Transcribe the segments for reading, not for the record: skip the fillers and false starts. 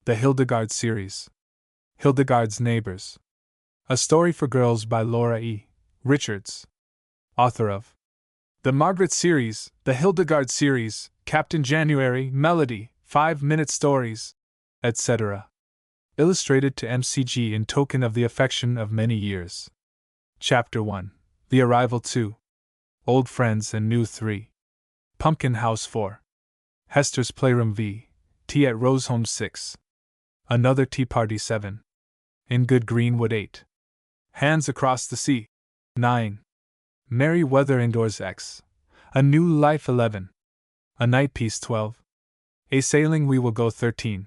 The Hildegarde series. Hildegarde's Neighbors. A story for girls by Laura E. Richards. Author of the Margaret series, the Hildegarde series, Captain January, Melody, 5-minute stories, etc. Illustrated to MCG in token of the affection of many years. Chapter 1. The Arrival 2. Old Friends and New 3. Pumpkin House 4. Hester's Playroom v. Tea at Rosehome 6. Another Tea Party 7. In Good Greenwood 8. Hands Across the Sea 9. Merry Weather Indoors X. A New Life 11. A Night Piece 12. A Sailing We Will Go 13.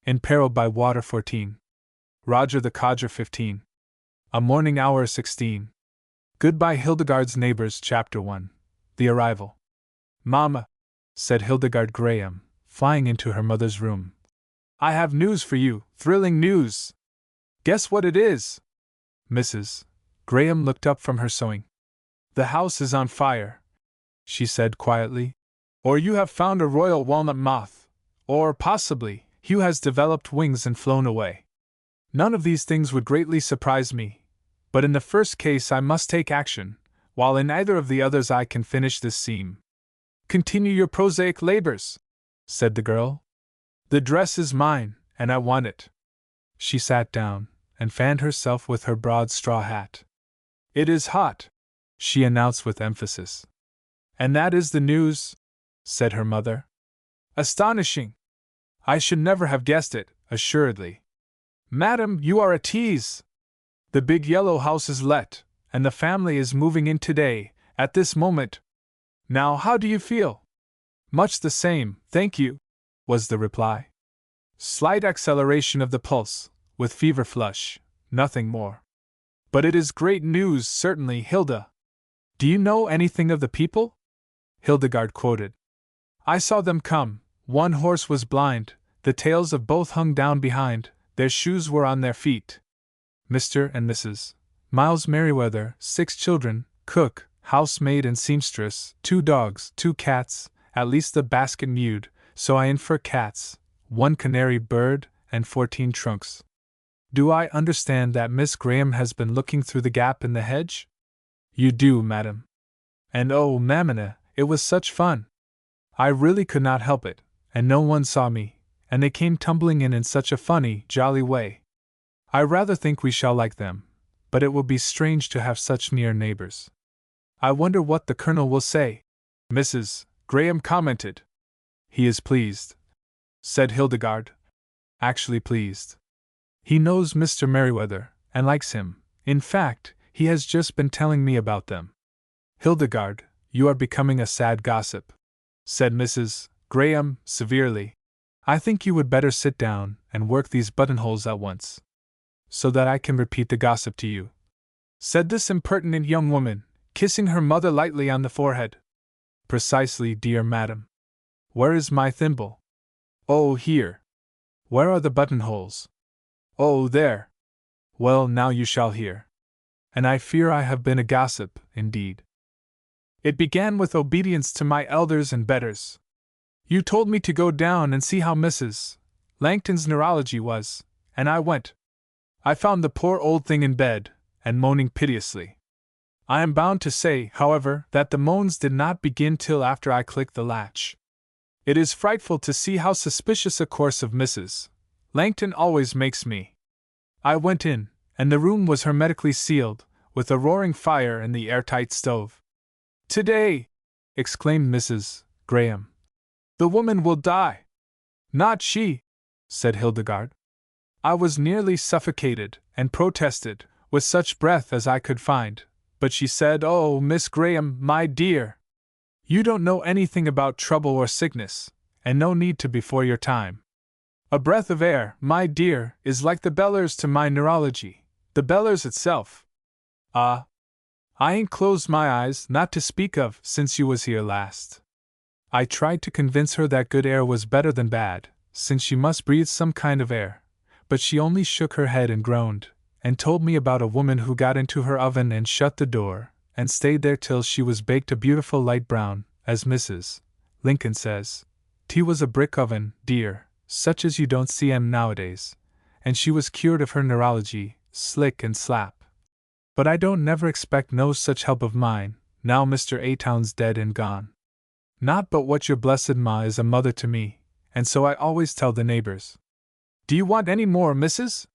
In Peril by Water 14. Roger the Codger 15. A Morning Hour 16. Goodbye Hildegarde's Neighbors Chapter 1. The Arrival. Mama, said Hildegarde Graham, flying into her mother's room. I have news for you, thrilling news. Guess what it is? Mrs. Graham looked up from her sewing. The house is on fire, she said quietly. Or you have found a royal walnut moth, or possibly, Hugh has developed wings and flown away. None of these things would greatly surprise me, but in the first case I must take action, while in either of the others I can finish this seam. Continue your prosaic labors, said the girl. The dress is mine, and I want it. She sat down and fanned herself with her broad straw hat. It is hot, she announced with emphasis. And that is the news, said her mother. Astonishing! I should never have guessed it, assuredly. Madam, you are a tease. The big yellow house is let, and the family is moving in today, at this moment. Now, how do you feel? Much the same, thank you, was the reply. Slight acceleration of the pulse, with fever flush, nothing more. But it is great news, certainly, Hilda. Do you know anything of the people? Hildegarde quoted. I saw them come. One horse was blind, the tails of both hung down behind, their shoes were on their feet. Mr. and Mrs. Miles Merriweather, 6 children, cook, housemaid and seamstress, 2 dogs, 2 cats, at least the basket mewed, so I infer cats, 1 canary bird, and 14 trunks. Do I understand that Miss Graham has been looking through the gap in the hedge? You do, madam. And oh, Mamma, it was such fun! I really could not help it, and no one saw me, and they came tumbling in such a funny, jolly way. I rather think we shall like them, but it will be strange to have such near neighbors. I wonder what the Colonel will say, Mrs. Graham commented. He is pleased, said Hildegarde. Actually pleased. He knows Mr. Merriweather, and likes him. In fact, he has just been telling me about them. Hildegarde, you are becoming a sad gossip, said Mrs. Graham, severely. I think you would better sit down and work these buttonholes at once, so that I can repeat the gossip to you, said this impertinent young woman, kissing her mother lightly on the forehead. Precisely, dear madam. Where is my thimble? Oh, here. Where are the buttonholes? Oh, there. Well, now you shall hear. And I fear I have been a gossip, indeed. It began with obedience to my elders and betters. You told me to go down and see how Mrs. Langton's neurology was, and I went. I found the poor old thing in bed, and moaning piteously. I am bound to say, however, that the moans did not begin till after I clicked the latch. It is frightful to see how suspicious a course of Mrs. Langton always makes me. I went in, and the room was hermetically sealed, with a roaring fire and the airtight stove. Today, exclaimed Mrs. Graham, the woman will die. Not she, said Hildegarde. I was nearly suffocated, and protested, with such breath as I could find, but she said, Oh, Miss Graham, my dear, you don't know anything about trouble or sickness, and no need to before your time. A breath of air, my dear, is like the bellers to my neurology, the bellers itself. Ah! I ain't closed my eyes, not to speak of, since you was here last. I tried to convince her that good air was better than bad, since she must breathe some kind of air, but she only shook her head and groaned, and told me about a woman who got into her oven and shut the door, and stayed there till she was baked a beautiful light brown, as Mrs. Lincoln says. Tea was a brick oven, dear, such as you don't see 'em nowadays, and she was cured of her neurology, slick and slap. But I don't never expect no such help of mine, now Mr. A-Town's dead and gone. Not but what your blessed ma is a mother to me, and so I always tell the neighbors. Do you want any more, missus?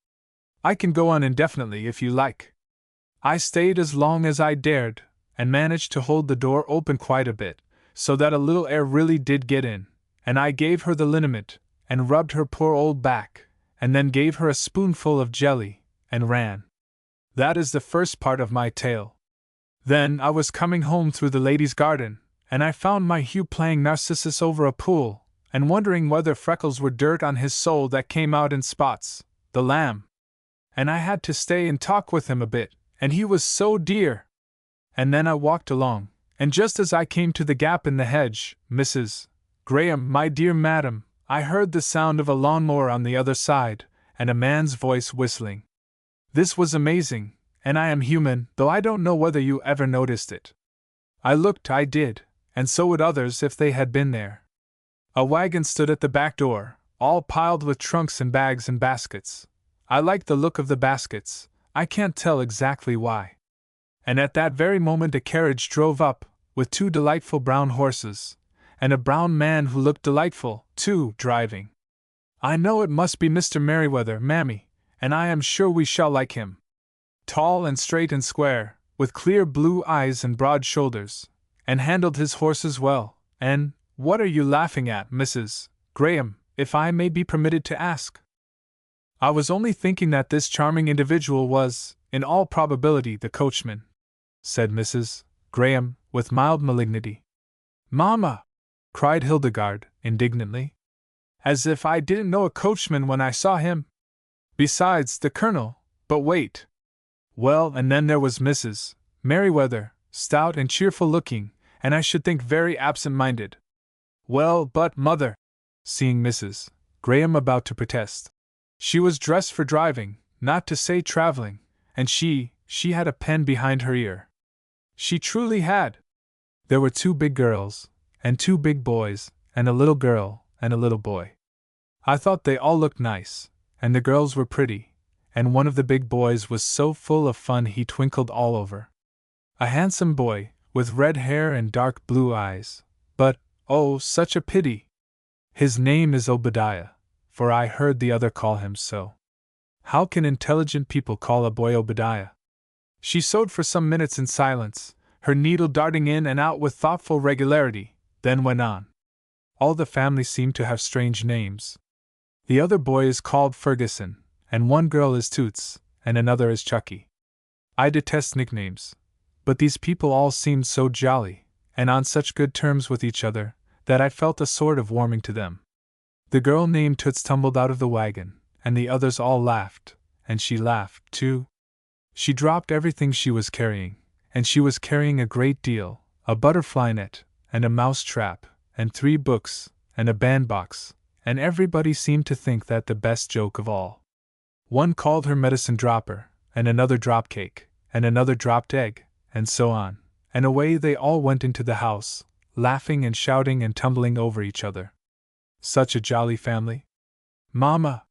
I can go on indefinitely if you like. I stayed as long as I dared, and managed to hold the door open quite a bit, so that a little air really did get in, and I gave her the liniment, and rubbed her poor old back, and then gave her a spoonful of jelly, and ran. That is the first part of my tale. Then I was coming home through the ladies' garden, and I found my Hugh playing Narcissus over a pool, and wondering whether freckles were dirt on his sole that came out in spots, the lamb. And I had to stay and talk with him a bit, and he was so dear. And then I walked along, and just as I came to the gap in the hedge, Mrs. Graham, my dear madam, I heard the sound of a lawnmower on the other side, and a man's voice whistling. This was amazing, and I am human, though I don't know whether you ever noticed it. I looked, I did, and so would others if they had been there. A wagon stood at the back door, all piled with trunks and bags and baskets. I liked the look of the baskets, I can't tell exactly why. And at that very moment a carriage drove up, with 2 delightful brown horses, and a brown man who looked delightful, too, driving. I know it must be Mr. Merryweather, mammy, and I am sure we shall like him. Tall and straight and square, with clear blue eyes and broad shoulders, and handled his horses well, and, what are you laughing at, Mrs. Graham, if I may be permitted to ask? I was only thinking that this charming individual was, in all probability, the coachman, said Mrs. Graham, with mild malignity. Mamma! Cried Hildegarde, indignantly. As if I didn't know a coachman when I saw him! Besides, the Colonel— but wait! Well, and then there was Mrs. Merryweather, stout and cheerful-looking, and I should think very absent-minded. Well, but, mother— seeing Mrs. Graham about to protest. She was dressed for driving, not to say traveling, and she had a pen behind her ear. She truly had. There were 2 big girls, and 2 big boys, and a little girl, and a little boy. I thought they all looked nice, and the girls were pretty, and one of the big boys was so full of fun he twinkled all over. A handsome boy, with red hair and dark blue eyes, but, oh, such a pity! His name is Obadiah, for I heard the other call him so. How can intelligent people call a boy Obadiah? She sewed for some minutes in silence, her needle darting in and out with thoughtful regularity, then went on. All the family seem to have strange names. The other boy is called Ferguson, and one girl is Toots, and another is Chucky. I detest nicknames, but these people all seemed so jolly, and on such good terms with each other, that I felt a sort of warming to them. The girl named Toots tumbled out of the wagon, and the others all laughed, and she laughed, too. She dropped everything she was carrying, and she was carrying a great deal, a butterfly net, and a mouse trap, and 3 books, and a bandbox, and everybody seemed to think that the best joke of all. One called her medicine dropper, and another drop cake, and another dropped egg, and so on, and away they all went into the house, laughing and shouting and tumbling over each other. Such a jolly family. Mamma!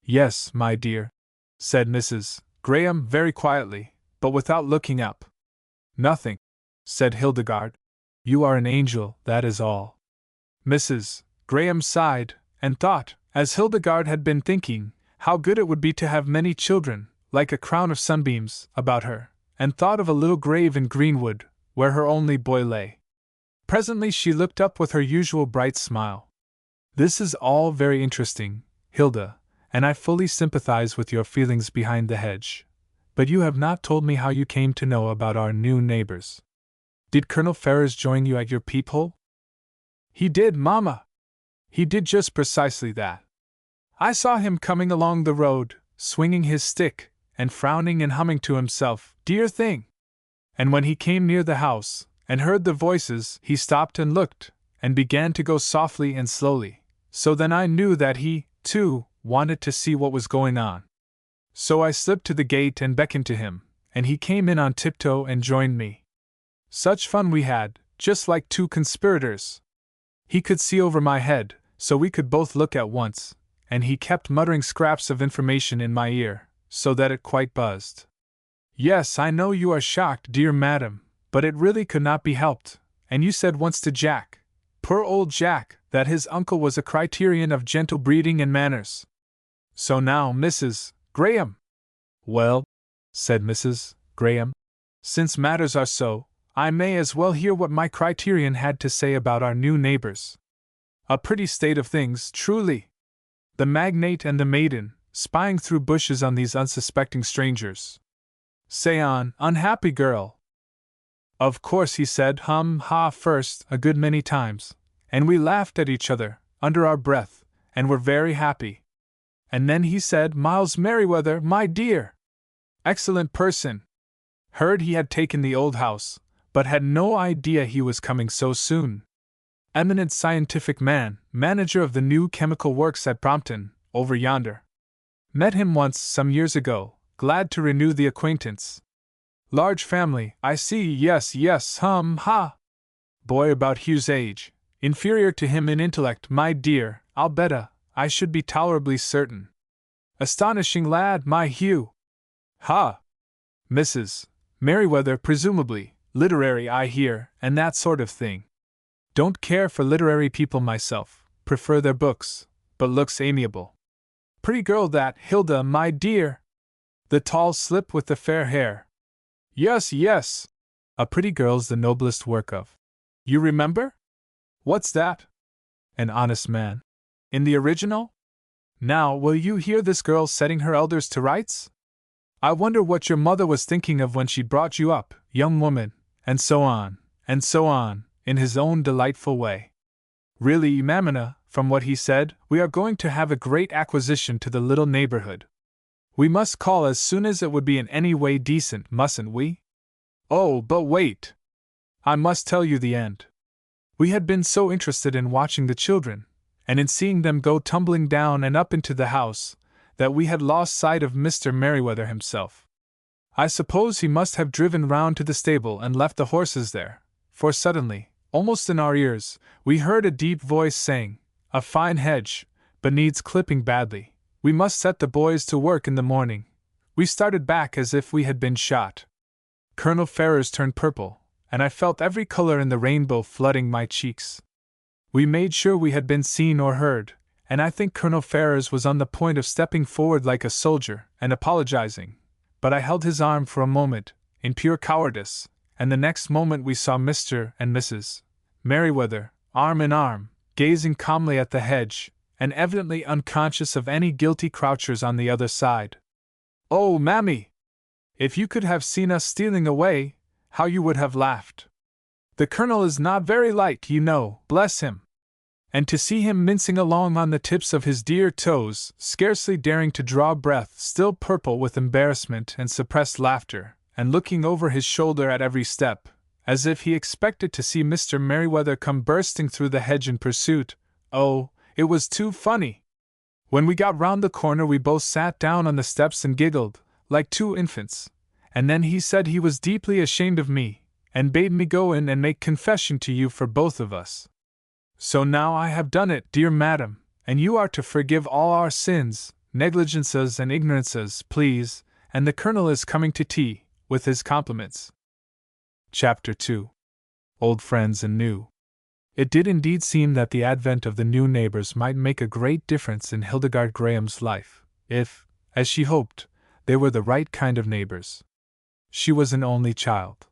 Yes, my dear, said Mrs. Graham very quietly, but without looking up. Nothing, said Hildegarde. You are an angel, that is all. Mrs. Graham sighed, and thought, as Hildegarde had been thinking, how good it would be to have many children, like a crown of sunbeams, about her, and thought of a little grave in Greenwood, where her only boy lay. Presently she looked up with her usual bright smile. This is all very interesting, Hilda, and I fully sympathize with your feelings behind the hedge. But you have not told me how you came to know about our new neighbors. Did Colonel Ferrars join you at your peephole? He did, Mamma. He did just precisely that. I saw him coming along the road, swinging his stick, and frowning and humming to himself, dear thing! And when he came near the house, and heard the voices, he stopped and looked, and began to go softly and slowly. So then I knew that he, too, wanted to see what was going on. So I slipped to the gate and beckoned to him, and he came in on tiptoe and joined me. Such fun we had, just like 2 conspirators. He could see over my head, so we could both look at once, and he kept muttering scraps of information in my ear, so that it quite buzzed. Yes, I know you are shocked, dear madam, but it really could not be helped, and you said once to Jack, poor old Jack, that his uncle was a criterion of gentle breeding and manners. So now, Mrs. Graham. Well, said Mrs. Graham, since matters are so, I may as well hear what my criterion had to say about our new neighbors. A pretty state of things, truly. The magnate and the maiden, spying through bushes on these unsuspecting strangers. Say on, unhappy girl. Of course, he said ha first a good many times, and we laughed at each other, under our breath, and were very happy. And then he said, Miles Merryweather, my dear! Excellent person! Heard he had taken the old house, but had no idea he was coming so soon. Eminent scientific man, manager of the new chemical works at Brompton, over yonder. Met him once some years ago, glad to renew the acquaintance. Large family, I see, yes, ha! Boy about Hugh's age, inferior to him in intellect, my dear, I'll betta, I should be tolerably certain. Astonishing lad, my Hugh! Ha! Mrs. Merryweather, presumably, literary, I hear, and that sort of thing. Don't care for literary people myself, prefer their books, but looks amiable. Pretty girl that, Hilda, my dear! The tall slip with the fair hair. Yes. A pretty girl's the noblest work of. You remember? What's that? An honest man. In the original? Now, will you hear this girl setting her elders to rights? I wonder what your mother was thinking of when she brought you up, young woman, and so on, in his own delightful way. Really, Mamma, from what he said, we are going to have a great acquisition to the little neighborhood. We must call as soon as it would be in any way decent, mustn't we? Oh, but wait! I must tell you the end. We had been so interested in watching the children, and in seeing them go tumbling down and up into the house, that we had lost sight of Mr. Merryweather himself. I suppose he must have driven round to the stable and left the horses there, for suddenly, almost in our ears, we heard a deep voice saying, A fine hedge, but needs clipping badly. We must set the boys to work in the morning. We started back as if we had been shot. Colonel Ferrers turned purple, and I felt every color in the rainbow flooding my cheeks. We made sure we had been seen or heard, and I think Colonel Ferrers was on the point of stepping forward like a soldier and apologizing, but I held his arm for a moment, in pure cowardice, and the next moment we saw Mr. and Mrs. Merryweather, arm in arm, gazing calmly at the hedge, and evidently unconscious of any guilty crouchers on the other side. Oh, Mammy! If you could have seen us stealing away, how you would have laughed. The Colonel is not very light, you know, bless him. And to see him mincing along on the tips of his dear toes, scarcely daring to draw breath, still purple with embarrassment and suppressed laughter, and looking over his shoulder at every step, as if he expected to see Mr. Merryweather come bursting through the hedge in pursuit. Oh, it was too funny! When we got round the corner we both sat down on the steps and giggled, like two infants, and then he said he was deeply ashamed of me, and bade me go in and make confession to you for both of us. So now I have done it, dear madam, and you are to forgive all our sins, negligences and ignorances, please, and the Colonel is coming to tea, with his compliments. Chapter 2. Old Friends and New. It did indeed seem that the advent of the new neighbors might make a great difference in Hildegarde Graham's life, if, as she hoped, they were the right kind of neighbors. She was an only child.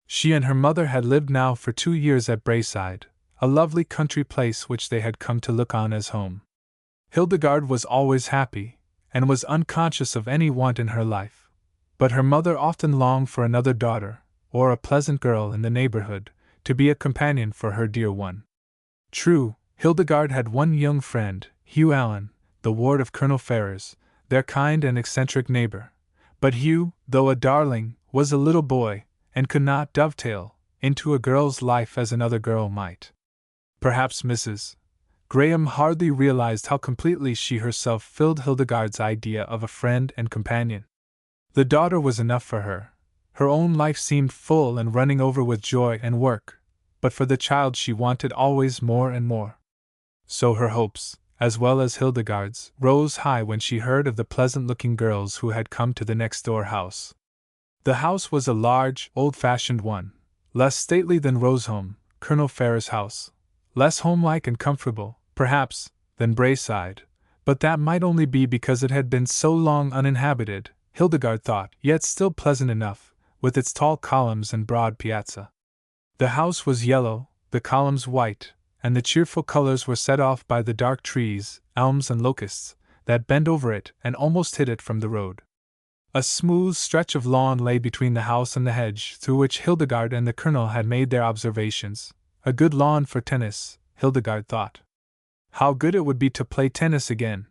She and her mother had lived now for 2 years at Braeside, a lovely country place which they had come to look on as home. Hildegarde was always happy, and was unconscious of any want in her life, but her mother often longed for another daughter, or a pleasant girl in the neighborhood, to be a companion for her dear one. True, Hildegarde had one young friend, Hugh Allen, the ward of Colonel Ferrers, their kind and eccentric neighbor, but Hugh, though a darling, was a little boy, and could not dovetail into a girl's life as another girl might. Perhaps Mrs. Graham hardly realized how completely she herself filled Hildegarde's idea of a friend and companion. The daughter was enough for her. Her own life seemed full and running over with joy and work, but for the child she wanted always more and more. So her hopes, as well as Hildegarde's, rose high when she heard of the pleasant-looking girls who had come to the next-door house. The house was a large, old-fashioned one, less stately than Rosehome, Colonel Farrar's house, less homelike and comfortable, perhaps, than Braeside, but that might only be because it had been so long uninhabited, Hildegarde thought, yet still pleasant enough, with its tall columns and broad piazza. The house was yellow, the columns white, and the cheerful colors were set off by the dark trees, elms and locusts, that bent over it and almost hid it from the road. A smooth stretch of lawn lay between the house and the hedge through which Hildegarde and the Colonel had made their observations. A good lawn for tennis, Hildegarde thought. How good it would be to play tennis again!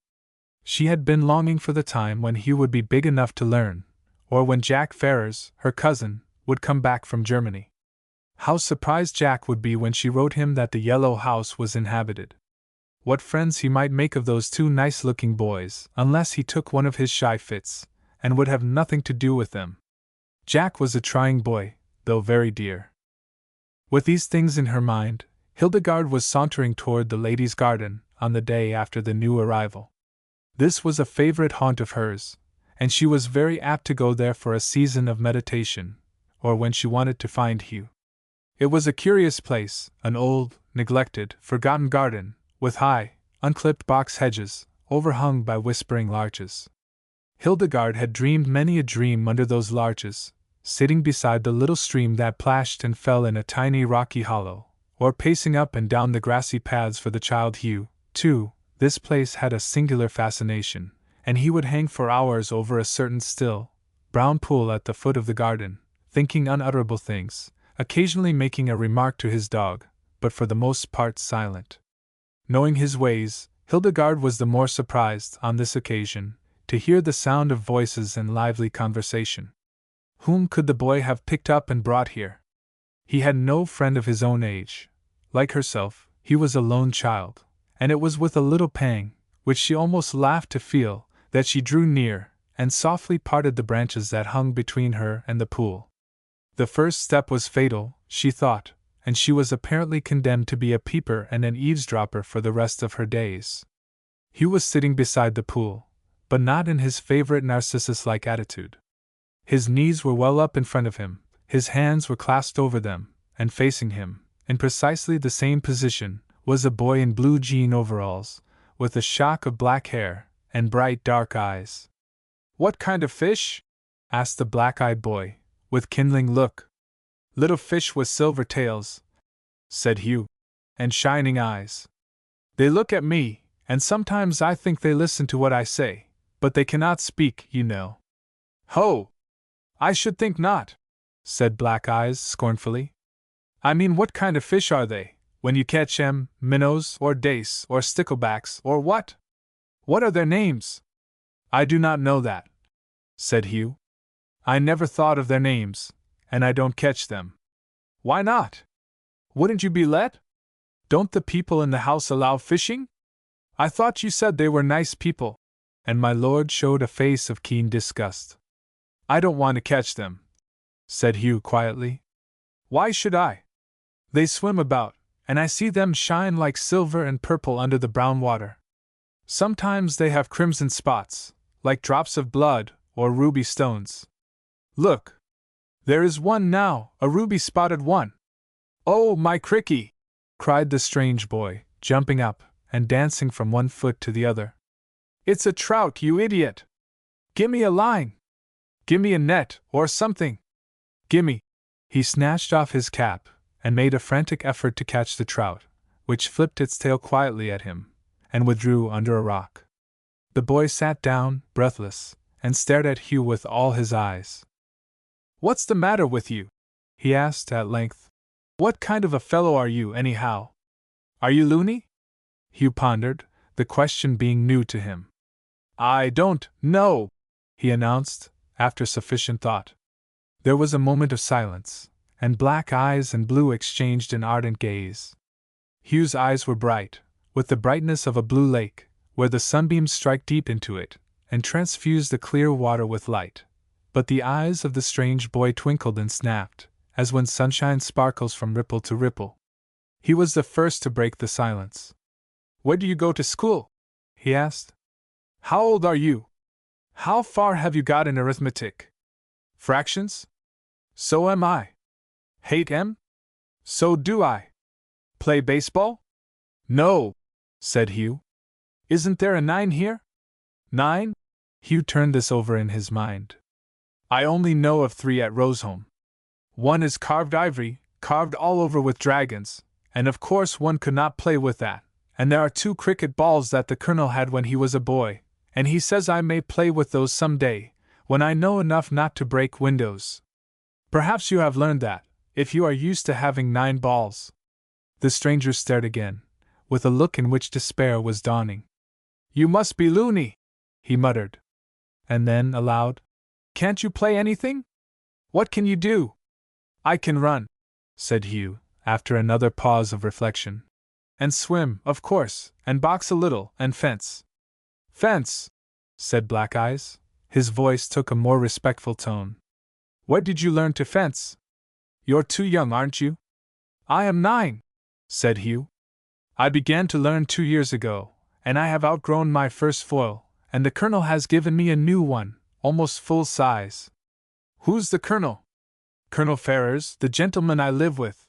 She had been longing for the time when Hugh would be big enough to learn, or when Jack Ferrars, her cousin, would come back from Germany. How surprised Jack would be when she wrote him that the yellow house was inhabited. What friends he might make of those two nice-looking boys, unless he took one of his shy fits, and would have nothing to do with them. Jack was a trying boy, though very dear. With these things in her mind, Hildegarde was sauntering toward the ladies' garden on the day after the new arrival. This was a favorite haunt of hers, and she was very apt to go there for a season of meditation, or when she wanted to find Hugh. It was a curious place, an old, neglected, forgotten garden, with high, unclipped box hedges, overhung by whispering larches. Hildegarde had dreamed many a dream under those larches, sitting beside the little stream that plashed and fell in a tiny rocky hollow, or pacing up and down the grassy paths for the child Hugh, too. This place had a singular fascination, and he would hang for hours over a certain still, brown pool at the foot of the garden, thinking unutterable things, occasionally making a remark to his dog, but for the most part silent. Knowing his ways, Hildegarde was the more surprised, on this occasion, to hear the sound of voices and lively conversation. Whom could the boy have picked up and brought here? He had no friend of his own age. Like herself, he was a lone child, and it was with a little pang, which she almost laughed to feel, that she drew near, and softly parted the branches that hung between her and the pool. The first step was fatal, she thought, and she was apparently condemned to be a peeper and an eavesdropper for the rest of her days. Hugh was sitting beside the pool, but not in his favorite Narcissus-like attitude. His knees were well up in front of him, his hands were clasped over them, and facing him, in precisely the same position, was a boy in blue jean overalls, with a shock of black hair, and bright dark eyes. "What kind of fish?" asked the black-eyed boy, with kindling look. "Little fish with silver tails," said Hugh, "and shining eyes. They look at me, and sometimes I think they listen to what I say, but they cannot speak, you know." "Ho! I should think not," said Black Eyes scornfully. "I mean, what kind of fish are they, when you catch 'em, minnows, or dace, or sticklebacks, or what? What are their names?" "I do not know that," said Hugh. "I never thought of their names, and I don't catch them." "Why not? Wouldn't you be let? Don't the people in the house allow fishing? I thought you said they were nice people." And my lord showed a face of keen disgust. "I don't want to catch them," said Hugh quietly. "Why should I? They swim about, and I see them shine like silver and purple under the brown water. Sometimes they have crimson spots, like drops of blood, or ruby stones. Look! There is one now, a ruby-spotted one." "Oh, my cricky!" cried the strange boy, jumping up, and dancing from one foot to the other. "It's a trout, you idiot! Gimme a line! Gimme a net, or something! Gimme!" He snatched off his cap, and made a frantic effort to catch the trout, which flipped its tail quietly at him, and withdrew under a rock. The boy sat down, breathless, and stared at Hugh with all his eyes. "What's the matter with you?" he asked at length. "What kind of a fellow are you, anyhow? Are you loony?" Hugh pondered, the question being new to him. "I don't know," he announced, after sufficient thought. There was a moment of silence, and Black Eyes and Blue exchanged an ardent gaze. Hugh's eyes were bright, with the brightness of a blue lake, where the sunbeams strike deep into it, and transfuse the clear water with light. But the eyes of the strange boy twinkled and snapped, as when sunshine sparkles from ripple to ripple. He was the first to break the silence. "Where do you go to school?" he asked. How old are you? How far have you got in arithmetic? Fractions? So am I. Hate 'em? So do I. Play baseball? No, said Hugh. Isn't there a 9 here? 9? Hugh turned this over in his mind. I only know of 3 at Roseholme. One is carved ivory, carved all over with dragons, and of course one could not play with that. And there are 2 cricket balls that the Colonel had when he was a boy, and he says I may play with those some day, when I know enough not to break windows. Perhaps you have learned that, if you are used to having 9 balls. The stranger stared again, with a look in which despair was dawning. You must be loony, he muttered. And then, aloud, Can't you play anything? What can you do? I can run, said Hugh, after another pause of reflection. And swim, of course, and box a little, and fence. Fence, said Black Eyes. His voice took a more respectful tone. Where did you learn to fence? You're too young, aren't you? I am 9, said Hugh. I began to learn 2 years ago, and I have outgrown my first foil, and the Colonel has given me a new one, almost full size. Who's the Colonel? Colonel Ferrers, the gentleman I live with.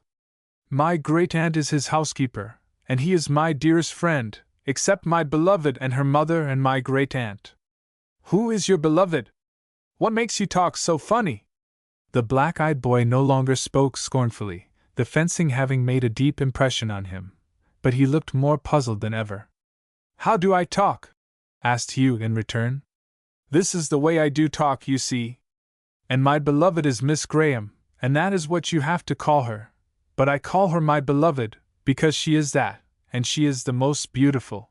My great-aunt is his housekeeper, and he is my dearest friend, except my beloved and her mother and my great-aunt. Who is your beloved? What makes you talk so funny? The black-eyed boy no longer spoke scornfully, the fencing having made a deep impression on him, but he looked more puzzled than ever. How do I talk? Asked Hugh in return. This is the way I do talk, you see. And my beloved is Miss Graham, and that is what you have to call her. But I call her my beloved, because she is that, and she is the most beautiful.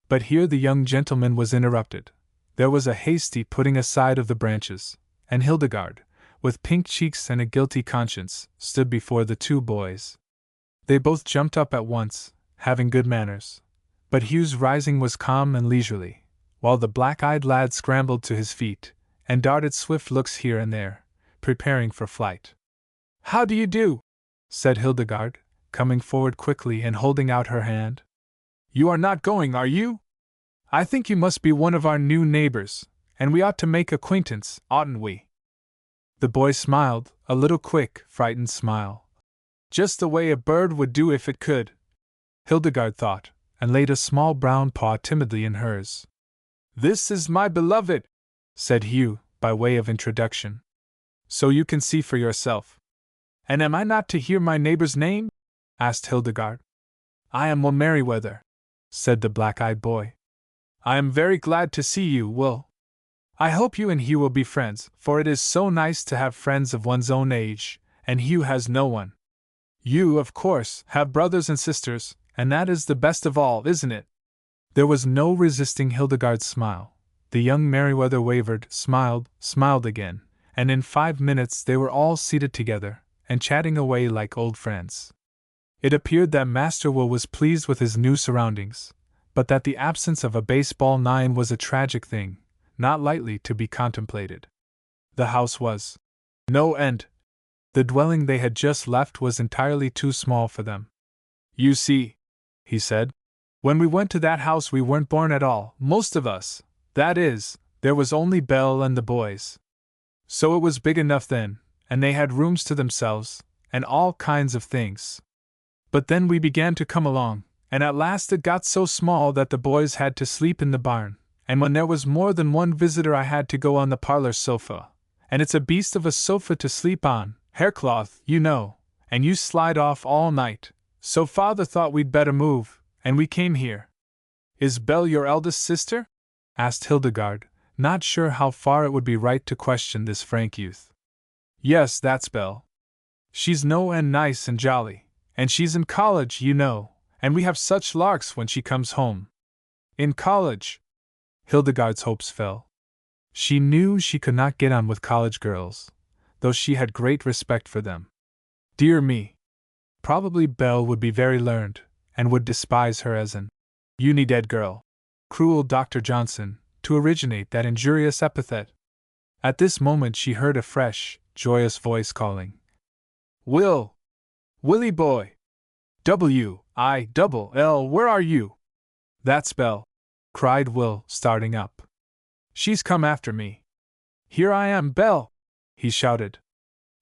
But here the young gentleman was interrupted. There was a hasty putting aside of the branches, and Hildegarde, with pink cheeks and a guilty conscience, stood before the 2 boys. They both jumped up at once, having good manners. But Hugh's rising was calm and leisurely, while the black-eyed lad scrambled to his feet, and darted swift looks here and there, preparing for flight. How do you do? Said Hildegarde, coming forward quickly and holding out her hand. You are not going, are you? I think you must be one of our new neighbors, and we ought to make acquaintance, oughtn't we? The boy smiled, a little quick, frightened smile. Just the way a bird would do if it could, Hildegarde thought, and laid a small brown paw timidly in hers. This is my beloved, said Hugh, by way of introduction. So you can see for yourself. And am I not to hear my neighbor's name? Asked Hildegarde. I am Will Merriweather, said the black-eyed boy. I am very glad to see you, Will. I hope you and Hugh will be friends, for it is so nice to have friends of one's own age, and Hugh has no one. You, of course, have brothers and sisters, and that is the best of all, isn't it? There was no resisting Hildegarde's smile. The young Merriweather wavered, smiled again, and in 5 minutes they were all seated together, and chatting away like old friends. It appeared that Master Will was pleased with his new surroundings, but that the absence of a baseball 9 was a tragic thing, not lightly to be contemplated. The house was no end. The dwelling they had just left was entirely too small for them. You see, he said, when we went to that house we weren't born at all, most of us. That is, there was only Belle and the boys. So it was big enough then, and they had rooms to themselves, and all kinds of things. But then we began to come along, and at last it got so small that the boys had to sleep in the barn, and when there was more than one visitor I had to go on the parlor sofa, and it's a beast of a sofa to sleep on, haircloth, you know, and you slide off all night, so Father thought we'd better move, and we came here. Is Belle your eldest sister? Asked Hildegarde, not sure how far it would be right to question this frank youth. Yes, that's Belle. She's no end nice and jolly, and she's in college, you know, and we have such larks when she comes home. In college? Hildegarde's hopes fell. She knew she could not get on with college girls, though she had great respect for them. Dear me! Probably Belle would be very learned, and would despise her as an uni-dead girl. Cruel Dr. Johnson, to originate that injurious epithet. At this moment she heard a fresh, joyous voice calling. Will! Willie boy! W-I-double-L, where are you? That's Belle. cried Will, starting up. She's come after me. Here I am, Belle, he shouted.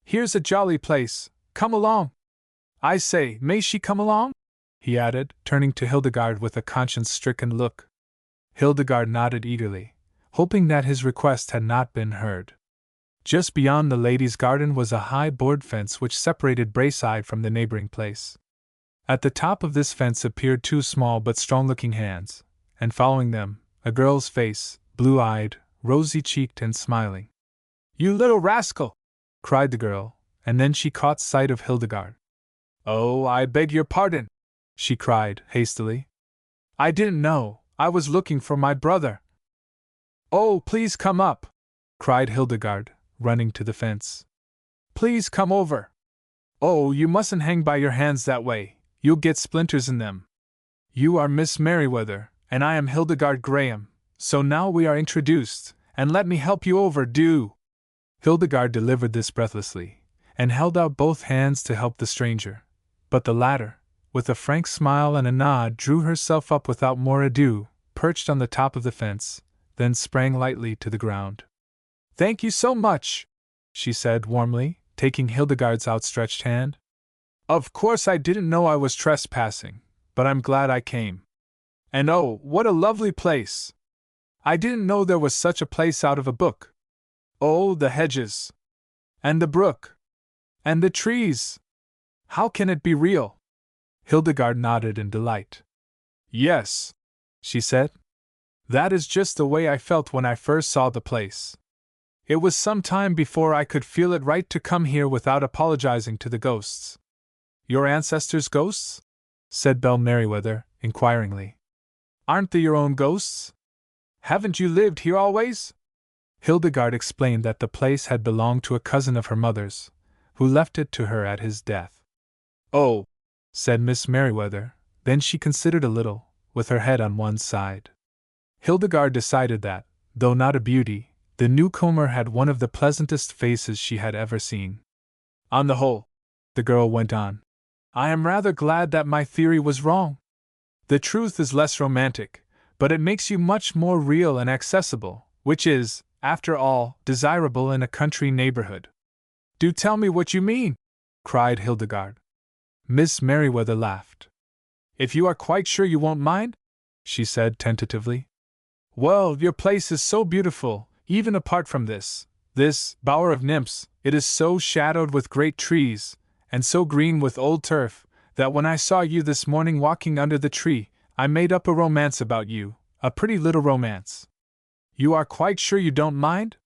Here's a jolly place, come along. I say, may she come along? He added, turning to Hildegarde with a conscience-stricken look. Hildegarde nodded eagerly, hoping that his request had not been heard. Just beyond the ladies' garden was a high board fence which separated Braeside from the neighboring place. At the top of this fence appeared two small but strong-looking hands, and following them, a girl's face, blue-eyed, rosy-cheeked and smiling. You little rascal! Cried the girl, and then she caught sight of Hildegarde. Oh, I beg your pardon, she cried, hastily. I didn't know, I was looking for my brother. Oh, please come up, cried Hildegarde, running to the fence. Please come over. Oh, you mustn't hang by your hands that way, you'll get splinters in them. You are Miss Merriweather, and I am Hildegarde Graham, so now we are introduced, and let me help you over, do. Hildegarde delivered this breathlessly, and held out both hands to help the stranger, but the latter, with a frank smile and a nod, drew herself up without more ado, perched on the top of the fence, then sprang lightly to the ground. Thank you so much, she said warmly, taking Hildegarde's outstretched hand. Of course I didn't know I was trespassing, but I'm glad I came. And oh, what a lovely place! I didn't know there was such a place out of a book. Oh, the hedges! And the brook! And the trees! How can it be real? Hildegarde nodded in delight. Yes, she said. That is just the way I felt when I first saw the place. It was some time before I could feel it right to come here without apologizing to the ghosts. Your ancestors' ghosts? Said Belle Merriweather, inquiringly. Aren't they your own ghosts? Haven't you lived here always? Hildegarde explained that the place had belonged to a cousin of her mother's, who left it to her at his death. Oh, said Miss Merriweather, then she considered a little, with her head on one side. Hildegarde decided that, though not a beauty, the newcomer had one of the pleasantest faces she had ever seen. On the whole, the girl went on, I am rather glad that my theory was wrong. The truth is less romantic, but it makes you much more real and accessible, which is, after all, desirable in a country neighborhood. Do tell me what you mean, cried Hildegarde. Miss Merriweather laughed. If you are quite sure you won't mind, she said tentatively. Well, your place is so beautiful, even apart from this bower of nymphs, it is so shadowed with great trees, and so green with old turf, that when I saw you this morning walking under the tree, I made up a romance about you, a pretty little romance. You are quite sure you don't mind?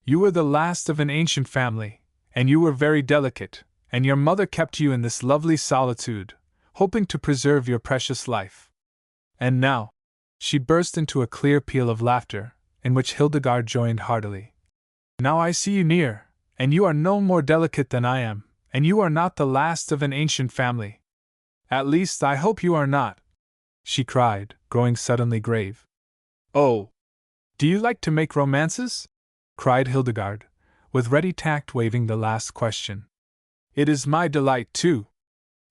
You were the last of an ancient family, and you were very delicate, and your mother kept you in this lovely solitude, hoping to preserve your precious life. And now, she burst into a clear peal of laughter, in which Hildegarde joined heartily. Now I see you near, and you are no more delicate than I am, and you are not the last of an ancient family. At least I hope you are not, she cried, growing suddenly grave. Oh! Do you like to make romances? Cried Hildegarde, with ready tact waiving the last question. It is my delight, too.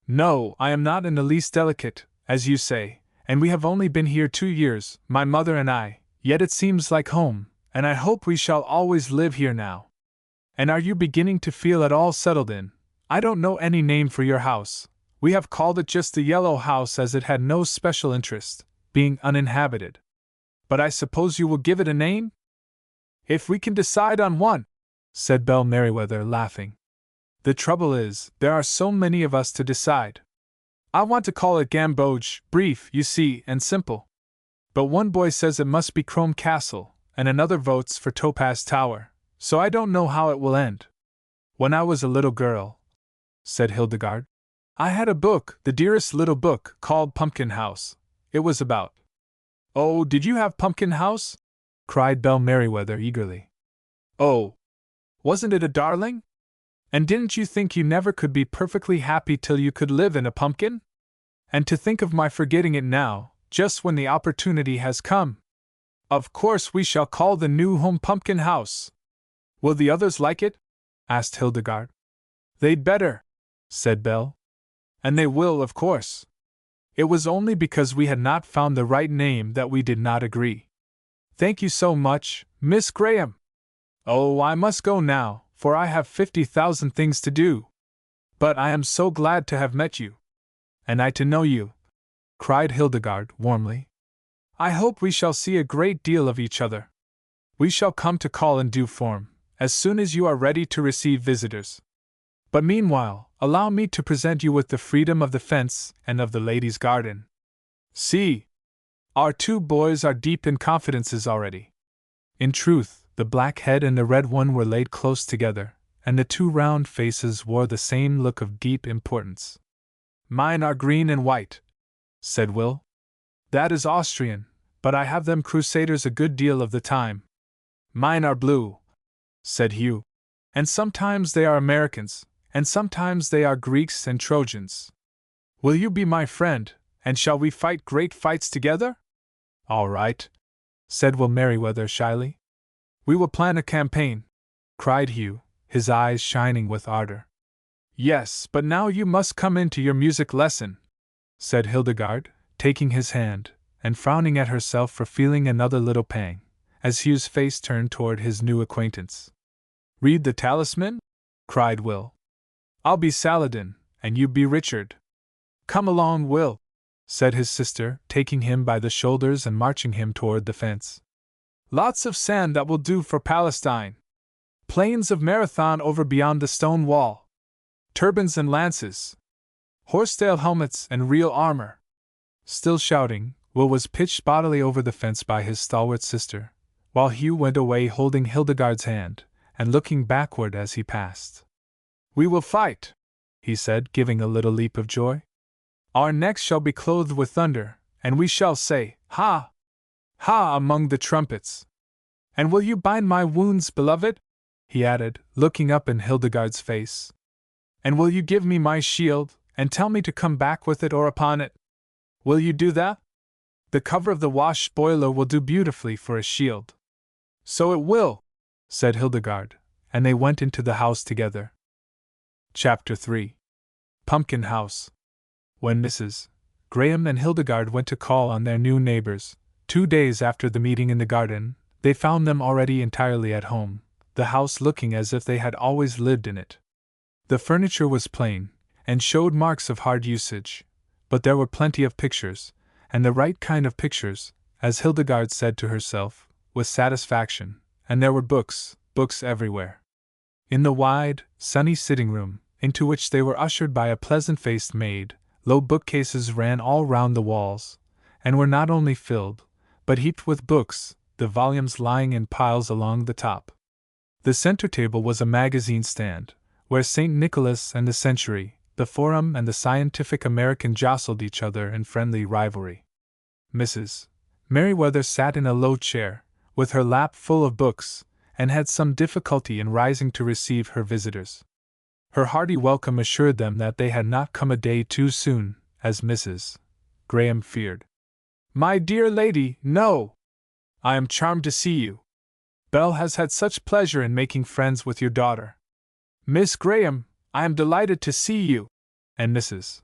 No, I am not in the least delicate, as you say, and we have only been here 2 years, my mother and I, yet it seems like home, and I hope we shall always live here now. And are you beginning to feel at all settled in? I don't know any name for your house. We have called it just the Yellow House as it had no special interest, being uninhabited. But I suppose you will give it a name? If we can decide on one, said Belle Merriweather, laughing. The trouble is, there are so many of us to decide. I want to call it Gamboge, brief, you see, and simple. But one boy says it must be Chrome Castle, and another votes for Topaz Tower, so I don't know how it will end. When I was a little girl, said Hildegarde, I had a book, the dearest little book, called Pumpkin House. It was about... Oh, did you have Pumpkin House? Cried Belle Merriweather eagerly. Oh, wasn't it a darling? And didn't you think you never could be perfectly happy till you could live in a pumpkin? And to think of my forgetting it now, just when the opportunity has come. Of course we shall call the new home Pumpkin House. Will the others like it? Asked Hildegarde. They'd better, said Belle. And they will, of course. It was only because we had not found the right name that we did not agree. Thank you so much, Miss Graham. Oh, I must go now, for I have 50,000 things to do. But I am so glad to have met you. And I to know you, cried Hildegarde warmly. I hope we shall see a great deal of each other. We shall come to call in due form, as soon as you are ready to receive visitors. But meanwhile, allow me to present you with the freedom of the fence and of the ladies' garden. See! Our two boys are deep in confidences already. In truth, the black head and the red one were laid close together, and the two round faces wore the same look of deep importance. Mine are green and white, said Will. That is Austrian, but I have them Crusaders a good deal of the time. Mine are blue, said Hugh, and sometimes they are Americans, and sometimes they are Greeks and Trojans. Will you be my friend, and shall we fight great fights together? All right, said Will Merriweather shyly. We will plan a campaign, cried Hugh, his eyes shining with ardor. Yes, but now you must come in to your music lesson, said Hildegarde, taking his hand, and frowning at herself for feeling another little pang, as Hugh's face turned toward his new acquaintance. Read the Talisman? Cried Will. I'll be Saladin, and you be Richard. Come along, Will, said his sister, taking him by the shoulders and marching him toward the fence. Lots of sand that will do for Palestine. Plains of Marathon over beyond the stone wall. Turbans and lances. Horsetail helmets and real armor. Still shouting, Will was pitched bodily over the fence by his stalwart sister, while Hugh went away holding Hildegarde's hand, and looking backward as he passed. We will fight, he said, giving a little leap of joy. Our necks shall be clothed with thunder, and we shall say, Ha! Ha! among the trumpets. And will you bind my wounds, beloved? He added, looking up in Hildegarde's face. And will you give me my shield, and tell me to come back with it or upon it? Will you do that? The cover of the wash boiler will do beautifully for a shield. So it will, said Hildegarde, and they went into the house together. Chapter 3. Pumpkin House. When Mrs. Graham and Hildegarde went to call on their new neighbors, 2 days after the meeting in the garden, they found them already entirely at home, the house looking as if they had always lived in it. The furniture was plain, and showed marks of hard usage, but there were plenty of pictures, and the right kind of pictures, as Hildegarde said to herself, with satisfaction, and there were books everywhere. In the wide, sunny sitting room, into which they were ushered by a pleasant-faced maid, low bookcases ran all round the walls, and were not only filled, but heaped with books, the volumes lying in piles along the top. The center table was a magazine stand, where St. Nicholas and the Century, the Forum and the Scientific American jostled each other in friendly rivalry. Mrs. Merriweather sat in a low chair, with her lap full of books, and had some difficulty in rising to receive her visitors. Her hearty welcome assured them that they had not come a day too soon, as Mrs. Graham feared. My dear lady, no! I am charmed to see you. Belle has had such pleasure in making friends with your daughter. Miss Graham, I am delighted to see you. And Mrs.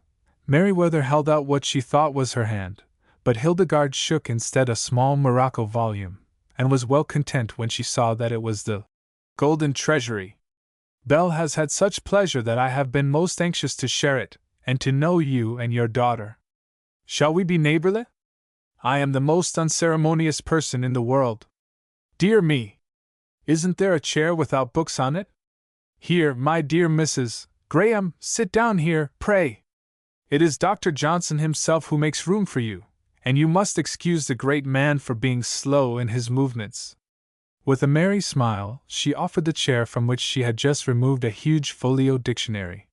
Merriweather held out what she thought was her hand, but Hildegarde shook instead a small morocco volume, and was well content when she saw that it was the Golden Treasury. Belle has had such pleasure that I have been most anxious to share it, and to know you and your daughter. Shall we be neighborly? I am the most unceremonious person in the world. Dear me! Isn't there a chair without books on it? Here, my dear Mrs. Graham, sit down here, pray. It is Dr. Johnson himself who makes room for you, and you must excuse the great man for being slow in his movements. With a merry smile, she offered the chair from which she had just removed a huge folio dictionary.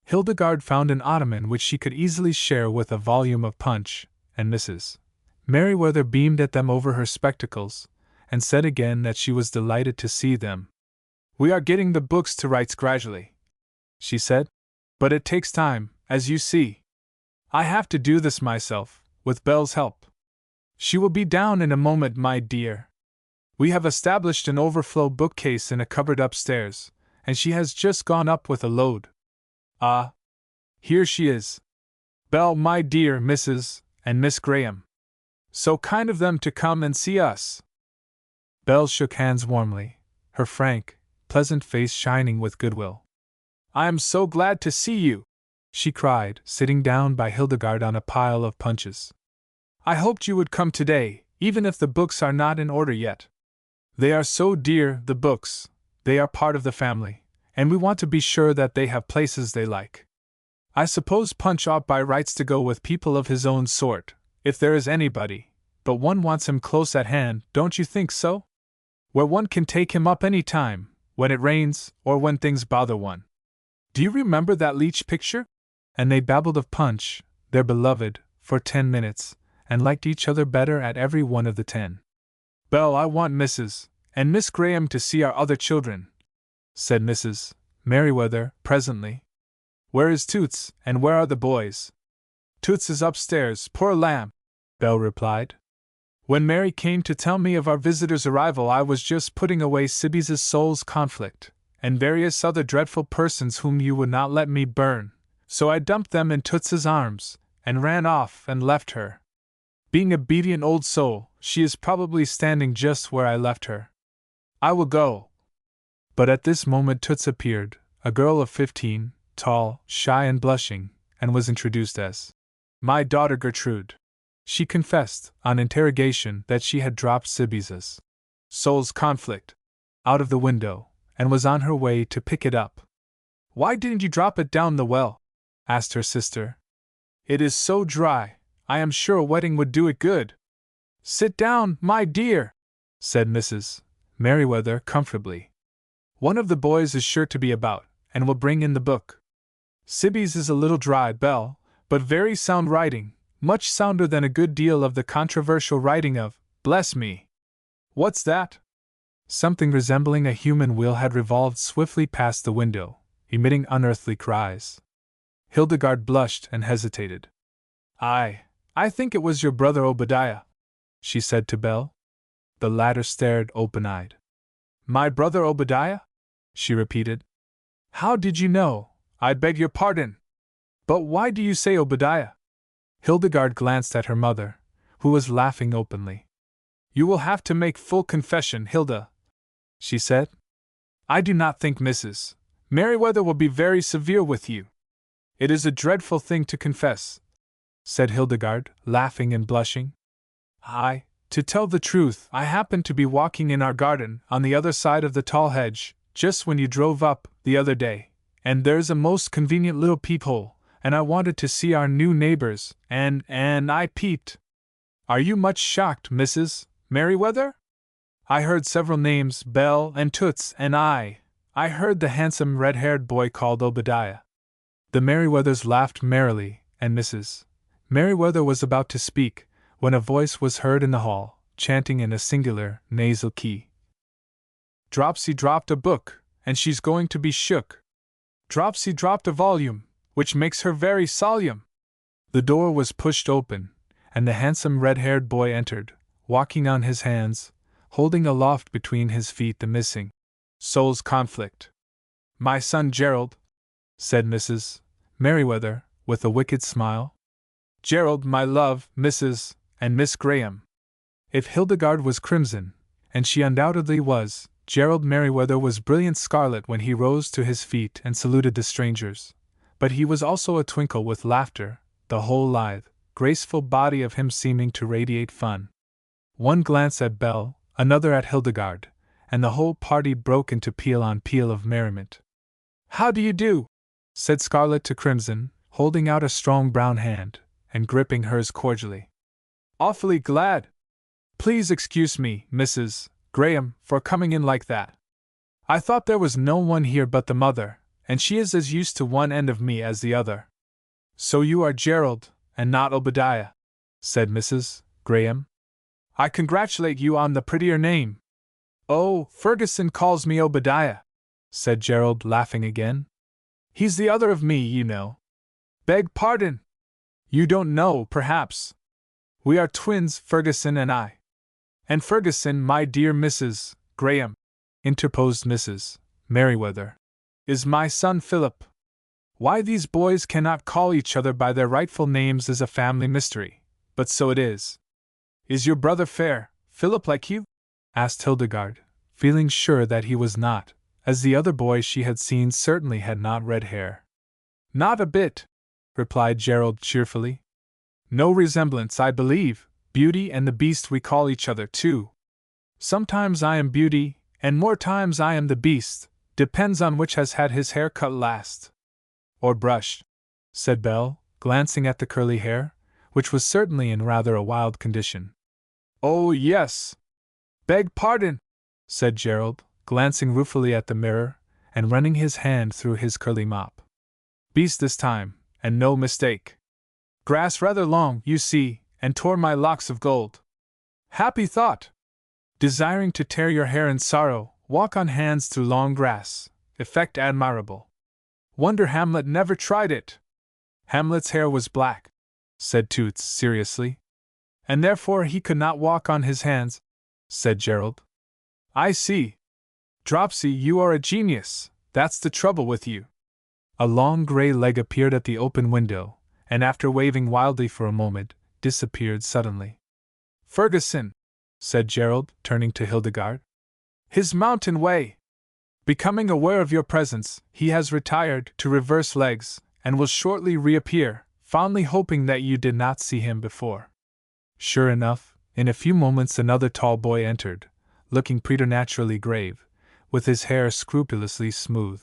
Hildegarde found an ottoman which she could easily share with a volume of Punch, and Mrs. Merriweather beamed at them over her spectacles, and said again that she was delighted to see them. We are getting the books to rights gradually, she said, but it takes time, as you see. I have to do this myself, with Belle's help. She will be down in a moment, my dear. We have established an overflow bookcase in a cupboard upstairs, and she has just gone up with a load. Ah, here she is. Belle, my dear Mrs. and Miss Graham. So kind of them to come and see us. Belle shook hands warmly, her frank, pleasant face shining with goodwill. I am so glad to see you, she cried, sitting down by Hildegarde on a pile of punches. I hoped you would come today, even if the books are not in order yet. They are so dear, the books, they are part of the family, and we want to be sure that they have places they like. I suppose Punch ought by rights to go with people of his own sort, if there is anybody, but one wants him close at hand, don't you think so? Where one can take him up any time, when it rains, or when things bother one. Do you remember that Leech picture? And they babbled of Punch, their beloved, for 10 minutes, and liked each other better at every one of the 10. Belle, I want Mrs. and Miss Graham to see our other children, said Mrs. Merriweather, presently. Where is Toots, and where are the boys? Toots is upstairs, poor lamb, Belle replied. When Mary came to tell me of our visitor's arrival, I was just putting away Sibby's soul's conflict, and various other dreadful persons whom you would not let me burn, so I dumped them in Toots's arms, and ran off and left her. Being obedient old soul, she is probably standing just where I left her. I will go. But at this moment Toots appeared, a girl of 15, tall, shy and blushing, and was introduced as my daughter Gertrude. She confessed, on interrogation, that she had dropped Sibby's soul's conflict out of the window, and was on her way to pick it up. Why didn't you drop it down the well? Asked her sister. It is so dry, I am sure a wetting would do it good. Sit down, my dear, said Mrs. Merriweather comfortably. One of the boys is sure to be about, and will bring in the book. Sibby's is a little dry, Belle, but very sound writing, much sounder than a good deal of the controversial writing of, bless me. What's that? Something resembling a human wheel had revolved swiftly past the window, emitting unearthly cries. Hildegarde blushed and hesitated. I think it was your brother Obadiah, she said to Belle. The latter stared open-eyed. My brother Obadiah? She repeated. How did you know? I beg your pardon. But why do you say Obadiah? Hildegarde glanced at her mother, who was laughing openly. You will have to make full confession, Hilda, she said. I do not think Mrs. Merriweather will be very severe with you. It is a dreadful thing to confess, said Hildegarde, laughing and blushing. To tell the truth, I happened to be walking in our garden, on the other side of the tall hedge, just when you drove up, the other day, and there's a most convenient little peephole, and I wanted to see our new neighbors, and I peeped. Are you much shocked, Mrs. Merriweather? I heard several names, Belle and Toots, and I heard the handsome red-haired boy called Obadiah. The Merriweathers laughed merrily, and Mrs. Merriweather was about to speak, when a voice was heard in the hall, chanting in a singular, nasal key. Dropsy dropped a book, and she's going to be shook. Dropsy dropped a volume, which makes her very solemn. The door was pushed open, and the handsome red-haired boy entered, walking on his hands, holding aloft between his feet the missing soul's conflict. My son Gerald, said Mrs. Merriweather, with a wicked smile. Gerald, my love, Mrs. and Miss Graham. If Hildegarde was crimson, and she undoubtedly was, Gerald Merriweather was brilliant scarlet when he rose to his feet and saluted the strangers, but he was also a twinkle with laughter, the whole lithe, graceful body of him seeming to radiate fun. One glance at Belle, another at Hildegarde, and the whole party broke into peal on peal of merriment. How do you do? Said Scarlet to Crimson, holding out a strong brown hand, and gripping hers cordially. Awfully glad. Please excuse me, Mrs. Graham, for coming in like that. I thought there was no one here but the mother, and she is as used to one end of me as the other. So you are Gerald, and not Obadiah, said Mrs. Graham. I congratulate you on the prettier name. Oh, Ferguson calls me Obadiah, said Gerald, laughing again. He's the other of me, you know. Beg pardon. You don't know, perhaps. We are twins, Ferguson and I. And Ferguson, my dear Mrs. Graham, interposed Mrs. Merriweather, is my son Philip. Why these boys cannot call each other by their rightful names is a family mystery, but so it is. Is your brother fair, Philip, like you? Asked Hildegarde, feeling sure that he was not, as the other boys she had seen certainly had not red hair. Not a bit, replied Gerald cheerfully. No resemblance, I believe. Beauty and the Beast we call each other, too. Sometimes I am Beauty, and more times I am the Beast, depends on which has had his hair cut last. Or brushed, said Belle, glancing at the curly hair, which was certainly in rather a wild condition. Oh, yes. Beg pardon, said Gerald, glancing ruefully at the mirror, and running his hand through his curly mop. Beast this time, and no mistake. Grass rather long, you see, and tore my locks of gold. Happy thought! Desiring to tear your hair in sorrow, walk on hands through long grass, effect admirable. Wonder Hamlet never tried it. Hamlet's hair was black, said Toots seriously. And therefore he could not walk on his hands, said Gerald. I see. Dropsy, you are a genius, that's the trouble with you. A long gray leg appeared at the open window, and after waving wildly for a moment, disappeared suddenly. Ferguson, said Gerald, turning to Hildegarde. His mountain way. Becoming aware of your presence, he has retired to reverse legs, and will shortly reappear, fondly hoping that you did not see him before. Sure enough, in a few moments another tall boy entered, looking preternaturally grave, with his hair scrupulously smooth.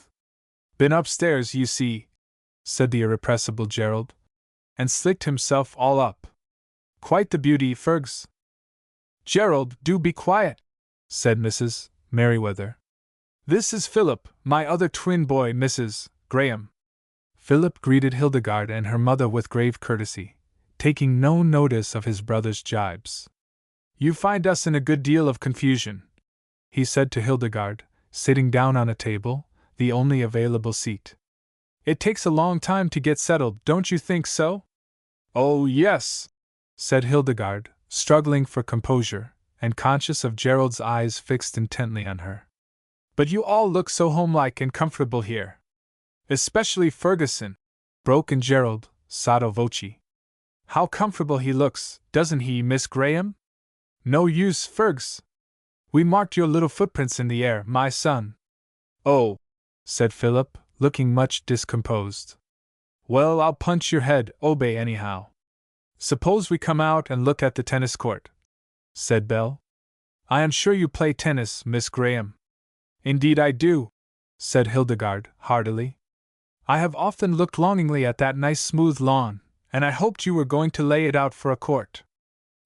Been upstairs, you see, said the irrepressible Gerald, and slicked himself all up. Quite the beauty, Fergs. Gerald, do be quiet, said Mrs. Merriweather. This is Philip, my other twin boy, Mrs. Graham. Philip greeted Hildegarde and her mother with grave courtesy, taking no notice of his brother's jibes. You find us in a good deal of confusion, he said to Hildegarde, sitting down on a table, the only available seat. It takes a long time to get settled, don't you think so? Oh, yes, said Hildegarde, struggling for composure, and conscious of Gerald's eyes fixed intently on her. But you all look so homelike and comfortable here. Especially Ferguson, broke in Gerald, sotto voce. How comfortable he looks, doesn't he, Miss Graham? No use, Fergs. We marked your little footprints in the air, my son. Oh, said Philip, looking much discomposed. Well, I'll punch your head, obey anyhow. Suppose we come out and look at the tennis court, said Belle. I am sure you play tennis, Miss Graham. Indeed I do, said Hildegarde, heartily. I have often looked longingly at that nice smooth lawn, and I hoped you were going to lay it out for a court.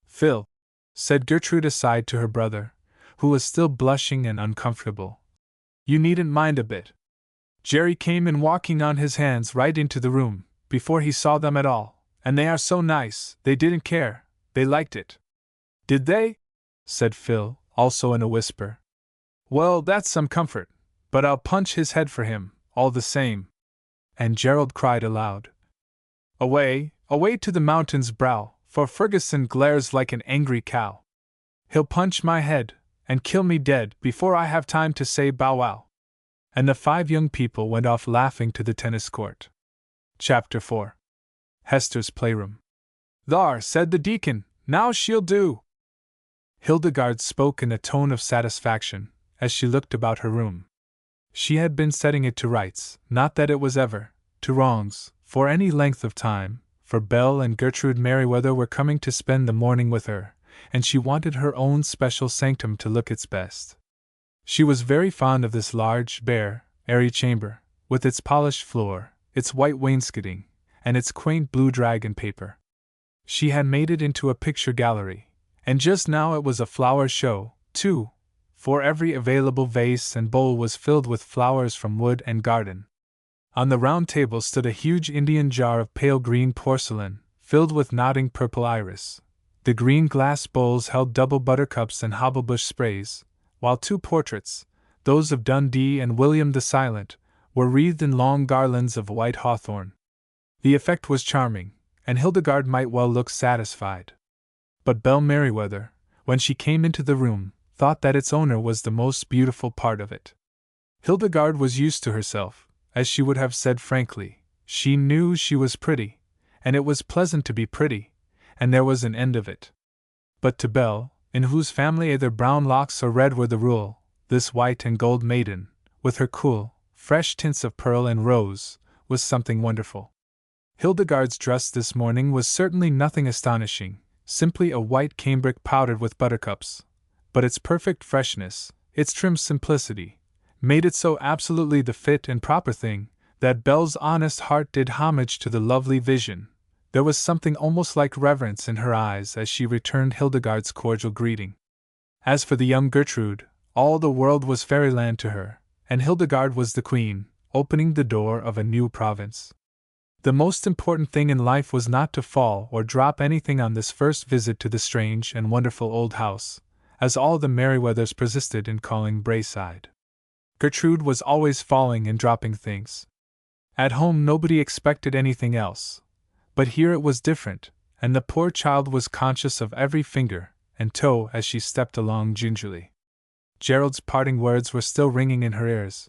Phil, said Gertrude aside to her brother, who was still blushing and uncomfortable. You needn't mind a bit. Jerry came in walking on his hands right into the room, before he saw them at all, and they are so nice, they didn't care, they liked it. Did they? Said Phil, also in a whisper. Well, that's some comfort, but I'll punch his head for him, all the same. And Gerald cried aloud. Away, away to the mountain's brow, for Ferguson glares like an angry cow. He'll punch my head, and kill me dead, before I have time to say bow wow. And the 5 young people went off laughing to the tennis court. Chapter 4. Hester's Playroom. Thar, said the deacon, now she'll do. Hildegarde spoke in a tone of satisfaction, as she looked about her room. She had been setting it to rights, not that it was ever to wrongs, for any length of time, for Belle and Gertrude Merriweather were coming to spend the morning with her, and she wanted her own special sanctum to look its best. She was very fond of this large, bare, airy chamber, with its polished floor, its white wainscoting, and its quaint blue dragon paper. She had made it into a picture gallery, and just now it was a flower show, too, for every available vase and bowl was filled with flowers from wood and garden. On the round table stood a huge Indian jar of pale green porcelain, filled with nodding purple iris. The green glass bowls held double buttercups and hobblebush sprays, while 2 portraits, those of Dundee and William the Silent, were wreathed in long garlands of white hawthorn. The effect was charming, and Hildegarde might well look satisfied. But Belle Merriweather, when she came into the room, thought that its owner was the most beautiful part of it. Hildegarde was used to herself, as she would have said frankly, She knew she was pretty, and it was pleasant to be pretty, and there was an end of it. But to Belle, in whose family either brown locks or red were the rule, this white and gold maiden, with her cool, fresh tints of pearl and rose, was something wonderful. Hildegarde's dress this morning was certainly nothing astonishing, simply a white cambric powdered with buttercups, but its perfect freshness, its trim simplicity, made it so absolutely the fit and proper thing, that Belle's honest heart did homage to the lovely vision. There was something almost like reverence in her eyes as she returned Hildegarde's cordial greeting. As for the young Gertrude, all the world was fairyland to her, and Hildegarde was the queen, opening the door of a new province. The most important thing in life was not to fall or drop anything on this first visit to the strange and wonderful old house, as all the Merryweathers persisted in calling Braeside. Gertrude was always falling and dropping things. At home nobody expected anything else, but here it was different, and the poor child was conscious of every finger and toe as she stepped along gingerly. Gerald's parting words were still ringing in her ears.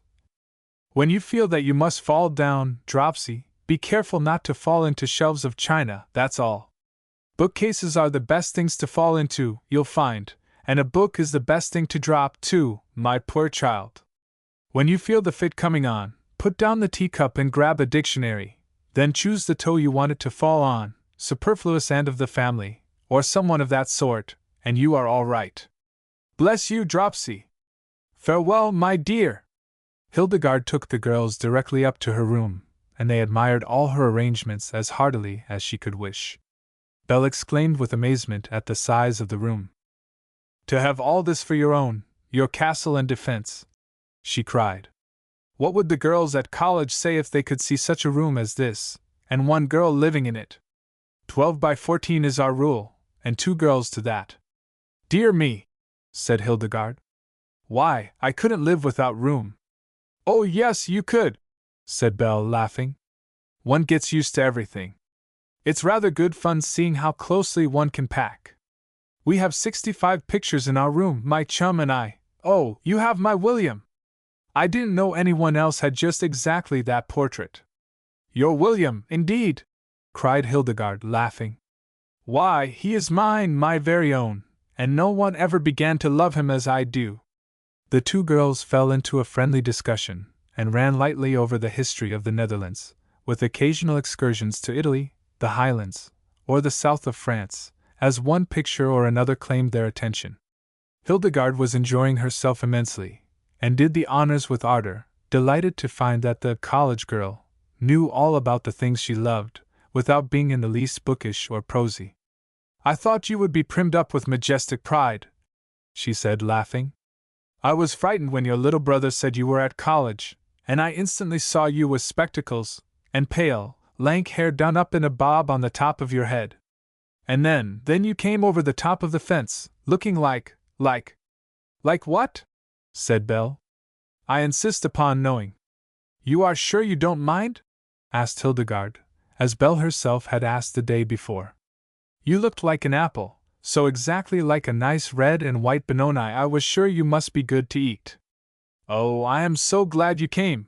"When you feel that you must fall down, Dropsy, be careful not to fall into shelves of china, that's all. Bookcases are the best things to fall into, you'll find, and a book is the best thing to drop, too, my poor child. When you feel the fit coming on, put down the teacup and grab a dictionary, then choose the toe you want it to fall on, superfluous and of the family, or someone of that sort, and you are all right. Bless you, Dropsy. Farewell, my dear." Hildegarde took the girls directly up to her room, and they admired all her arrangements as heartily as she could wish. Belle exclaimed with amazement at the size of the room. "To have all this for your own, your castle and defense," she cried. "What would the girls at college say if they could see such a room as this, and one girl living in it? 12 by 14 is our rule, and 2 girls to that." "Dear me," said Hildegarde. "Why, I couldn't live without room." "Oh, yes, you could," said Belle, laughing. "One gets used to everything. It's rather good fun seeing how closely one can pack. We have 65 pictures in our room, my chum and I. Oh, you have my William. I didn't know anyone else had just exactly that portrait." "Your William, indeed!" cried Hildegarde, laughing. "Why, he is mine, my very own, and no one ever began to love him as I do." The 2 girls fell into a friendly discussion, and ran lightly over the history of the Netherlands, with occasional excursions to Italy, the Highlands, or the south of France, as one picture or another claimed their attention. Hildegarde was enjoying herself immensely, and did the honors with ardor, delighted to find that the college girl knew all about the things she loved, without being in the least bookish or prosy. "I thought you would be primed up with majestic pride," she said, laughing. "I was frightened when your little brother said you were at college, and I instantly saw you with spectacles, and pale, lank hair done up in a bob on the top of your head. And then you came over the top of the fence, looking like what?" said Belle. "I insist upon knowing." "You are sure you don't mind?" asked Hildegarde, as Belle herself had asked the day before. "You looked like an apple, so exactly like a nice red and white Benoni I was sure you must be good to eat." "Oh, I am so glad you came."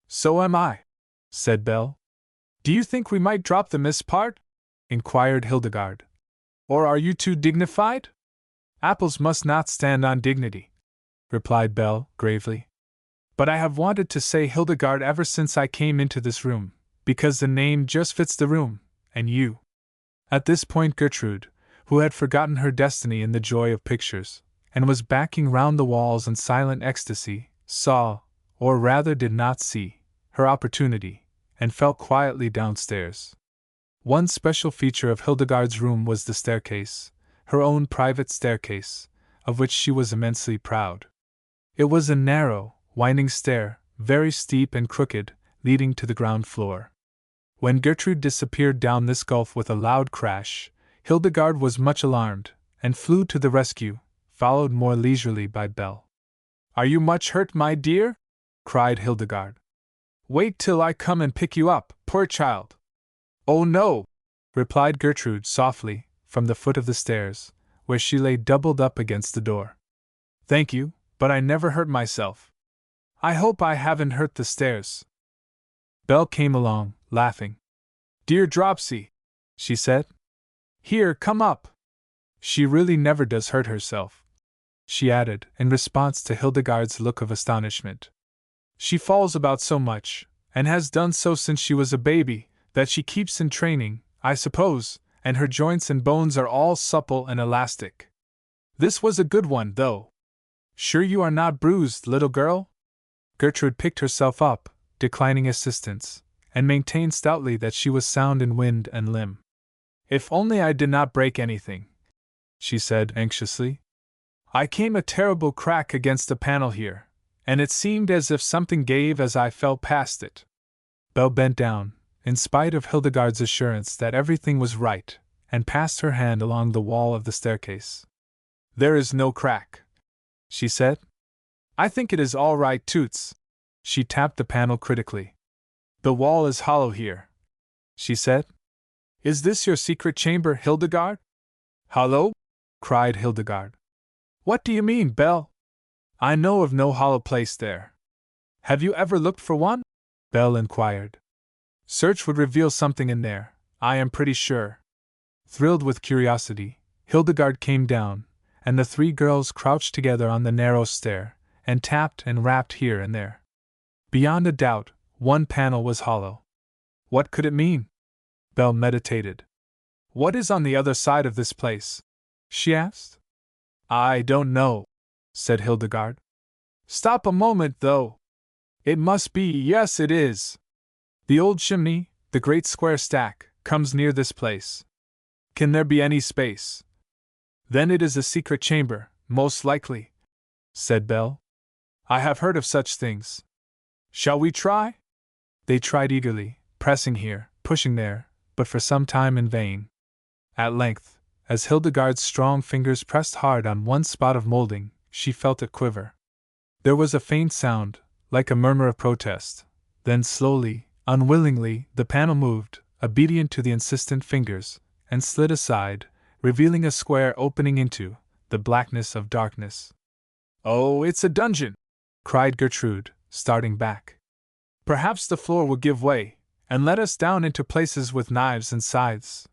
"So am I," said Belle. "Do you think we might drop the Miss part?" inquired Hildegarde. "Or are you too dignified?" "Apples must not stand on dignity," replied Belle, gravely. "But I have wanted to say Hildegarde ever since I came into this room, because the name just fits the room, and you." At this point Gertrude, who had forgotten her destiny in the joy of pictures, and was backing round the walls in silent ecstasy, saw, or rather did not see, her opportunity, and fell quietly downstairs. One special feature of Hildegarde's room was the staircase, her own private staircase, of which she was immensely proud. It was a narrow, winding stair, very steep and crooked, leading to the ground floor. When Gertrude disappeared down this gulf with a loud crash, Hildegarde was much alarmed, and flew to the rescue, followed more leisurely by Belle. "Are you much hurt, my dear?" cried Hildegarde. "Wait till I come and pick you up, poor child." "Oh no," replied Gertrude softly, from the foot of the stairs, where she lay doubled up against the door. "Thank you, but I never hurt myself. I hope I haven't hurt the stairs." Belle came along, laughing. "Dear Dropsy," she said. "Here, come up. She really never does hurt herself," she added, in response to Hildegarde's look of astonishment. "She falls about so much, and has done so since she was a baby, that she keeps in training, I suppose, and her joints and bones are all supple and elastic. This was a good one, though. Sure you are not bruised, little girl?" Gertrude picked herself up, declining assistance, and maintained stoutly that she was sound in wind and limb. "If only I did not break anything," she said anxiously. "I came a terrible crack against a panel here, and it seemed as if something gave as I fell past it." Belle bent down, in spite of Hildegarde's assurance that everything was right, and passed her hand along the wall of the staircase. "There is no crack," she said. "I think it is all right, Toots." She tapped the panel critically. "The wall is hollow here," she said. "Is this your secret chamber, Hildegarde?" "Hollow?" cried Hildegarde. "What do you mean, Belle? I know of no hollow place there." "Have you ever looked for one?" Belle inquired. "Search would reveal something in there, I am pretty sure." Thrilled with curiosity, Hildegarde came down, and the three girls crouched together on the narrow stair, and tapped and rapped here and there. Beyond a doubt, one panel was hollow. What could it mean? Belle meditated. "What is on the other side of this place?" she asked. "I don't know," said Hildegarde. "Stop a moment, though. It must be, yes, it is. The old chimney, the great square stack, comes near this place. Can there be any space? Then it is a secret chamber, most likely," said Belle. "I have heard of such things. Shall we try?" They tried eagerly, pressing here, pushing there, but for some time in vain. At length, as Hildegarde's strong fingers pressed hard on one spot of molding, she felt it quiver. There was a faint sound, like a murmur of protest. Then slowly, unwillingly, the panel moved, obedient to the insistent fingers, and slid aside, revealing a square opening into the blackness of darkness. "Oh, it's a dungeon!" cried Gertrude, starting back. "Perhaps the floor will give way, and let us down into places with knives and scythes.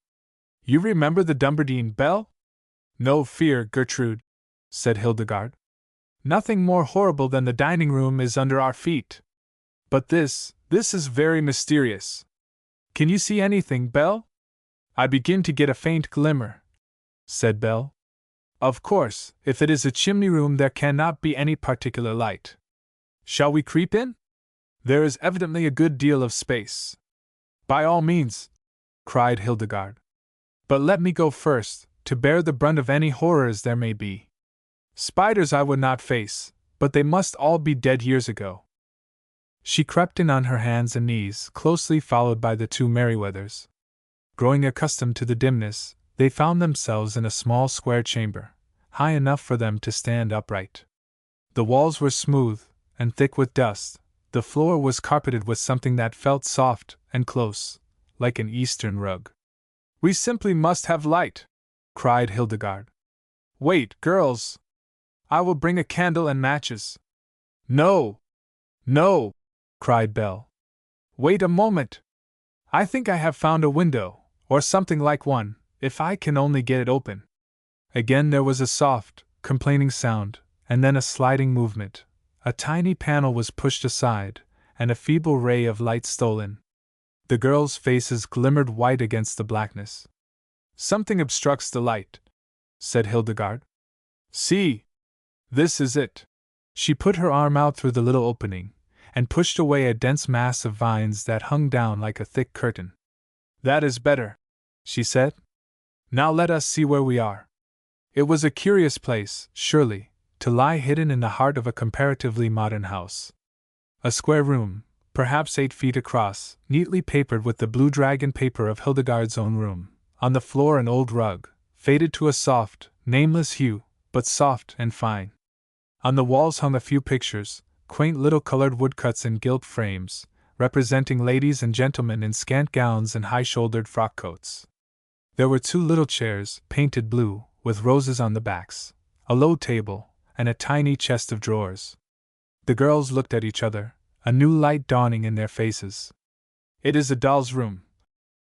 You remember the Dumbarton, Belle?" "No fear, Gertrude," said Hildegarde. "Nothing more horrible than the dining room is under our feet. But this is very mysterious. Can you see anything, Belle?" "I begin to get a faint glimmer," said Belle. "Of course, if it is a chimney room there cannot be any particular light. Shall we creep in? There is evidently a good deal of space." "By all means," cried Hildegarde. "But let me go first, to bear the brunt of any horrors there may be. Spiders I would not face, but they must all be dead years ago." She crept in on her hands and knees, closely followed by the two Merryweathers. Growing accustomed to the dimness, they found themselves in a small square chamber, high enough for them to stand upright. The walls were smooth, and thick with dust. The floor was carpeted with something that felt soft and close, like an Eastern rug. "We simply must have light!" cried Hildegarde. "Wait, girls! I will bring a candle and matches." "No! No!" cried Belle. "Wait a moment! I think I have found a window, or something like one, if I can only get it open." Again there was a soft, complaining sound, and then a sliding movement. A tiny panel was pushed aside, and a feeble ray of light stole in. The girls' faces glimmered white against the blackness. "Something obstructs the light," said Hildegarde. "See! This is it." She put her arm out through the little opening, and pushed away a dense mass of vines that hung down like a thick curtain. "That is better," she said. "Now let us see where we are." It was a curious place, surely, to lie hidden in the heart of a comparatively modern house. A square room, perhaps 8 feet across, neatly papered with the blue dragon paper of Hildegarde's own room. On the floor an old rug, faded to a soft, nameless hue, but soft and fine. On the walls hung a few pictures, quaint little colored woodcuts in gilt frames, representing ladies and gentlemen in scant gowns and high-shouldered frock coats. There were 2 little chairs, painted blue, with roses on the backs, a low table, and a tiny chest of drawers. The girls looked at each other, a new light dawning in their faces. It is a doll's room,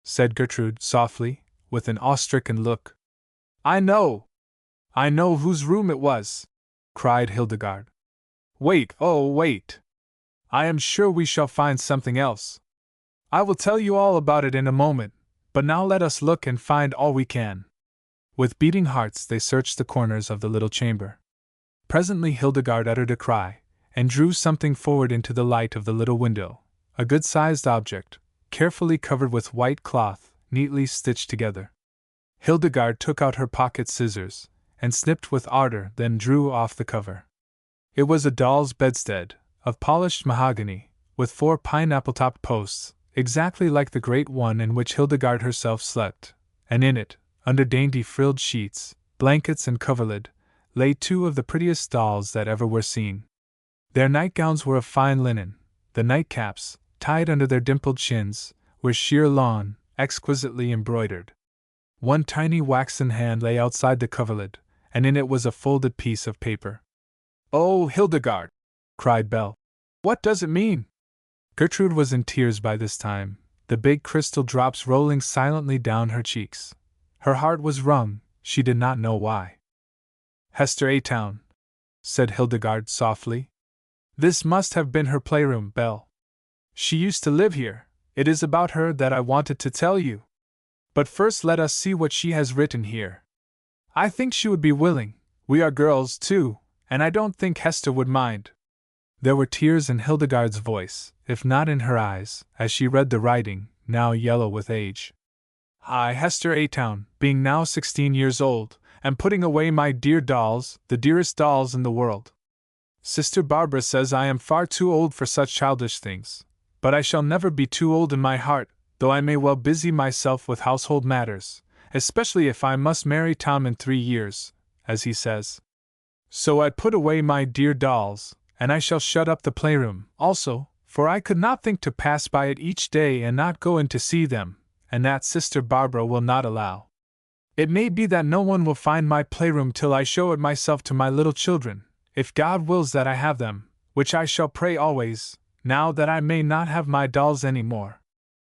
said Gertrude softly, with an awe-stricken look. I know whose room it was, cried Hildegarde. Wait, oh, wait! I am sure we shall find something else. I will tell you all about it in a moment, but now let us look and find all we can. With beating hearts they searched the corners of the little chamber. Presently Hildegarde uttered a cry, and drew something forward into the light of the little window, a good-sized object, carefully covered with white cloth, neatly stitched together. Hildegarde took out her pocket scissors, and snipped with ardor, then drew off the cover. It was a doll's bedstead, of polished mahogany, with 4 pineapple-topped posts, exactly like the great one in which Hildegarde herself slept, and in it, under dainty frilled sheets, blankets and coverlid, lay 2 of the prettiest dolls that ever were seen. Their nightgowns were of fine linen, the nightcaps, tied under their dimpled chins, were sheer lawn, exquisitely embroidered. One tiny waxen hand lay outside the coverlid, and in it was a folded piece of paper. Oh, Hildegarde! Cried Belle. What does it mean? Gertrude was in tears by this time, the big crystal drops rolling silently down her cheeks. Her heart was wrung, she did not know why. Hester A-Town, said Hildegarde softly. This must have been her playroom, Belle. She used to live here. It is about her that I wanted to tell you. But first let us see what she has written here. I think she would be willing. We are girls, too, and I don't think Hester would mind. There were tears in Hildegarde's voice, if not in her eyes, as she read the writing, now yellow with age. I, Hester A-Town, being now 16 years old, am putting away my dear dolls, the dearest dolls in the world. Sister Barbara says I am far too old for such childish things, but I shall never be too old in my heart, though I may well busy myself with household matters, especially if I must marry Tom in 3 years, as he says. So I put away my dear dolls, and I shall shut up the playroom, also, for I could not think to pass by it each day and not go in to see them, and that Sister Barbara will not allow. It may be that no one will find my playroom till I show it myself to my little children, if God wills that I have them, which I shall pray always, now that I may not have my dolls any more.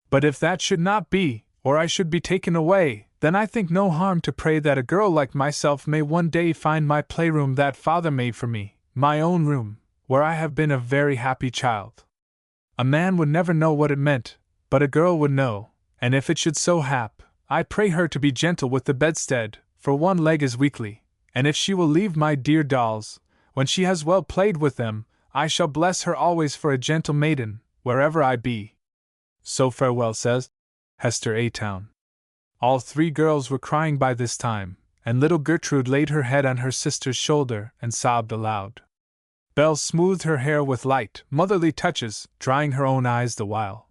But if that should not be, or I should be taken away, then I think no harm to pray that a girl like myself may one day find my playroom that Father made for me, my own room, where I have been a very happy child. A man would never know what it meant, but a girl would know, and if it should so hap, I pray her to be gentle with the bedstead, for one leg is weakly, and if she will leave my dear dolls, when she has well played with them, I shall bless her always for a gentle maiden, wherever I be. So farewell, says Hester A-Town. All 3 girls were crying by this time, and little Gertrude laid her head on her sister's shoulder and sobbed aloud. Belle smoothed her hair with light, motherly touches, drying her own eyes the while.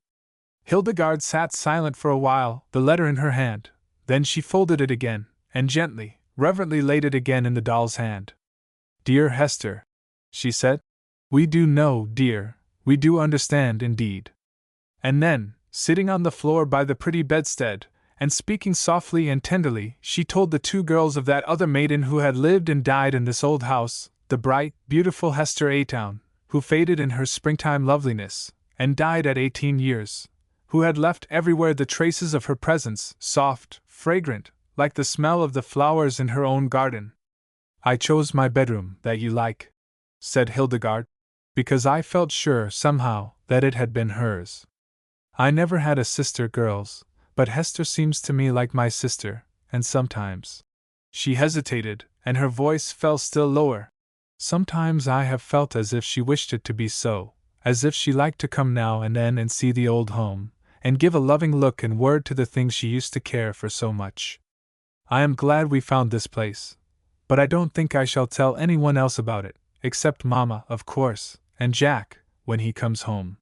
Hildegarde sat silent for a while, the letter in her hand. Then she folded it again, and gently, reverently laid it again in the doll's hand. Dear Hester, she said, we do know, dear, we do understand indeed. And then, sitting on the floor by the pretty bedstead, and speaking softly and tenderly, she told the 2 girls of that other maiden who had lived and died in this old house, the bright, beautiful Hester A-Town, who faded in her springtime loveliness, and died at 18 years, who had left everywhere the traces of her presence, soft, fragrant, like the smell of the flowers in her own garden. I chose my bedroom, that you like, said Hildegarde, because I felt sure, somehow, that it had been hers. I never had a sister, girls, but Hester seems to me like my sister, and sometimes. She hesitated, and her voice fell still lower. Sometimes I have felt as if she wished it to be so, as if she liked to come now and then and see the old home, and give a loving look and word to the things she used to care for so much. I am glad we found this place, but I don't think I shall tell anyone else about it, except Mamma, of course, and Jack, when he comes home.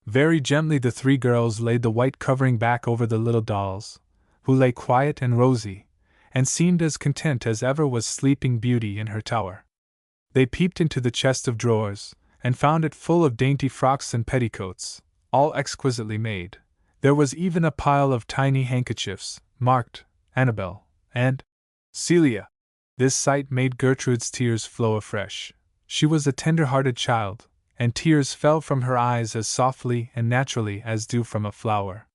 Very gently the 3 girls laid the white covering back over the little dolls, who lay quiet and rosy, and seemed as content as ever was Sleeping Beauty in her tower. They peeped into the chest of drawers, and found it full of dainty frocks and petticoats, all exquisitely made. There was even a pile of tiny handkerchiefs, marked Annabel and Celia. This sight made Gertrude's tears flow afresh. She was a tender-hearted child, and tears fell from her eyes as softly and naturally as dew from a flower.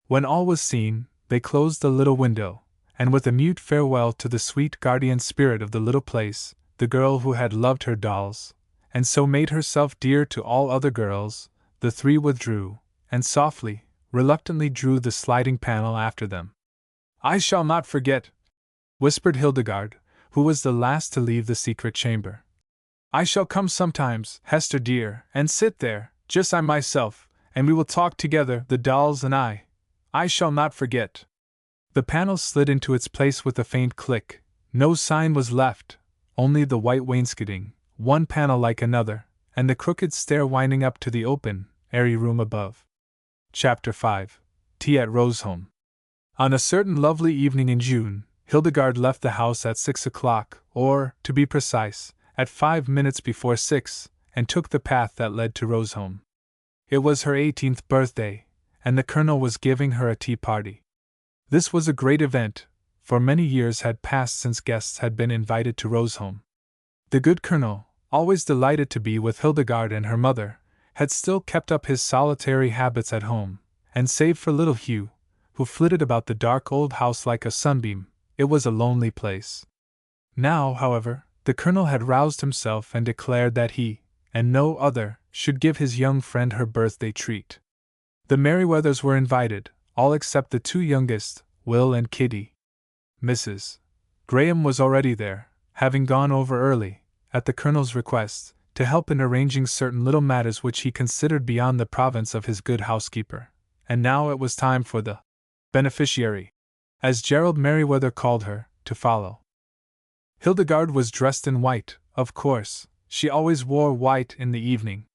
When all was seen, they closed the little window, and with a mute farewell to the sweet guardian spirit of the little place, the girl who had loved her dolls, and so made herself dear to all other girls, the three withdrew, and softly, reluctantly drew the sliding panel after them. "I shall not forget," whispered Hildegarde, who was the last to leave the secret chamber. "I shall come sometimes, Hester dear, and sit there, just I myself, and we will talk together, the dolls and I. I shall not forget." The panel slid into its place with a faint click. No sign was left, only the white wainscoting, one panel like another, and the crooked stair winding up to the open, airy room above. Chapter 5. Tea at Roseholm. On a certain lovely evening in June, Hildegarde left the house at 6 o'clock, or, to be precise, at 5 minutes before 6, and took the path that led to Roseholm. It was her 18th birthday, and the Colonel was giving her a tea party. This was a great event, for many years had passed since guests had been invited to Roseholm. The good Colonel, always delighted to be with Hildegarde and her mother, had still kept up his solitary habits at home, and save for little Hugh, who flitted about the dark old house like a sunbeam, it was a lonely place. Now, however, the Colonel had roused himself and declared that he, and no other, should give his young friend her birthday treat. The Merryweathers were invited, all except the two youngest, Will and Kitty. Mrs. Graham was already there, having gone over early, at the Colonel's request, to help in arranging certain little matters which he considered beyond the province of his good housekeeper, and now it was time for the beneficiary, as Gerald Merryweather called her, to follow. Hildegarde was dressed in white, of course, she always wore white in the evening.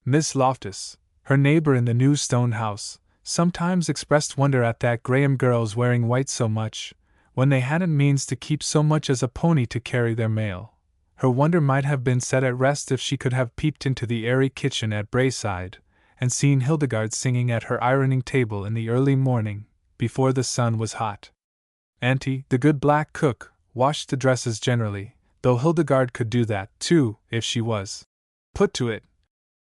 Miss Loftus, her neighbor in the new stone house, sometimes expressed wonder at that Graham girls wearing white so much, when they hadn't means to keep so much as a pony to carry their mail. Her wonder might have been set at rest if she could have peeped into the airy kitchen at Braeside, and seen Hildegarde singing at her ironing table in the early morning, before the sun was hot. Auntie, the good black cook, washed the dresses generally, though Hildegarde could do that, too, if she was put to it.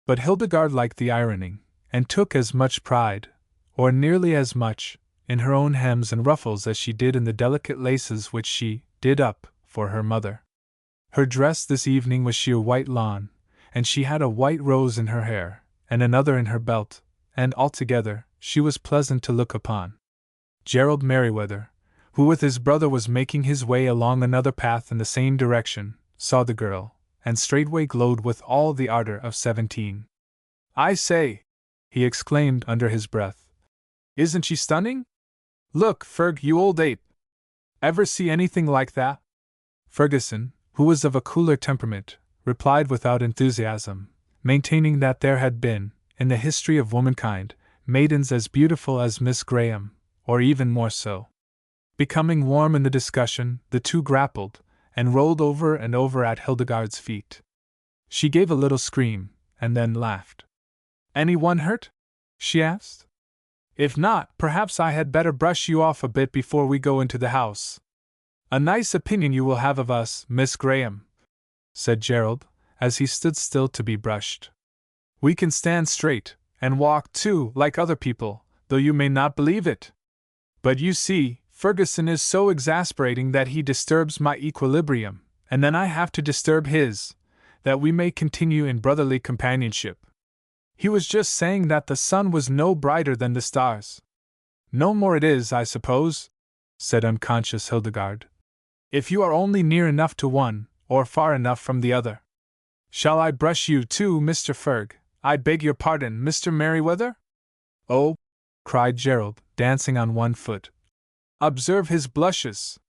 But Hildegarde liked the ironing, and took as much pride, or nearly as much, in her own hems and ruffles as she did in the delicate laces which she did up for her mother. Her dress this evening was sheer white lawn, and she had a white rose in her hair, and another in her belt, and altogether, she was pleasant to look upon. Gerald Merryweather, who with his brother was making his way along another path in the same direction, saw the girl, and straightway glowed with all the ardor of 17. "I say," he exclaimed under his breath, "isn't she stunning? Look, Ferg, you old ape! Ever see anything like that?" Ferguson, who was of a cooler temperament, replied without enthusiasm, maintaining that there had been, in the history of womankind, maidens as beautiful as Miss Graham, or even more so. Becoming warm in the discussion, the two grappled, and rolled over and over at Hildegarde's feet. She gave a little scream, and then laughed. "Any one hurt?" she asked. "If not, perhaps I had better brush you off a bit before we go into the house." "A nice opinion you will have of us, Miss Graham," said Gerald, as he stood still to be brushed. "We can stand straight, and walk, too, like other people, though you may not believe it. But you see, Ferguson is so exasperating that he disturbs my equilibrium, and then I have to disturb his, that we may continue in brotherly companionship. He was just saying that the sun was no brighter than the stars." "No more it is, I suppose," said unconscious Hildegarde, "if you are only near enough to one, or far enough from the other. Shall I brush you too, Mr. Ferg? I beg your pardon, Mr. Merryweather?" "Oh!" cried Gerald, dancing on one foot. "Observe his blushes!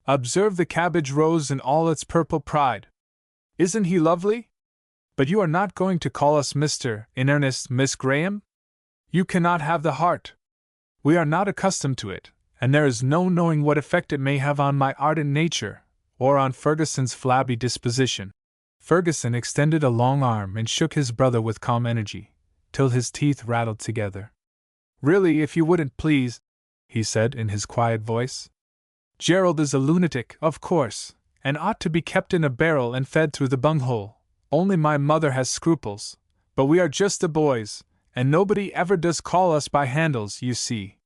Observe the cabbage rose in all its purple pride! Isn't he lovely? But you are not going to call us Mr. in earnest, Miss Graham? You cannot have the heart. We are not accustomed to it, and there is no knowing what effect it may have on my ardent nature, or on Ferguson's flabby disposition." Ferguson extended a long arm and shook his brother with calm energy, till his teeth rattled together. "Really, if you wouldn't please," he said in his quiet voice. "Gerald is a lunatic, of course, and ought to be kept in a barrel and fed through the bunghole. Only my mother has scruples, But we are just the boys, and nobody ever does call us by handles, you see.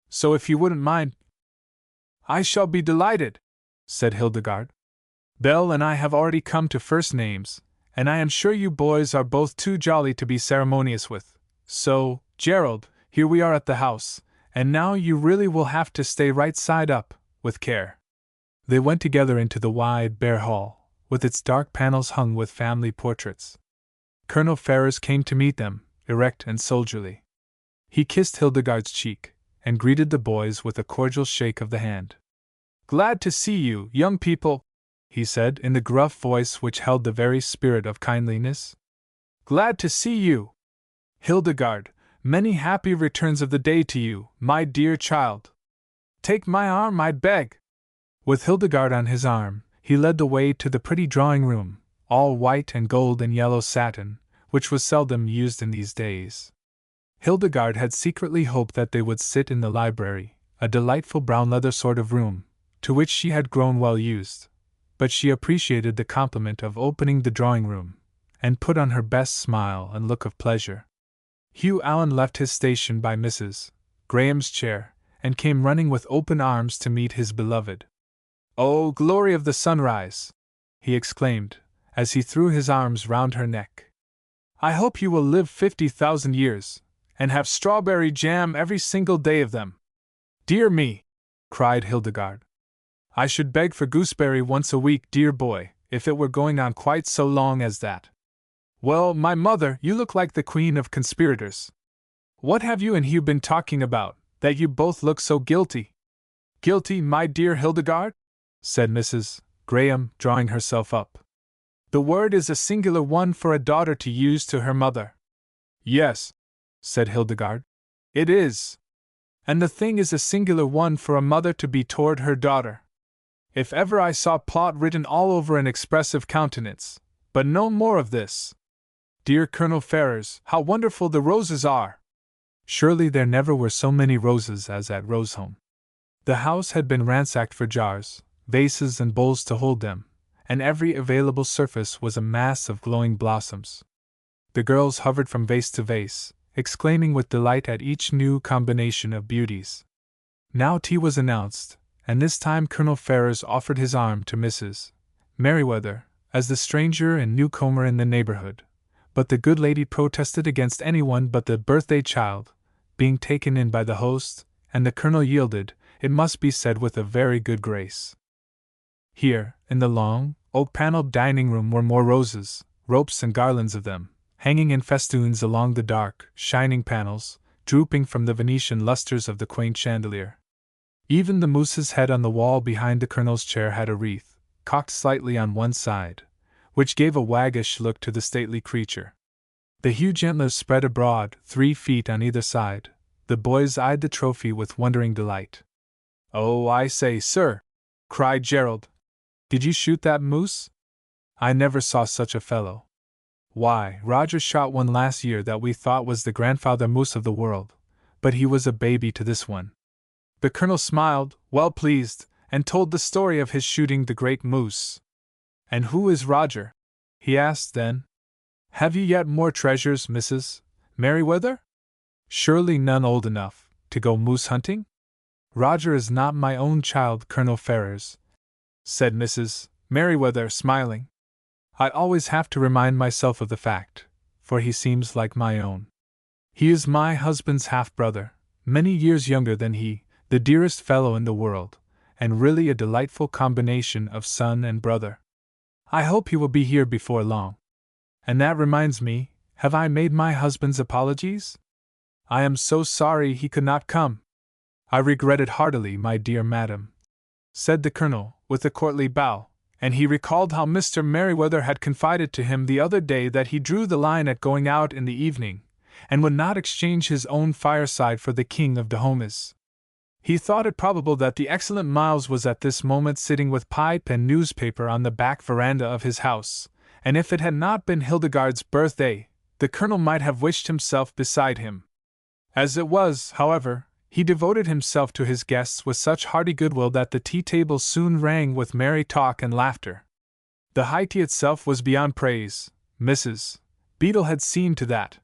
So if you wouldn't mind. I shall be delighted, said Hildegarde. Belle and I have already come to first names, and I am sure you boys are both too jolly to be ceremonious with. So, Gerald, here we are at the house, and now you really will have to stay right side up, with care. They went together into the wide, bare hall, with its dark panels hung with family portraits. Colonel Ferrers came to meet them, erect and soldierly. He kissed Hildegarde's cheek, and greeted the boys with a cordial shake of the hand. Glad to see you, young people, he said in the gruff voice which held the very spirit of kindliness. Glad to see you. Hildegarde, many happy returns of the day to you, my dear child. Take my arm, I beg. With Hildegarde on his arm, he led the way to the pretty drawing-room, all white and gold and yellow satin, which was seldom used in these days. Hildegarde had secretly hoped that they would sit in the library, a delightful brown leather sort of room, to which she had grown well used, but she appreciated the compliment of opening the drawing-room, and put on her best smile and look of pleasure. Hugh Allen left his station by Mrs. Graham's chair, and came running with open arms to meet his beloved. "Oh, glory of the sunrise!" he exclaimed, as he threw his arms round her neck. "I hope you will live 50,000 years, and have strawberry jam every single day of them." "Dear me!" cried Hildegarde. "I should beg for gooseberry once a week, dear boy, if it were going on quite so long as that." "Well, my mother, you look like the queen of conspirators. What have you and Hugh been talking about, that you both look so guilty?" "Guilty, my dear Hildegarde?" said Mrs. Graham, drawing herself up. "The word is a singular one for a daughter to use to her mother." "Yes," said Hildegarde, "it is. And the thing is a singular one for a mother to be toward her daughter. If ever I saw plot written all over an expressive countenance, but no more of this. Dear Colonel Ferrers, how wonderful the roses are! Surely there never were so many roses as at Rosehome. The house had been ransacked for jars, vases and bowls to hold them, and every available surface was a mass of glowing blossoms. The girls hovered from vase to vase, exclaiming with delight at each new combination of beauties. Now tea was announced, and this time Colonel Ferrers offered his arm to Mrs. Merriweather, as the stranger and newcomer in the neighborhood, but the good lady protested against anyone but the birthday child being taken in by the host, and the colonel yielded, it must be said, with a very good grace. Here, in the long, oak-paneled dining-room were more roses, ropes and garlands of them, hanging in festoons along the dark, shining panels, drooping from the Venetian lustres of the quaint chandelier. Even the moose's head on the wall behind the colonel's chair had a wreath, cocked slightly on one side, which gave a waggish look to the stately creature. The huge antlers spread abroad, 3 feet on either side. The boys eyed the trophy with wondering delight. "Oh, I say, sir!" cried Gerald. "Did you shoot that moose? I never saw such a fellow. Why, Roger shot one last year that we thought was the grandfather moose of the world, but he was a baby to this one." The colonel smiled, well pleased, and told the story of his shooting the great moose. "And who is Roger?" he asked then. "Have you yet more treasures, Mrs. Merriweather? Surely none old enough to go moose hunting?" "Roger is not my own child, Colonel Ferrers," said Mrs. Merriweather, smiling. "I always have to remind myself of the fact, for he seems like my own. He is my husband's half-brother, many years younger than he, the dearest fellow in the world, and really a delightful combination of son and brother. I hope he will be here before long. And that reminds me, have I made my husband's apologies? I am so sorry he could not come." "I regret it heartily, my dear madam," said the colonel, with a courtly bow, and he recalled how Mr. Merriweather had confided to him the other day that he drew the line at going out in the evening, and would not exchange his own fireside for the King of Dahome's. He thought it probable that the excellent Miles was at this moment sitting with pipe and newspaper on the back veranda of his house, and if it had not been Hildegarde's birthday, the colonel might have wished himself beside him. As it was, however, he devoted himself to his guests with such hearty goodwill that the tea-table soon rang with merry talk and laughter. The high tea itself was beyond praise. Mrs. Beadle had seen to that.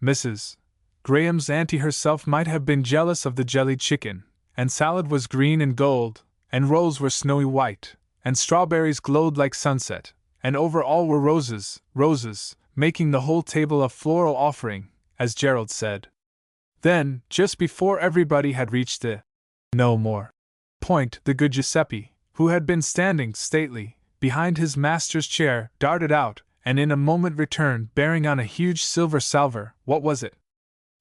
Mrs. Graham's auntie herself might have been jealous of the jellied chicken, and salad was green and gold, and rolls were snowy white, and strawberries glowed like sunset, and over all were roses, roses, making the whole table a floral offering, as Gerald said. Then, just before everybody had reached the no more point, the good Giuseppe, who had been standing stately behind his master's chair, darted out, and in a moment returned bearing on a huge silver salver. What was it?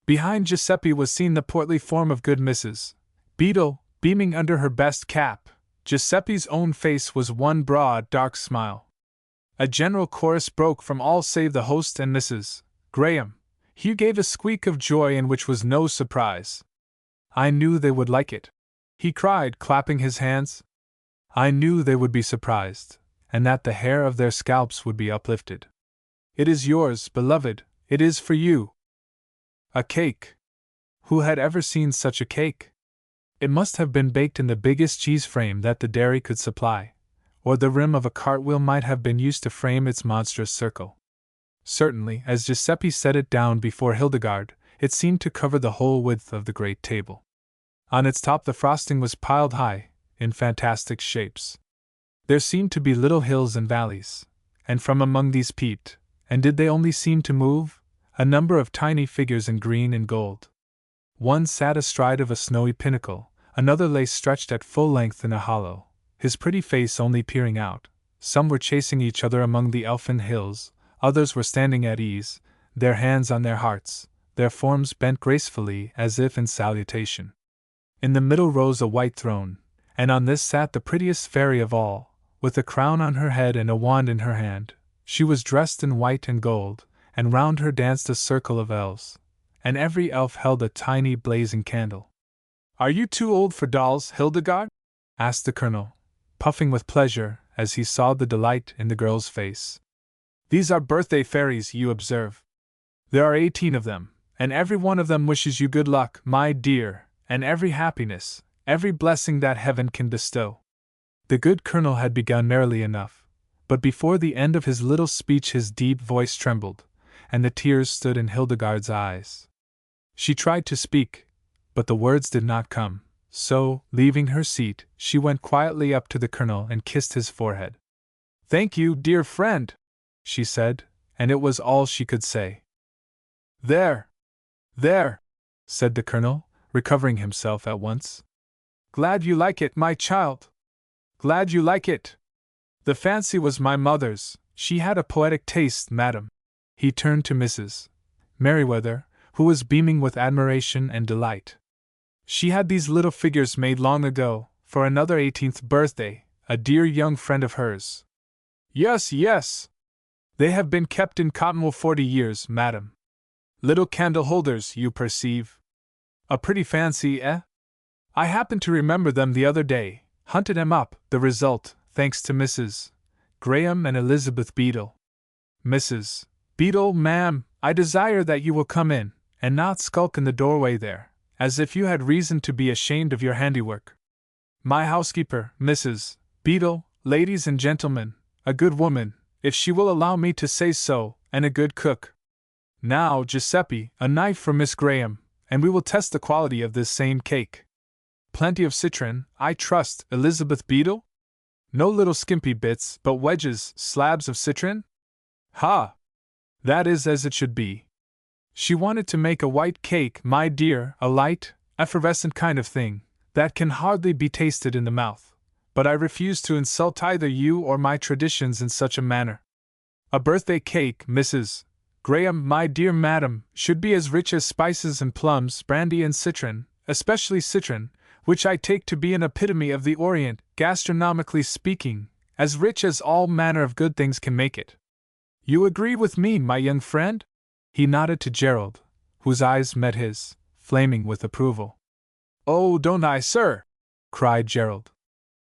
Behind Giuseppe was seen the portly form of good Mrs. Beadle, beaming under her best cap. Giuseppe's own face was one broad, dark smile. A general chorus broke from all save the host and Mrs. Graham. Hugh gave a squeak of joy in which was no surprise. "I knew they would like it," he cried, clapping his hands. "I knew they would be surprised, and that the hair of their scalps would be uplifted. It is yours, beloved, it is for you." A cake! Who had ever seen such a cake? It must have been baked in the biggest cheese frame that the dairy could supply, or the rim of a cartwheel might have been used to frame its monstrous circle. Certainly, as Giuseppe set it down before Hildegarde, it seemed to cover the whole width of the great table. On its top the frosting was piled high, in fantastic shapes. There seemed to be little hills and valleys, and from among these peeped, and did they only seem to move, a number of tiny figures in green and gold. One sat astride of a snowy pinnacle, another lay stretched at full length in a hollow, his pretty face only peering out. Some were chasing each other among the elfin hills, others were standing at ease, their hands on their hearts, their forms bent gracefully as if in salutation. In the middle rose a white throne, and on this sat the prettiest fairy of all, with a crown on her head and a wand in her hand. She was dressed in white and gold, and round her danced a circle of elves, and every elf held a tiny blazing candle. "Are you too old for dolls, Hildegarde?" asked the colonel, puffing with pleasure as he saw the delight in the girl's face. "These are birthday fairies, you observe. There are 18 of them, and every one of them wishes you good luck, my dear, and every happiness, every blessing that heaven can bestow." The good colonel had begun merrily enough, but before the end of his little speech his deep voice trembled, and the tears stood in Hildegarde's eyes. She tried to speak, but the words did not come, so, leaving her seat, she went quietly up to the colonel and kissed his forehead. "Thank you, dear friend," she said, and it was all she could say. "There! There!" said the colonel, recovering himself at once. "Glad you like it, my child. Glad you like it. The fancy was my mother's, she had a poetic taste, madam." He turned to Mrs. Merriweather, who was beaming with admiration and delight. "She had these little figures made long ago, for another 18th birthday, a dear young friend of hers." "Yes, yes. They have been kept in cottonwool 40 years, madam. Little candle holders, you perceive. A pretty fancy, eh? I happened to remember them the other day, hunted them up, the result, thanks to Mrs. Graham and Elizabeth Beadle. Mrs. Beadle, ma'am, I desire that you will come in, and not skulk in the doorway there, as if you had reason to be ashamed of your handiwork. My housekeeper, Mrs. Beadle, ladies and gentlemen, a good woman, if she will allow me to say so, and a good cook. Now, Giuseppe, a knife for Miss Graham, and we will test the quality of this same cake. Plenty of citron, I trust, Elizabeth Beadle? No little skimpy bits, but wedges, slabs of citron? Ha! That is as it should be. She wanted to make a white cake, my dear, a light, effervescent kind of thing, that can hardly be tasted in the mouth, but I refuse to insult either you or my traditions in such a manner. A birthday cake, Mrs. Graham, my dear madam, should be as rich as spices and plums, brandy and citron, especially citron, which I take to be an epitome of the Orient, gastronomically speaking, as rich as all manner of good things can make it. You agree with me, my young friend?" He nodded to Gerald, whose eyes met his, flaming with approval. "Oh, don't I, sir?" cried Gerald.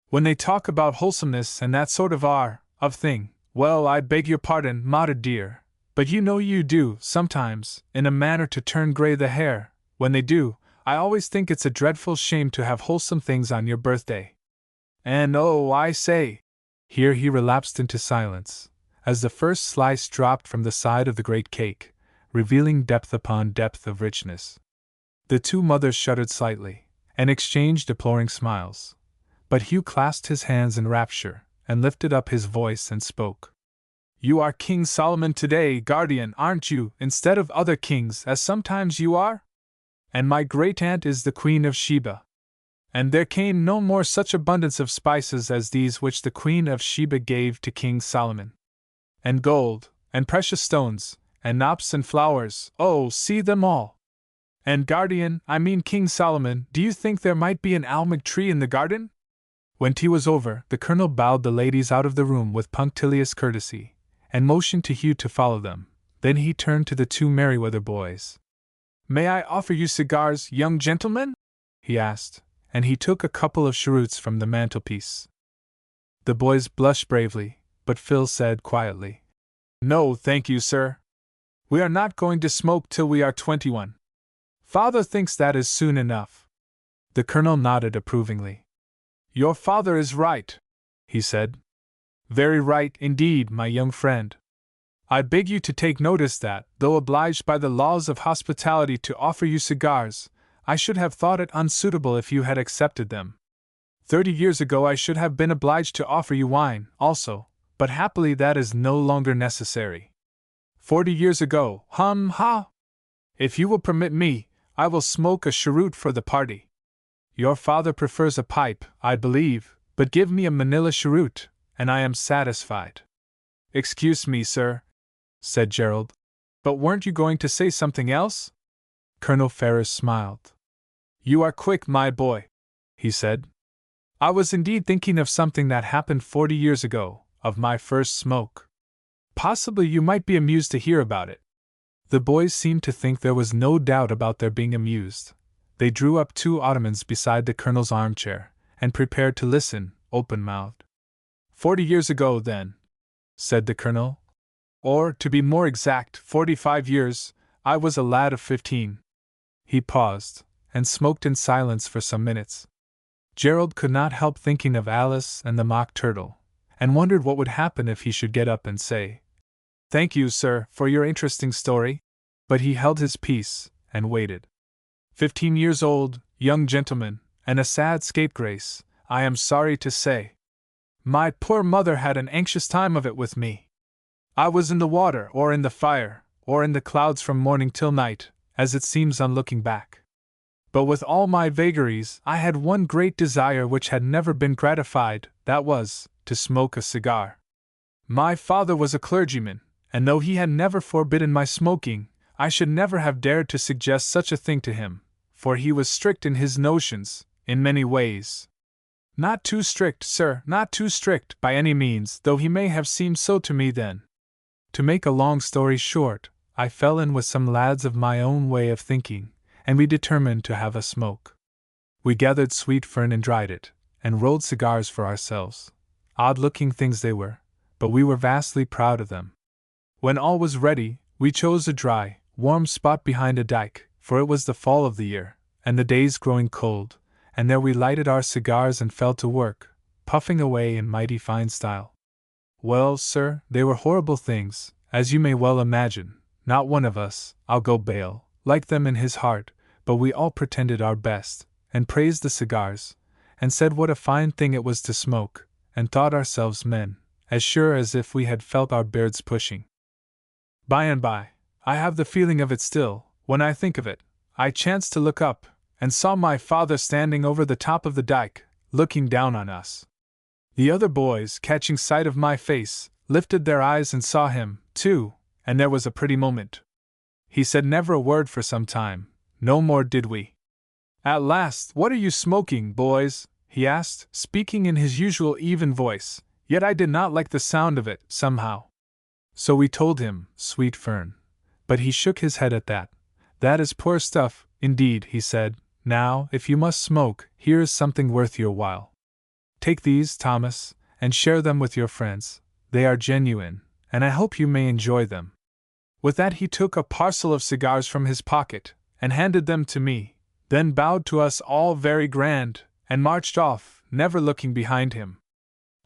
"When they talk about wholesomeness and that sort of thing, well, I beg your pardon, Mater dear, but you know you do, sometimes, in a manner to turn grey the hair. When they do, I always think it's a dreadful shame to have wholesome things on your birthday. And oh, I say," here he relapsed into silence, as the first slice dropped from the side of the great cake, revealing depth upon depth of richness. The two mothers shuddered slightly, and exchanged deploring smiles. But Hugh clasped his hands in rapture, and lifted up his voice and spoke. "You are King Solomon today, guardian, aren't you, instead of other kings, as sometimes you are? And my great-aunt is the Queen of Sheba. And there came no more such abundance of spices as these which the Queen of Sheba gave to King Solomon. And gold, and precious stones, and knops and flowers, oh, see them all! And guardian, I mean King Solomon, do you think there might be an almond tree in the garden?" When tea was over, the colonel bowed the ladies out of the room with punctilious courtesy, and motioned to Hugh to follow them. Then he turned to the two Merryweather boys. "May I offer you cigars, young gentlemen?" he asked, and he took a couple of cheroots from the mantelpiece. The boys blushed bravely, but Phil said quietly, "No, thank you, sir. We are not going to smoke till we are 21. Father thinks that is soon enough." The colonel nodded approvingly. "Your father is right," he said. "Very right indeed, my young friend. I beg you to take notice that, though obliged by the laws of hospitality to offer you cigars, I should have thought it unsuitable if you had accepted them. 30 years ago I should have been obliged to offer you wine, also, but happily that is no longer necessary. 40 years ago, ha! If you will permit me, I will smoke a cheroot for the party. Your father prefers a pipe, I believe, but give me a Manila cheroot, and I am satisfied." "Excuse me, sir," said Gerald, "but weren't you going to say something else?" Colonel Ferris smiled. "You are quick, my boy," he said. "I was indeed thinking of something that happened 40 years ago, of my first smoke. Possibly you might be amused to hear about it." The boys seemed to think there was no doubt about their being amused. They drew up 2 ottomans beside the colonel's armchair, and prepared to listen, open-mouthed. 40 years ago, then," said the colonel. "Or, to be more exact, 45 years, I was a lad of 15. He paused, and smoked in silence for some minutes. Gerald could not help thinking of Alice and the Mock Turtle, and wondered what would happen if he should get up and say, "Thank you, sir, for your interesting story," but he held his peace, and waited. 15 years old, young gentleman, and a sad scapegrace, I am sorry to say. My poor mother had an anxious time of it with me. I was in the water, or in the fire, or in the clouds from morning till night, as it seems on looking back. But with all my vagaries, I had one great desire which had never been gratified, that was, to smoke a cigar. My father was a clergyman, and though he had never forbidden my smoking, I should never have dared to suggest such a thing to him, for he was strict in his notions, in many ways. Not too strict, sir, not too strict by any means, though he may have seemed so to me then. To make a long story short, I fell in with some lads of my own way of thinking, and we determined to have a smoke. We gathered sweet fern and dried it, and rolled cigars for ourselves. Odd-looking things they were, but we were vastly proud of them. When all was ready, we chose a dry, warm spot behind a dike, for it was the fall of the year, and the days growing cold, and there we lighted our cigars and fell to work, puffing away in mighty fine style. Well, sir, they were horrible things, as you may well imagine. Not one of us, I'll go bail, liked them in his heart, but we all pretended our best, and praised the cigars, and said what a fine thing it was to smoke, and thought ourselves men, as sure as if we had felt our beards pushing. By and by, I have the feeling of it still, when I think of it, I chanced to look up, and saw my father standing over the top of the dike, looking down on us. The other boys, catching sight of my face, lifted their eyes and saw him, too, and there was a pretty moment. He said never a word for some time, no more did we. At last, "What are you smoking, boys?" he asked, speaking in his usual even voice, yet I did not like the sound of it, somehow. So we told him, sweet fern. But he shook his head at that. "That is poor stuff, indeed," he said. "Now, if you must smoke, here is something worth your while. Take these, Thomas, and share them with your friends. They are genuine, and I hope you may enjoy them." With that he took a parcel of cigars from his pocket, and handed them to me, then bowed to us all very grand, and marched off, never looking behind him.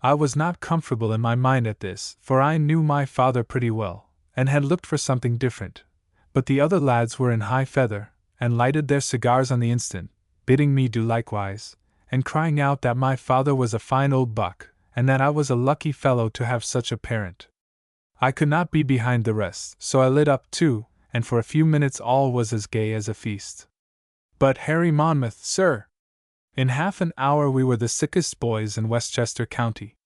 I was not comfortable in my mind at this, for I knew my father pretty well, and had looked for something different. But the other lads were in high feather, and lighted their cigars on the instant, bidding me do likewise, and crying out that my father was a fine old buck, and that I was a lucky fellow to have such a parent. I could not be behind the rest, so I lit up too, and for a few minutes all was as gay as a feast. But Harry Monmouth, sir! In half an hour we were the sickest boys in Westchester County.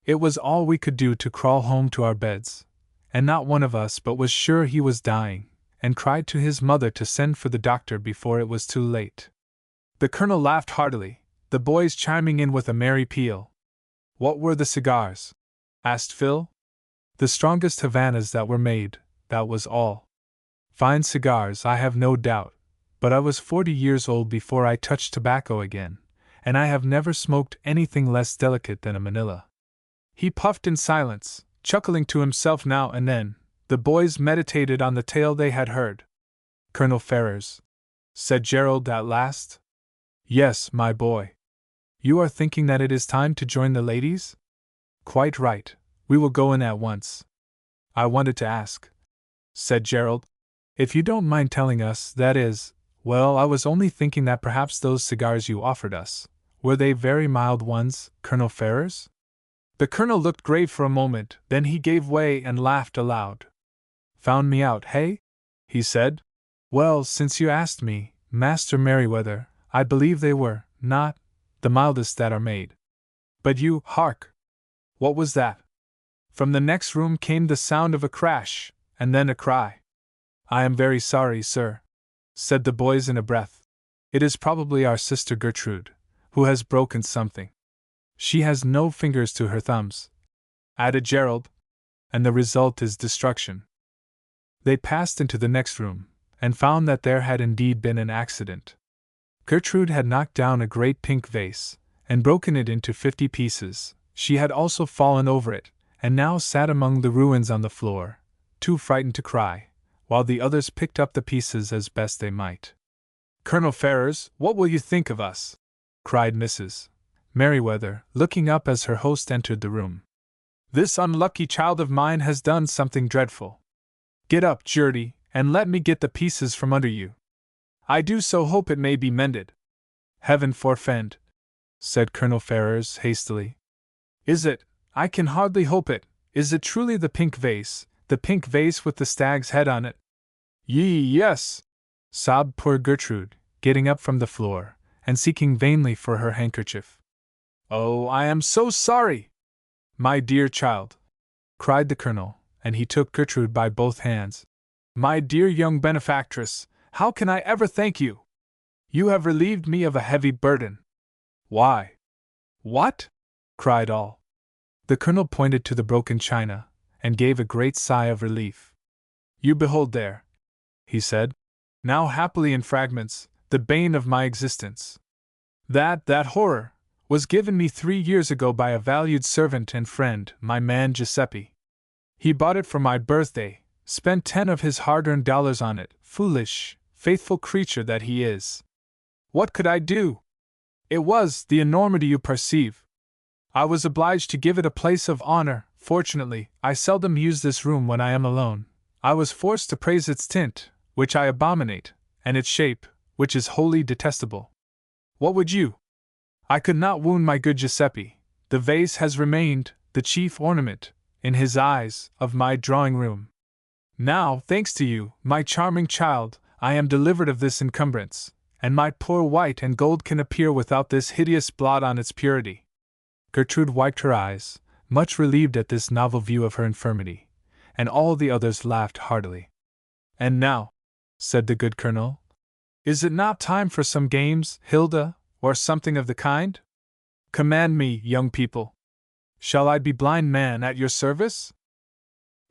It was all we could do to crawl home to our beds, and not one of us but was sure he was dying, and cried to his mother to send for the doctor before it was too late. The Colonel laughed heartily, the boys chiming in with a merry peal. What were the cigars? Asked Phil. The strongest Havanas that were made, that was all. Fine cigars, I have no doubt, but I was 40 years old before I touched tobacco again, and I have never smoked anything less delicate than a Manila. He puffed in silence, chuckling to himself now and then. The boys meditated on the tale they had heard. Colonel Ferrers, said Gerald at last. Yes, my boy. You are thinking that it is time to join the ladies? Quite right, we will go in at once. I wanted to ask, said Gerald, if you don't mind telling us, that is, well, I was only thinking that perhaps those cigars you offered us, were they very mild ones, Colonel Ferrers? The Colonel looked grave for a moment, then he gave way and laughed aloud. Found me out, hey? He said. Well, since you asked me, Master Merryweather, I believe they were not the mildest that are made. But you, hark! What was that? From the next room came the sound of a crash, and then a cry. I am very sorry, sir, said the boys in a breath. It is probably our sister Gertrude, who has broken something. She has no fingers to her thumbs, added Gerald, and the result is destruction. They passed into the next room, and found that there had indeed been an accident. Gertrude had knocked down a great pink vase, and broken it into 50 pieces. She had also fallen over it, and now sat among the ruins on the floor, too frightened to cry, while the others picked up the pieces as best they might. Colonel Ferrers, what will you think of us? Cried Mrs. Merryweather, looking up as her host entered the room. This unlucky child of mine has done something dreadful. Get up, Gertie, and let me get the pieces from under you. I do so hope it may be mended. Heaven forfend, said Colonel Ferrers hastily. Is it? I can hardly hope it. Is it truly the pink vase with the stag's head on it? Yes, sobbed poor Gertrude, getting up from the floor, and seeking vainly for her handkerchief. Oh, I am so sorry! My dear child, cried the Colonel, and he took Gertrude by both hands. My dear young benefactress, how can I ever thank you? You have relieved me of a heavy burden. Why? What? Cried all. The Colonel pointed to the broken china, and gave a great sigh of relief. You behold there, he said, now happily in fragments, the bane of my existence. That horror, was given me 3 years ago by a valued servant and friend, my man Giuseppe. He bought it for my birthday, spent 10 of his hard-earned dollars on it, foolish, faithful creature that he is. What could I do? It was the enormity, you perceive. I was obliged to give it a place of honor. Fortunately, I seldom use this room when I am alone. I was forced to praise its tint, which I abominate, and its shape, which is wholly detestable. What would you? I could not wound my good Giuseppe. The vase has remained the chief ornament, in his eyes, of my drawing-room. Now, thanks to you, my charming child, I am delivered of this encumbrance, and my poor white and gold can appear without this hideous blot on its purity. Gertrude wiped her eyes, much relieved at this novel view of her infirmity, and all the others laughed heartily. And now, said the good Colonel, is it not time for some games, Hilda, or something of the kind? Command me, young people. Shall I be blind man at your service?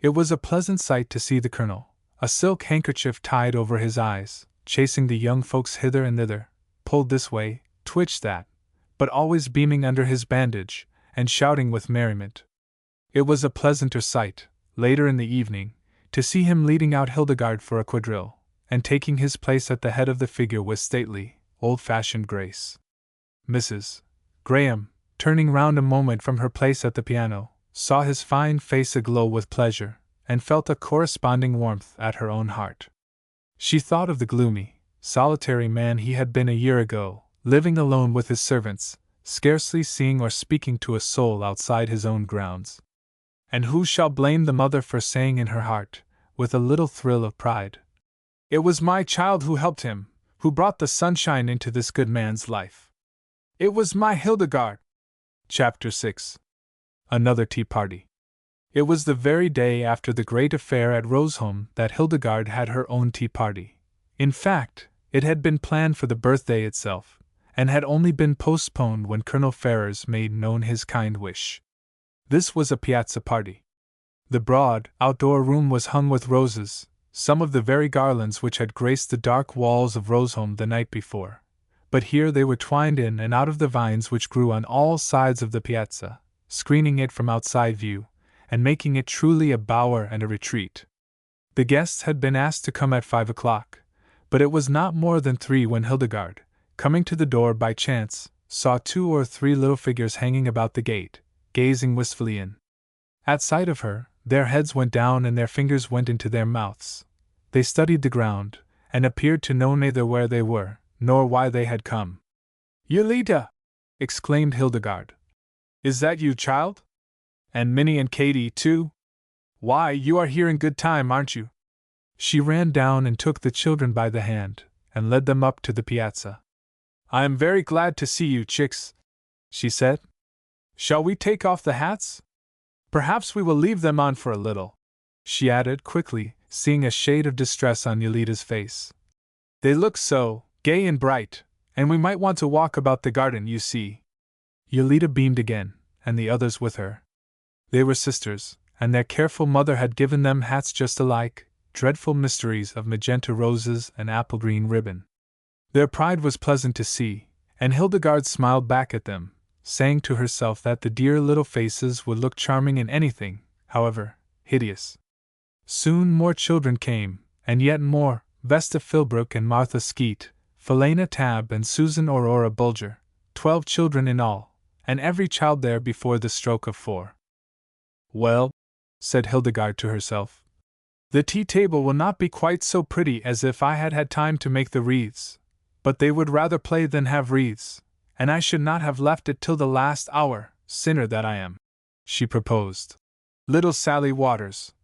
It was a pleasant sight to see the Colonel, a silk handkerchief tied over his eyes, chasing the young folks hither and thither, pulled this way, twitched that, but always beaming under his bandage, and shouting with merriment. It was a pleasanter sight, later in the evening, to see him leading out Hildegarde for a quadrille, and taking his place at the head of the figure with stately, old-fashioned grace. Mrs. Graham, turning round a moment from her place at the piano, saw his fine face aglow with pleasure, and felt a corresponding warmth at her own heart. She thought of the gloomy, solitary man he had been a year ago, living alone with his servants, scarcely seeing or speaking to a soul outside his own grounds. And who shall blame the mother for saying in her heart, with a little thrill of pride, "It was my child who helped him, who brought the sunshine into this good man's life. It was my Hildegarde." Chapter 6. Another tea party. It was the very day after the great affair at Roseholme that Hildegarde had her own tea party. In fact, it had been planned for the birthday itself, and had only been postponed when Colonel Ferrers made known his kind wish. This was a piazza party. The broad, outdoor room was hung with roses, some of the very garlands which had graced the dark walls of Roseholme the night before, but here they were twined in and out of the vines which grew on all sides of the piazza, screening it from outside view, and making it truly a bower and a retreat. The guests had been asked to come at 5 o'clock, but it was not more than 3 when Hildegarde, coming to the door by chance, saw 2 or 3 little figures hanging about the gate, gazing wistfully in. At sight of her, their heads went down and their fingers went into their mouths. They studied the ground, and appeared to know neither where they were, nor why they had come. "Yolita!" exclaimed Hildegarde. "Is that you, child? And Minnie and Katy, too? Why, you are here in good time, aren't you?" She ran down and took the children by the hand, and led them up to the piazza. "I am very glad to see you, chicks," she said. "Shall we take off the hats? Perhaps we will leave them on for a little," she added quickly, seeing a shade of distress on Yolita's face. "They look so gay and bright, and we might want to walk about the garden, you see." Yolita beamed again, and the others with her. They were sisters, and their careful mother had given them hats just alike, dreadful mysteries of magenta roses and apple green ribbon. Their pride was pleasant to see, and Hildegarde smiled back at them, saying to herself that the dear little faces would look charming in anything, however hideous. Soon more children came, and yet more, Vesta Philbrook and Martha Skeet, Philena Tabb and Susan Aurora Bulger, 12 children in all, and every child there before the stroke of 4. "Well," said Hildegarde to herself, "the tea-table will not be quite so pretty as if I had had time to make the wreaths, but they would rather play than have wreaths, and I should not have left it till the last hour, sinner that I am," she proposed. "Little Sally Waters."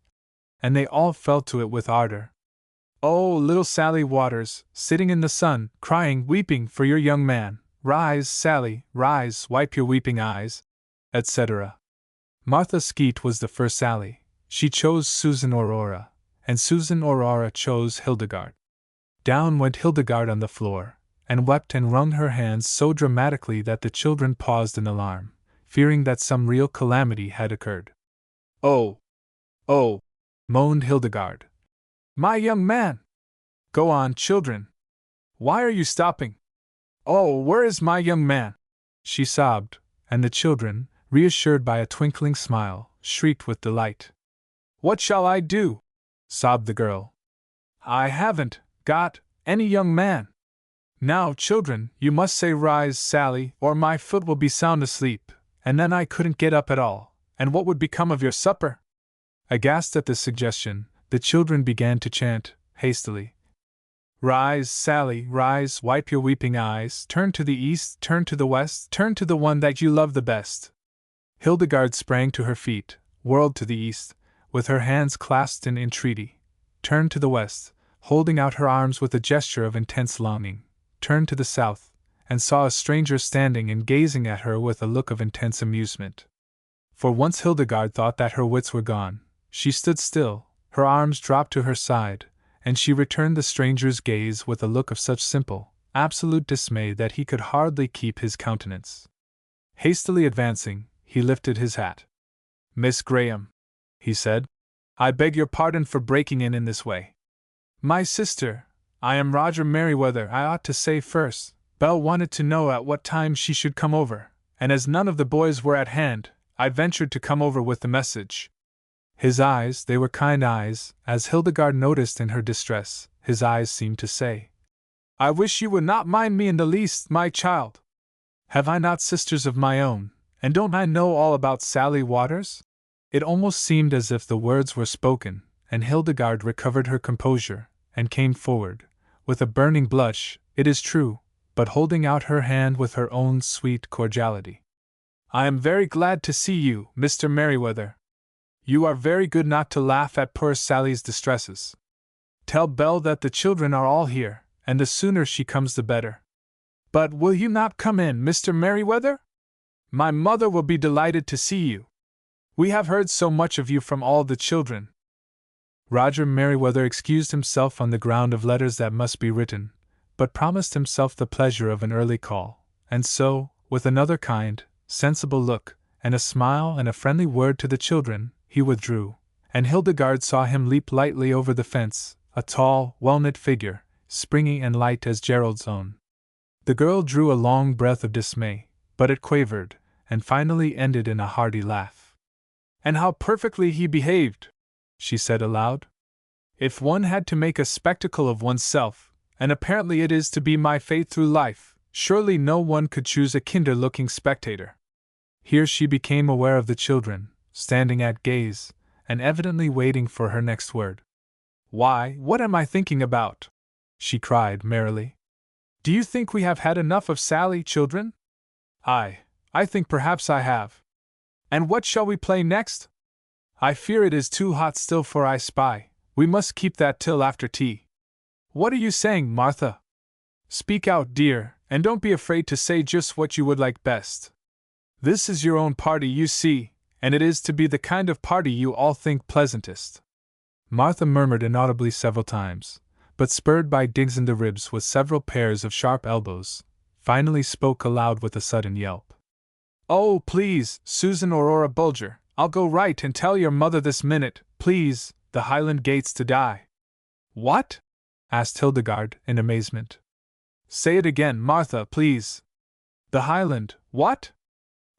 And they all fell to it with ardor. "Oh, little Sally Waters, sitting in the sun, crying, weeping for your young man, rise, Sally, rise, wipe your weeping eyes," etc. Martha Skeet was the first Sally. She chose Susan Aurora, and Susan Aurora chose Hildegarde. Down went Hildegarde on the floor, and wept and wrung her hands so dramatically that the children paused in alarm, fearing that some real calamity had occurred. "Oh! Oh!" moaned Hildegarde. "My young man! Go on, children! Why are you stopping? Oh, where is my young man?" she sobbed, and the children, reassured by a twinkling smile, shrieked with delight. "What shall I do?" sobbed the girl. "I haven't got any young man. Now, children, you must say 'Rise, Sally,' or my foot will be sound asleep, and then I couldn't get up at all, and what would become of your supper?" Aghast at this suggestion, the children began to chant, hastily, "Rise, Sally, rise, wipe your weeping eyes, turn to the east, turn to the west, turn to the one that you love the best." Hildegarde sprang to her feet, whirled to the east, with her hands clasped in entreaty, turned to the west, holding out her arms with a gesture of intense longing, turned to the south, and saw a stranger standing and gazing at her with a look of intense amusement. For once Hildegarde thought that her wits were gone. She stood still, her arms dropped to her side, and she returned the stranger's gaze with a look of such simple, absolute dismay that he could hardly keep his countenance. Hastily advancing, he lifted his hat. "Miss Graham," he said, "I beg your pardon for breaking in this way. My sister, I am Roger Merriweather. I ought to say first, Belle wanted to know at what time she should come over, and as none of the boys were at hand, I ventured to come over with the message." His eyes, they were kind eyes, as Hildegarde noticed in her distress, his eyes seemed to say, "I wish you would not mind me in the least, my child. Have I not sisters of my own, And don't I know all about Sally Waters? It almost seemed as if the words were spoken, and Hildegarde recovered her composure, and came forward, with a burning blush, it is true, but holding out her hand with her own sweet cordiality. I am very glad to see you, Mr. Merriweather. You are very good not to laugh at poor Sally's distresses. Tell Belle that the children are all here, and the sooner she comes the better. But will you not come in, Mr. Merriweather? My mother will be delighted to see you. We have heard so much of you from all the children. Roger Merriweather excused himself on the ground of letters that must be written, but promised himself the pleasure of an early call, and so, with another kind, sensible look, and a smile and a friendly word to the children, he withdrew, and Hildegarde saw him leap lightly over the fence, a tall, well-knit figure, springy and light as Gerald's own. The girl drew a long breath of dismay, but it quavered, and finally ended in a hearty laugh. And how perfectly he behaved, she said aloud. If one had to make a spectacle of oneself, and apparently it is to be my fate through life, surely no one could choose a kinder-looking spectator. Here she became aware of the children, standing at gaze, and evidently waiting for her next word. Why, what am I thinking about? She cried merrily. Do you think we have had enough of Sally, children? I think perhaps I have. And what shall we play next? I fear it is too hot still for I spy. We must keep that till after tea. What are you saying, Martha? Speak out, dear, and don't be afraid to say just what you would like best. This is your own party, you see, and it is to be the kind of party you all think pleasantest. Martha murmured inaudibly several times, but spurred by digs in the ribs with several pairs of sharp elbows, finally spoke aloud with a sudden yelp. Oh, please, Susan Aurora Bulger, I'll go right and tell your mother this minute, please, the Highland gates to die. What? Asked Hildegarde, in amazement. Say it again, Martha, please. The Highland, what?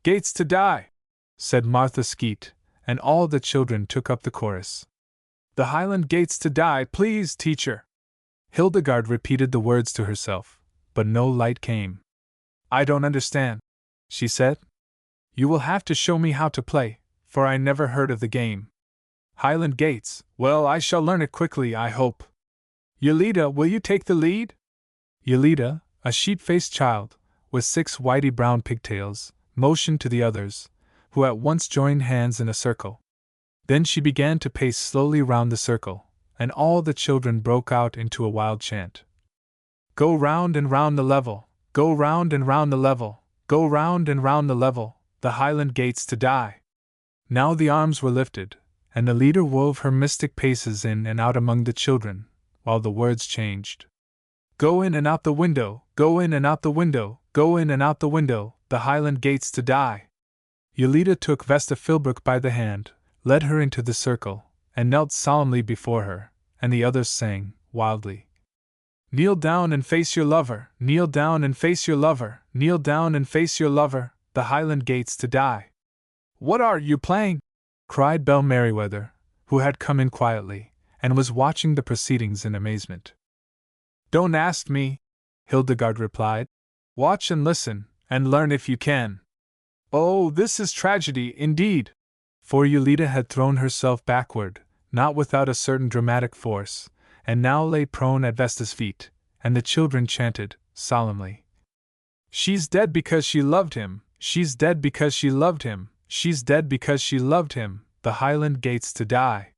Gates to die, said Martha Skeet, and all the children took up the chorus. The Highland gates to die, please, teacher. Hildegarde repeated the words to herself, but no light came. I don't understand, she said. You will have to show me how to play, for I never heard of the game. Highland gates, well, I shall learn it quickly, I hope. Yelida, will you take the lead? Yelida, a sheep-faced child, with 6 whitey brown pigtails, motioned to the others, who at once joined hands in a circle. Then she began to pace slowly round the circle, and all the children broke out into a wild chant. Go round and round the level, go round and round the level, go round and round the level, the Highland gates to die. Now the arms were lifted, and the leader wove her mystic paces in and out among the children, while the words changed. Go in and out the window, go in and out the window, go in and out the window, the Highland gates to die. Yelida took Vesta Philbrook by the hand, led her into the circle, and knelt solemnly before her, and the others sang, wildly. Kneel down and face your lover, kneel down and face your lover, kneel down and face your lover, the Highland gates to die. What are you playing? Cried Belle Merriweather, who had come in quietly, and was watching the proceedings in amazement. Don't ask me, Hildegarde replied. Watch and listen, and learn if you can. Oh, this is tragedy, indeed! For Yelida had thrown herself backward, not without a certain dramatic force, and now lay prone at Vesta's feet, and the children chanted, solemnly. She's dead because she loved him, she's dead because she loved him, she's dead because she loved him, the Highland gates to die.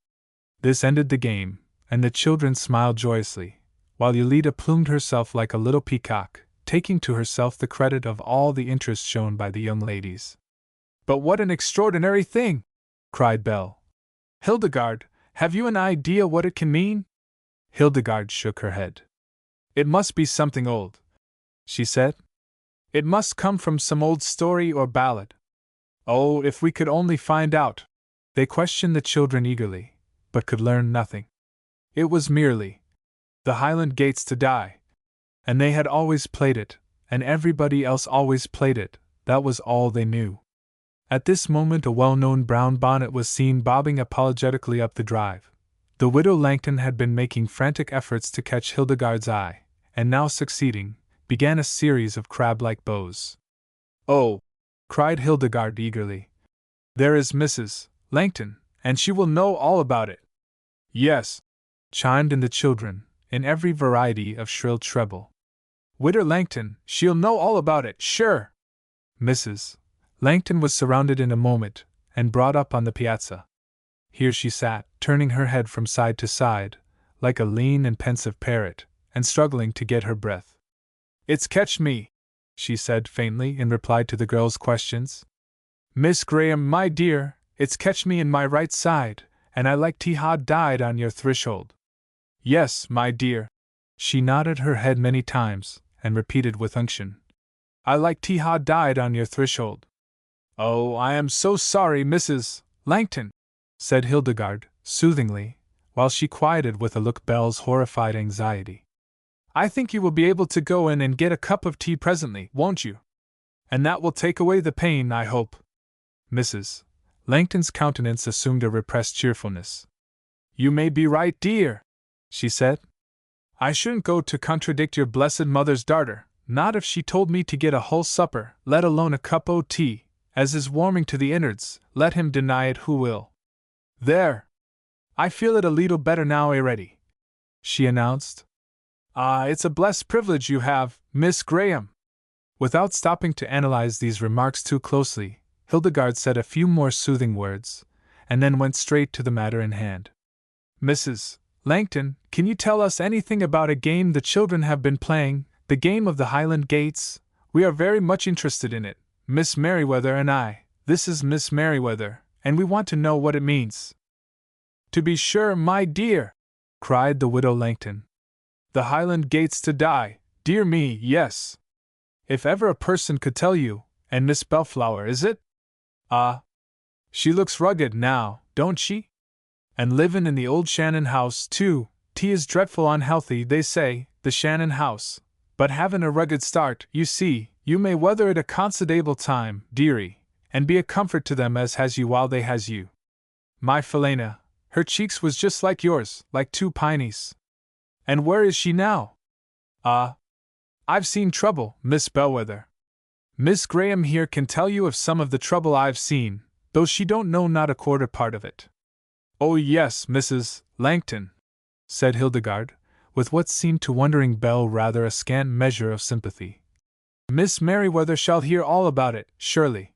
This ended the game, and the children smiled joyously, while Yelida plumed herself like a little peacock, taking to herself the credit of all the interest shown by the young ladies. But what an extraordinary thing! Cried Belle. Hildegarde, have you an idea what it can mean? Hildegarde shook her head. It must be something old, she said. It must come from some old story or ballad. Oh, if we could only find out! They questioned the children eagerly, but could learn nothing. It was merely, the Highland gates to die. And they had always played it, and everybody else always played it, that was all they knew. At this moment a well-known brown bonnet was seen bobbing apologetically up the drive. The widow Langton had been making frantic efforts to catch Hildegarde's eye, and now succeeding, began a series of crab-like bows. Oh, cried Hildegarde eagerly. "There is Mrs. Langton, and she will know all about it." "Yes," chimed in the children, in every variety of shrill treble. "Widder Langton, she'll know all about it, sure!" Mrs. Langton was surrounded in a moment, and brought up on the piazza. Here she sat, turning her head from side to side, like a lean and pensive parrot, and struggling to get her breath. "It's catch me," she said faintly in reply to the girl's questions. "Miss Graham, my dear, it's catch me in my right side, and I like to ha died on your threshold." "Yes, my dear." She nodded her head many times, and repeated with unction, "I like to ha died on your threshold." "Oh, I am so sorry, Mrs. Langton," said Hildegarde, soothingly, while she quieted with a look Belle's horrified anxiety. "I think you will be able to go in and get a cup of tea presently, won't you? And that will take away the pain, I hope." Mrs. Langton's countenance assumed a repressed cheerfulness. "You may be right, dear," she said. "I shouldn't go to contradict your blessed mother's darter, not if she told me to get a whole supper, let alone a cup o' tea, as is warming to the innards, let him deny it who will. There! I feel it a leetle better now already," she announced. "Ah, it's a blessed privilege you have, Miss Graham." Without stopping to analyze these remarks too closely, Hildegarde said a few more soothing words, and then went straight to the matter in hand. "Mrs. Langton, can you tell us anything about a game the children have been playing, the game of the Highland Gates? We are very much interested in it, Miss Merriweather and I. This is Miss Merriweather, and we want to know what it means." "To be sure, my dear!" cried the widow Langton. "The Highland Gates to die, dear me, yes! If ever a person could tell you, and Miss Bellflower, is it? Ah! She looks rugged now, don't she? And livin' in the old Shannon house, too. Tea is dreadful unhealthy, they say, the Shannon house. But havin' a rugged start, you see, you may weather it a considerable time, dearie, and be a comfort to them as has you while they has you. My Philena, her cheeks was just like yours, like two pinies. And where is she now? Ah! I've seen trouble, Miss Bellwether. Miss Graham here can tell you of some of the trouble I've seen, though she don't know not a quarter part of it." "Oh yes, Mrs. Langton," said Hildegarde, with what seemed to wondering Belle rather a scant measure of sympathy. "Miss Merriweather shall hear all about it, surely.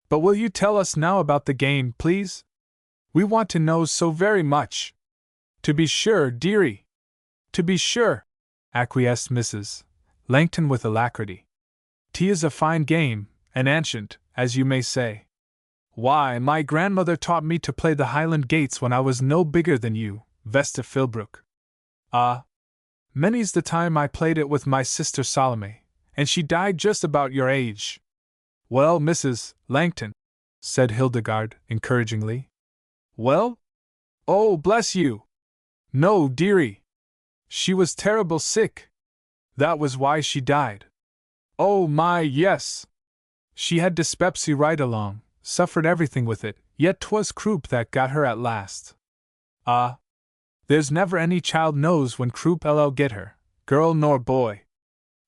But will you tell us now about the game, please? We want to know so very much." "To be sure, dearie. To be sure," acquiesced Mrs. Langton with alacrity. "Tea is a fine game, and ancient, as you may say. Why, my grandmother taught me to play the Highland Gates when I was no bigger than you, Vesta Philbrook. Ah! Many's the time I played it with my sister Salome, and she died just about your age." "Well, Mrs. Langton," said Hildegarde, encouragingly. "Well? Oh, bless you! No, dearie. She was terrible sick. That was why she died. Oh my, yes! She had dyspepsy right along, suffered everything with it, yet 'twas croup that got her at last. Ah! There's never any child knows when croup 'll get her, girl nor boy."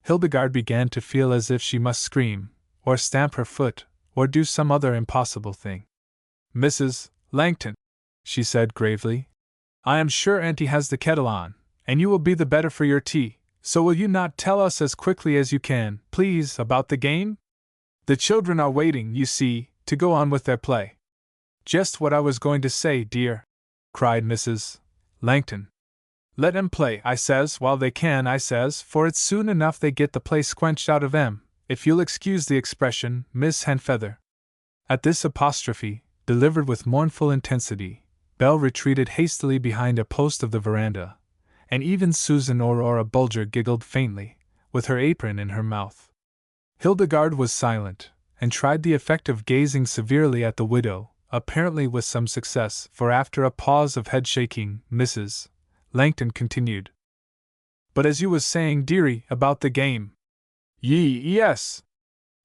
Hildegarde began to feel as if she must scream, or stamp her foot, or do some other impossible thing. "Mrs. Langton," she said gravely, "I am sure Auntie has the kettle on, and you will be the better for your tea, so will you not tell us as quickly as you can, please, about the game? The children are waiting, you see, to go on with their play." "Just what I was going to say, dear," cried Mrs. Langton. "Let 'em play, I says, while they can, I says, for it's soon enough they get the play squenched out of 'em, if you'll excuse the expression, Miss Handfeather." At this apostrophe, delivered with mournful intensity, Belle retreated hastily behind a post of the veranda, and even Susan Aurora Bulger giggled faintly, with her apron in her mouth. Hildegarde was silent, and tried the effect of gazing severely at the widow, apparently with some success, for after a pause of head-shaking, Mrs. Langton continued. "But as you was saying, dearie, about the game." Yes.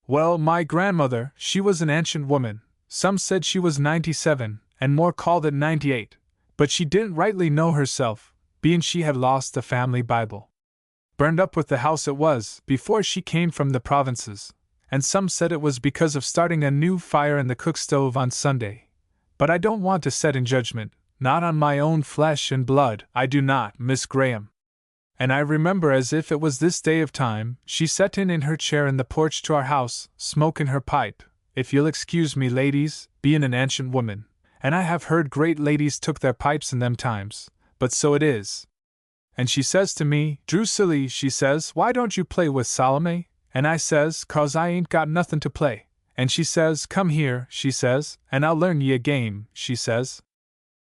Well, my grandmother, she was an ancient woman, some said she was 97, and more called it 98, but she didn't rightly know herself, being she had lost the family Bible. Burned up with the house it was, before she came from the provinces, and some said it was because of starting a new fire in the cook stove on Sunday. But I don't want to set in judgment, not on my own flesh and blood, I do not, Miss Graham. And I remember as if it was this day of time, she set in her chair in the porch to our house, smoking her pipe, if you'll excuse me, ladies, being an ancient woman, and I have heard great ladies took their pipes in them times, but so it is. And she says to me, Drusilla, she says, why don't you play with Salome? And I says, 'cause I ain't got nothing to play. And she says, come here, she says, and I'll learn ye a game, she says.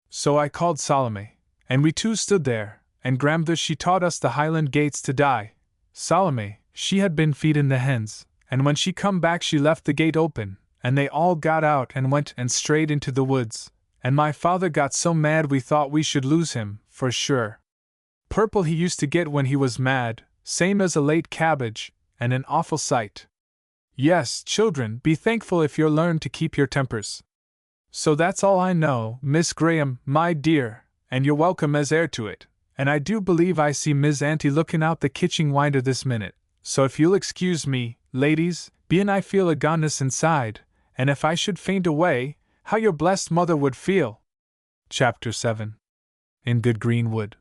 So I called Salome, and we two stood there, and Grandmother she taught us the Highland gates to die. Salome, she had been feedin' the hens, and when she come back she left the gate open, and they all got out and went and strayed into the woods, and my father got so mad we thought we should lose him, for sure. Purple he used to get when he was mad, same as a late cabbage, and an awful sight. Yes, children, be thankful if you're learned to keep your tempers. So that's all I know, Miss Graham, my dear, and you're welcome as heir to it. And I do believe I see Miss Auntie looking out the kitchen winder this minute, so if you'll excuse me, ladies, bein' I feel a goneness inside, and if I should faint away, how your blessed mother would feel. Chapter 7. In Good Green Wood.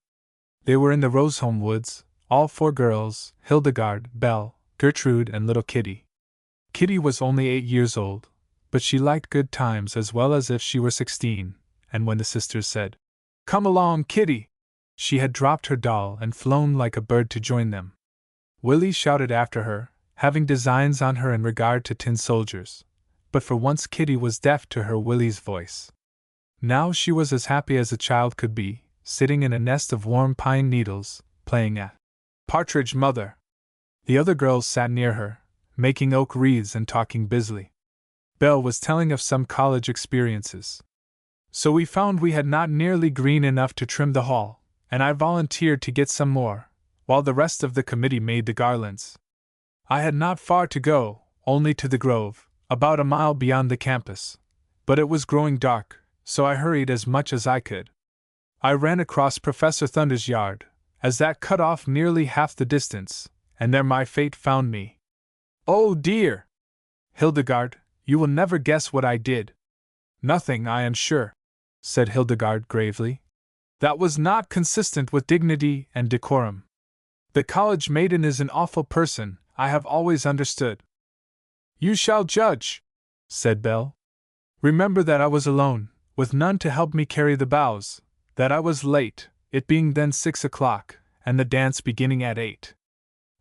They were in the Rosehome woods, all 4 girls, Hildegarde, Belle, Gertrude, and little Kitty. Kitty was only 8 years old, but she liked good times as well as if she were 16, and when the sisters said, "Come along, Kitty," she had dropped her doll and flown like a bird to join them. Willie shouted after her, having designs on her in regard to tin soldiers, but for once Kitty was deaf to her Willie's voice. Now she was as happy as a child could be, sitting in a nest of warm pine needles, playing at partridge mother. The other girls sat near her, making oak wreaths and talking busily. Belle was telling of some college experiences. So we found we had not nearly green enough to trim the hall, and I volunteered to get some more, while the rest of the committee made the garlands. I had not far to go, only to the grove, about a mile beyond the campus, but it was growing dark, so I hurried as much as I could. I ran across Professor Thunder's yard, as that cut off nearly half the distance, and there my fate found me. Oh dear! Hildegarde, you will never guess what I did. Nothing, I am sure, said Hildegarde gravely. That was not consistent with dignity and decorum. The college maiden is an awful person, I have always understood. You shall judge, said Belle. Remember that I was alone, with none to help me carry the boughs, that I was late, it being then 6 o'clock, and the dance beginning at 8.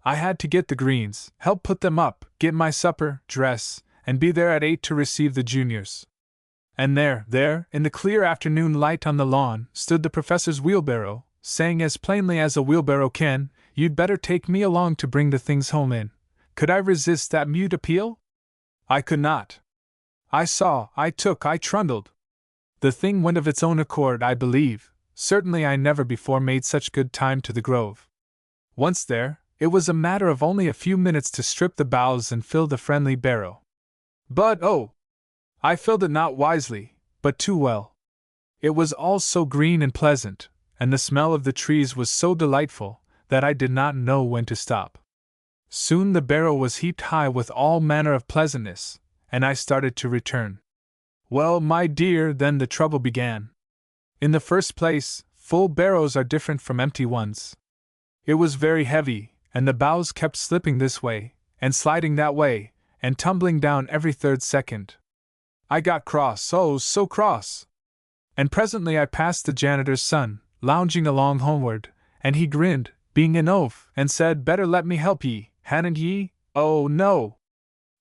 I had to get the greens, help put them up, get my supper, dress, and be there at 8 to receive the juniors. And there, in the clear afternoon light on the lawn, stood the professor's wheelbarrow, saying as plainly as a wheelbarrow can, "You'd better take me along to bring the things home in." Could I resist that mute appeal? I could not. I saw, I took, I trundled. The thing went of its own accord, I believe. Certainly I never before made such good time to the grove. Once there, it was a matter of only a few minutes to strip the boughs and fill the friendly barrow. But oh! I filled it not wisely, but too well. It was all so green and pleasant, and the smell of the trees was so delightful, that I did not know when to stop. Soon the barrow was heaped high with all manner of pleasantness, and I started to return. Well, my dear, then the trouble began. In the first place, full barrows are different from empty ones. It was very heavy, and the boughs kept slipping this way, and sliding that way, and tumbling down every 3rd second. I got cross, oh, so cross! And presently I passed the janitor's son, lounging along homeward, and he grinned, being an oaf, and said, "Better let me help ye, hadn't ye?" Oh, no!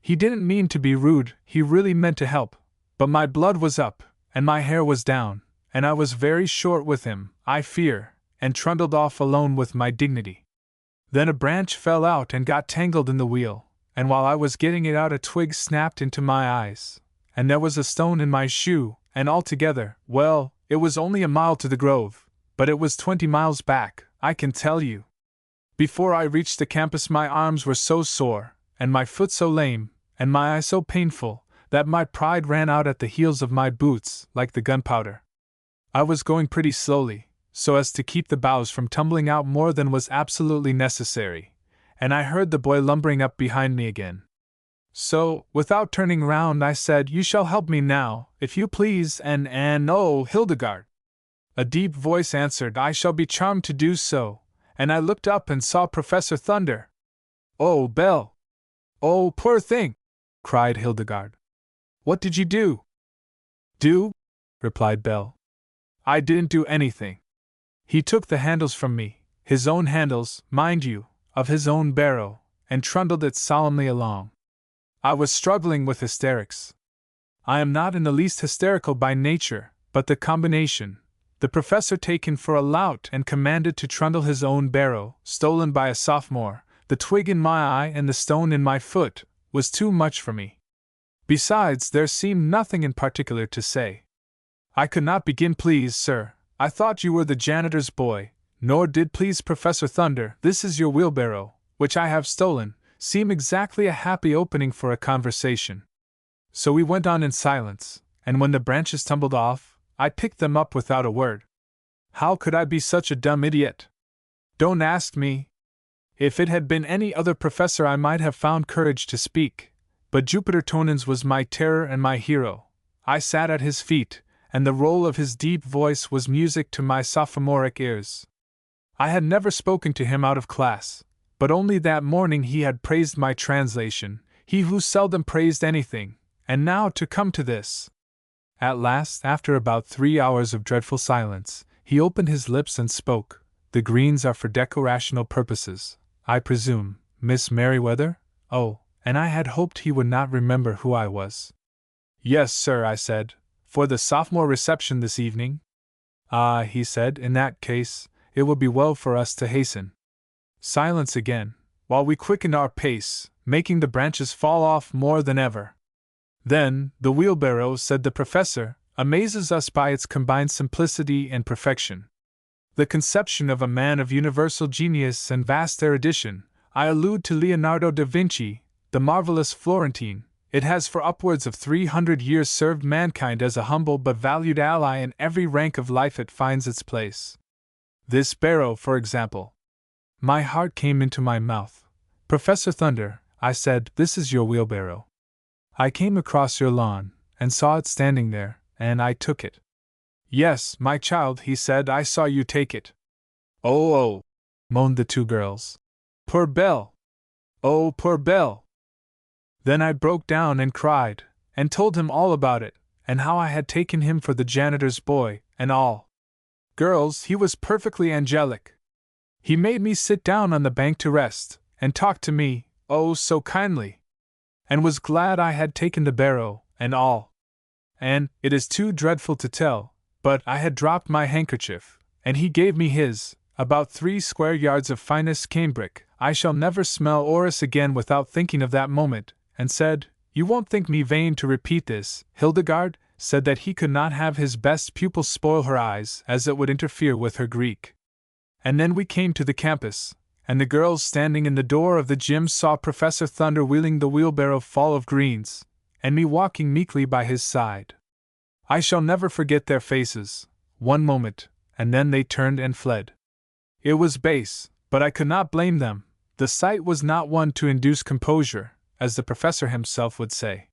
He didn't mean to be rude, he really meant to help, but my blood was up, and my hair was down, and I was very short with him, I fear, and trundled off alone with my dignity. Then a branch fell out and got tangled in the wheel, and while I was getting it out a twig snapped into my eyes, and there was a stone in my shoe, and altogether, well, it was only a mile to the grove, but it was 20 miles back, I can tell you. Before I reached the campus my arms were so sore, and my foot so lame, and my eye so painful, that my pride ran out at the heels of my boots, like the gunpowder. I was going pretty slowly, so as to keep the boughs from tumbling out more than was absolutely necessary, and I heard the boy lumbering up behind me again. So, without turning round, I said, "You shall help me now, if you please, and oh, Hildegarde." A deep voice answered, "I shall be charmed to do so," and I looked up and saw Professor Thunder. "Oh, Belle! Oh, poor thing!" cried Hildegarde. "What did you do?" "Do?" replied Belle. "I didn't do anything. He took the handles from me, his own handles, mind you, of his own barrow, and trundled it solemnly along. I was struggling with hysterics. I am not in the least hysterical by nature, but the combination, the professor taken for a lout and commanded to trundle his own barrow, stolen by a sophomore, the twig in my eye and the stone in my foot, was too much for me. Besides, there seemed nothing in particular to say. I could not begin, "Please, sir, I thought you were the janitor's boy," nor did "Please, Professor Thunder, this is your wheelbarrow, which I have stolen," seem exactly a happy opening for a conversation. So we went on in silence, and when the branches tumbled off, I picked them up without a word. How could I be such a dumb idiot? Don't ask me. If it had been any other professor, I might have found courage to speak, but Jupiter Tonans was my terror and my hero. I sat at his feet, and the roll of his deep voice was music to my sophomoric ears. I had never spoken to him out of class, but only that morning he had praised my translation, he who seldom praised anything, and now to come to this. At last, after about 3 hours of dreadful silence, he opened his lips and spoke. "The greens are for decorational purposes, I presume, Miss Merriweather?" Oh, and I had hoped he would not remember who I was. "Yes, sir," I said, "for the sophomore reception this evening." "Ah," he said, "in that case, it will be well for us to hasten." Silence again, while we quickened our pace, making the branches fall off more than ever. Then, "The wheelbarrow," said the professor, "amazes us by its combined simplicity and perfection. The conception of a man of universal genius and vast erudition. I allude to Leonardo da Vinci, the marvelous Florentine. It has for upwards of 300 years served mankind as a humble but valued ally in every rank of life it finds its place. This barrow, for example." My heart came into my mouth. "Professor Thunder," I said, "this is your wheelbarrow. I came across your lawn, and saw it standing there, and I took it." "Yes, my child," he said, "I saw you take it." "Oh, oh," moaned the two girls. "Poor Belle! Oh, poor Belle!" Then I broke down and cried, and told him all about it, and how I had taken him for the janitor's boy, and all. Girls, he was perfectly angelic. He made me sit down on the bank to rest, and talked to me, oh, so kindly, and was glad I had taken the barrow, and all. And, it is too dreadful to tell, but I had dropped my handkerchief, and he gave me his, about 3 square yards of finest cambric. I shall never smell orris again without thinking of that moment, and said, "You won't think me vain to repeat this, Hildegarde," said that he could not have his best pupil spoil her eyes, as it would interfere with her Greek. And then we came to the campus, and the girls standing in the door of the gym saw Professor Thunder wheeling the wheelbarrow full of greens, and me walking meekly by his side. I shall never forget their faces, one moment, and then they turned and fled. It was base, but I could not blame them. The sight was not one to induce composure, as the professor himself would say.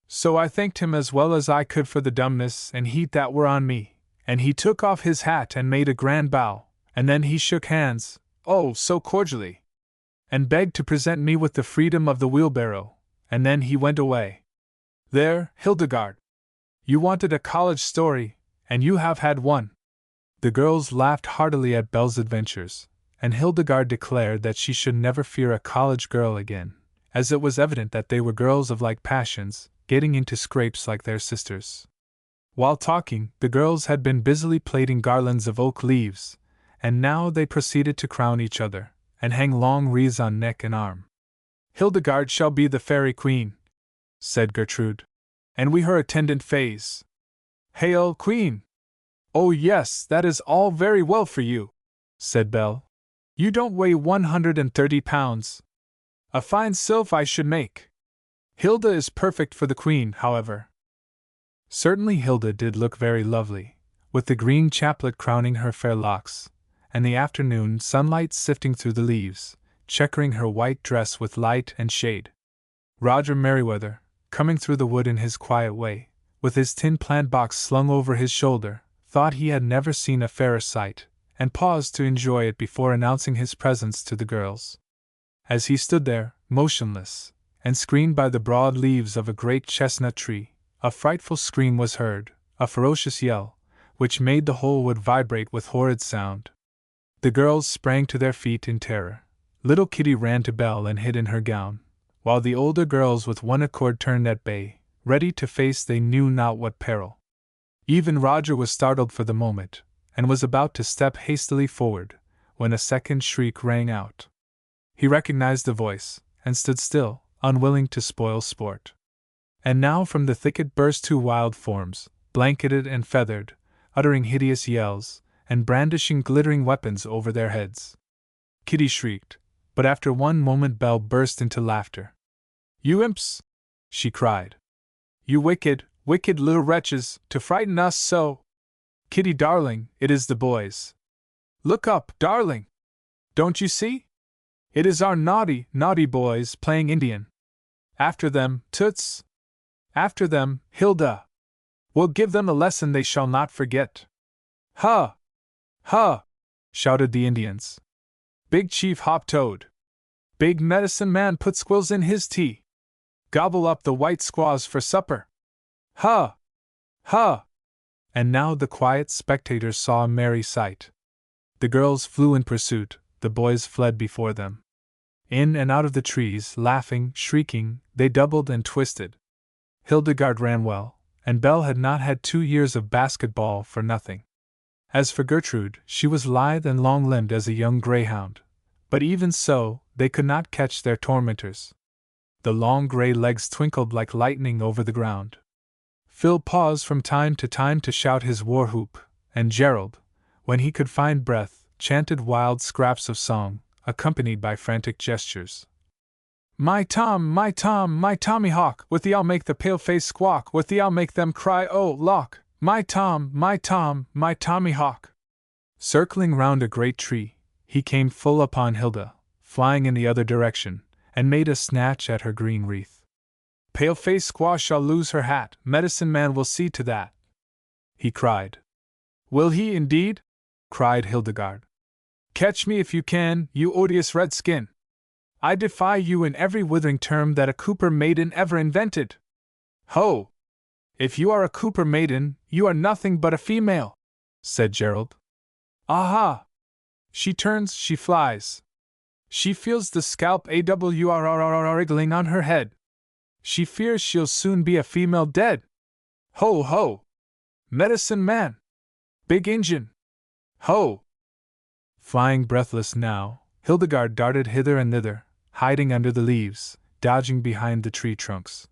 So I thanked him as well as I could for the dumbness and heat that were on me, and he took off his hat and made a grand bow, and then he shook hands, oh, so cordially, and begged to present me with the freedom of the wheelbarrow, and then he went away. There, Hildegarde. You wanted a college story, and you have had one. The girls laughed heartily at Belle's adventures, and Hildegarde declared that she should never fear a college girl again, as it was evident that they were girls of like passions, getting into scrapes like their sisters. While talking, the girls had been busily plaiting garlands of oak leaves, and now they proceeded to crown each other, and hang long wreaths on neck and arm. "Hildegarde shall be the fairy queen," said Gertrude, "and we her attendant fays." "Hail, queen!" "Oh yes, that is all very well for you," said Belle. "You don't weigh 130 pounds. A fine sylph I should make. Hilda is perfect for the queen, however." Certainly Hilda did look very lovely, with the green chaplet crowning her fair locks, and the afternoon sunlight sifting through the leaves, checkering her white dress with light and shade. Roger Merriweather, coming through the wood in his quiet way, with his tin plant box slung over his shoulder, thought he had never seen a fairer sight, and paused to enjoy it before announcing his presence to the girls. As he stood there, motionless, and screened by the broad leaves of a great chestnut tree, a frightful scream was heard, a ferocious yell, which made the whole wood vibrate with horrid sound. The girls sprang to their feet in terror. Little Kitty ran to Belle and hid in her gown, while the older girls with one accord turned at bay, ready to face they knew not what peril. Even Roger was startled for the moment, and was about to step hastily forward, when a second shriek rang out. He recognized the voice, and stood still, unwilling to spoil sport. And now from the thicket burst two wild forms, blanketed and feathered, uttering hideous yells, and brandishing glittering weapons over their heads. Kitty shrieked, but after one moment Belle burst into laughter. "You imps!" she cried. "You wicked, wicked little wretches, to frighten us so! Kitty, darling, it is the boys. Look up, darling! Don't you see? It is our naughty, naughty boys playing Indian. After them, Toots! After them, Hilda! We'll give them a lesson they shall not forget." "Ha! Ha!" shouted the Indians. "Big Chief Hop Toad! Big Medicine Man put squills in his tea! Gobble up the white squaws for supper! Ha! Ha!" And now the quiet spectators saw a merry sight. The girls flew in pursuit, the boys fled before them. In and out of the trees, laughing, shrieking, they doubled and twisted. Hildegarde ran well, and Belle had not had 2 years of basketball for nothing. As for Gertrude, she was lithe and long-limbed as a young greyhound, but even so, they could not catch their tormentors. The long gray legs twinkled like lightning over the ground. Phil paused from time to time to shout his war whoop, and Gerald, when he could find breath, chanted wild scraps of song, accompanied by frantic gestures. My Tom, my Tommy Hawk, with thee I'll make the pale-face squawk, with thee I'll make them cry, oh, lock! My Tom, my Tommy Hawk!" Circling round a great tree, he came full upon Hilda, flying in the other direction, and made a snatch at her green wreath. "Pale-face squaw shall lose her hat, Medicine Man will see to that," he cried. "Will he, indeed?" cried Hildegarde. "Catch me if you can, you odious redskin! I defy you in every withering term that a Cooper maiden ever invented! Ho! If you are a Cooper maiden, you are nothing but a female," said Gerald. "Aha! She turns, she flies. She feels the scalp wriggling on her head. She fears she'll soon be a female dead. Ho, ho! Medicine Man! Big Injun! Ho!" Flying breathless now, Hildegarde darted hither and thither, hiding under the leaves, dodging behind the tree trunks.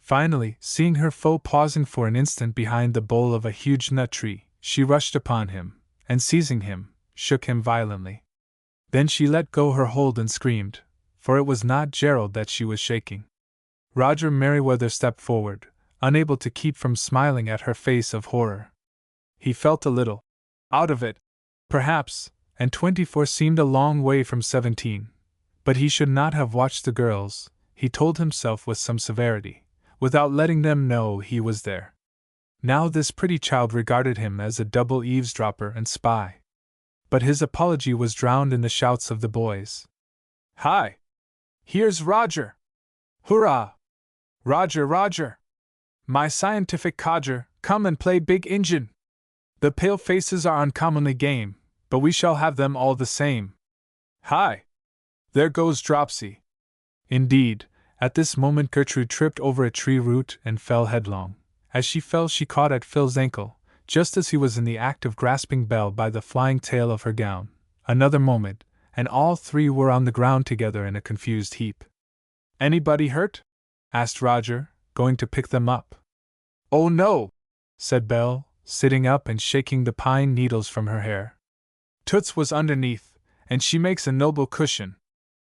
Finally, seeing her foe pausing for an instant behind the bole of a huge nut tree, she rushed upon him, and seizing him, shook him violently. Then she let go her hold and screamed, for it was not Gerald that she was shaking. Roger Merriweather stepped forward, unable to keep from smiling at her face of horror. He felt a little out of it, perhaps, and 24 seemed a long way from 17. But he should not have watched the girls, he told himself with some severity, without letting them know he was there. Now this pretty child regarded him as a double eavesdropper and spy. But his apology was drowned in the shouts of the boys. "Hi! Here's Roger! Hurrah! Roger, Roger! My scientific codger, come and play Big Injun! The pale faces are uncommonly game, but we shall have them all the same. Hi! There goes Dropsy!" Indeed, at this moment Gertrude tripped over a tree root and fell headlong. As she fell, she caught at Phil's ankle, just as he was in the act of grasping Belle by the flying tail of her gown. Another moment, and all three were on the ground together in a confused heap. "Anybody hurt?" asked Roger, going to pick them up. "Oh no," said Belle, sitting up and shaking the pine needles from her hair. "Toots was underneath, and she makes a noble cushion.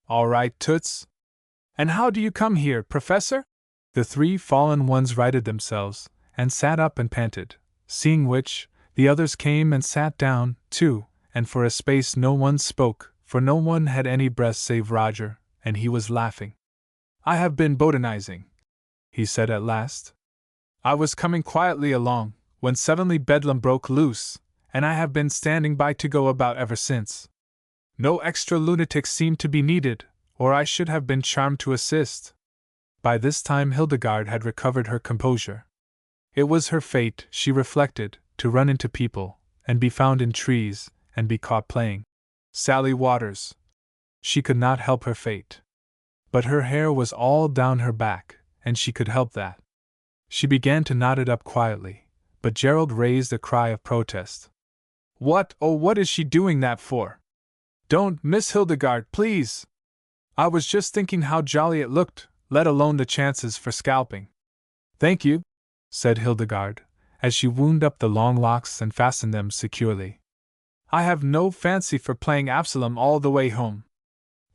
All right, Toots. And how do you come here, Professor?" The three fallen ones righted themselves, and sat up and panted, seeing which, the others came and sat down, too, and for a space no one spoke, for no one had any breath save Roger, and he was laughing. I have been botanizing, he said at last. I was coming quietly along, when suddenly bedlam broke loose, and I have been standing by to go about ever since. No extra lunatics seemed to be needed, or I should have been charmed to assist. By this time Hildegarde had recovered her composure. It was her fate, she reflected, to run into people, and be found in trees, and be caught playing Sally Waters. She could not help her fate. But her hair was all down her back, and she could help that. She began to knot it up quietly, but Gerald raised a cry of protest. What, oh, what is she doing that for? Don't, Miss Hildegarde, please! I was just thinking how jolly it looked, let alone the chances for scalping. Thank you, said Hildegarde, as she wound up the long locks and fastened them securely. I have no fancy for playing Absalom all the way home.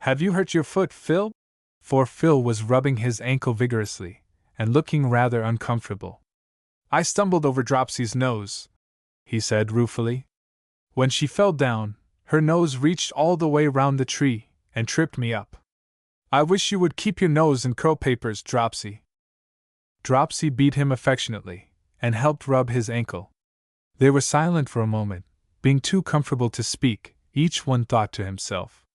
Have you hurt your foot, Phil? For Phil was rubbing his ankle vigorously, and looking rather uncomfortable. I stumbled over Dropsy's nose, he said ruefully. When she fell down, her nose reached all the way round the tree, and tripped me up. I wish you would keep your nose in curl papers, Dropsy. Dropsy beat him affectionately, and helped rub his ankle. They were silent for a moment, being too comfortable to speak, each one thought to himself.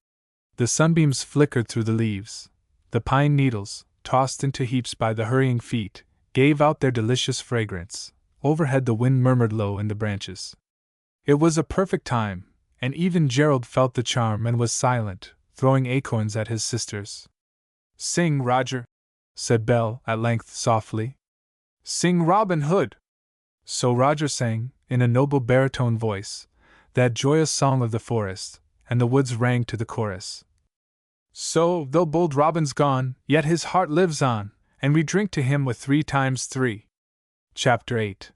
The sunbeams flickered through the leaves. The pine needles, tossed into heaps by the hurrying feet, gave out their delicious fragrance. Overhead the wind murmured low in the branches. It was a perfect time, and even Gerald felt the charm and was silent, throwing acorns at his sisters. Sing, Roger, said Belle at length softly. Sing Robin Hood. So Roger sang, in a noble baritone voice, that joyous song of the forest, and the woods rang to the chorus. So, though bold Robin's gone, yet his heart lives on, and we drink to him with 3 times 3. Chapter 8.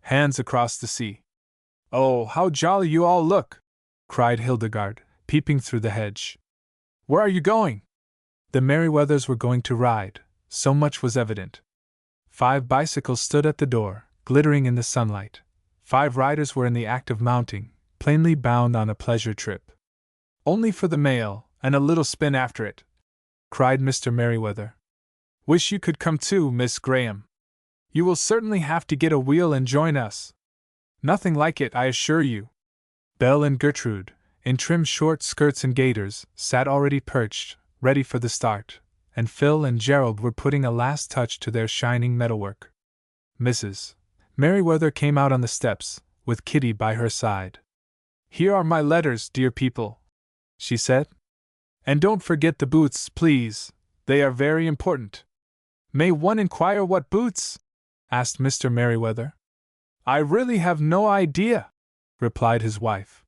Hands Across the Sea. Oh, how jolly you all look! Cried Hildegarde, peeping through the hedge. Where are you going? The Merryweathers were going to ride, so much was evident. 5 bicycles stood at the door, glittering in the sunlight. 5 riders were in the act of mounting, plainly bound on a pleasure trip. Only for the mail, and a little spin after it, cried Mr. Merryweather. Wish you could come too, Miss Graham. You will certainly have to get a wheel and join us. Nothing like it, I assure you. Belle and Gertrude, in trim short skirts and gaiters, sat already perched, ready for the start, and Phil and Gerald were putting a last touch to their shining metalwork. Mrs. Merryweather came out on the steps, with Kitty by her side. Here are my letters, dear people, she said. And don't forget the boots, please, they are very important. May one inquire what boots? Asked Mr. Merryweather. I really have no idea, replied his wife.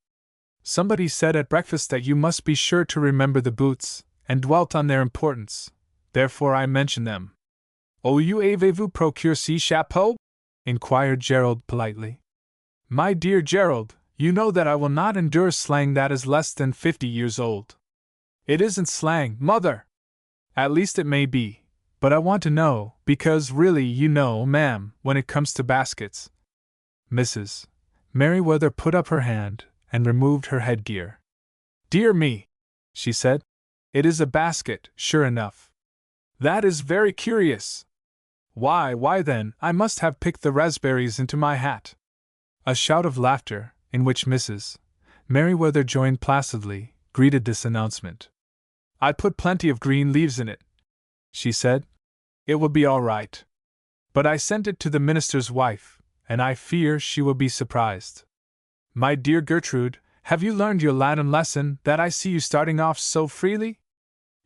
Somebody said at breakfast that you must be sure to remember the boots, and dwelt on their importance, therefore I mention them. Oh, you avez-vous procure ces chapeaux? Inquired Gerald politely. My dear Gerald, you know that I will not endure slang that is less than 50 years old. It isn't slang, mother! At least it may be, but I want to know, because really, you know, ma'am, when it comes to baskets. Mrs. Merryweather put up her hand, and removed her headgear. Dear me, she said, it is a basket, sure enough. That is very curious. Why then, I must have picked the raspberries into my hat. A shout of laughter, in which Mrs. Merryweather joined placidly, greeted this announcement. I put plenty of green leaves in it, she said. It will be all right. But I sent it to the minister's wife, and I fear she will be surprised. My dear Gertrude, have you learned your Latin lesson, that I see you starting off so freely?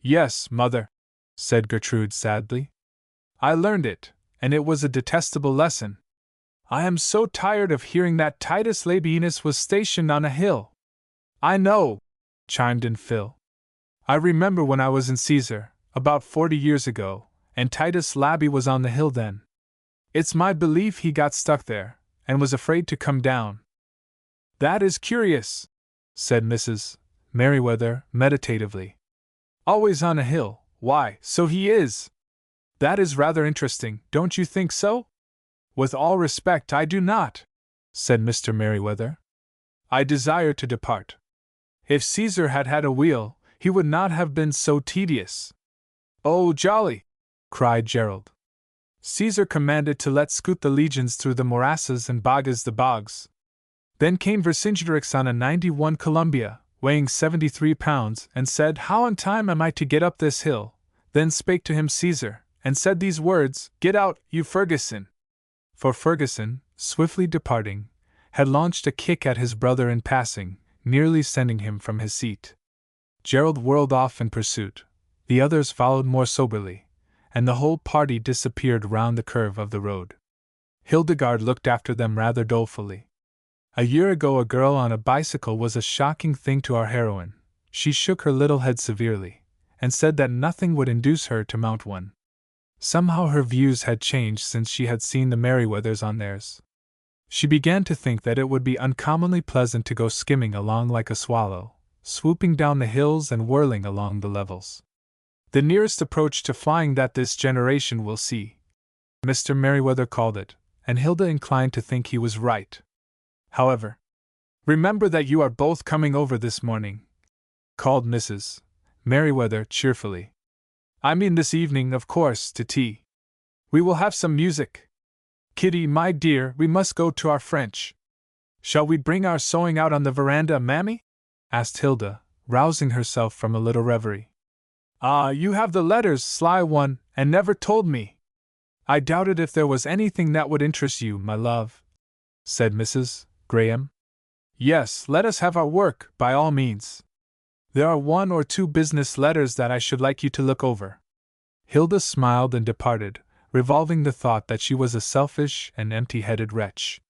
Yes, mother, said Gertrude sadly. I learned it, and it was a detestable lesson. I am so tired of hearing that Titus Labienus was stationed on a hill. I know, chimed in Phil. I remember when I was in Caesar, about 40 years ago, and Titus Labi was on the hill then. It's my belief he got stuck there, and was afraid to come down. That is curious, said Mrs. Merryweather meditatively. Always on a hill, why, so he is. That is rather interesting, don't you think so? With all respect, I do not, said Mr. Merryweather. I desire to depart. If Caesar had had a wheel, he would not have been so tedious. "Oh, jolly!" cried Gerald. "Caesar commanded to let scoot the legions through the morasses and bogs the bogs. Then came Vercingetorix on a 91 Columbia, weighing 73 pounds, and said, How in time am I to get up this hill? Then spake to him Caesar, and said these words, Get out, you Ferguson! For Ferguson, swiftly departing, had launched a kick at his brother in passing, nearly sending him from his seat. Gerald whirled off in pursuit, the others followed more soberly, and the whole party disappeared round the curve of the road. Hildegarde looked after them rather dolefully. A year ago a girl on a bicycle was a shocking thing to our heroine. She shook her little head severely, and said that nothing would induce her to mount one. Somehow her views had changed since she had seen the Merryweathers on theirs. She began to think that it would be uncommonly pleasant to go skimming along like a swallow, swooping down the hills and whirling along the levels. The nearest approach to flying that this generation will see, Mr. Merryweather called it, and Hilda inclined to think he was right. However, remember that you are both coming over this morning, called Mrs. Merryweather cheerfully. I mean this evening, of course, to tea. We will have some music. Kitty, my dear, we must go to our French. Shall we bring our sewing out on the veranda, mammy? Asked Hilda, rousing herself from a little reverie. Ah, you have the letters, sly one, and never told me. I doubted if there was anything that would interest you, my love, said Mrs. Graham. Yes, let us have our work, by all means. There are 1 or 2 business letters that I should like you to look over. Hilda smiled and departed, revolving the thought that she was a selfish and empty-headed wretch.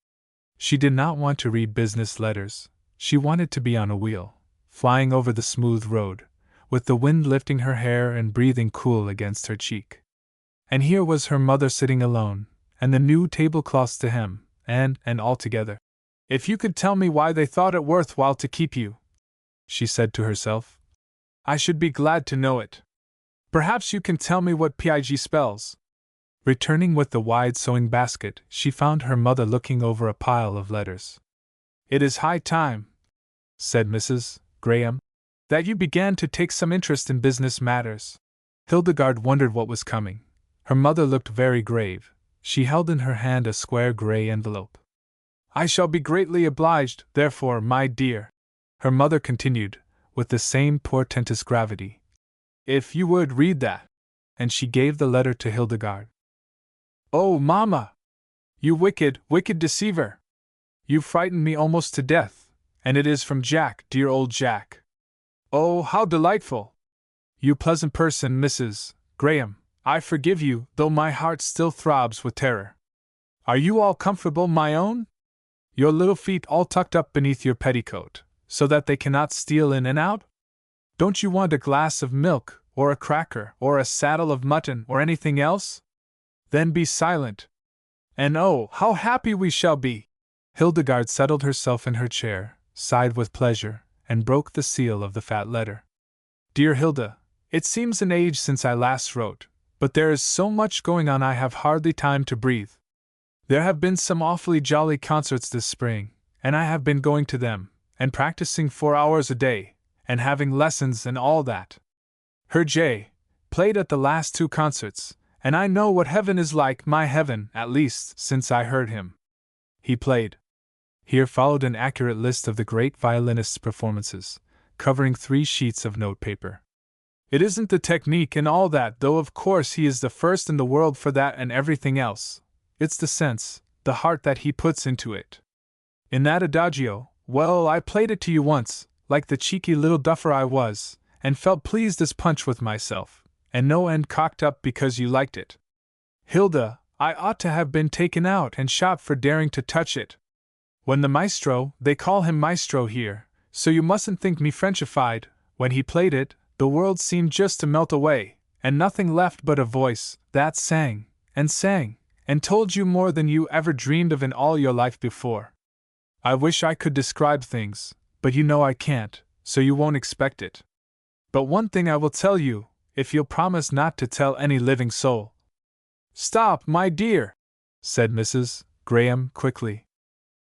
She did not want to read business letters. She wanted to be on a wheel, flying over the smooth road, with the wind lifting her hair and breathing cool against her cheek. And here was her mother sitting alone, and the new tablecloths to hem, and all together. If you could tell me why they thought it worth while to keep you, she said to herself, I should be glad to know it. Perhaps you can tell me what PIG spells. Returning with the wide sewing basket, she found her mother looking over a pile of letters. It is high time, said Mrs. Graham, that you began to take some interest in business matters. Hildegarde wondered what was coming. Her mother looked very grave. She held in her hand a square gray envelope. I shall be greatly obliged, therefore, my dear, her mother continued, with the same portentous gravity, if you would read that. And she gave the letter to Hildegarde. Oh, mamma! You wicked, wicked deceiver! You frightened me almost to death, and it is from Jack, dear old Jack. Oh, how delightful! You pleasant person, Mrs. Graham, I forgive you, though my heart still throbs with terror. Are you all comfortable, my own? Your little feet all tucked up beneath your petticoat, so that they cannot steal in and out? Don't you want a glass of milk, or a cracker, or a saddle of mutton, or anything else? Then be silent. And oh, how happy we shall be! Hildegarde settled herself in her chair, sighed with pleasure, and broke the seal of the fat letter. Dear Hilda, it seems an age since I last wrote, but there is so much going on I have hardly time to breathe. There have been some awfully jolly concerts this spring, and I have been going to them, and practicing 4 hours a day, and having lessons and all that. Her J. played at the last 2 concerts, and I know what heaven is like, my heaven, at least, since I heard him. He played. Here followed an accurate list of the great violinist's performances, covering 3 sheets of notepaper. It isn't the technique and all that, though of course he is the first in the world for that and everything else. It's the sense, the heart that he puts into it. In that adagio, well, I played it to you once, like the cheeky little duffer I was, and felt pleased as punch with myself, and no end cocked up because you liked it. Hilda, I ought to have been taken out and shot for daring to touch it. When the maestro, they call him maestro here, so you mustn't think me Frenchified, when he played it, the world seemed just to melt away, and nothing left but a voice that sang, and told you more than you ever dreamed of in all your life before. I wish I could describe things, but you know I can't, so you won't expect it. But one thing I will tell you, if you'll promise not to tell any living soul. Stop, my dear, said Mrs. Graham quickly.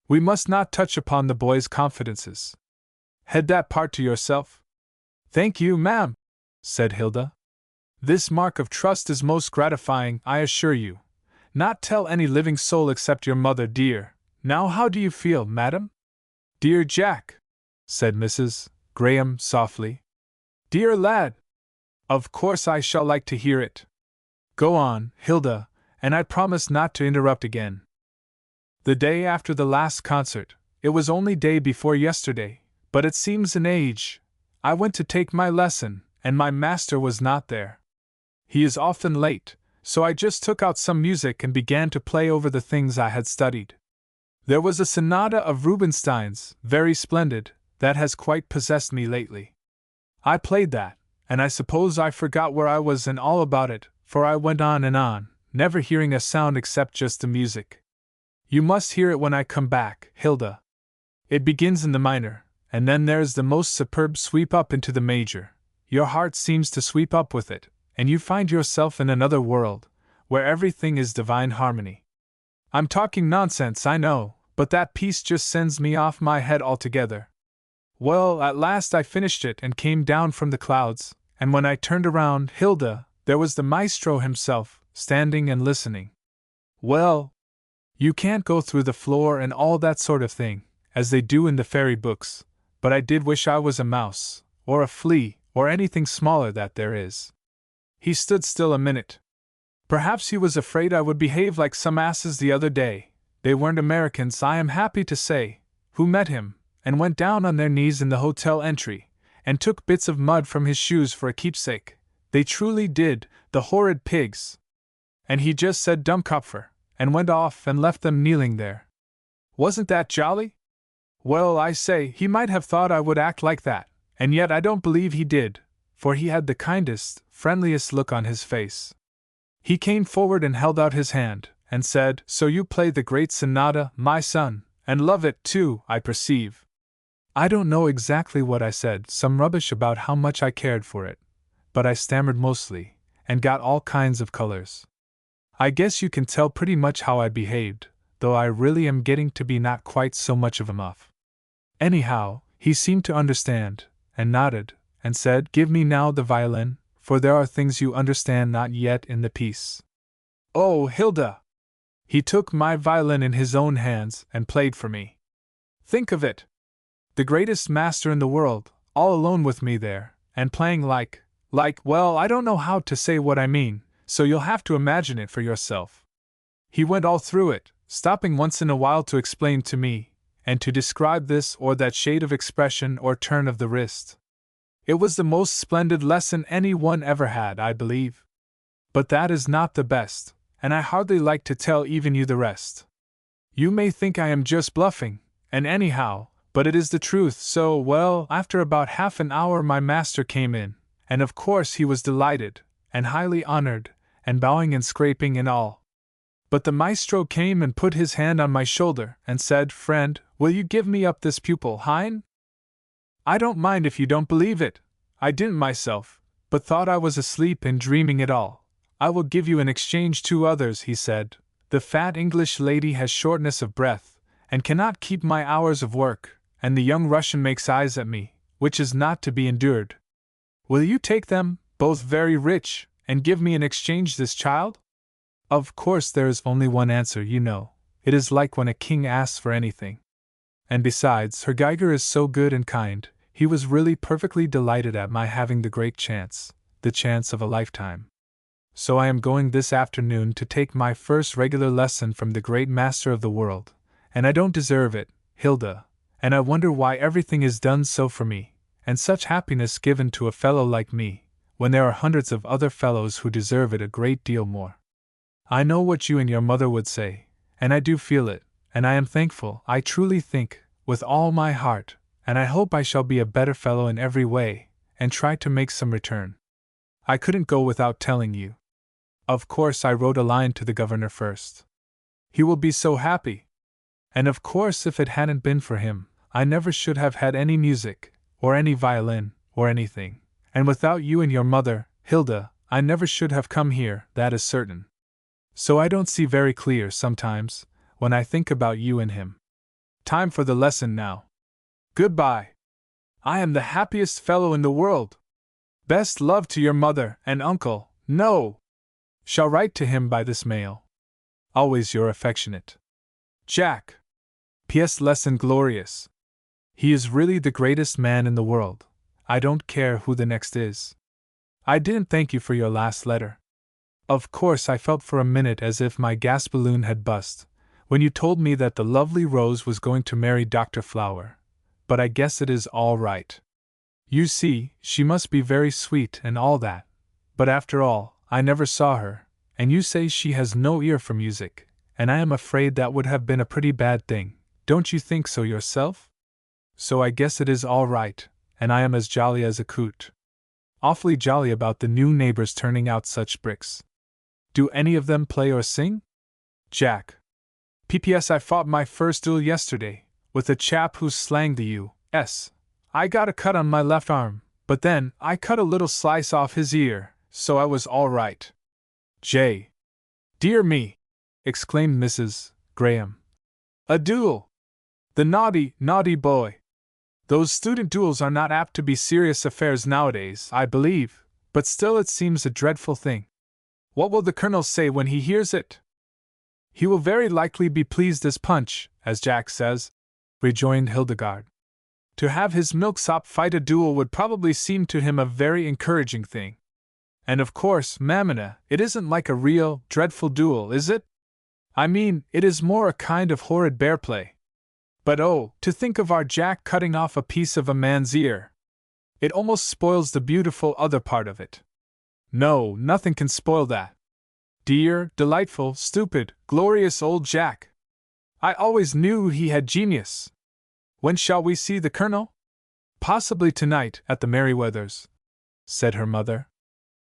We must not touch upon the boy's confidences. Head that part to yourself. Thank you, ma'am, said Hilda. This mark of trust is most gratifying, I assure you. Not tell any living soul except your mother, dear. Now how do you feel, madam? Dear Jack, said Mrs. Graham softly. Dear lad! Of course I shall like to hear it. Go on, Hilda, and I promise not to interrupt again. The day after the last concert, it was only day before yesterday, but it seems an age, I went to take my lesson, and my master was not there. He is often late, so I just took out some music and began to play over the things I had studied. There was a sonata of Rubinstein's, very splendid, that has quite possessed me lately. I played that, and I suppose I forgot where I was and all about it, for I went on, never hearing a sound except just the music. You must hear it when I come back, Hilda. It begins in the minor, and then there's the most superb sweep up into the major. Your heart seems to sweep up with it, and you find yourself in another world, where everything is divine harmony. I'm talking nonsense, I know, but that piece just sends me off my head altogether. Well, at last I finished it and came down from the clouds, and when I turned around, Hilda, there was the maestro himself, standing and listening. Well, you can't go through the floor and all that sort of thing, as they do in the fairy books, but I did wish I was a mouse, or a flea, or anything smaller that there is. He stood still a minute. Perhaps he was afraid I would behave like some asses the other day. They weren't Americans, I am happy to say, who met him, and went down on their knees in the hotel entry, and took bits of mud from his shoes for a keepsake. They truly did, the horrid pigs. And he just said Dummkopfer, and went off and left them kneeling there. Wasn't that jolly? Well, I say, he might have thought I would act like that, and yet I don't believe he did, for he had the kindest, friendliest look on his face. He came forward and held out his hand, and said, So you play the great sonata, my son, and love it too, I perceive. I don't know exactly what I said, some rubbish about how much I cared for it, but I stammered mostly, and got all kinds of colors. I guess you can tell pretty much how I behaved, though I really am getting to be not quite so much of a muff. Anyhow, he seemed to understand, and nodded, and said, Give me now the violin, for there are things you understand not yet in the piece. Oh, Hilda! He took my violin in his own hands and played for me. Think of it! The greatest master in the world, all alone with me there, and playing well, I don't know how to say what I mean, so you'll have to imagine it for yourself. He went all through it, stopping once in a while to explain to me, and to describe this or that shade of expression or turn of the wrist. It was the most splendid lesson anyone ever had, I believe. But that is not the best, and I hardly like to tell even you the rest. You may think I am just bluffing, and anyhow, but it is the truth, so, well, after about half an hour my master came in, and of course he was delighted, and highly honored, and bowing and scraping and all. But the maestro came and put his hand on my shoulder, and said, Friend, will you give me up this pupil, Hein? I don't mind if you don't believe it. I didn't myself, but thought I was asleep and dreaming it all. I will give you in exchange 2 others, he said. The fat English lady has shortness of breath, and cannot keep my hours of work, and the young Russian makes eyes at me, which is not to be endured. Will you take them, both very rich, and give me in exchange this child? Of course there is only one answer, you know. It is like when a king asks for anything. And besides, Herr Geiger is so good and kind. He was really perfectly delighted at my having the great chance, the chance of a lifetime. So I am going this afternoon to take my first regular lesson from the great master of the world, and I don't deserve it, Hilda, and I wonder why everything is done so for me, and such happiness given to a fellow like me, when there are hundreds of other fellows who deserve it a great deal more. I know what you and your mother would say, and I do feel it, and I am thankful, I truly think, with all my heart, and I hope I shall be a better fellow in every way, and try to make some return. I couldn't go without telling you. Of course I wrote a line to the governor first. He will be so happy. And of course if it hadn't been for him, I never should have had any music, or any violin, or anything. And without you and your mother, Hilda, I never should have come here, that is certain. So I don't see very clear sometimes, when I think about you and him. Time for the lesson now. Goodbye. I am the happiest fellow in the world. Best love to your mother and uncle, No! Shall write to him by this mail. Always your affectionate Jack. P.S. Less inglorious. He is really the greatest man in the world. I don't care who the next is. I didn't thank you for your last letter. Of course, I felt for a minute as if my gas balloon had bust, when you told me that the lovely Rose was going to marry Dr. Flower, but I guess it is all right. You see, she must be very sweet and all that, but after all, I never saw her, and you say she has no ear for music, and I am afraid that would have been a pretty bad thing, don't you think so yourself? So I guess it is all right, and I am as jolly as a coot. Awfully jolly about the new neighbors turning out such bricks. Do any of them play or sing? Jack. P.P.S. I fought my first duel yesterday, with a chap who slang the U.S. I got a cut on my left arm, but then I cut a little slice off his ear, so I was all right. J. Dear me! Exclaimed Mrs. Graham. A duel! The naughty, naughty boy! Those student duels are not apt to be serious affairs nowadays, I believe, but still it seems a dreadful thing. What will the Colonel say when he hears it? He will very likely be pleased as Punch, as Jack says, rejoined Hildegarde. To have his milksop fight a duel would probably seem to him a very encouraging thing. And of course, Mamma, it isn't like a real, dreadful duel, is it? I mean, it is more a kind of horrid bear play. But oh, to think of our Jack cutting off a piece of a man's ear! It almost spoils the beautiful other part of it. No, nothing can spoil that. Dear, delightful, stupid, glorious old Jack! I always knew he had genius. When shall we see the Colonel? Possibly tonight, at the Merryweathers, said her mother.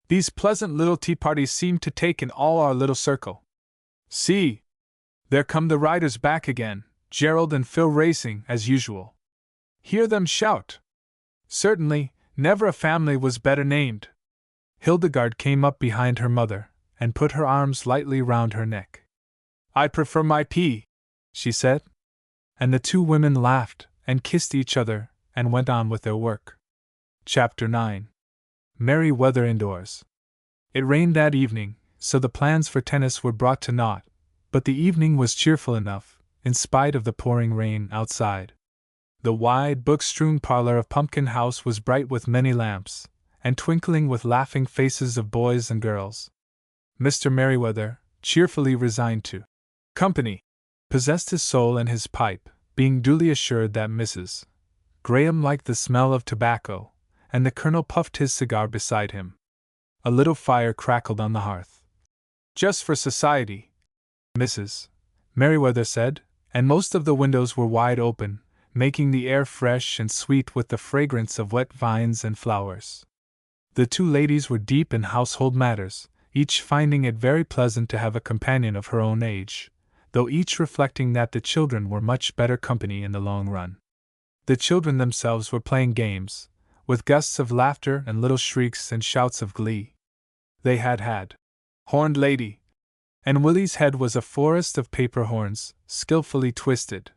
These pleasant little tea parties seem to take in all our little circle. See! There come the riders back again, Gerald and Phil racing, as usual. Hear them shout! Certainly, never a family was better named. Hildegarde came up behind her mother, and put her arms lightly round her neck. I prefer my pea, she said. And the two women laughed, and kissed each other, and went on with their work. Chapter 9. Merry weather indoors. It rained that evening, so the plans for tennis were brought to naught, but the evening was cheerful enough, in spite of the pouring rain outside. The wide, book-strewn parlor of Pumpkin House was bright with many lamps, and twinkling with laughing faces of boys and girls. Mr. Merryweather, cheerfully resigned to company, possessed his soul and his pipe, being duly assured that Mrs. Graham liked the smell of tobacco, and the Colonel puffed his cigar beside him. A little fire crackled on the hearth. Just for society, Mrs. Merryweather said, and most of the windows were wide open, making the air fresh and sweet with the fragrance of wet vines and flowers. The two ladies were deep in household matters, each finding it very pleasant to have a companion of her own age, though each reflecting that the children were much better company in the long run. The children themselves were playing games, with gusts of laughter and little shrieks and shouts of glee. They had horned lady, and Willie's head was a forest of paper horns, skillfully twisted.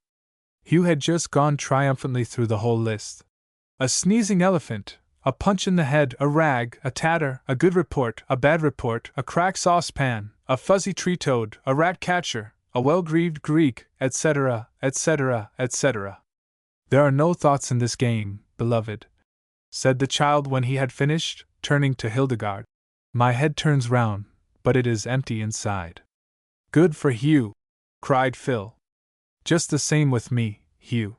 Hugh had just gone triumphantly through the whole list. A sneezing elephant, a punch in the head, a rag, a tatter, a good report, a bad report, a cracked saucepan, a fuzzy tree-toad, a rat-catcher, a well-greaved Greek, etc., etc., etc. There are no thoughts in this game, beloved, said the child when he had finished, turning to Hildegarde. My head turns round, but it is empty inside. Good for Hugh, cried Phil. Just the same with me, Hugh.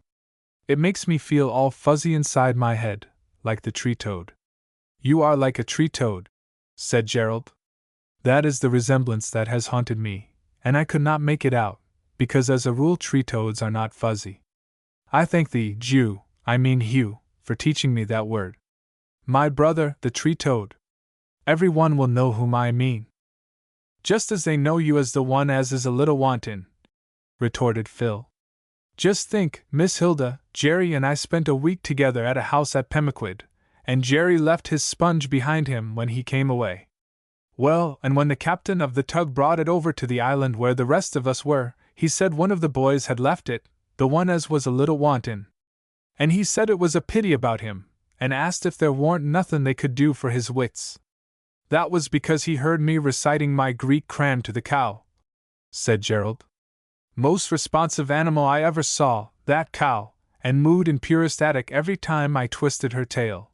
It makes me feel all fuzzy inside my head, like the tree-toad. You are like a tree-toad, said Gerald. That is the resemblance that has haunted me, and I could not make it out, because as a rule tree-toads are not fuzzy. I thank thee, Hugh, for teaching me that word. My brother, the tree-toad. Every one will know whom I mean. Just as they know you as the one as is a little wanton, retorted Phil. Just think, Miss Hilda, Jerry and I spent a week together at a house at Pemaquid, and Jerry left his sponge behind him when he came away. Well, and when the captain of the tug brought it over to the island where the rest of us were, he said one of the boys had left it, the one as was a little wanton. And he said it was a pity about him, and asked if there warn't nothin' they could do for his wits. That was because he heard me reciting my Greek cram to the cow," said Gerald. "Most responsive animal I ever saw, that cow, and mooed in purest attic every time I twisted her tail."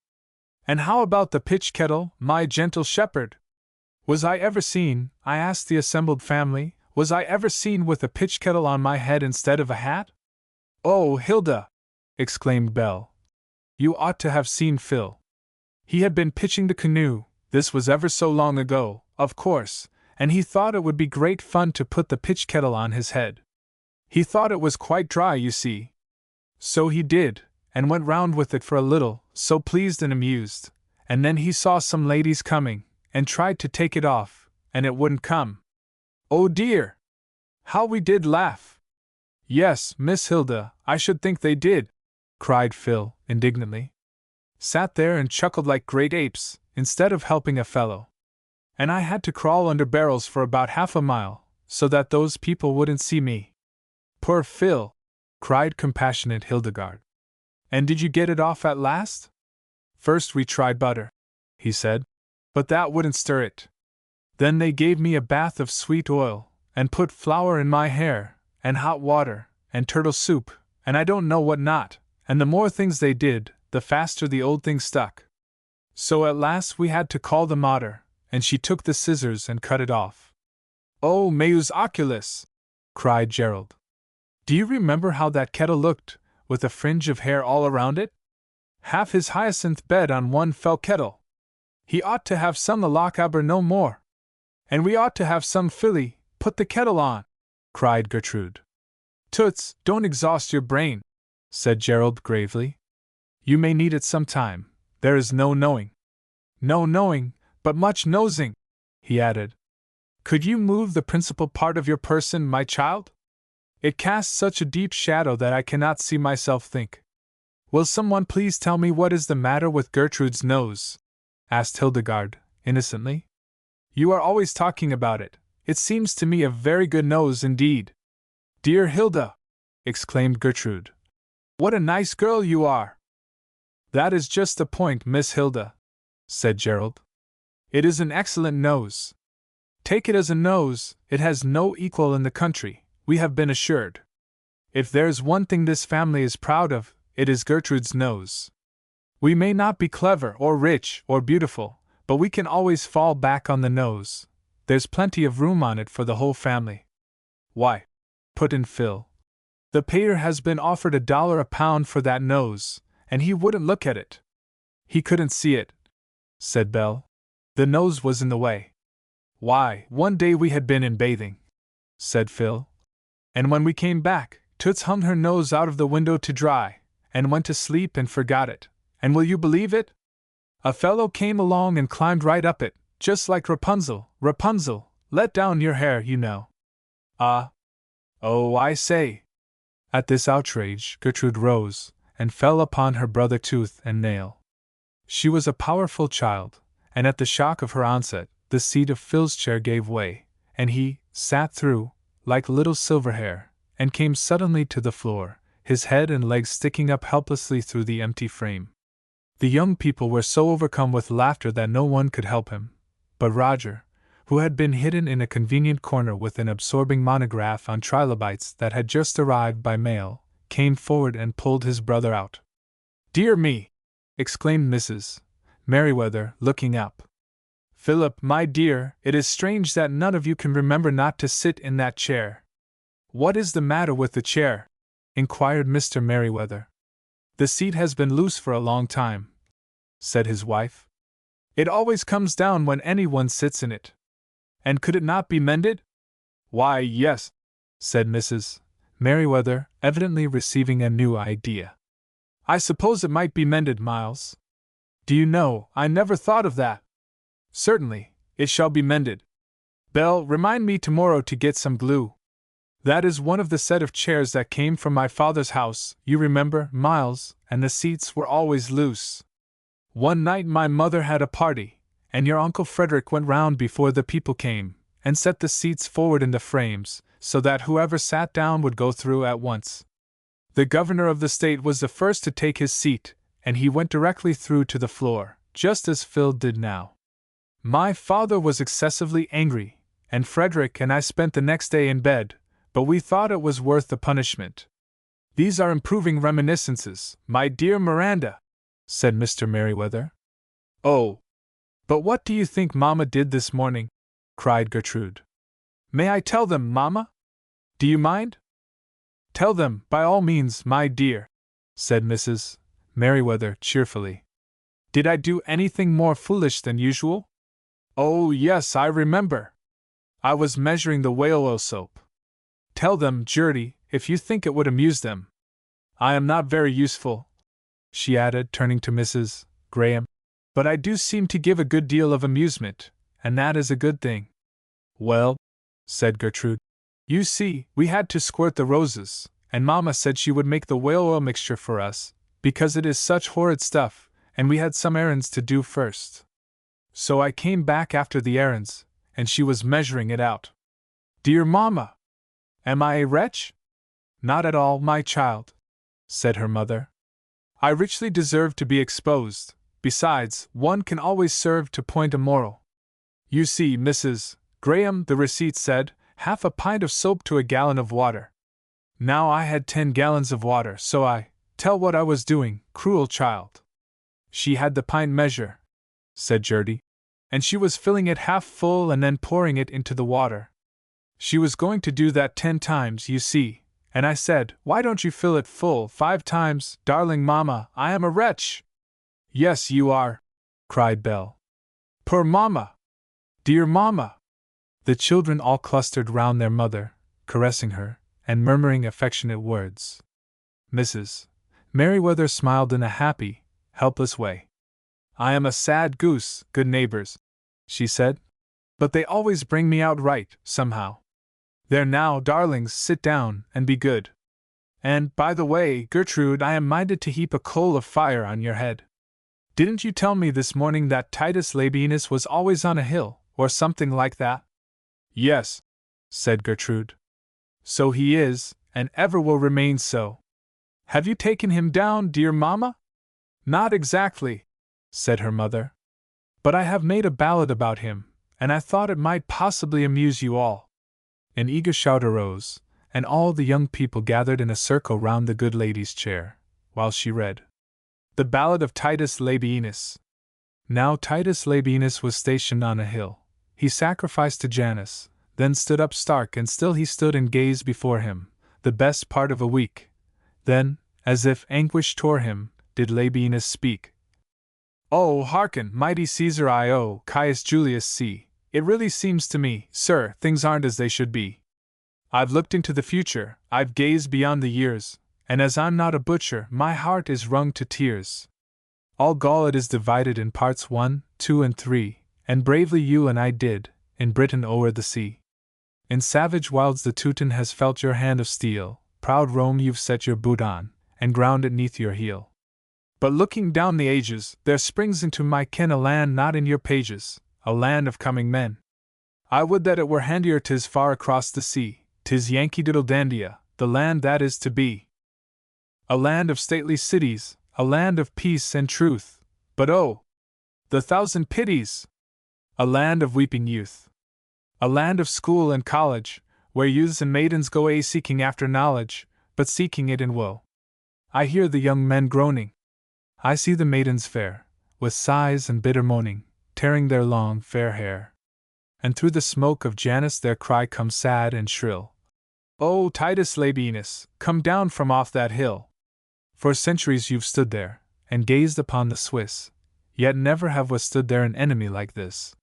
"And how about the pitch kettle, my gentle shepherd? Was I ever seen," I asked the assembled family, "was I ever seen with a pitch kettle on my head instead of a hat?" "Oh, Hilda!" exclaimed Belle. "You ought to have seen Phil. He had been pitching the canoe, this was ever so long ago, of course, and he thought it would be great fun to put the pitch kettle on his head. He thought it was quite dry, you see. So he did, and went round with it for a little, so pleased and amused, and then he saw some ladies coming, and tried to take it off, and it wouldn't come. Oh dear! How we did laugh!" "Yes, Miss Hilda, I should think they did," cried Phil, indignantly. "Sat there and chuckled like great apes, instead of helping a fellow. And I had to crawl under barrels for about half a mile, so that those people wouldn't see me." "Poor Phil!" cried compassionate Hildegarde. "And did you get it off at last?" "First we tried butter," he said, "but that wouldn't stir it. Then they gave me a bath of sweet oil, and put flour in my hair, and hot water, and turtle soup, and I don't know what not, and the more things they did, the faster the old thing stuck. So at last we had to call the mater, and she took the scissors and cut it off." "Oh, meus oculis!" cried Gerald. "Do you remember how that kettle looked, with a fringe of hair all around it? Half his hyacinth bed on one fell kettle. He ought to have some the Lochaber no more. And we ought to have some Philly, put the kettle on," cried Gertrude. "Toots, don't exhaust your brain," said Gerald gravely. "You may need it some time, there is no knowing." "No knowing, but much nosing," he added. "Could you move the principal part of your person, my child? It casts such a deep shadow that I cannot see myself think." "Will someone please tell me what is the matter with Gertrude's nose?" asked Hildegarde, innocently. "You are always talking about it. It seems to me a very good nose indeed." "Dear Hilda!" exclaimed Gertrude. "What a nice girl you are!" "That is just the point, Miss Hilda," said Gerald. "It is an excellent nose. Take it as a nose, it has no equal in the country, we have been assured. If there's one thing this family is proud of, it is Gertrude's nose. We may not be clever or rich or beautiful, but we can always fall back on the nose. There's plenty of room on it for the whole family." "Why," put in Phil, "the pater has been offered $1 a pound for that nose, and he wouldn't look at it." "He couldn't see it," said Belle. "The nose was in the way." "Why, one day we had been in bathing," said Phil. "And when we came back, Toots hung her nose out of the window to dry, and went to sleep and forgot it, and will you believe it? A fellow came along and climbed right up it, just like Rapunzel. Rapunzel, let down your hair, you know." "Ah! Oh, I say!" At this outrage, Gertrude rose, and fell upon her brother tooth and nail. She was a powerful child, and at the shock of her onset, the seat of Phil's chair gave way, and he sat through, like little Silverhair, and came suddenly to the floor, his head and legs sticking up helplessly through the empty frame. The young people were so overcome with laughter that no one could help him, but Roger, who had been hidden in a convenient corner with an absorbing monograph on trilobites that had just arrived by mail, came forward and pulled his brother out. "Dear me!" exclaimed Mrs. Merriweather, looking up. "Philip, my dear, it is strange that none of you can remember not to sit in that chair." "What is the matter with the chair?" inquired Mr. Merriweather. "The seat has been loose for a long time," said his wife. "It always comes down when anyone sits in it. And could it not be mended?" "Why, yes," said Mrs. Merriweather, evidently receiving a new idea. "I suppose it might be mended, Miles. Do you know, I never thought of that." "Certainly, it shall be mended. Belle, remind me tomorrow to get some glue. That is one of the set of chairs that came from my father's house, you remember, Miles, and the seats were always loose. One night my mother had a party, and your Uncle Frederick went round before the people came, and set the seats forward in the frames, so that whoever sat down would go through at once. The governor of the state was the first to take his seat, and he went directly through to the floor, just as Phil did now. My father was excessively angry, and Frederick and I spent the next day in bed, but we thought it was worth the punishment. These are improving reminiscences, my dear Miranda, said Mr. Merriweather. Oh! But what do you think Mamma did this morning? Cried Gertrude. May I tell them, Mamma? Do you mind? Tell them, by all means, my dear, said Mrs. Merriweather cheerfully. Did I do anything more foolish than usual? Oh, yes, I remember. I was measuring the whale oil soap. Tell them, Gertie, if you think it would amuse them. I am not very useful, she added, turning to Mrs. Graham, but I do seem to give a good deal of amusement, and that is a good thing. Well, said Gertrude, you see, we had to squirt the roses, and Mamma said she would make the whale oil mixture for us, because it is such horrid stuff, and we had some errands to do first. So I came back after the errands, and she was measuring it out. Dear Mamma! Am I a wretch? Not at all, my child, said her mother. I richly deserve to be exposed. Besides, one can always serve to point a moral. You see, Mrs. Graham, the receipt said, half a pint of soap to a gallon of water. Now I had 10 gallons of water, so I tell what I was doing, cruel child. She had the pint measure, said Gertie, and she was filling it half full and then pouring it into the water. She was going to do that 10 times, you see, and I said, why don't you fill it full 5 times, darling Mamma, I am a wretch. Yes, you are, cried Belle. Poor Mamma! Dear Mamma! The children all clustered round their mother, caressing her, and murmuring affectionate words. Mrs. Merriweather smiled in a happy, helpless way. I am a sad goose, good neighbors, she said, but they always bring me out right, somehow. There now, darlings, sit down and be good. And, by the way, Gertrude, I am minded to heap a coal of fire on your head. Didn't you tell me this morning that Titus Labienus was always on a hill, or something like that? Yes, said Gertrude. So he is, and ever will remain so. Have you taken him down, dear Mamma? Not exactly, said her mother. But I have made a ballad about him, and I thought it might possibly amuse you all. An eager shout arose, and all the young people gathered in a circle round the good lady's chair, while she read The Ballad of Titus Labienus. Now Titus Labienus was stationed on a hill. He sacrificed to Janus, then stood up stark and still he stood and gazed before him, the best part of a week. Then, as if anguish tore him, did Labienus speak. Oh, hearken, mighty Caesar I.O. Caius Julius C. It really seems to me, sir, things aren't as they should be. I've looked into the future, I've gazed beyond the years, and as I'm not a butcher, my heart is wrung to tears. All Gaul it is divided in parts 1, 2, and 3, and bravely you and I did, in Britain o'er the sea. In savage wilds the Teuton has felt your hand of steel, proud Rome you've set your boot on, and ground it 'neath your heel. But looking down the ages, there springs into my ken a land not in your pages, a land of coming men. I would that it were handier 'tis far across the sea, 'tis Yankee Diddle Dandia, the land that is to be. A land of stately cities, a land of peace and truth, but oh, the thousand pities! A land of weeping youth. A land of school and college, where youths and maidens go seeking after knowledge, but seeking it in woe. I hear the young men groaning. I see the maidens fair, with sighs and bitter moaning, tearing their long, fair hair. And through the smoke of Janus their cry comes sad and shrill. O Titus Labienus, come down from off that hill! For centuries you've stood there, and gazed upon the Swiss, yet never have was stood there an enemy like this.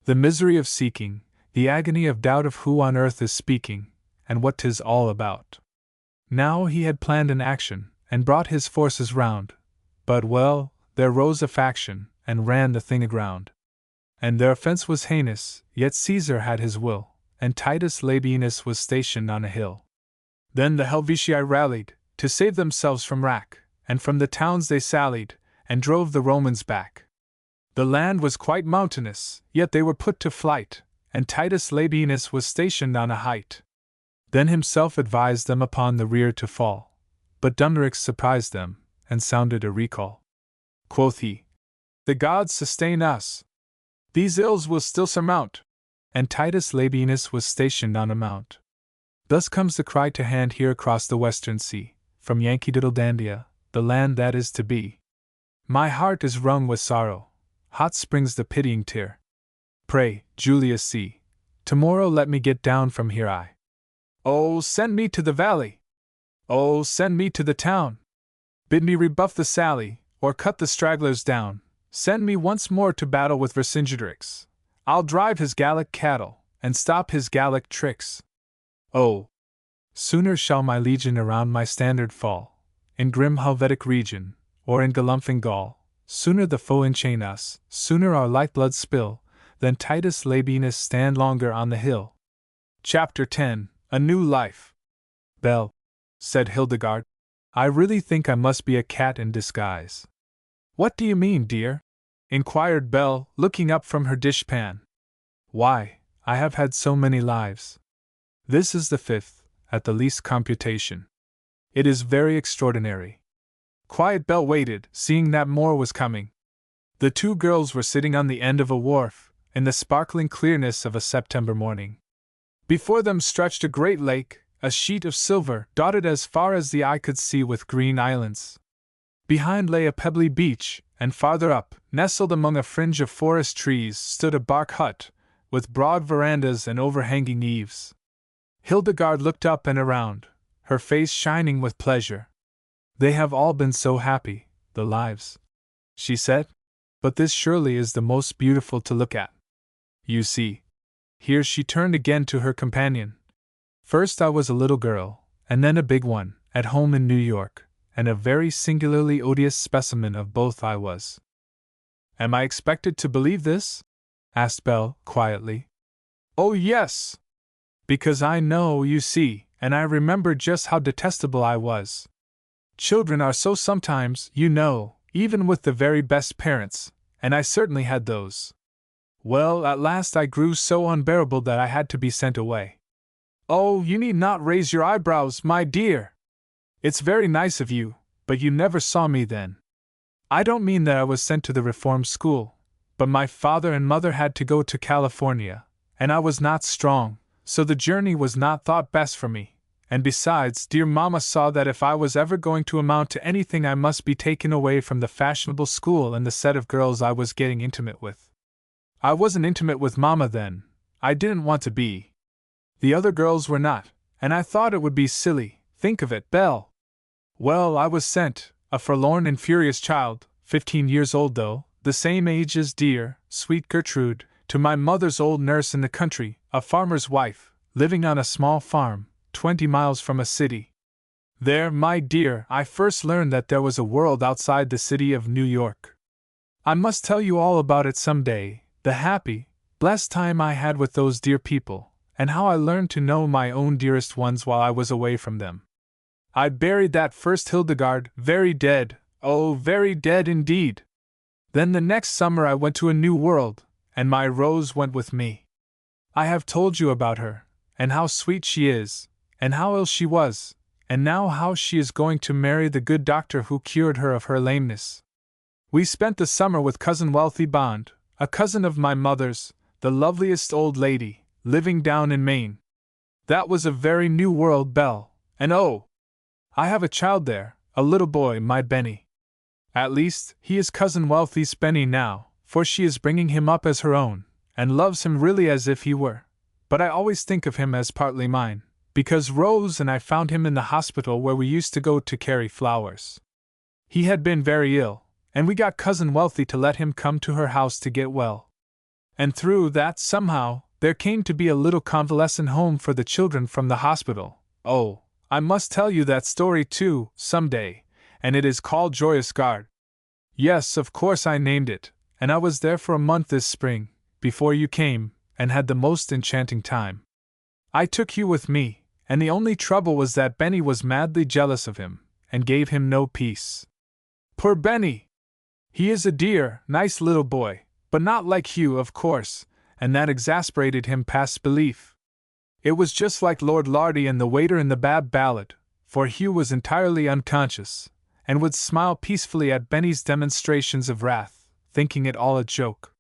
The misery of seeking, the agony of doubt of who on earth is speaking, and what 'tis all about. Now he had planned an action, and brought his forces round, but well, there rose a faction, and ran the thing aground. And their offense was heinous, yet Caesar had his will, and Titus Labienus was stationed on a hill. Then the Helvetii rallied, to save themselves from wrack, and from the towns they sallied, and drove the Romans back. The land was quite mountainous, yet they were put to flight, and Titus Labienus was stationed on a height. Then himself advised them upon the rear to fall, but Dumnorix surprised them, and sounded a recall. Quoth he, The gods sustain us! These ills will still surmount. And Titus Labienus was stationed on a mount. Thus comes the cry to hand here across the western sea, from Yankee Diddledandia, the land that is to be. My heart is wrung with sorrow, hot springs the pitying tear. Pray, Julius C., tomorrow let me get down from here. Oh, send me to the valley! Oh, send me to the town! Bid me rebuff the Sally, or cut the stragglers down. Send me once more to battle with Vercingetorix. I'll drive his Gallic cattle, and stop his Gallic tricks. Oh! Sooner shall my legion around my standard fall, in grim Helvetic region, or in galumphing Gaul, sooner the foe enchain us, sooner our lifeblood spill, than Titus Labienus stand longer on the hill. Chapter 10. A New Life. Belle, said Hildegarde, I really think I must be a cat in disguise. What do you mean, dear? Inquired Belle, looking up from her dishpan. Why, I have had so many lives. This is the 5th, at the least computation. It is very extraordinary. Quiet Belle waited, seeing that more was coming. The two girls were sitting on the end of a wharf, in the sparkling clearness of a September morning. Before them stretched a great lake, a sheet of silver, dotted as far as the eye could see with green islands. Behind lay a pebbly beach, and farther up, nestled among a fringe of forest trees, stood a bark hut, with broad verandas and overhanging eaves. Hildegarde looked up and around, her face shining with pleasure. They have all been so happy, the lives, she said, but this surely is the most beautiful to look at. You see, here she turned again to her companion. First I was a little girl, and then a big one, at home in New York, and a very singularly odious specimen of both I was. Am I expected to believe this? Asked Belle, quietly. Oh, yes! Because I know, you see, and I remember just how detestable I was. Children are so sometimes, you know, even with the very best parents, and I certainly had those. Well, at last I grew so unbearable that I had to be sent away. Oh, you need not raise your eyebrows, my dear! It's very nice of you, but you never saw me then. I don't mean that I was sent to the reform school, but my father and mother had to go to California, and I was not strong, so the journey was not thought best for me, and besides, dear mamma saw that if I was ever going to amount to anything I must be taken away from the fashionable school and the set of girls I was getting intimate with. I wasn't intimate with mamma then, I didn't want to be. The other girls were not, and I thought it would be silly, think of it, Belle. Well, I was sent, a forlorn and furious child, 15 years old though, the same age as dear, sweet Gertrude, to my mother's old nurse in the country, a farmer's wife, living on a small farm, 20 miles from a city. There, my dear, I first learned that there was a world outside the city of New York. I must tell you all about it some day, the happy, blessed time I had with those dear people, and how I learned to know my own dearest ones while I was away from them. I buried that first Hildegarde, very dead, oh, very dead indeed. Then the next summer I went to a new world, and my Rose went with me. I have told you about her, and how sweet she is, and how ill she was, and now how she is going to marry the good doctor who cured her of her lameness. We spent the summer with Cousin Wealthy Bond, a cousin of my mother's, the loveliest old lady, living down in Maine. That was a very new world, Belle, and oh! I have a child there, a little boy, my Benny. At least, he is Cousin Wealthy's Benny now, for she is bringing him up as her own, and loves him really as if he were. But I always think of him as partly mine, because Rose and I found him in the hospital where we used to go to carry flowers. He had been very ill, and we got Cousin Wealthy to let him come to her house to get well. And through that, somehow, there came to be a little convalescent home for the children from the hospital. Oh, I must tell you that story too, some day, and it is called Joyous Garde. Yes, of course I named it, and I was there for a month this spring, before you came, and had the most enchanting time. I took you with me, and the only trouble was that Benny was madly jealous of him, and gave him no peace. Poor Benny! He is a dear, nice little boy, but not like Hugh, of course, and that exasperated him past belief. It was just like Lord Lardy and the waiter in the Bab Ballad, for Hugh was entirely unconscious, and would smile peacefully at Benny's demonstrations of wrath, thinking it all a joke.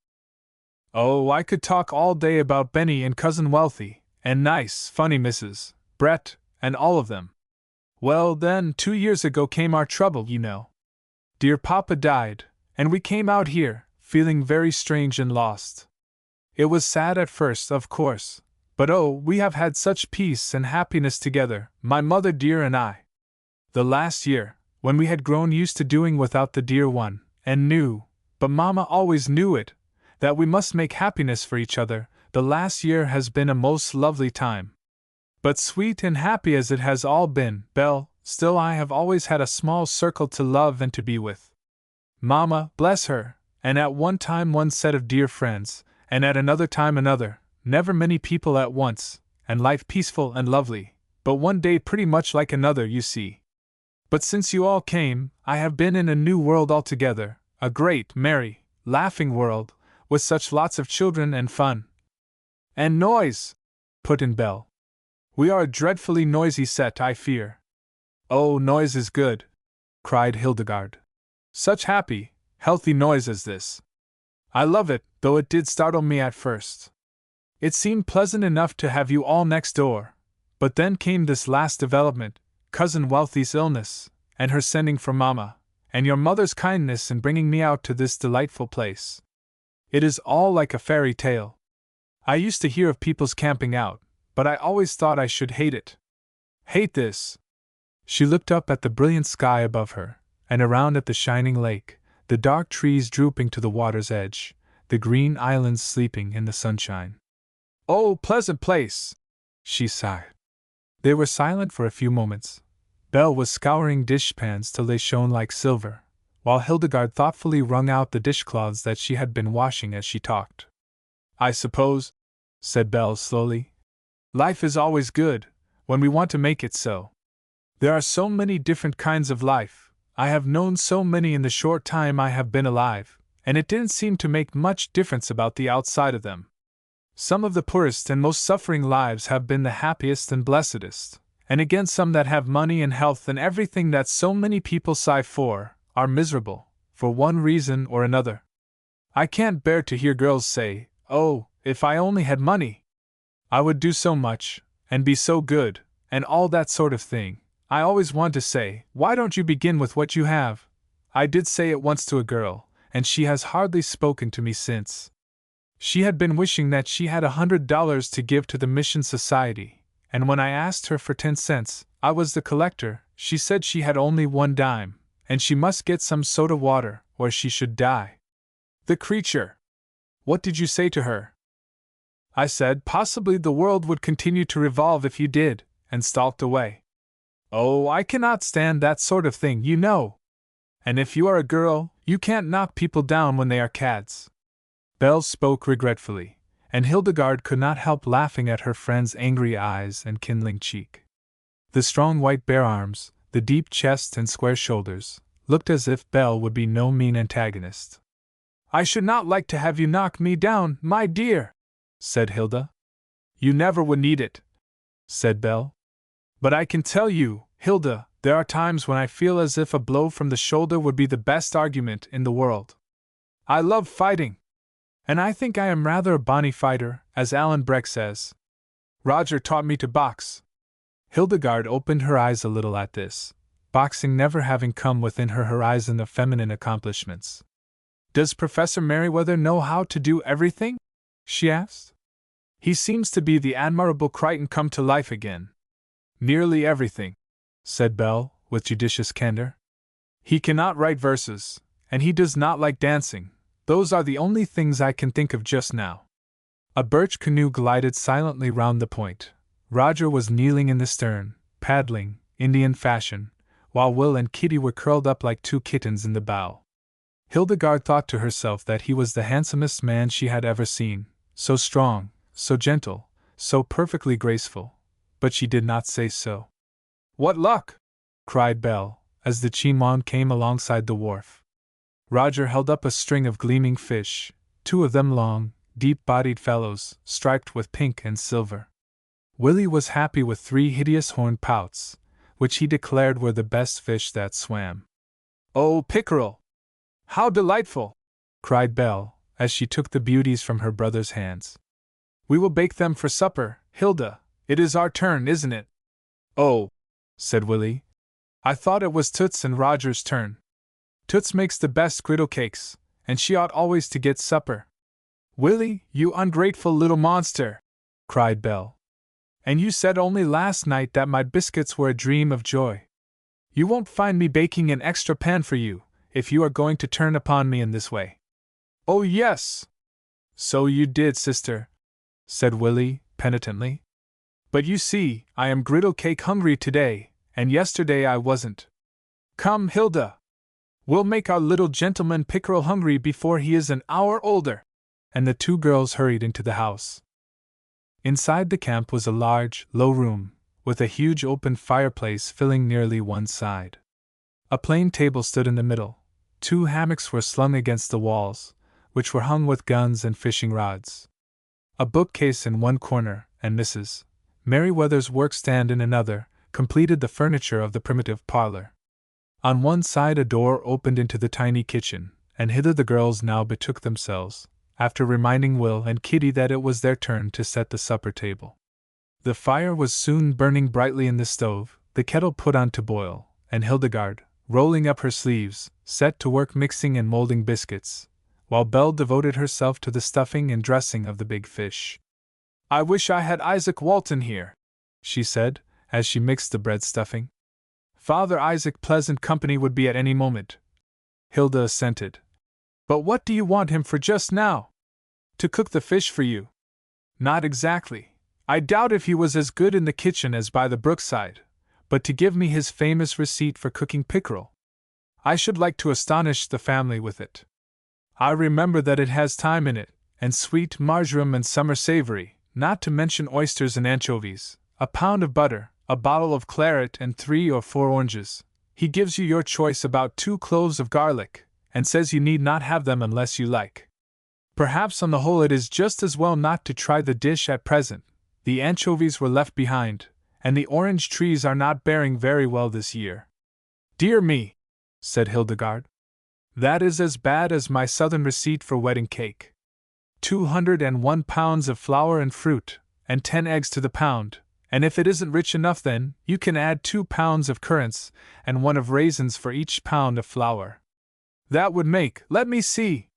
Oh, I could talk all day about Benny and Cousin Wealthy, and nice, funny Mrs. Brett, and all of them. Well, then, 2 years ago came our trouble, you know. Dear Papa died, and we came out here, feeling very strange and lost. It was sad at first, of course, but oh, we have had such peace and happiness together, my mother dear and I. The last year, when we had grown used to doing without the dear one, and knew, but Mama always knew it, that we must make happiness for each other, the last year has been a most lovely time. But sweet and happy as it has all been, Belle, still I have always had a small circle to love and to be with. Mama, bless her, and at one time one set of dear friends, and at another time another, never many people at once, and life peaceful and lovely, but one day pretty much like another, you see. But since you all came, I have been in a new world altogether, a great, merry, laughing world, with such lots of children and fun. And noise, put in Belle. We are a dreadfully noisy set, I fear. Oh, noise is good, cried Hildegarde. Such happy, healthy noise as this. I love it, though it did startle me at first. It seemed pleasant enough to have you all next door, but then came this last development, Cousin Wealthy's illness, and her sending for Mama, and your mother's kindness in bringing me out to this delightful place. It is all like a fairy tale. I used to hear of people's camping out, but I always thought I should hate it. Hate this. She looked up at the brilliant sky above her, and around at the shining lake, the dark trees drooping to the water's edge, the green islands sleeping in the sunshine. Oh, pleasant place! She sighed. They were silent for a few moments. Belle was scouring dishpans till they shone like silver, while Hildegarde thoughtfully wrung out the dishcloths that she had been washing as she talked. I suppose, said Belle slowly, life is always good, when we want to make it so. There are so many different kinds of life, I have known so many in the short time I have been alive, and it didn't seem to make much difference about the outside of them. Some of the poorest and most suffering lives have been the happiest and blessedest, and again some that have money and health and everything that so many people sigh for, are miserable, for one reason or another. I can't bear to hear girls say, oh, if I only had money, I would do so much, and be so good, and all that sort of thing. I always want to say, why don't you begin with what you have? I did say it once to a girl, and she has hardly spoken to me since. She had been wishing that she had $100 to give to the Mission Society, and when I asked her for 10 cents, I was the collector, she said she had only 1 dime, and she must get some soda water, or she should die. The creature! What did you say to her? I said possibly the world would continue to revolve if you did, and stalked away. Oh, I cannot stand that sort of thing, you know. And if you are a girl, you can't knock people down when they are cads. Belle spoke regretfully, and Hildegarde could not help laughing at her friend's angry eyes and kindling cheek. The strong white bare arms, the deep chest and square shoulders, looked as if Belle would be no mean antagonist. I should not like to have you knock me down, my dear, said Hilda. You never would need it, said Belle. But I can tell you, Hilda, there are times when I feel as if a blow from the shoulder would be the best argument in the world. I love fighting. And I think I am rather a bonny fighter, as Alan Breck says. Roger taught me to box. Hildegarde opened her eyes a little at this, boxing never having come within her horizon of feminine accomplishments. Does Professor Merriweather know how to do everything? She asked. He seems to be the admirable Crichton come to life again. Nearly everything, said Belle, with judicious candor. He cannot write verses, and he does not like dancing. Those are the only things I can think of just now. A birch canoe glided silently round the point. Roger was kneeling in the stern, paddling, Indian fashion, while Will and Kitty were curled up like 2 kittens in the bow. Hildegarde thought to herself that he was the handsomest man she had ever seen, so strong, so gentle, so perfectly graceful, but she did not say so. What luck! Cried Belle, as the Chimon came alongside the wharf. Roger held up a string of gleaming fish, 2 of them long, deep-bodied fellows, striped with pink and silver. Willie was happy with 3 hideous horned pouts, which he declared were the best fish that swam. Oh, pickerel! How delightful! Cried Belle, as she took the beauties from her brother's hands. "We will bake them for supper, Hilda. It is our turn, isn't it?" "Oh," said Willie. "I thought it was Toots and Roger's turn. Toots makes the best griddle cakes, and she ought always to get supper." "Willie, you ungrateful little monster!" cried Belle. "And you said only last night that my biscuits were a dream of joy. You won't find me baking an extra pan for you, if you are going to turn upon me in this way." "Oh, yes!" "So you did, sister," said Willie, penitently. "But you see, I am griddle cake hungry today, and yesterday I wasn't. Come, Hilda! We'll make our little gentleman pickerel hungry before he is an hour older." And the two girls hurried into the house. Inside the camp was a large, low room, with a huge open fireplace filling nearly one side. A plain table stood in the middle. 2 hammocks were slung against the walls, which were hung with guns and fishing rods. A bookcase in one corner, and Mrs. Merriweather's workstand in another, completed the furniture of the primitive parlor. On one side a door opened into the tiny kitchen, and hither the girls now betook themselves, after reminding Will and Kitty that it was their turn to set the supper table. The fire was soon burning brightly in the stove, the kettle put on to boil, and Hildegarde, rolling up her sleeves, set to work mixing and molding biscuits, while Belle devoted herself to the stuffing and dressing of the big fish. "I wish I had Isaac Walton here," she said, as she mixed the bread stuffing. "Father Isaac pleasant company would be at any moment." Hilda assented. "But what do you want him for just now?" "To cook the fish for you." "Not exactly. I doubt if he was as good in the kitchen as by the brookside, but to give me his famous receipt for cooking pickerel. I should like to astonish the family with it. I remember that it has thyme in it, and sweet marjoram and summer savory, not to mention oysters and anchovies, a pound of butter, a bottle of claret, and 3 or 4 oranges. He gives you your choice about 2 cloves of garlic, and says you need not have them unless you like. Perhaps on the whole it is just as well not to try the dish at present. The anchovies were left behind, and the orange trees are not bearing very well this year." "Dear me," said Hildegarde. "That is as bad as my southern receipt for wedding cake. 201 pounds of flour and fruit, and 10 eggs to the pound, and if it isn't rich enough then, you can add 2 pounds of currants and 1 of raisins for each pound of flour. That would make, let me see.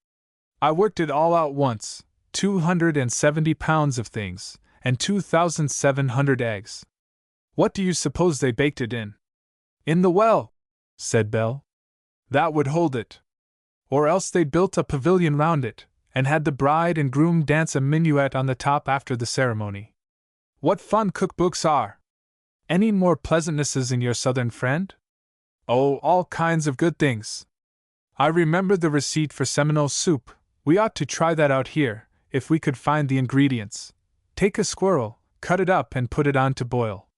I worked it all out once, 270 pounds of things, and 2,700 eggs. What do you suppose they baked it in?" "In the well," said Belle. "That would hold it. Or else they built a pavilion round it, and had the bride and groom dance a minuet on the top after the ceremony. What fun cookbooks are! Any more pleasantnesses in your southern friend?" "Oh, all kinds of good things. I remember the receipt for Seminole soup. We ought to try that out here, if we could find the ingredients. Take a squirrel, cut it up and put it on to boil.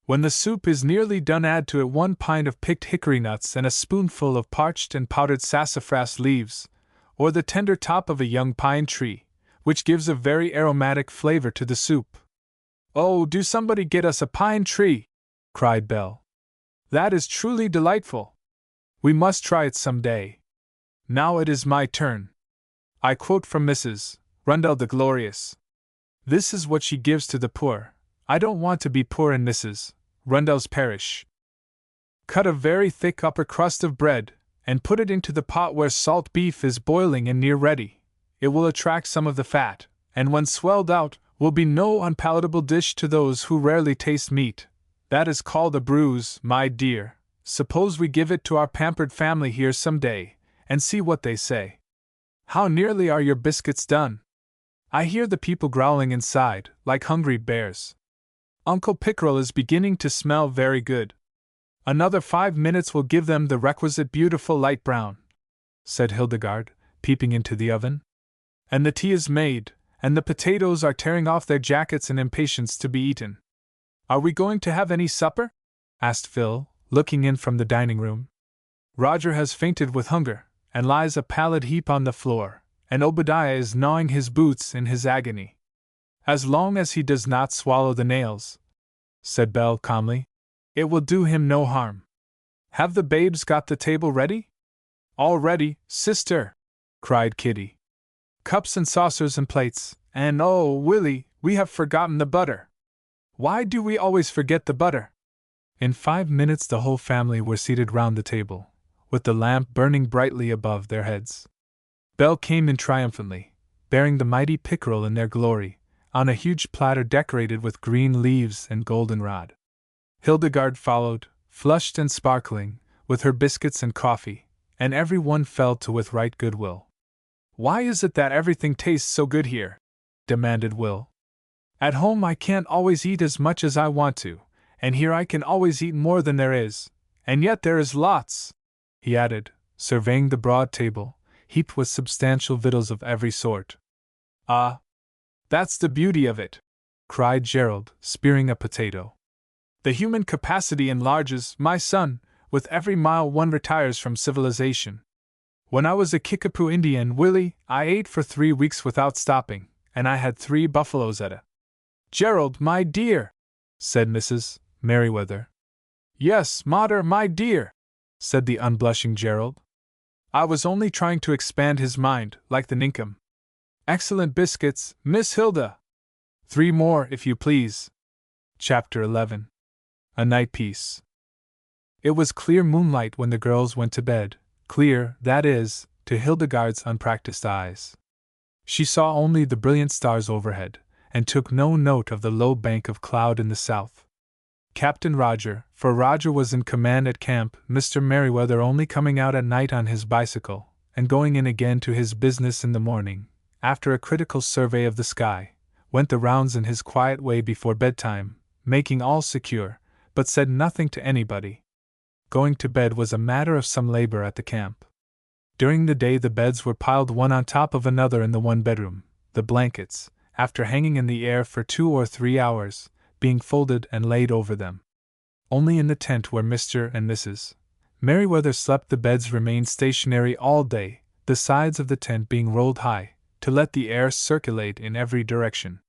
When the soup is nearly done add to it 1 pint of picked hickory nuts and a spoonful of parched and powdered sassafras leaves, or the tender top of a young pine tree, which gives a very aromatic flavor to the soup." "Oh, do somebody get us a pine tree!" cried Belle. "That is truly delightful. We must try it some day. Now it is my turn. I quote from Mrs. Rundell the Glorious. This is what she gives to the poor. I don't want to be poor in Mrs. Rundell's parish. Cut a very thick upper crust of bread, and put it into the pot where salt beef is boiling and near ready. It will attract some of the fat, and when swelled out, will be no unpalatable dish to those who rarely taste meat. That is called a bruise, my dear. Suppose we give it to our pampered family here some day, and see what they say. How nearly are your biscuits done? I hear the people growling inside, like hungry bears. Uncle Pickerel is beginning to smell very good. Another 5 minutes will give them the requisite beautiful light brown," said Hildegarde, peeping into the oven. "And the tea is made, and the potatoes are tearing off their jackets in impatience to be eaten. Are we going to have any supper?" asked Phil, looking in from the dining room. "Roger has fainted with hunger, and lies a pallid heap on the floor, and Obadiah is gnawing his boots in his agony. As long as he does not swallow the nails," said Belle calmly, "it will do him no harm. Have the babes got the table ready?" "All ready, sister!" cried Kitty. cups and saucers and plates, and oh, Willie, we have forgotten the butter. Why do we always forget the butter? In 5 minutes the whole family were seated round the table, with the lamp burning brightly above their heads. Belle came in triumphantly, bearing the mighty pickerel in their glory, on a huge platter decorated with green leaves and goldenrod. Hildegarde followed, flushed and sparkling, with her biscuits and coffee, and every one fell to with right good will. "Why is it that everything tastes so good here?" demanded Will. "At home I can't always eat as much as I want to, and here I can always eat more than there is, and yet there is lots," he added, surveying the broad table, heaped with substantial victuals of every sort. "Ah, that's the beauty of it!" cried Gerald, spearing a potato. "The human capacity enlarges, my son, with every mile one retires from civilization. When I was a Kickapoo Indian, Willie, I ate for 3 weeks without stopping, and I had 3 buffaloes at a." "Gerald, my dear," said Mrs. Merriweather. "Yes, Mater, my dear," said the unblushing Gerald. "I was only trying to expand his mind, like the ninkum. Excellent biscuits, Miss Hilda. 3 more, if you please." Chapter 11. A Night Piece. It was clear moonlight when the girls went to bed, clear, that is, to Hildegarde's unpracticed eyes. She saw only the brilliant stars overhead, and took no note of the low bank of cloud in the south. Captain Roger, for Roger was in command at camp, Mr. Merriweather only coming out at night on his bicycle, and going in again to his business in the morning, after a critical survey of the sky, went the rounds in his quiet way before bedtime, making all secure, but said nothing to anybody. Going to bed was a matter of some labor at the camp. During the day the beds were piled one on top of another in the one bedroom, the blankets, after hanging in the air for 2 or 3 hours, being folded and laid over them. Only in the tent where Mr. and Mrs. Merriweather slept the beds remained stationary all day, the sides of the tent being rolled high, to let the air circulate in every direction.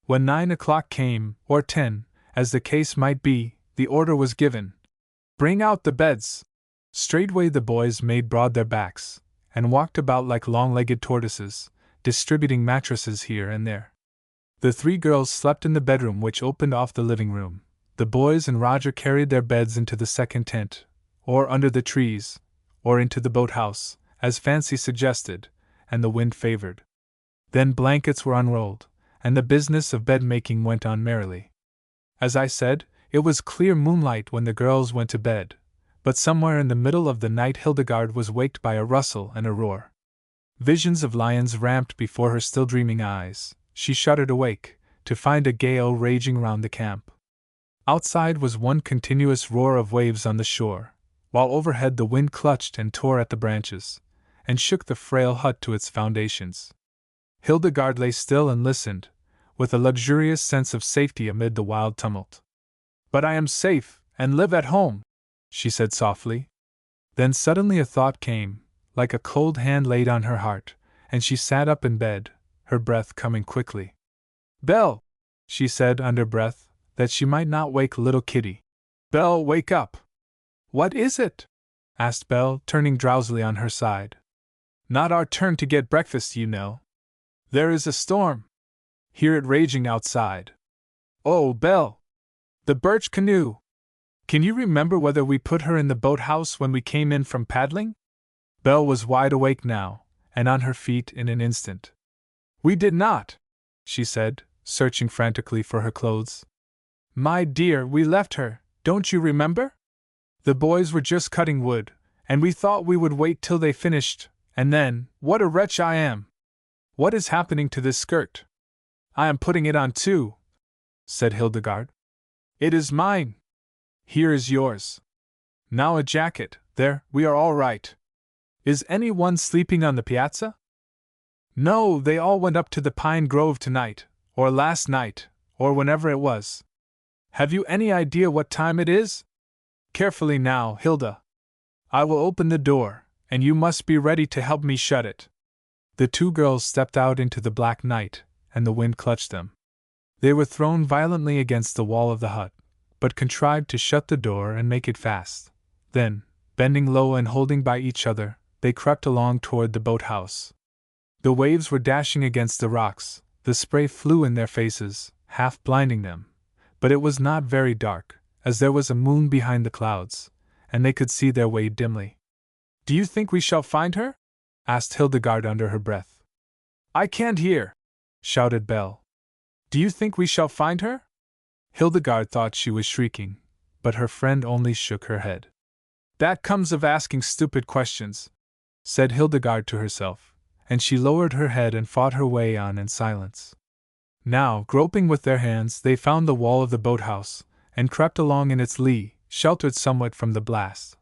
When 9 o'clock came, or 10, as the case might be, the order was given, "Bring out the beds." Straightway the boys made broad their backs, and walked about like long-legged tortoises, distributing mattresses here and there. The 3 girls slept in the bedroom which opened off the living room. The boys and Roger carried their beds into the second tent, or under the trees, or into the boathouse, as fancy suggested, and the wind favored. Then blankets were unrolled, and the business of bed-making went on merrily. As I said, it was clear moonlight when the girls went to bed, but somewhere in the middle of the night Hildegarde was waked by a rustle and a roar. Visions of lions ramped before her still dreaming eyes. She shuddered awake, to find a gale raging round the camp. Outside was one continuous roar of waves on the shore, while overhead the wind clutched and tore at the branches, and shook the frail hut to its foundations. Hildegarde lay still and listened, with a luxurious sense of safety amid the wild tumult. "But I am safe, and live at home," she said softly. Then suddenly a thought came, like a cold hand laid on her heart, and she sat up in bed, her breath coming quickly. "Belle," she said under breath, that she might not wake little Kitty. "Belle, wake up!" "What is it?" asked Belle, turning drowsily on her side. "Not our turn to get breakfast, you know. There is a storm. Hear it raging outside. Oh, Belle! The birch canoe! Can you remember whether we put her in the boathouse when we came in from paddling?" Belle was wide awake now, and on her feet in an instant. "We did not," she said, searching frantically for her clothes. "My dear, we left her, don't you remember? The boys were just cutting wood, and we thought we would wait till they finished, and then, what a wretch I am! What is happening to this skirt?" "I am putting it on too," said Hildegarde. "It is mine. Here is yours. Now a jacket, there, we are all right. Is any one sleeping on the piazza?" "No, they all went up to the pine grove tonight, or last night, or whenever it was. Have you any idea what time it is? Carefully now, Hilda. I will open the door, and you must be ready to help me shut it." The 2 girls stepped out into the black night, and the wind clutched them. They were thrown violently against the wall of the hut, but contrived to shut the door and make it fast. Then, bending low and holding by each other, they crept along toward the boathouse. The waves were dashing against the rocks, the spray flew in their faces, half blinding them, but it was not very dark, as there was a moon behind the clouds, and they could see their way dimly. "Do you think we shall find her?" asked Hildegarde under her breath. "I can't hear," shouted Belle. "Do you think we shall find her?" Hildegarde thought she was shrieking, but her friend only shook her head. "That comes of asking stupid questions," said Hildegarde to herself, and she lowered her head and fought her way on in silence. Now, groping with their hands, they found the wall of the boathouse, and crept along in its lee, sheltered somewhat from the blast.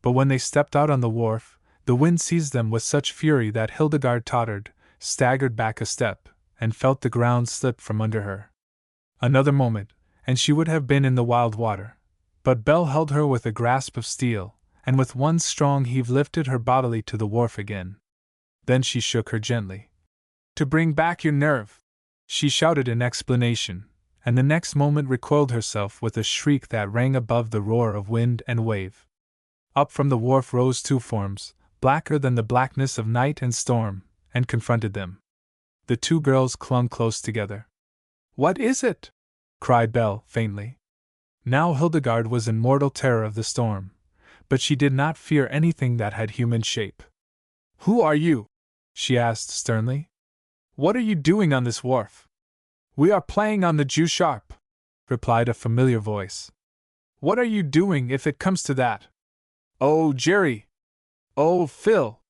But when they stepped out on the wharf, the wind seized them with such fury that Hildegarde tottered, staggered back a step, and felt the ground slip from under her. Another moment, and she would have been in the wild water. But Belle held her with a grasp of steel, and with one strong heave lifted her bodily to the wharf again. Then she shook her gently. "To bring back your nerve," she shouted in explanation, and the next moment recoiled herself with a shriek that rang above the roar of wind and wave. Up from the wharf rose two forms, blacker than the blackness of night and storm, and confronted them. The two girls clung close together. "What is it?" cried Belle, faintly. Now Hildegarde was in mortal terror of the storm, but she did not fear anything that had human shape. "Who are you?" she asked sternly. "What are you doing on this wharf?" "We are playing on the Jew sharp," replied a familiar voice. "What are you doing if it comes to that?" "Oh, Jerry! Oh, Phil!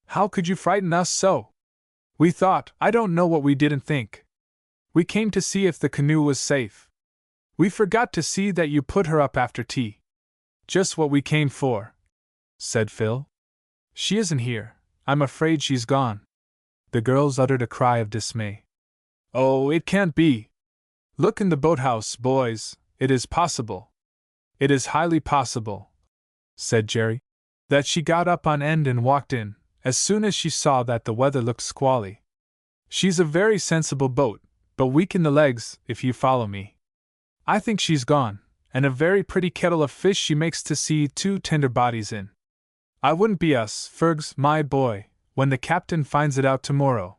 How could you frighten us so? We thought, I don't know what we didn't think. We came to see if the canoe was safe. We forgot to see that you put her up after tea." "Just what we came for," said Phil. "She isn't here. I'm afraid she's gone." The girls uttered a cry of dismay. "Oh, it can't be! Look in the boathouse, boys, it is possible. It is highly possible," said Jerry, "that she got up on end and walked in, as soon as she saw that the weather looked squally. She's a very sensible boat, but weak in the legs, if you follow me. I think she's gone, and a very pretty kettle of fish she makes to see two tender bodies in. I wouldn't be us, Fergus, my boy, when the captain finds it out tomorrow."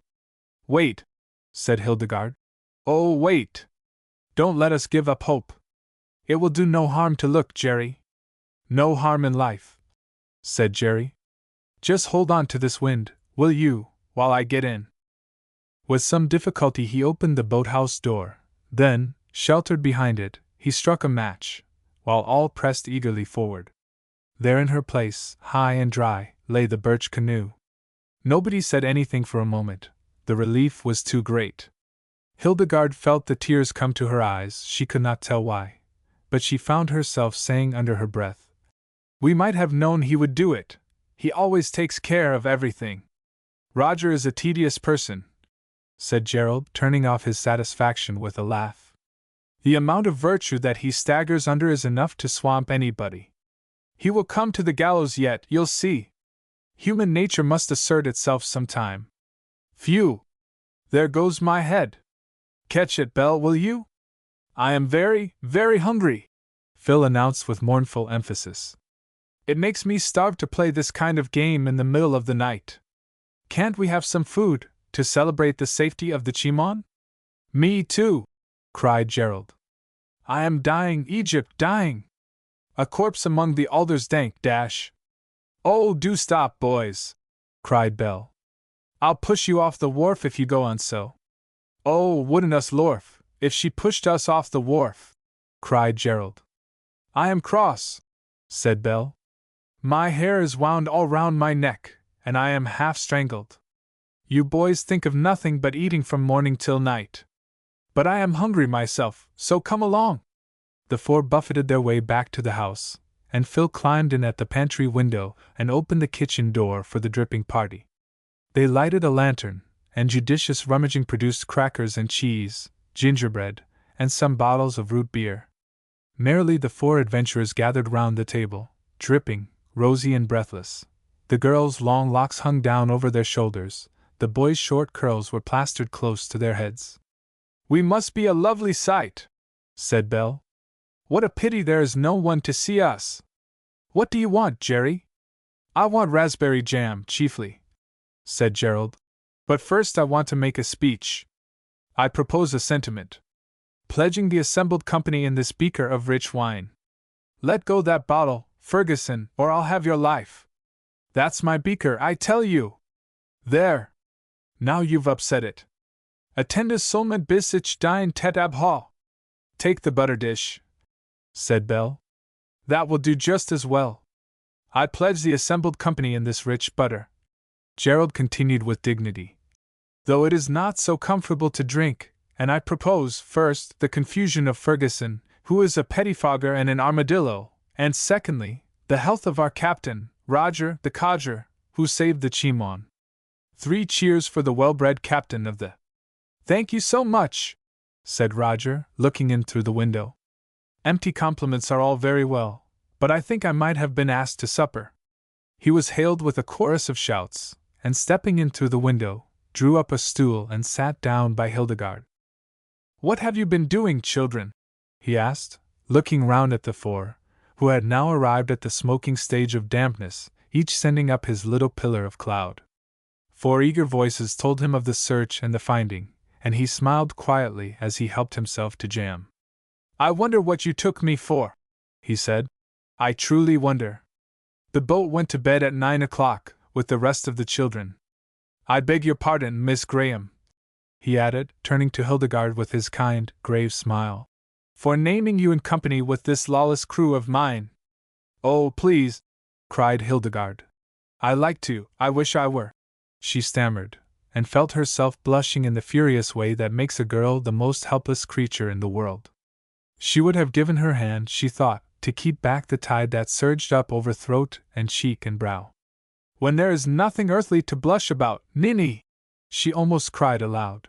"Wait," said Hildegarde. "Oh, wait! Don't let us give up hope. It will do no harm to look, Jerry." "No harm in life," said Jerry. "Just hold on to this wind, will you, while I get in?" With some difficulty he opened the boathouse door, then, sheltered behind it, he struck a match, while all pressed eagerly forward. There in her place, high and dry, lay the birch canoe. Nobody said anything for a moment, the relief was too great. Hildegarde felt the tears come to her eyes, she could not tell why, but she found herself saying under her breath, "We might have known he would do it. He always takes care of everything." "Roger is a tedious person," said Gerald, turning off his satisfaction with a laugh. "The amount of virtue that he staggers under is enough to swamp anybody. He will come to the gallows yet, you'll see. Human nature must assert itself some time. Phew! There goes my head. Catch it, Belle, will you? I am very, very hungry," Phil announced with mournful emphasis. "It makes me starve to play this kind of game in the middle of the night. Can't we have some food, to celebrate the safety of the Chimon?" "Me too!" cried Gerald. "I am dying, Egypt, dying! A corpse among the alders dank, dash!" "Oh, do stop, boys!" cried Belle. "I'll push you off the wharf if you go on so." "Oh, wouldn't us Lorf, if she pushed us off the wharf!" cried Gerald. "I am cross," said Belle. "My hair is wound all round my neck, and I am half strangled. You boys think of nothing but eating from morning till night. But I am hungry myself, so come along." The four buffeted their way back to the house, and Phil climbed in at the pantry window and opened the kitchen door for the dripping party. They lighted a lantern, and judicious rummaging produced crackers and cheese, gingerbread, and some bottles of root beer. Merrily the four adventurers gathered round the table, dripping, rosy and breathless. The girls' long locks hung down over their shoulders, the boys' short curls were plastered close to their heads. "We must be a lovely sight," said Belle. "What a pity there is no one to see us. What do you want, Jerry?" "I want raspberry jam, chiefly," said Gerald. But first I want to make a speech. I propose a sentiment, pledging the assembled company in this beaker of rich wine. Let go that bottle, Ferguson, or I'll have your life. That's my beaker, I tell you. There. Now you've upset it. Attendez seulement bis ich dine tete abha. Take the butter dish, said Belle. That will do just as well. I pledge the assembled company in this rich butter, Gerald continued with dignity, though it is not so comfortable to drink, and I propose, first, the confusion of Ferguson, who is a pettifogger and an armadillo, and secondly, the health of our captain, Roger the codger, who saved the Chimon. 3 cheers for the well-bred captain of the— Thank you so much, said Roger, looking in through the window. Empty compliments are all very well, but I think I might have been asked to supper. He was hailed with a chorus of shouts, and stepping in through the window, drew up a stool and sat down by Hildegarde. What have you been doing, children? He asked, looking round at the 4, who had now arrived at the smoking stage of dampness, each sending up his little pillar of cloud. 4 eager voices told him of the search and the finding, and he smiled quietly as he helped himself to jam. I wonder what you took me for, he said. I truly wonder. The boat went to bed at 9 o'clock, with the rest of the children. I beg your pardon, Miss Graham, he added, turning to Hildegarde with his kind, grave smile, for naming you in company with this lawless crew of mine. Oh, please, cried Hildegarde. I like to, I wish I were, she stammered, and felt herself blushing in the furious way that makes a girl the most helpless creature in the world. She would have given her hand, she thought, to keep back the tide that surged up over throat and cheek and brow. When there is nothing earthly to blush about, ninny! She almost cried aloud.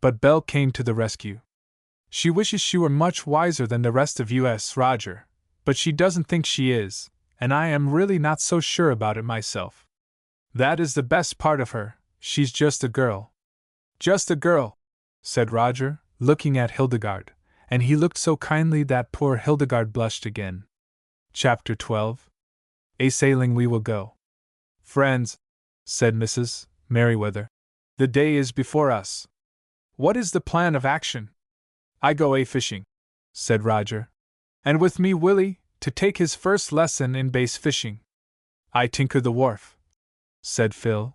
But Belle came to the rescue. She wishes she were much wiser than the rest of us, Roger, but she doesn't think she is, and I am really not so sure about it myself. That is the best part of her, she's just a girl. Just a girl, said Roger, looking at Hildegarde, and he looked so kindly that poor Hildegarde blushed again. Chapter 12. A sailing we will go. Friends, said Mrs. Merriweather, the day is before us. What is the plan of action? I go a-fishing, said Roger. And with me Willie, to take his first lesson in bass fishing. I tinker the wharf, said Phil.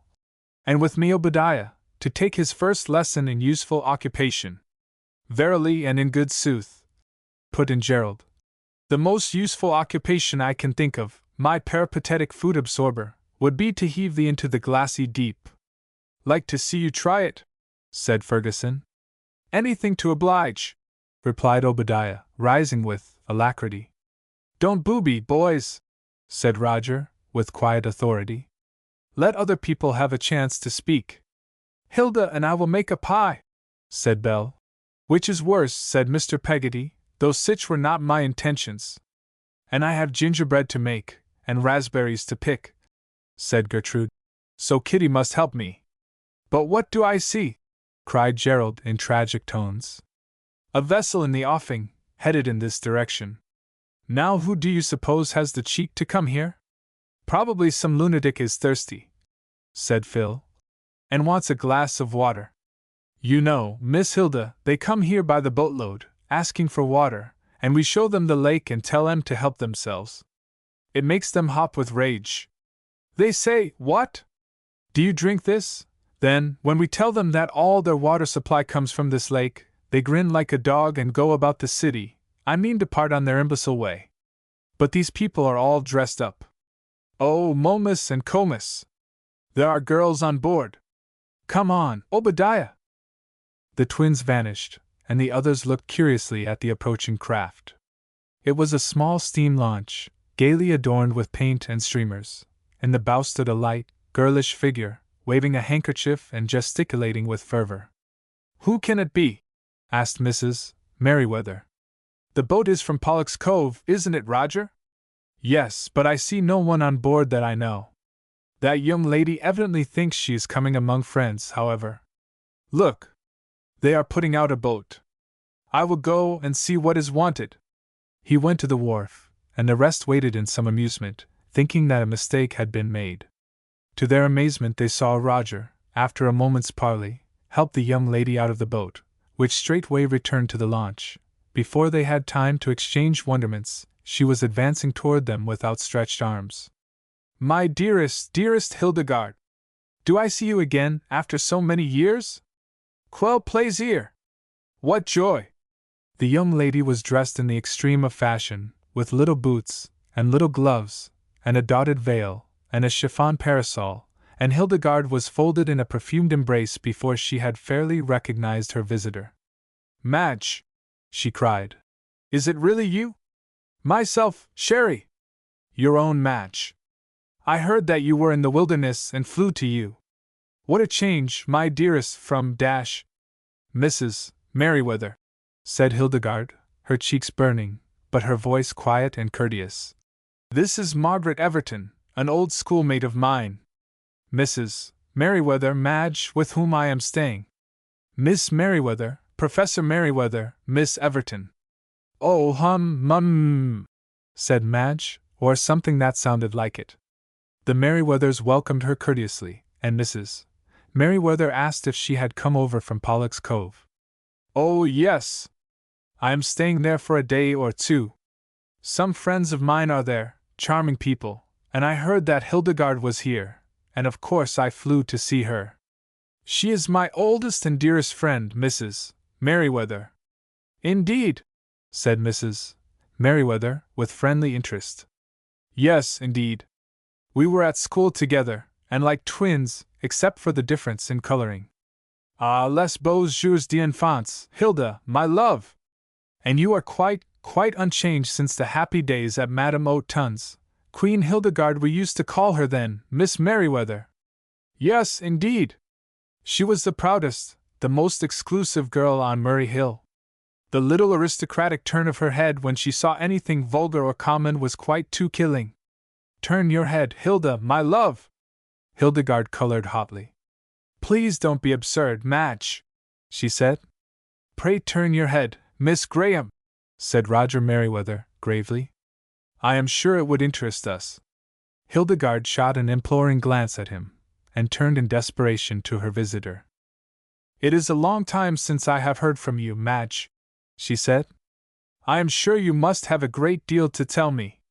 And with me Obadiah, to take his first lesson in useful occupation. Verily and in good sooth, put in Gerald. The most useful occupation I can think of, my peripatetic food absorber, would be to heave thee into the glassy deep. Like to see you try it, said Ferguson. Anything to oblige, replied Obadiah, rising with alacrity. Don't booby, boys, said Roger, with quiet authority. Let other people have a chance to speak. Hilda and I will make a pie, said Belle. Which is worse, said Mr. Peggotty, though sich were not my intentions. And I have gingerbread to make, and raspberries to pick, said Gertrude. So Kitty must help me. But what do I see? Cried Gerald in tragic tones. A vessel in the offing, headed in this direction. Now who do you suppose has the cheek to come here? Probably some lunatic is thirsty, said Phil, and wants a glass of water. You know, Miss Hilda, they come here by the boatload, asking for water, and we show them the lake and tell them to help themselves. It makes them hop with rage. They say, what? Do you drink this? Then, when we tell them that all their water supply comes from this lake, they grin like a dog and go about the city, I mean depart on their imbecile way. But these people are all dressed up. Oh, Momus and Comus! There are girls on board. Come on, Obadiah! The twins vanished, and the others looked curiously at the approaching craft. It was a small steam launch, gaily adorned with paint and streamers. In the bow stood a light, girlish figure, waving a handkerchief and gesticulating with fervor. Who can it be? Asked Mrs. Merriweather. The boat is from Pollock's Cove, isn't it, Roger? Yes, but I see no one on board that I know. That young lady evidently thinks she is coming among friends, however. Look! They are putting out a boat. I will go and see what is wanted. He went to the wharf, and the rest waited in some amusement, thinking that a mistake had been made. To their amazement they saw Roger, after a moment's parley, helped the young lady out of the boat, which straightway returned to the launch. Before they had time to exchange wonderments, she was advancing toward them with outstretched arms. My dearest, dearest Hildegarde! Do I see you again, after so many years? Quel plaisir! What joy! The young lady was dressed in the extreme of fashion, with little boots, and little gloves, and a dotted veil, and a chiffon parasol, and Hildegarde was folded in a perfumed embrace before she had fairly recognized her visitor. Madge! She cried. Is it really you? Myself, Sherry! Your own Madge. I heard that you were in the wilderness and flew to you. What a change, my dearest, from Mrs. Merriweather, said Hildegarde, her cheeks burning, but her voice quiet and courteous. This is Margaret Everton, an old schoolmate of mine. Mrs. Merriweather, Madge, with whom I am staying. Miss Merriweather, Professor Merriweather, Miss Everton. Oh, said Madge, or something that sounded like it. The Merriweathers welcomed her courteously, and Mrs. Merriweather asked if she had come over from Pollock's Cove. Oh, yes. I am staying there for a day or two. Some friends of mine are there, charming people, and I heard that Hildegarde was here, and of course I flew to see her. She is my oldest and dearest friend, Mrs. Merriweather. Indeed, said Mrs. Merriweather, with friendly interest. Yes, indeed. We were at school together, and like twins, except for the difference in coloring. Ah, les beaux jours d'enfance, Hilda, my love! And you are quite unchanged since the happy days at Madame Autun's. Queen Hildegarde we used to call her then, Miss Merriweather. Yes, indeed. She was the proudest, the most exclusive girl on Murray Hill. The little aristocratic turn of her head when she saw anything vulgar or common was quite too killing. Turn your head, Hilda, my love! Hildegarde colored hotly. Please don't be absurd, Madge, she said. Pray turn your head, Miss Graham, said Roger Merriweather, gravely. I am sure it would interest us. Hildegarde shot an imploring glance at him, and turned in desperation to her visitor. It is a long time since I have heard from you, Madge, she said. I am sure you must have a great deal to tell me.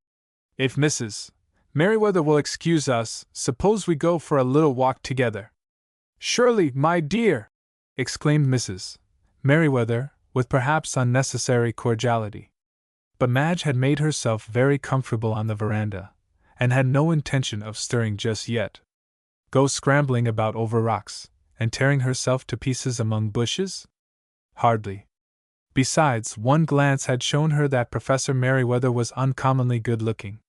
If Mrs. Merriweather will excuse us, suppose we go for a little walk together. Surely, my dear, exclaimed Mrs. Merriweather, with perhaps unnecessary cordiality. But Madge had made herself very comfortable on the veranda, and had no intention of stirring just yet. Go scrambling about over rocks, and tearing herself to pieces among bushes? Hardly. Besides, one glance had shown her that Professor Merriweather was uncommonly good-looking.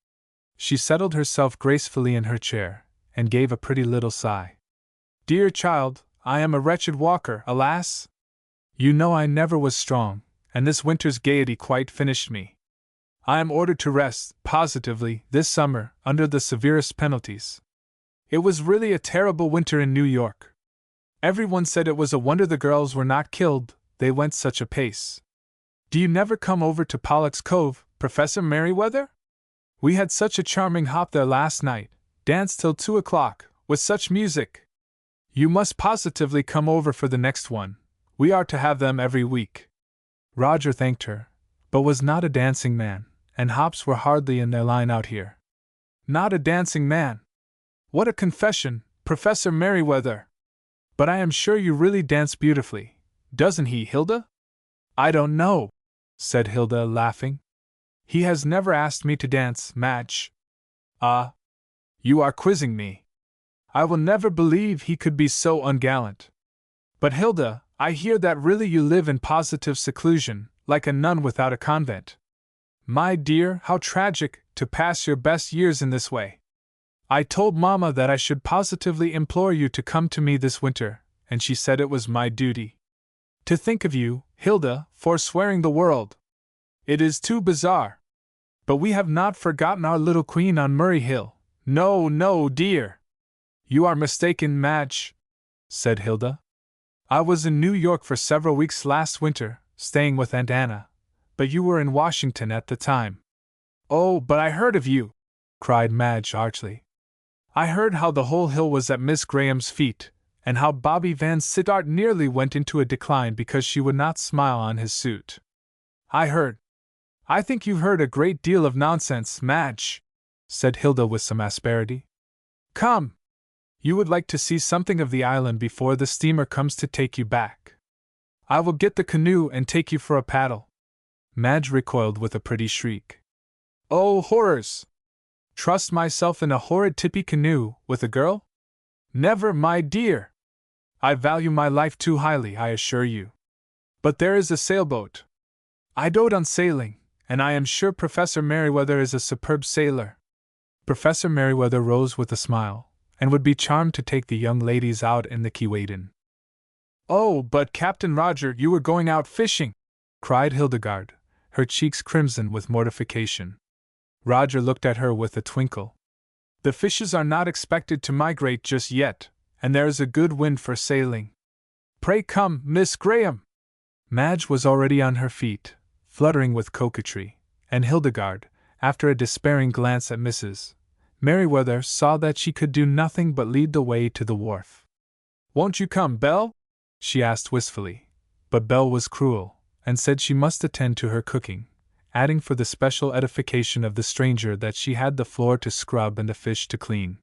She settled herself gracefully in her chair, and gave a pretty little sigh. Dear child, I am a wretched walker, alas! You know I never was strong, and this winter's gaiety quite finished me. I am ordered to rest, positively, this summer, under the severest penalties. It was really a terrible winter in New York. Everyone said it was a wonder the girls were not killed, they went such a pace. Do you never come over to Pollock's Cove, Professor Merriweather? We had such a charming hop there last night, danced till 2 o'clock, with such music. You must positively come over for the next one. We are to have them every week. Roger thanked her, but was not a dancing man, and hops were hardly in their line out here. Not a dancing man! What a confession, Professor Merriweather! But I am sure you really dance beautifully, doesn't he, Hilda? I don't know, said Hilda, laughing. He has never asked me to dance, Madge. Ah, you are quizzing me. I will never believe he could be so ungallant. But Hilda, I hear that really you live in positive seclusion, like a nun without a convent. My dear, how tragic, to pass your best years in this way. I told Mamma that I should positively implore you to come to me this winter, and she said it was my duty. To think of you, Hilda, forswearing the world. It is too bizarre. But we have not forgotten our little queen on Murray Hill. No, no, dear. You are mistaken, Madge, said Hilda. I was in New York for several weeks last winter, staying with Aunt Anna, but you were in Washington at the time. Oh, but I heard of you, cried Madge archly. I heard how the whole hill was at Miss Graham's feet, and how Bobby Van Sittart nearly went into a decline because she would not smile on his suit. I heard. I think you've heard a great deal of nonsense, Madge, said Hilda with some asperity. Come! You would like to see something of the island before the steamer comes to take you back. I will get the canoe and take you for a paddle. Madge recoiled with a pretty shriek. Oh, horrors! Trust myself in a horrid tippy canoe with a girl? Never, my dear! I value my life too highly, I assure you. But there is a sailboat. I dote on sailing, and I am sure Professor Merriweather is a superb sailor. Professor Merriweather rose with a smile, and would be charmed to take the young ladies out in the Keewaydin. Oh, but Captain Roger, you were going out fishing! Cried Hildegarde, her cheeks crimson with mortification. Roger looked at her with a twinkle. The fishes are not expected to migrate just yet, and there is a good wind for sailing. Pray come, Miss Graham! Madge was already on her feet, fluttering with coquetry, and Hildegarde, after a despairing glance at Mrs. Merriweather, saw that she could do nothing but lead the way to the wharf. Won't you come, Belle? She asked wistfully, but Belle was cruel, and said she must attend to her cooking, adding for the special edification of the stranger that she had the floor to scrub and the fish to clean.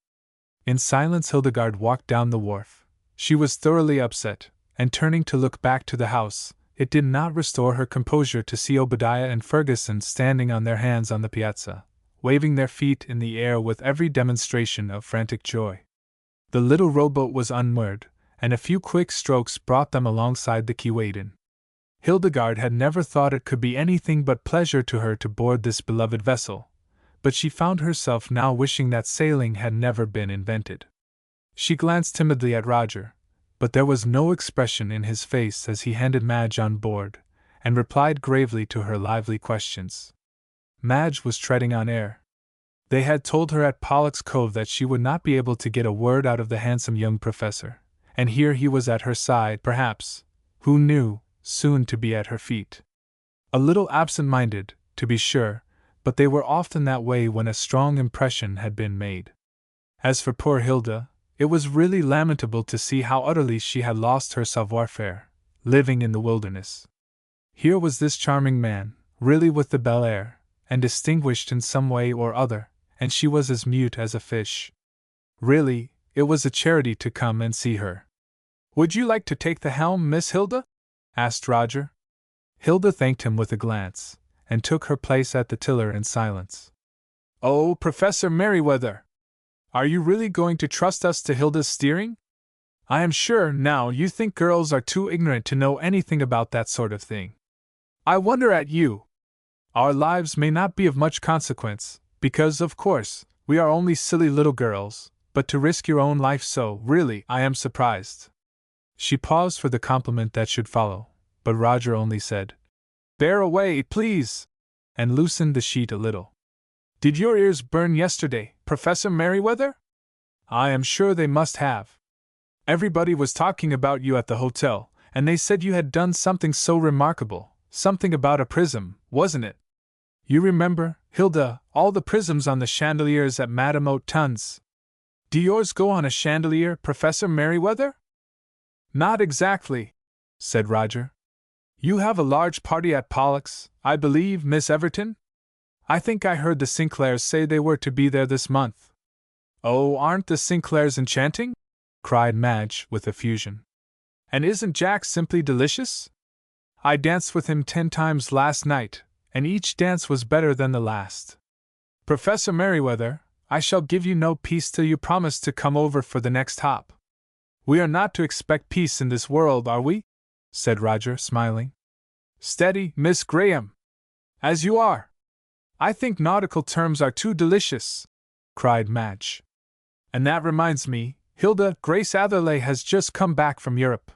In silence Hildegarde walked down the wharf. She was thoroughly upset, and turning to look back to the house, it did not restore her composure to see Obadiah and Ferguson standing on their hands on the piazza, waving their feet in the air with every demonstration of frantic joy. The little rowboat was unmoored, and a few quick strokes brought them alongside the Keewaydin. Hildegarde had never thought it could be anything but pleasure to her to board this beloved vessel, but she found herself now wishing that sailing had never been invented. She glanced timidly at Roger, but there was no expression in his face as he handed Madge on board, and replied gravely to her lively questions. Madge was treading on air. They had told her at Pollock's Cove that she would not be able to get a word out of the handsome young professor, and here he was at her side, perhaps, who knew, soon to be at her feet. A little absent-minded, to be sure, but they were often that way when a strong impression had been made. As for poor Hilda, it was really lamentable to see how utterly she had lost her savoir-faire, living in the wilderness. Here was this charming man, really with the bel air, and distinguished in some way or other, and she was as mute as a fish. Really, it was a charity to come and see her. Would you like to take the helm, Miss Hilda? Asked Roger. Hilda thanked him with a glance, and took her place at the tiller in silence. Oh, Professor Merriweather! Are you really going to trust us to Hilda's steering? I am sure, now, you think girls are too ignorant to know anything about that sort of thing. I wonder at you. Our lives may not be of much consequence, because, of course, we are only silly little girls, but to risk your own life so, really, I am surprised. She paused for the compliment that should follow, but Roger only said, Bear away, please, and loosened the sheet a little. Did your ears burn yesterday, Professor Merriweather? I am sure they must have. Everybody was talking about you at the hotel, and they said you had done something so remarkable, something about a prism, wasn't it? You remember, Hilda, all the prisms on the chandeliers at Madame Autun's. Do yours go on a chandelier, Professor Merriweather? Not exactly, said Roger. You have a large party at Pollock's, I believe, Miss Everton? I think I heard the Sinclairs say they were to be there this month. Oh, aren't the Sinclairs enchanting? Cried Madge with effusion. And isn't Jack simply delicious? I danced with him 10 times last night, and each dance was better than the last. Professor Merriweather, I shall give you no peace till you promise to come over for the next hop. We are not to expect peace in this world, are we? Said Roger, smiling. Steady, Miss Graham. As you are. I think nautical terms are too delicious, cried Madge. And that reminds me, Hilda, Grace Atherley has just come back from Europe.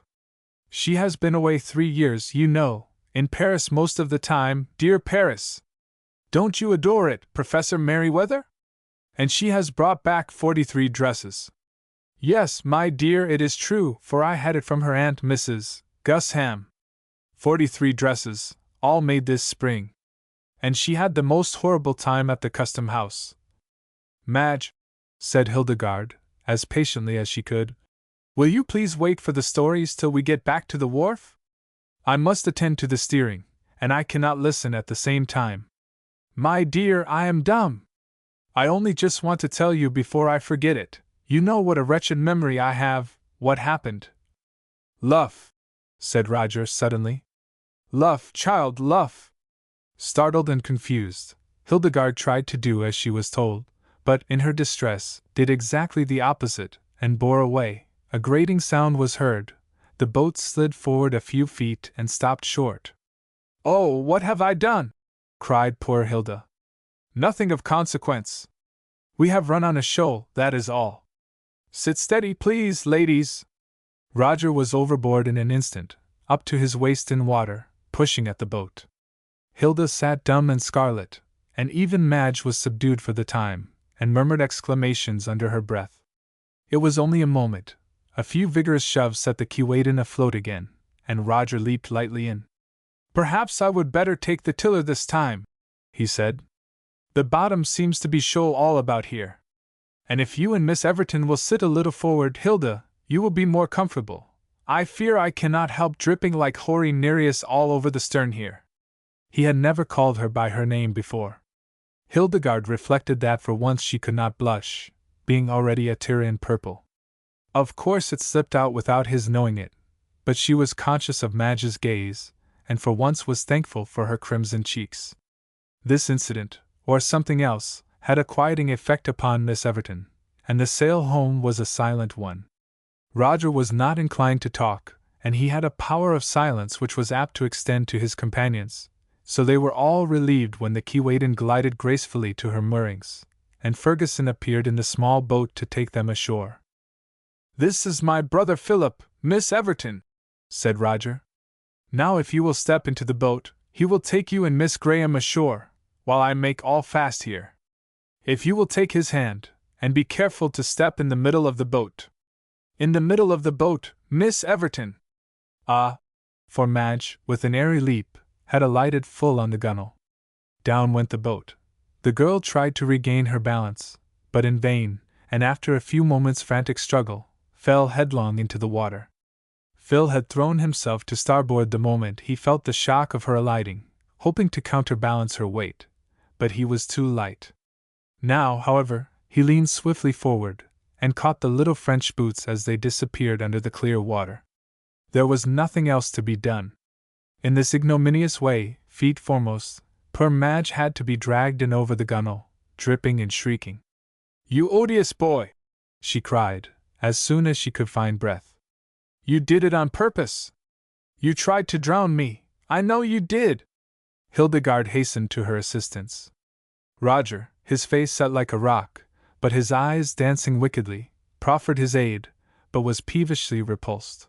She has been away 3 years, you know, in Paris most of the time, dear Paris. Don't you adore it, Professor Merriweather? And she has brought back 43 dresses. Yes, my dear, it is true, for I had it from her aunt Mrs. Gus Ham. 43 dresses, all made this spring. And she had the most horrible time at the custom house. Madge, said Hildegarde, as patiently as she could, Will you please wait for the stories till we get back to the wharf? I must attend to the steering, and I cannot listen at the same time. My dear, I am dumb. I only just want to tell you before I forget it. You know what a wretched memory I have. What happened? Luff, said Roger suddenly. Luff, child, luff. Startled and confused, Hildegarde tried to do as she was told, but, in her distress, did exactly the opposite, and bore away. A grating sound was heard. The boat slid forward a few feet and stopped short. Oh, what have I done? Cried poor Hilda. Nothing of consequence. We have run on a shoal, that is all. Sit steady, please, ladies. Roger was overboard in an instant, up to his waist in water, pushing at the boat. Hilda sat dumb and scarlet, and even Madge was subdued for the time, and murmured exclamations under her breath. It was only a moment. A few vigorous shoves set the Keewaydin afloat again, and Roger leaped lightly in. Perhaps I would better take the tiller this time, he said. The bottom seems to be shoal all about here. And if you and Miss Everton will sit a little forward, Hilda, you will be more comfortable. I fear I cannot help dripping like hoary Nereus all over the stern here. He had never called her by her name before. Hildegarde reflected that for once she could not blush, being already a Tyrian purple. Of course it slipped out without his knowing it, but she was conscious of Madge's gaze, and for once was thankful for her crimson cheeks. This incident, or something else, had a quieting effect upon Miss Everton, and the sail home was a silent one. Roger was not inclined to talk, and he had a power of silence which was apt to extend to his companions, so they were all relieved when the Keewaydin glided gracefully to her moorings, and Ferguson appeared in the small boat to take them ashore. This is my brother Philip, Miss Everton, said Roger. Now if you will step into the boat, he will take you and Miss Graham ashore, while I make all fast here. If you will take his hand, and be careful to step in the middle of the boat. In the middle of the boat, Miss Everton. Ah! For Madge, with an airy leap, had alighted full on the gunwale. Down went the boat. The girl tried to regain her balance, but in vain, and after a few moments' frantic struggle, fell headlong into the water. Phil had thrown himself to starboard the moment he felt the shock of her alighting, hoping to counterbalance her weight, but he was too light. Now, however, he leaned swiftly forward, and caught the little French boots as they disappeared under the clear water. There was nothing else to be done. In this ignominious way, feet foremost, poor Madge had to be dragged in over the gunwale, dripping and shrieking. You odious boy! She cried, as soon as she could find breath. You did it on purpose! You tried to drown me, I know you did! Hildegarde hastened to her assistance. Roger, his face set like a rock, but his eyes dancing wickedly, proffered his aid, but was peevishly repulsed.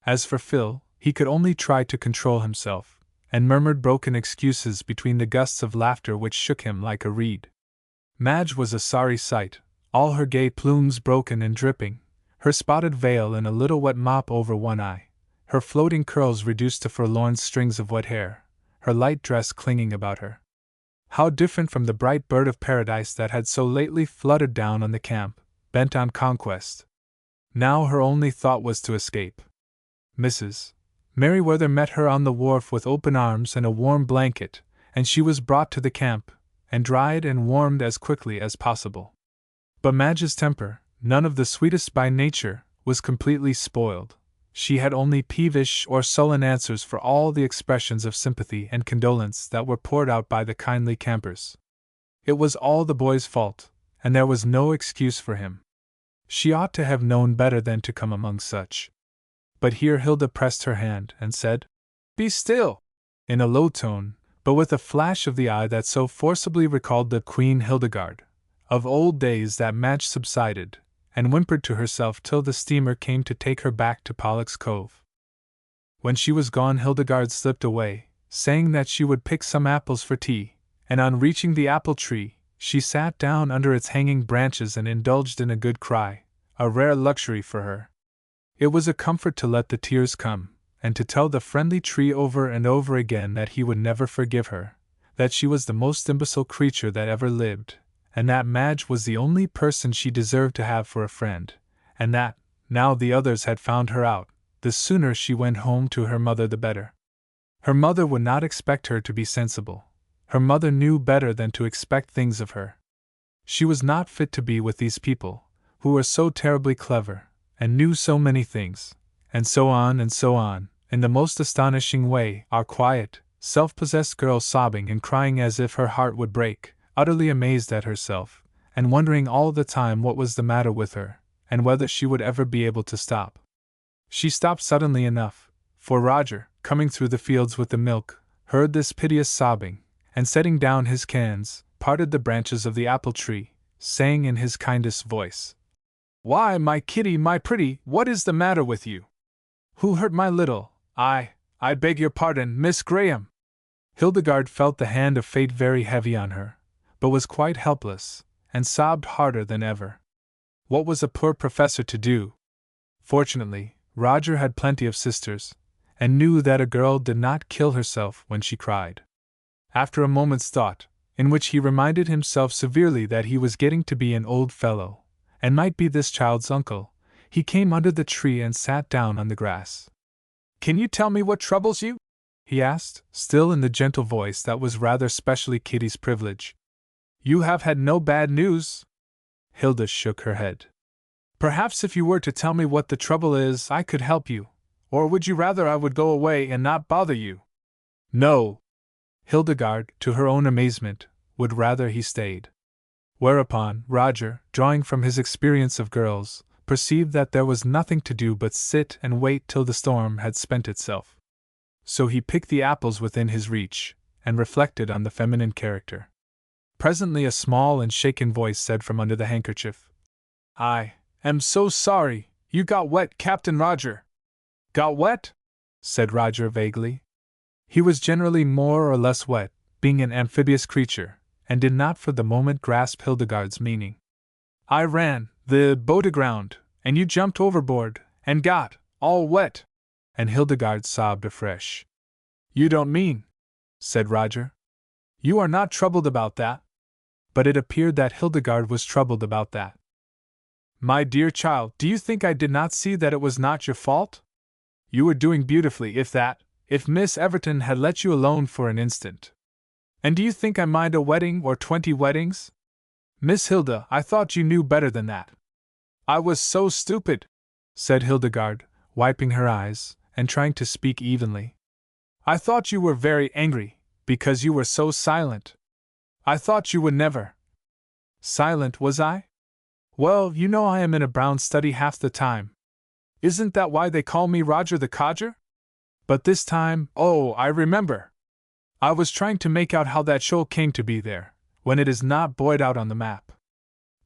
As for Phil, he could only try to control himself, and murmured broken excuses between the gusts of laughter which shook him like a reed. Madge was a sorry sight, all her gay plumes broken and dripping, her spotted veil in a little wet mop over one eye, her floating curls reduced to forlorn strings of wet hair, her light dress clinging about her. How different from the bright bird of paradise that had so lately fluttered down on the camp, bent on conquest. Now her only thought was to escape. Mrs. Merriweather met her on the wharf with open arms and a warm blanket, and she was brought to the camp, and dried and warmed as quickly as possible. But Madge's temper, none of the sweetest by nature, was completely spoiled. She had only peevish or sullen answers for all the expressions of sympathy and condolence that were poured out by the kindly campers. It was all the boy's fault, and there was no excuse for him. She ought to have known better than to come among such. But here Hilda pressed her hand and said, "Be still!" in a low tone, but with a flash of the eye that so forcibly recalled the Queen Hildegarde of old days that Madge subsided, and whimpered to herself till the steamer came to take her back to Pollux Cove. When she was gone, Hildegarde slipped away, saying that she would pick some apples for tea, and on reaching the apple tree, she sat down under its hanging branches and indulged in a good cry, a rare luxury for her. It was a comfort to let the tears come, and to tell the friendly tree over and over again that he would never forgive her, that she was the most imbecile creature that ever lived, and that Madge was the only person she deserved to have for a friend, and that, Now the others had found her out, the sooner she went home to her mother the better. Her mother would not expect her to be sensible. Her mother knew better than to expect things of her. She was not fit to be with these people, who were so terribly clever, and knew so many things, and so on, in the most astonishing way. Our quiet, self-possessed girl sobbing and crying as if her heart would break, utterly amazed at herself, and wondering all the time what was the matter with her, and whether she would ever be able to stop. She stopped suddenly enough, for Roger, coming through the fields with the milk, heard this piteous sobbing, and setting down his cans, parted the branches of the apple tree, saying in his kindest voice, "Why, my Kitty, my pretty, what is the matter with you? Who hurt my little, I beg your pardon, Miss Graham?" Hildegarde felt the hand of fate very heavy on her, but was quite helpless, and sobbed harder than ever. What was a poor professor to do? Fortunately, Roger had plenty of sisters, and knew that a girl did not kill herself when she cried. After a moment's thought, in which he reminded himself severely that he was getting to be an old fellow, and might be this child's uncle, he came under the tree and sat down on the grass. "Can you tell me what troubles you?" he asked, still in the gentle voice that was rather specially Kitty's privilege. "You have had no bad news?" Hilda shook her head. "Perhaps if you were to tell me what the trouble is, I could help you, or would you rather I would go away and not bother you?" "No." Hildegarde, to her own amazement, would rather he stayed. Whereupon, Roger, drawing from his experience of girls, perceived that there was nothing to do but sit and wait till the storm had spent itself. So he picked the apples within his reach, and reflected on the feminine character. Presently a small and shaken voice said from under the handkerchief, "I am so sorry, you got wet, Captain Roger." "Got wet?" said Roger vaguely. He was generally more or less wet, being an amphibious creature, and did not for the moment grasp Hildegarde's meaning. "I ran the boat aground, and you jumped overboard, and got all wet." And Hildegarde sobbed afresh. "You don't mean," said Roger. "You are not troubled about that?" But it appeared that Hildegarde was troubled about that. "My dear child, do you think I did not see that it was not your fault? You were doing beautifully if Miss Everton had let you alone for an instant. And do you think I mind a wedding or 20 weddings? Miss Hilda, I thought you knew better than that." "I was so stupid," said Hildegarde, wiping her eyes, and trying to speak evenly. "I thought you were very angry, because you were so silent. I thought you would never." "Silent, was I? Well, you know I am in a brown study half the time. Isn't that why they call me Roger the Codger? But this time, oh, I remember! I was trying to make out how that shoal came to be there, when it is not buoyed out on the map.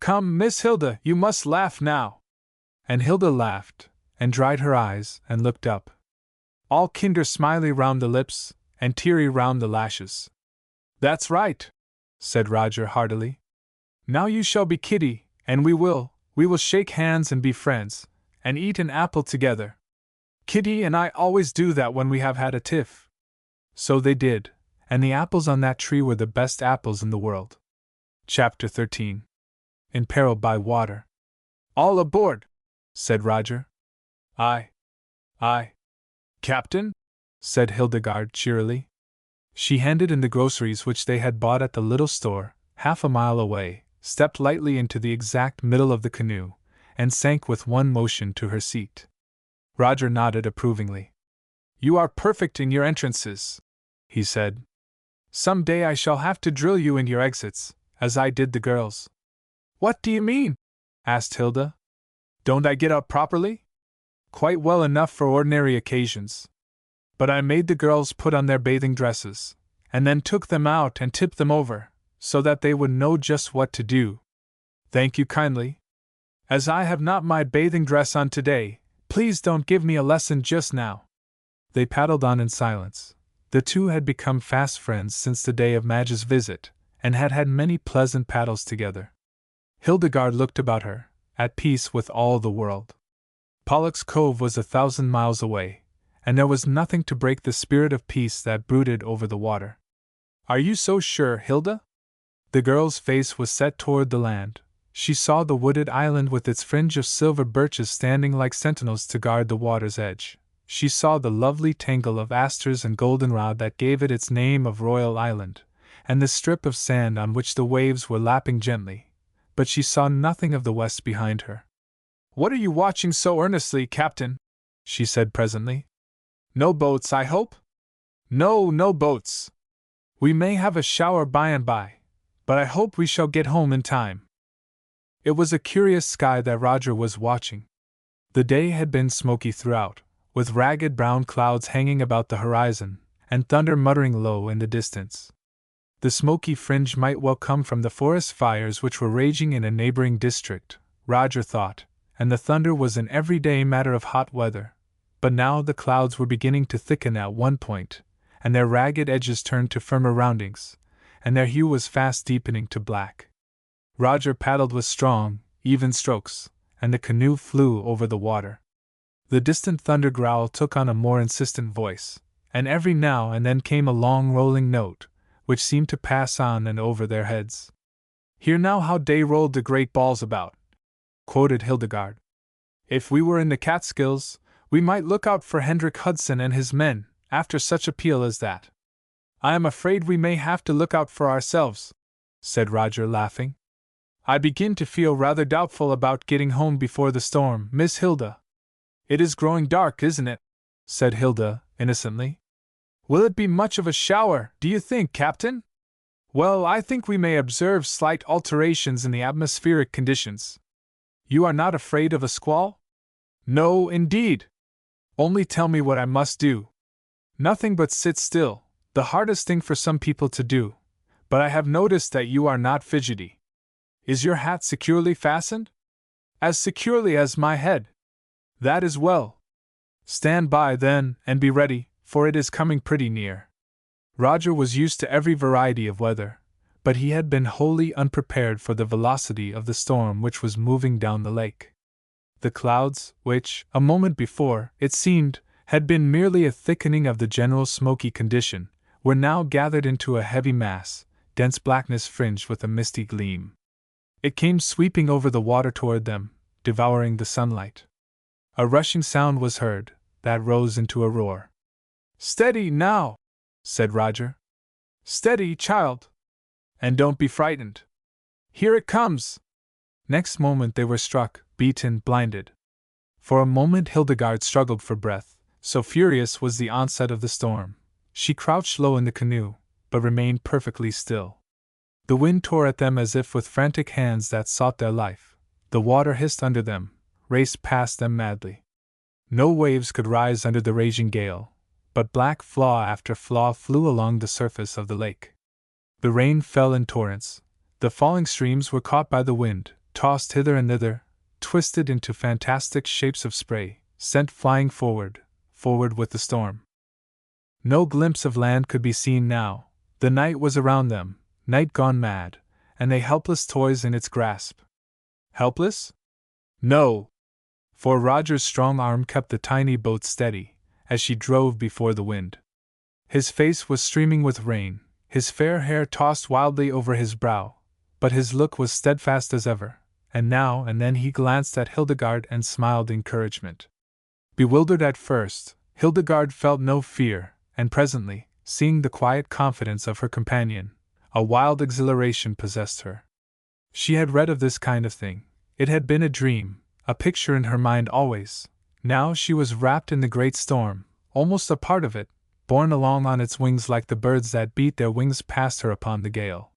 Come, Miss Hilda, you must laugh now." And Hilda laughed, and dried her eyes, and looked up. All kinder smiley round the lips, and teary round the lashes. "That's right," said Roger heartily. "Now you shall be Kitty, and we will shake hands and be friends, and eat an apple together. Kitty and I always do that when we have had a tiff." So they did, and the apples on that tree were the best apples in the world. Chapter 13. In Peril by Water. "All aboard," said Roger. "Aye. Captain?" said Hildegarde cheerily. She handed in the groceries which they had bought at the little store, half a mile away, stepped lightly into the exact middle of the canoe, and sank with one motion to her seat. Roger nodded approvingly. "You are perfect in your entrances," he said. "Some day I shall have to drill you in your exits, as I did the girls." "What do you mean?" asked Hilda. "Don't I get up properly?" "Quite well enough for ordinary occasions. But I made the girls put on their bathing dresses, and then took them out and tipped them over, so that they would know just what to do." "Thank you kindly. As I have not my bathing dress on today, please don't give me a lesson just now." They paddled on in silence. The two had become fast friends since the day of Madge's visit, and had had many pleasant paddles together. Hildegarde looked about her, at peace with all the world. Pollux Cove was 1,000 miles away, and there was nothing to break the spirit of peace that brooded over the water. "Are you so sure, Hilda?" The girl's face was set toward the land, She saw the wooded island with its fringe of silver birches standing like sentinels to guard the water's edge. She saw the lovely tangle of asters and goldenrod that gave it its name of Royal Island, and the strip of sand on which the waves were lapping gently, but she saw nothing of the west behind her. "What are you watching so earnestly, Captain?" she said presently. "No boats, I hope?" "No, no boats. We may have a shower by and by, but I hope we shall get home in time." It was a curious sky that Roger was watching. The day had been smoky throughout, with ragged brown clouds hanging about the horizon, and thunder muttering low in the distance. The smoky fringe might well come from the forest fires which were raging in a neighboring district, Roger thought, and the thunder was an everyday matter of hot weather. But now the clouds were beginning to thicken at one point, and their ragged edges turned to firmer roundings, and their hue was fast deepening to black. Roger paddled with strong, even strokes, and the canoe flew over the water. The distant thunder growl took on a more insistent voice, and every now and then came a long rolling note, which seemed to pass on and over their heads. "Hear now how they rolled the great balls about," quoted Hildegarde. "If we were in the Catskills, we might look out for Hendrik Hudson and his men, after such a peal as that." "I am afraid we may have to look out for ourselves," said Roger, laughing. "I begin to feel rather doubtful about getting home before the storm, Miss Hilda." "It is growing dark, isn't it?" said Hilda, innocently. "Will it be much of a shower, do you think, Captain?" "Well, I think we may observe slight alterations in the atmospheric conditions." "You are not afraid of a squall?" "No, indeed. Only tell me what I must do." "Nothing but sit still, the hardest thing for some people to do. But I have noticed that you are not fidgety. Is your hat securely fastened?" "As securely as my head." "That is well. Stand by, then, and be ready, for it is coming pretty near." Roger was used to every variety of weather, but he had been wholly unprepared for the velocity of the storm which was moving down the lake. The clouds, which, a moment before, it seemed, had been merely a thickening of the general smoky condition, were now gathered into a heavy mass, dense blackness fringed with a misty gleam. It came sweeping over the water toward them, devouring the sunlight. A rushing sound was heard, that rose into a roar. "Steady, now!" said Roger. "Steady, child! And don't be frightened. Here it comes!" Next moment they were struck, beaten, blinded. For a moment Hildegarde struggled for breath, so furious was the onset of the storm. She crouched low in the canoe, but remained perfectly still. The wind tore at them as if with frantic hands that sought their life. The water hissed under them, raced past them madly. No waves could rise under the raging gale, but black flaw after flaw flew along the surface of the lake. The rain fell in torrents. The falling streams were caught by the wind, tossed hither and thither, twisted into fantastic shapes of spray, sent flying forward with the storm. No glimpse of land could be seen now. The night was around them, night gone mad, and they helpless toys in its grasp. Helpless? No! For Roger's strong arm kept the tiny boat steady, as she drove before the wind. His face was streaming with rain, his fair hair tossed wildly over his brow, but his look was steadfast as ever, and now and then he glanced at Hildegarde and smiled encouragement. Bewildered at first, Hildegarde felt no fear, and presently, seeing the quiet confidence of her companion, a wild exhilaration possessed her. She had read of this kind of thing. It had been a dream, a picture in her mind always. Now she was wrapped in the great storm, almost a part of it, borne along on its wings like the birds that beat their wings past her upon the gale.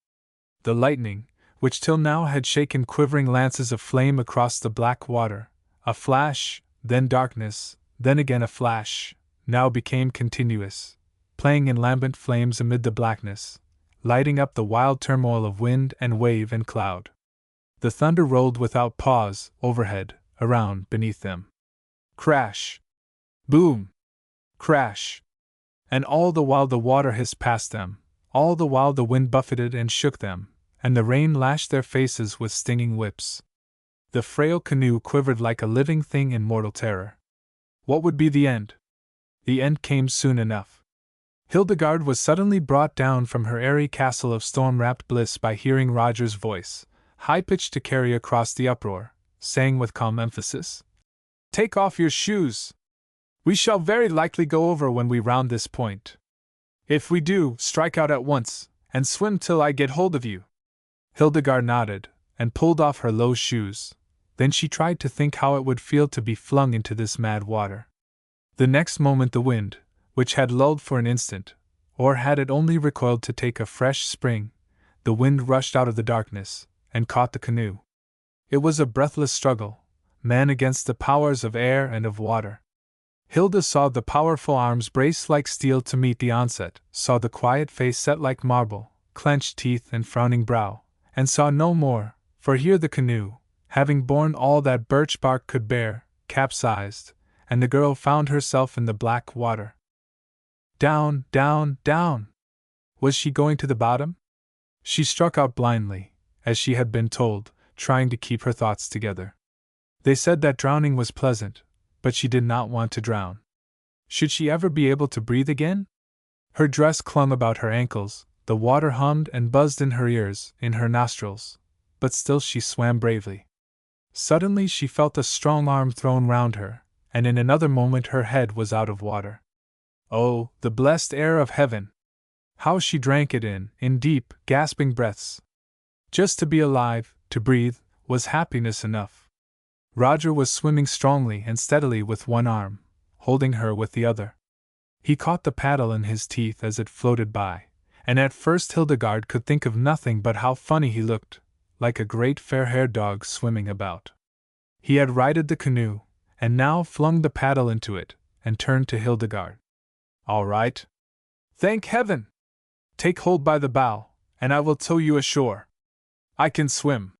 The lightning, which till now had shaken quivering lances of flame across the black water, a flash, then darkness, then again a flash, now became continuous, playing in lambent flames amid the blackness, lighting up the wild turmoil of wind and wave and cloud. The thunder rolled without pause, overhead, around, beneath them. Crash! Boom! Crash! And all the while the water hissed past them, all the while the wind buffeted and shook them, and the rain lashed their faces with stinging whips. The frail canoe quivered like a living thing in mortal terror. What would be the end? The end came soon enough. Hildegarde was suddenly brought down from her airy castle of storm-wrapped bliss by hearing Roger's voice, high-pitched to carry across the uproar, saying with calm emphasis, "Take off your shoes. We shall very likely go over when we round this point. If we do, strike out at once, and swim till I get hold of you." Hildegarde nodded, and pulled off her low shoes. Then she tried to think how it would feel to be flung into this mad water. The next moment the wind, which had lulled for an instant, or had it only recoiled to take a fresh spring, the wind rushed out of the darkness, and caught the canoe. It was a breathless struggle, man against the powers of air and of water. Hilda saw the powerful arms brace like steel to meet the onset, saw the quiet face set like marble, clenched teeth and frowning brow, and saw no more, for here the canoe, having borne all that birch bark could bear, capsized, and the girl found herself in the black water. Down, down, down! Was she going to the bottom? She struck out blindly, as she had been told, trying to keep her thoughts together. They said that drowning was pleasant, but she did not want to drown. Should she ever be able to breathe again? Her dress clung about her ankles, the water hummed and buzzed in her ears, in her nostrils, but still she swam bravely. Suddenly she felt a strong arm thrown round her, and in another moment her head was out of water. Oh, the blessed air of heaven! How she drank it in deep, gasping breaths! Just to be alive, to breathe, was happiness enough. Roger was swimming strongly and steadily with one arm, holding her with the other. He caught the paddle in his teeth as it floated by, and at first Hildegarde could think of nothing but how funny he looked, like a great fair-haired dog swimming about. He had righted the canoe, and now flung the paddle into it, and turned to Hildegarde. "All right. Thank heaven! Take hold by the bow, and I will tow you ashore." "I can swim,"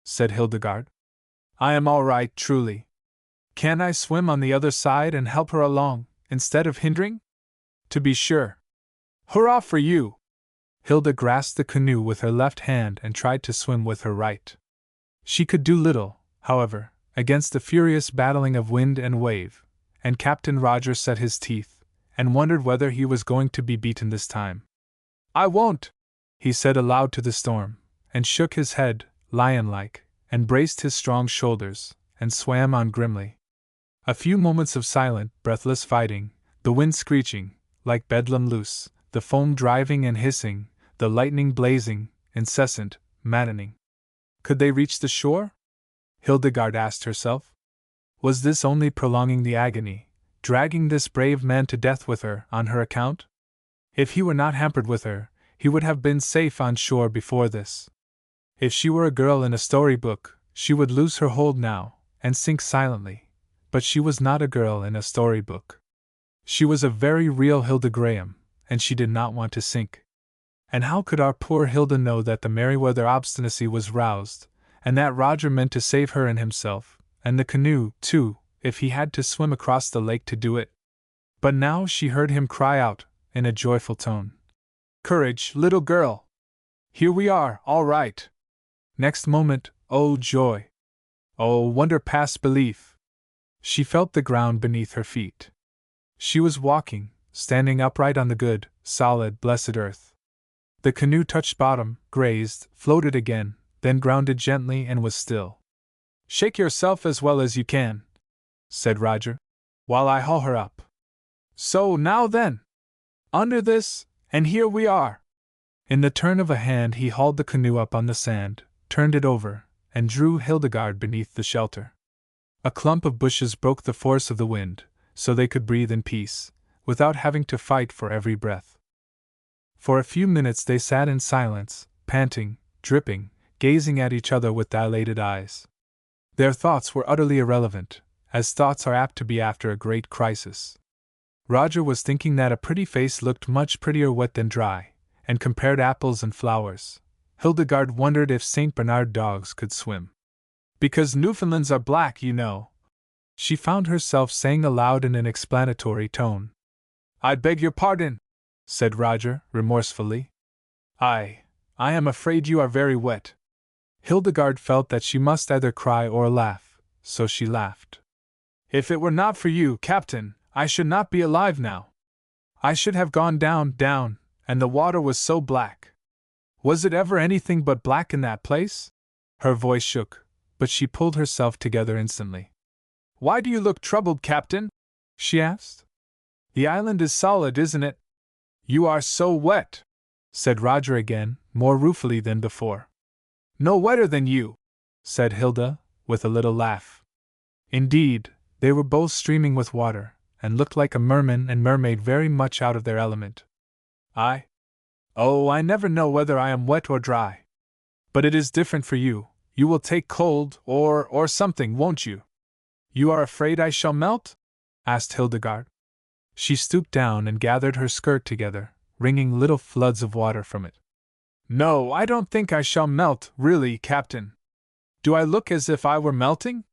said Hildegarde. "I am all right, truly. Can I swim on the other side and help her along, instead of hindering?" "To be sure." "Hurrah for you!" Hilda grasped the canoe with her left hand and tried to swim with her right. She could do little, however, against the furious battling of wind and wave, and Captain Roger set his teeth, and wondered whether he was going to be beaten this time. "I won't," he said aloud to the storm, and shook his head, lion-like, and braced his strong shoulders, and swam on grimly. A few moments of silent, breathless fighting, the wind screeching, like bedlam loose, the foam driving and hissing, the lightning blazing, incessant, maddening. Could they reach the shore? Hildegarde asked herself. Was this only prolonging the agony, dragging this brave man to death with her on her account? If he were not hampered with her, he would have been safe on shore before this. If she were a girl in a storybook, she would lose her hold now, and sink silently, but she was not a girl in a storybook. She was a very real Hilda Graham, and she did not want to sink. And how could our poor Hilda know that the Merryweather obstinacy was roused, and that Roger meant to save her and himself, and the canoe, too, if he had to swim across the lake to do it? But now she heard him cry out, in a joyful tone, "Courage, little girl! Here we are, all right!" Next moment, oh joy! Oh wonder past belief! She felt the ground beneath her feet. She was walking, standing upright on the good, solid, blessed earth. The canoe touched bottom, grazed, floated again, then grounded gently and was still. "Shake yourself as well as you can," said Roger, "while I haul her up. So, now then! Under this, and here we are!" In the turn of a hand he hauled the canoe up on the sand, turned it over, and drew Hildegarde beneath the shelter. A clump of bushes broke the force of the wind, so they could breathe in peace, without having to fight for every breath. For a few minutes they sat in silence, panting, dripping, gazing at each other with dilated eyes. Their thoughts were utterly irrelevant, as thoughts are apt to be after a great crisis. Roger was thinking that a pretty face looked much prettier wet than dry, and compared apples and flowers. Hildegarde wondered if St. Bernard dogs could swim. "Because Newfoundlands are black, you know," she found herself saying aloud in an explanatory tone. "I beg your pardon," said Roger, remorsefully. I am afraid you are very wet." Hildegarde felt that she must either cry or laugh, so she laughed. "If it were not for you, Captain, I should not be alive now. I should have gone down, and the water was so black." "Was it ever anything but black in that place?" Her voice shook, but she pulled herself together instantly. "Why do you look troubled, Captain?" she asked. "The island is solid, isn't it?" "You are so wet," said Roger again, more ruefully than before. "No wetter than you," said Hilda, with a little laugh. Indeed, they were both streaming with water, and looked like a merman and mermaid very much out of their element. I never know whether I am wet or dry. But it is different for you. You will take cold, or something, won't you?" "You are afraid I shall melt?" asked Hildegarde. She stooped down and gathered her skirt together, wringing little floods of water from it. "No, I don't think I shall melt, really, Captain. Do I look as if I were melting?"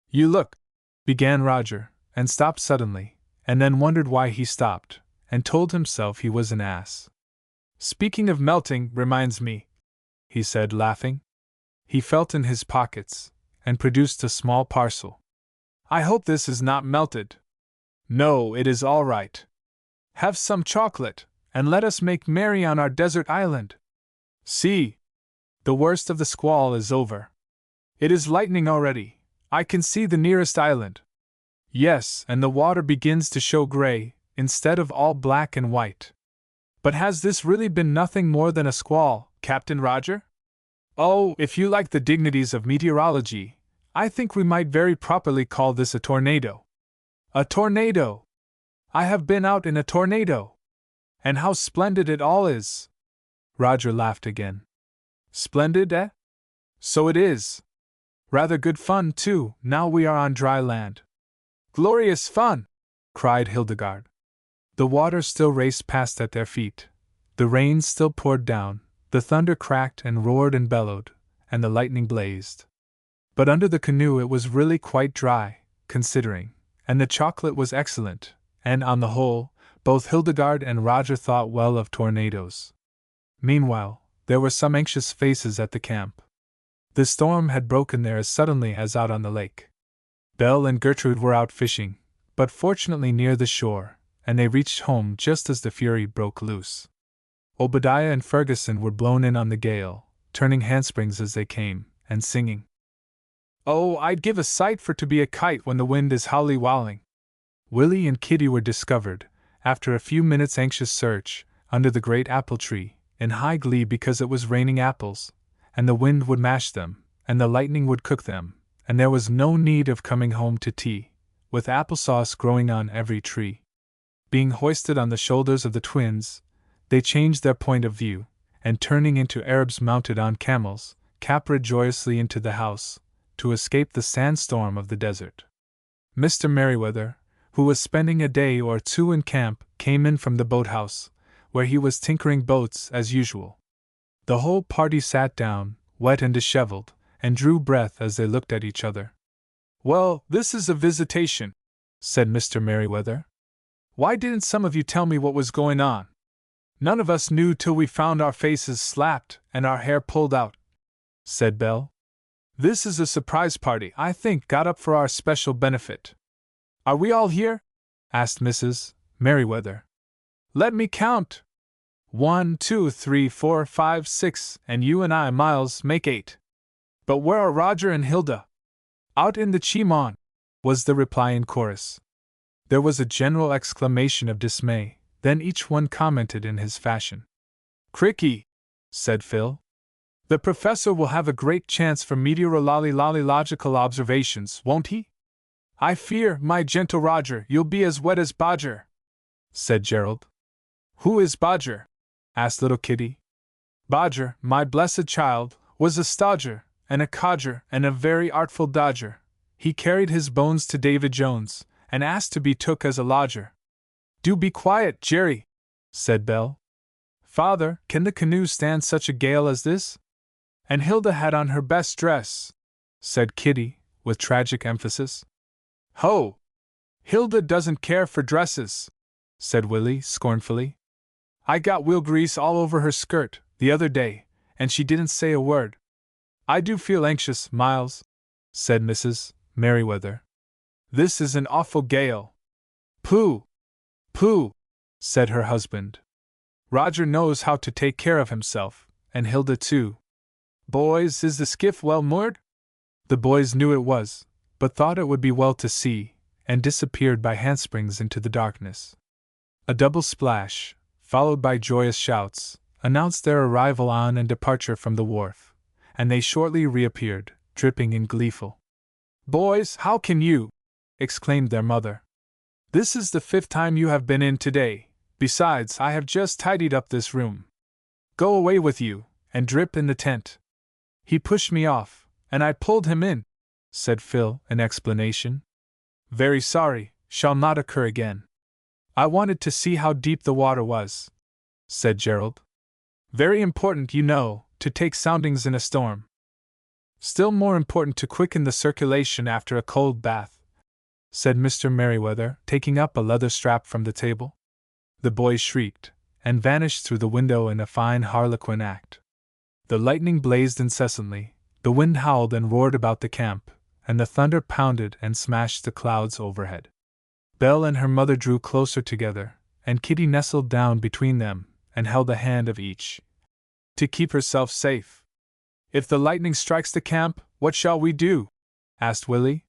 "You look," began Roger, and stopped suddenly, and then wondered why he stopped, and told himself he was an ass. "Speaking of melting reminds me," he said, laughing. He felt in his pockets, and produced a small parcel. "I hope this is not melted." "No, it is all right. Have some chocolate, and let us make merry on our desert island. See! The worst of the squall is over. It is lightening already. I can see the nearest island. Yes, and the water begins to show gray, instead of all black and white. But has this really been nothing more than a squall, Captain Roger? Oh, if you like the dignities of meteorology, I think we might very properly call this a tornado." "A tornado! I have been out in a tornado! And how splendid it all is!" Roger laughed again. "Splendid, eh? So it is. Rather good fun, too, now we are on dry land." "Glorious fun!" cried Hildegarde. The water still raced past at their feet. The rain still poured down, the thunder cracked and roared and bellowed, and the lightning blazed. But under the canoe it was really quite dry, considering, and the chocolate was excellent, and on the whole, both Hildegarde and Roger thought well of tornadoes. Meanwhile, there were some anxious faces at the camp. The storm had broken there as suddenly as out on the lake. Belle and Gertrude were out fishing, but fortunately near the shore, and they reached home just as the fury broke loose. Obadiah and Ferguson were blown in on the gale, turning handsprings as they came, and singing, "Oh, I'd give a sight for to be a kite when the wind is howly-wowling." Willie and Kitty were discovered, after a few minutes' anxious search, under the great apple tree, in high glee because it was raining apples, and the wind would mash them, and the lightning would cook them, and there was no need of coming home to tea, with applesauce growing on every tree. Being hoisted on the shoulders of the twins, they changed their point of view, and turning into Arabs mounted on camels, capered joyously into the house, to escape the sandstorm of the desert. Mr. Merriweather, who was spending a day or two in camp, came in from the boathouse, where he was tinkering boats as usual. The whole party sat down, wet and disheveled, and drew breath as they looked at each other. "Well, this is a visitation," said Mr. Merriweather. "Why didn't some of you tell me what was going on? None of us knew till we found our faces slapped and our hair pulled out," said Belle. "This is a surprise party, I think, got up for our special benefit." "Are we all here?" asked Mrs. Merriweather. "Let me count. 1, 2, 3, 4, 5, 6, and you and I, Miles, make 8. But where are Roger and Hilda?" "Out in the Chemon," was the reply in chorus. There was a general exclamation of dismay, then each one commented in his fashion. "Cricky," said Phil. "The professor will have a great chance for meteorological observations, won't he?" "I fear, my gentle Roger, you'll be as wet as Bodger," said Gerald. "Who is Bodger?" asked little Kitty. "Bodger, my blessed child, was a stodger, and a codger, and a very artful dodger. He carried his bones to David Jones, and asked to be took as a lodger." "Do be quiet, Jerry," said Belle. "Father, can the canoe stand such a gale as this?" "And Hilda had on her best dress," said Kitty, with tragic emphasis. "Ho! Hilda doesn't care for dresses," said Willie, scornfully. "I got wheel grease all over her skirt, the other day, and she didn't say a word." "I do feel anxious, Miles," said Mrs. Merriweather. "This is an awful gale." "Pooh! Pooh!" said her husband. "Roger knows how to take care of himself, and Hilda too." Boys, is the skiff well moored? The boys knew it was, but thought it would be well to see, and disappeared by handsprings into the darkness. A double splash, followed by joyous shouts, announced their arrival on and departure from the wharf, and they shortly reappeared, dripping and gleeful. Boys, how can you? Exclaimed their mother. This is the 5th time you have been in today. Besides, I have just tidied up this room. Go away with you, and drip in the tent. He pushed me off, and I pulled him in, said Phil in explanation. Very sorry, shall not occur again. I wanted to see how deep the water was, said Gerald. Very important, you know, to take soundings in a storm. Still more important to quicken the circulation after a cold bath, said Mr. Merriweather, taking up a leather strap from the table. The boys shrieked, and vanished through the window in a fine harlequin act. The lightning blazed incessantly, the wind howled and roared about the camp, and the thunder pounded and smashed the clouds overhead. Belle and her mother drew closer together, and Kitty nestled down between them, and held the hand of each, to keep herself safe. If the lightning strikes the camp, what shall we do? Asked Willie.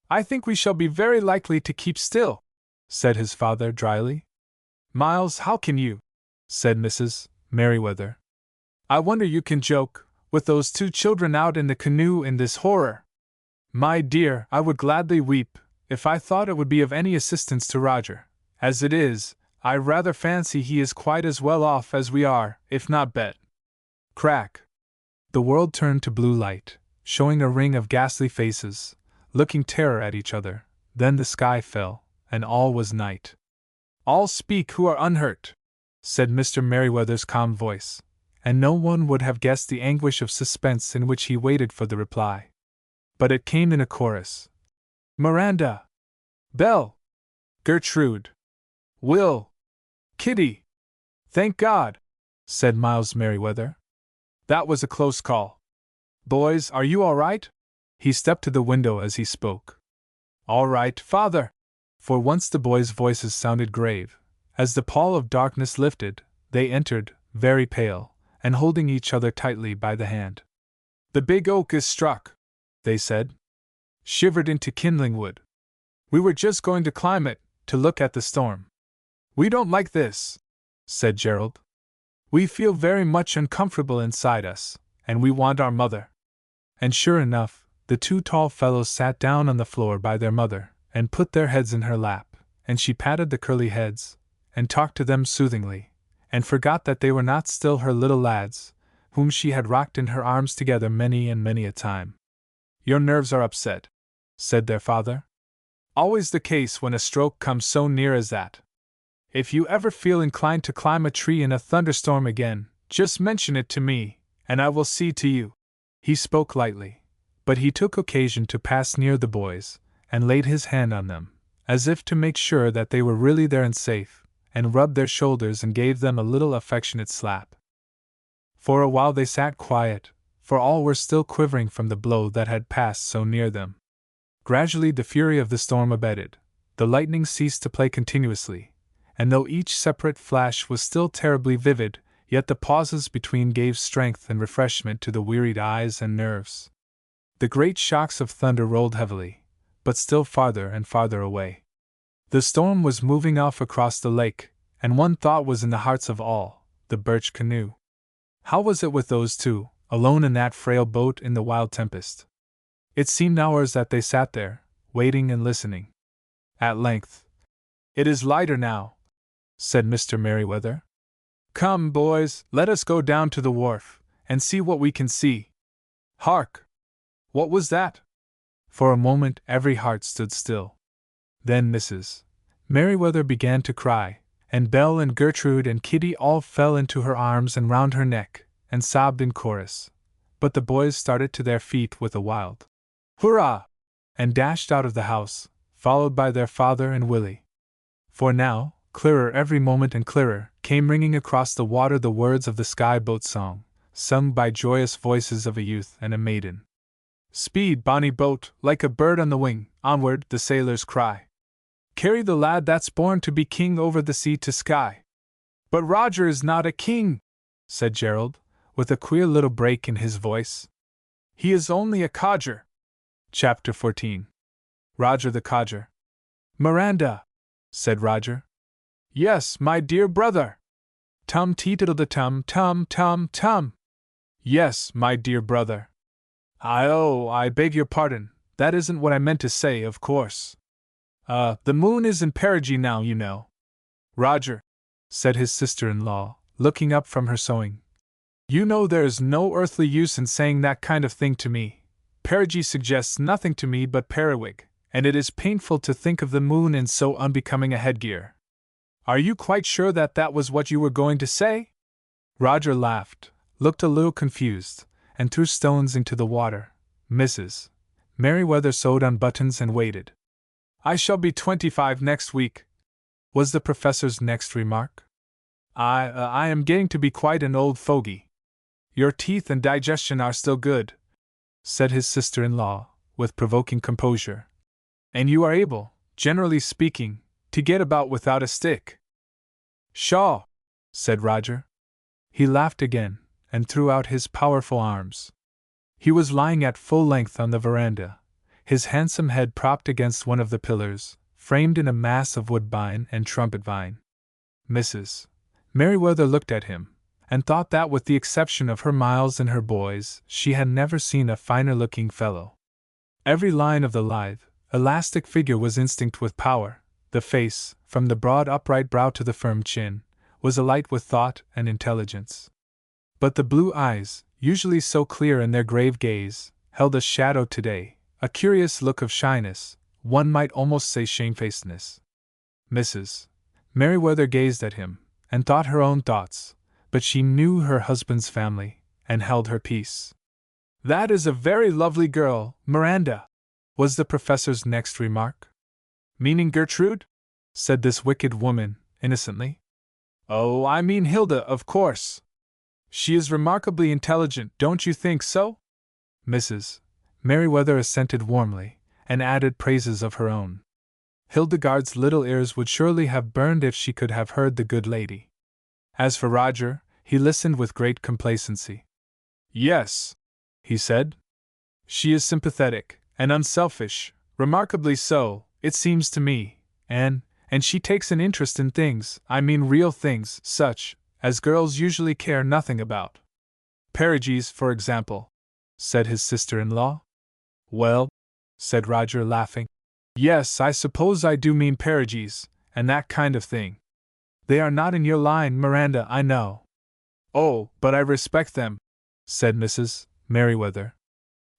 I think we shall be very likely to keep still, said his father dryly. Miles, how can you? Said Mrs. Merriweather. I wonder you can joke, with those 2 children out in the canoe in this horror. My dear, I would gladly weep, if I thought it would be of any assistance to Roger. As it is, I rather fancy he is quite as well off as we are, if not better. Crack! The world turned to blue light, showing a ring of ghastly faces, looking terror at each other. Then the sky fell, and all was night. All speak who are unhurt, said Mr. Merriweather's calm voice, and no one would have guessed the anguish of suspense in which he waited for the reply. But it came in a chorus. Miranda! Belle! Gertrude! Will! Kitty! Thank God! Said Miles Merriweather. That was a close call. Boys, are you all right? He stepped to the window as he spoke. All right, father! For once the boys' voices sounded grave. As the pall of darkness lifted, they entered, very pale, and holding each other tightly by the hand. The big oak is struck, they said. Shivered into kindling wood. We were just going to climb it, to look at the storm. We don't like this, said Gerald. We feel very much uncomfortable inside us, and we want our mother. And sure enough, the 2 tall fellows sat down on the floor by their mother, and put their heads in her lap, and she patted the curly heads, and talked to them soothingly, and forgot that they were not still her little lads, whom she had rocked in her arms together many and many a time. Your nerves are upset, said their father. Always the case when a stroke comes so near as that. If you ever feel inclined to climb a tree in a thunderstorm again, just mention it to me, and I will see to you. He spoke lightly, but he took occasion to pass near the boys, and laid his hand on them, as if to make sure that they were really there and safe, and rubbed their shoulders and gave them a little affectionate slap. For a while they sat quiet, for all were still quivering from the blow that had passed so near them. Gradually the fury of the storm abated, the lightning ceased to play continuously, and though each separate flash was still terribly vivid, yet the pauses between gave strength and refreshment to the wearied eyes and nerves. The great shocks of thunder rolled heavily, but still farther and farther away. The storm was moving off across the lake, and one thought was in the hearts of all, the birch canoe. How was it with those 2, alone in that frail boat in the wild tempest? It seemed hours that they sat there, waiting and listening. At length, "It is lighter now," said Mr. Merriweather. "Come, boys, let us go down to the wharf, and see what we can see. Hark! What was that?" For a moment every heart stood still. Then Mrs. Merriweather began to cry, and Belle and Gertrude and Kitty all fell into her arms and round her neck, and sobbed in chorus. But the boys started to their feet with a wild "Hurrah!" and dashed out of the house, followed by their father and Willie. For now, clearer every moment and clearer, came ringing across the water the words of the sky boat song, sung by joyous voices of a youth and a maiden. "Speed, bonny boat, like a bird on the wing, onward," the sailors cry. "Carry the lad that's born to be king over the sea to sky." "But Roger is not a king," said Gerald, with a queer little break in his voice. He is only a codger. Chapter 14. Roger the Codger. Miranda, said Roger. Yes, my dear brother. Tum teetle the tum tum tum tum. Yes, my dear brother. I beg your pardon, that isn't what I meant to say, of course. The moon is in perigee now, you know. Roger, said his sister-in-law, looking up from her sewing. You know there's no earthly use in saying that kind of thing to me. Perigee suggests nothing to me but periwig, and it is painful to think of the moon in so unbecoming a headgear. Are you quite sure that that was what you were going to say? Roger laughed, looked a little confused, and threw stones into the water. Mrs. Merriweather sewed on buttons and waited. I shall be 25 next week, was the professor's next remark. I am getting to be quite an old fogey. Your teeth and digestion are still good, said his sister-in-law, with provoking composure. And you are able, generally speaking, to get about without a stick. Pshaw, said Roger. He laughed again, and threw out his powerful arms. He was lying at full length on the veranda, his handsome head propped against one of the pillars, framed in a mass of woodbine and trumpet vine. Mrs. Merriweather looked at him, and thought that with the exception of her Miles and her boys, she had never seen a finer-looking fellow. Every line of the lithe, elastic figure was instinct with power. The face, from the broad upright brow to the firm chin, was alight with thought and intelligence. But the blue eyes, usually so clear in their grave gaze, held a shadow today, a curious look of shyness, one might almost say shamefacedness. Mrs. Merriweather gazed at him, and thought her own thoughts, but she knew her husband's family, and held her peace. That is a very lovely girl, Miranda, was the professor's next remark. Meaning Gertrude? Said this wicked woman, innocently. Oh, I mean Hilda, of course. She is remarkably intelligent, don't you think so? Mrs. Merriweather assented warmly, and added praises of her own. Hildegarde's little ears would surely have burned if she could have heard the good lady. As for Roger, he listened with great complacency. Yes, he said. She is sympathetic, and unselfish, remarkably so, it seems to me, and she takes an interest in things, I mean real things, such as girls usually care nothing about. Perigees, for example, said his sister-in-law. Well, said Roger, laughing. Yes, I suppose I do mean perigees, and that kind of thing. They are not in your line, Miranda, I know. Oh, but I respect them, said Mrs. Merriweather.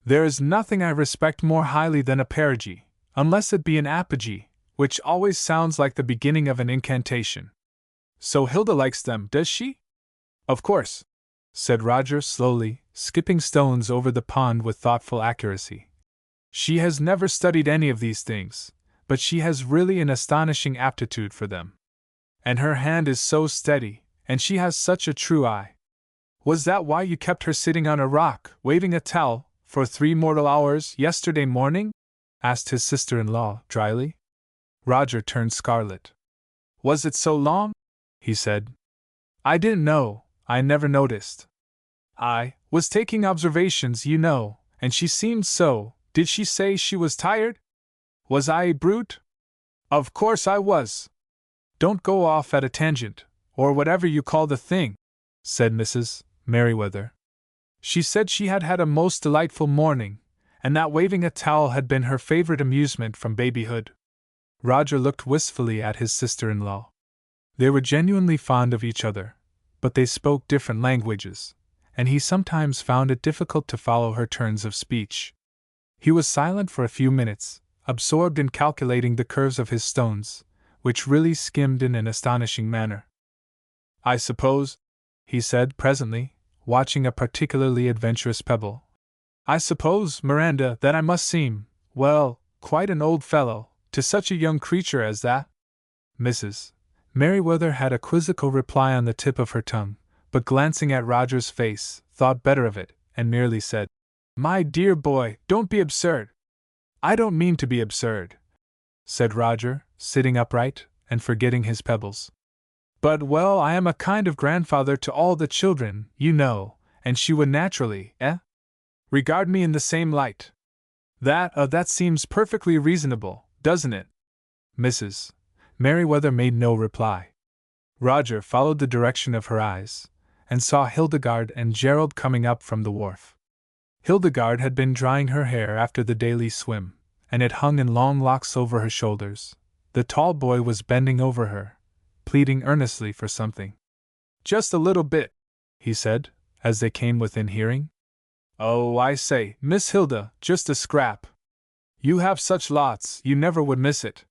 There is nothing I respect more highly than a perigee, unless it be an apogee, which always sounds like the beginning of an incantation. So Hilda likes them, does she? Of course, said Roger slowly, skipping stones over the pond with thoughtful accuracy. She has never studied any of these things, but she has really an astonishing aptitude for them. And her hand is so steady, and she has such a true eye. Was that why you kept her sitting on a rock, waving a towel, for 3 mortal hours yesterday morning? Asked his sister-in-law, dryly. Roger turned scarlet. Was it so long? He said. I didn't know, I never noticed. I was taking observations, you know, and she seemed so. Did she say she was tired? Was I a brute? Of course I was. Don't go off at a tangent, or whatever you call the thing, said Mrs. Merriweather. She said she had had a most delightful morning, and that waving a towel had been her favorite amusement from babyhood. Roger looked wistfully at his sister-in-law. They were genuinely fond of each other, but they spoke different languages, and he sometimes found it difficult to follow her turns of speech. He was silent for a few minutes, absorbed in calculating the curves of his stones, which really skimmed in an astonishing manner. I suppose, he said presently, watching a particularly adventurous pebble, I suppose, Miranda, that I must seem, well, quite an old fellow, to such a young creature as that? Mrs. Merriweather had a quizzical reply on the tip of her tongue, but glancing at Roger's face, thought better of it, and merely said, My dear boy, don't be absurd. I don't mean to be absurd, said Roger, sitting upright, and forgetting his pebbles. But, well, I am a kind of grandfather to all the children, you know, and she would naturally, regard me in the same light. That seems perfectly reasonable, doesn't it? Mrs. Merriweather made no reply. Roger followed the direction of her eyes, and saw Hildegarde and Gerald coming up from the wharf. Hildegarde had been drying her hair after the daily swim, and it hung in long locks over her shoulders. The tall boy was bending over her, pleading earnestly for something. Just a little bit, he said, as they came within hearing. Oh, I say, Miss Hilda, just a scrap. You have such lots, you never would miss it.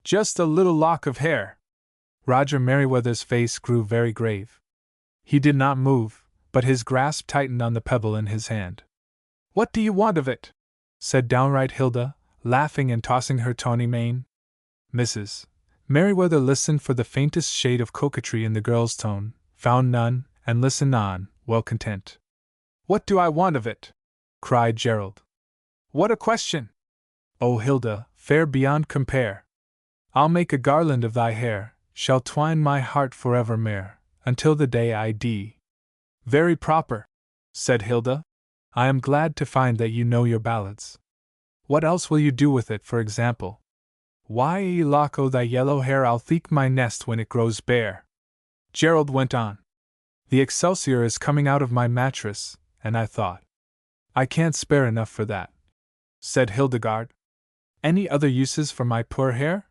Just a little lock of hair. Roger Merriweather's face grew very grave. He did not move, but his grasp tightened on the pebble in his hand. What do you want of it? Said downright Hilda, laughing and tossing her tawny mane. Mrs. Merriweather listened for the faintest shade of coquetry in the girl's tone, found none, and listened on, well content. What do I want of it? Cried Gerald. What a question! O Hilda, fair beyond compare! I'll make a garland of thy hair, shall twine my heart forevermore, until the day I die. Very proper, said Hilda. I am glad to find that you know your ballads. What else will you do with it, for example? Why, a lock o' thy yellow hair I'll theek my nest when it grows bare. Gerald went on. The excelsior is coming out of my mattress, and I thought. I can't spare enough for that, said Hildegarde. Any other uses for my poor hair?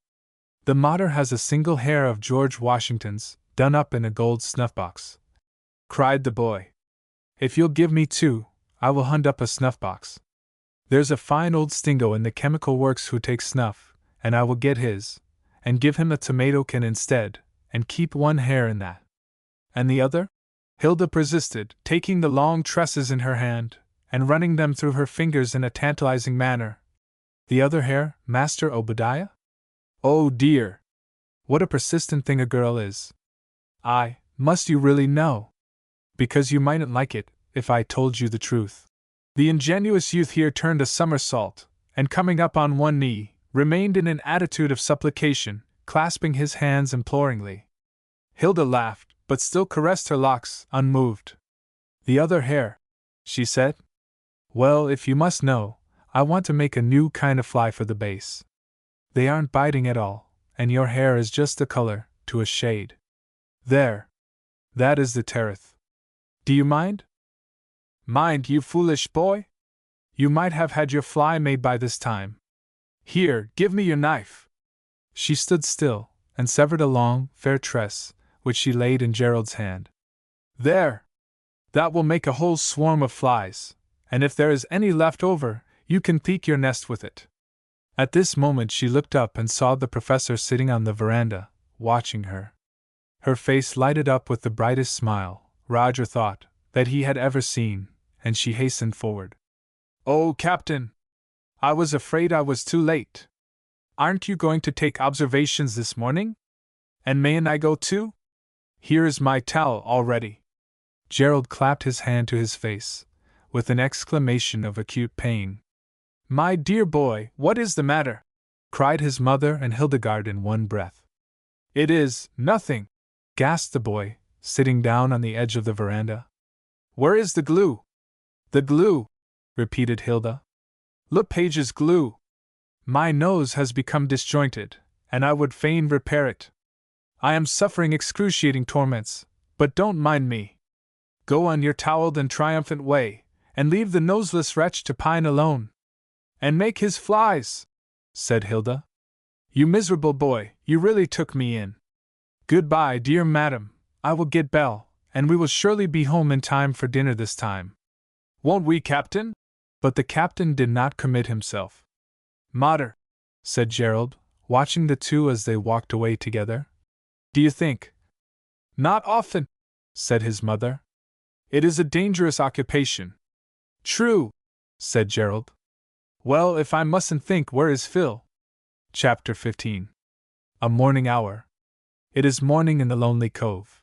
The mater has a single hair of George Washington's, done up in a gold snuff-box, cried the boy. If you'll give me 2, I will hunt up a snuff-box. There's a fine old Stingo in the chemical works who takes snuff, and I will get his, and give him a tomato can instead, and keep one hair in that. And the other? Hilda persisted, taking the long tresses in her hand, and running them through her fingers in a tantalizing manner. The other hair, Master Obadiah? Oh dear! What a persistent thing a girl is. Must you really know? Because you mightn't like it, if I told you the truth. The ingenuous youth here turned a somersault, and coming up on one knee, remained in an attitude of supplication, clasping his hands imploringly. Hilda laughed, but still caressed her locks, unmoved. The other hair, she said. Well, if you must know, I want to make a new kind of fly for the base. They aren't biting at all, and your hair is just the color, to a shade. There. That is the tariff. Do you mind? Mind, you foolish boy? You might have had your fly made by this time. Here, give me your knife. She stood still, and severed a long, fair tress, which she laid in Gerald's hand. There! That will make a whole swarm of flies, and if there is any left over, you can peek your nest with it. At this moment she looked up and saw the professor sitting on the veranda, watching her. Her face lighted up with the brightest smile, Roger thought, that he had ever seen, and she hastened forward. Oh, Captain! I was afraid I was too late. Aren't you going to take observations this morning? And mayn't I go too? Here is my towel all ready. Gerald clapped his hand to his face, with an exclamation of acute pain. My dear boy, what is the matter? Cried his mother and Hildegarde in one breath. It is nothing, gasped the boy, sitting down on the edge of the veranda. Where is the glue? The glue, repeated Hilda. LePage's glue. My nose has become disjointed, and I would fain repair it. I am suffering excruciating torments, but don't mind me. Go on your towelled and triumphant way, and leave the noseless wretch to pine alone. And make his flies, said Hilda. You miserable boy, you really took me in. Goodbye, dear madam, I will get Belle, and we will surely be home in time for dinner this time. Won't we, Captain? But the captain did not commit himself. Mater, said Gerald, watching the two as they walked away together. Do you think? Not often, said his mother. It is a dangerous occupation. True, said Gerald. Well, if I mustn't think, where is Phil? Chapter 15. A morning hour. It is morning in the lonely cove.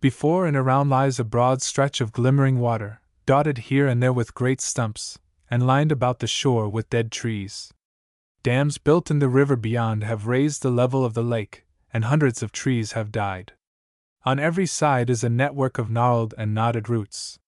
Before and around lies a broad stretch of glimmering water, dotted here and there with great stumps, and lined about the shore with dead trees. Dams built in the river beyond have raised the level of the lake, and hundreds of trees have died. On every side is a network of gnarled and knotted roots.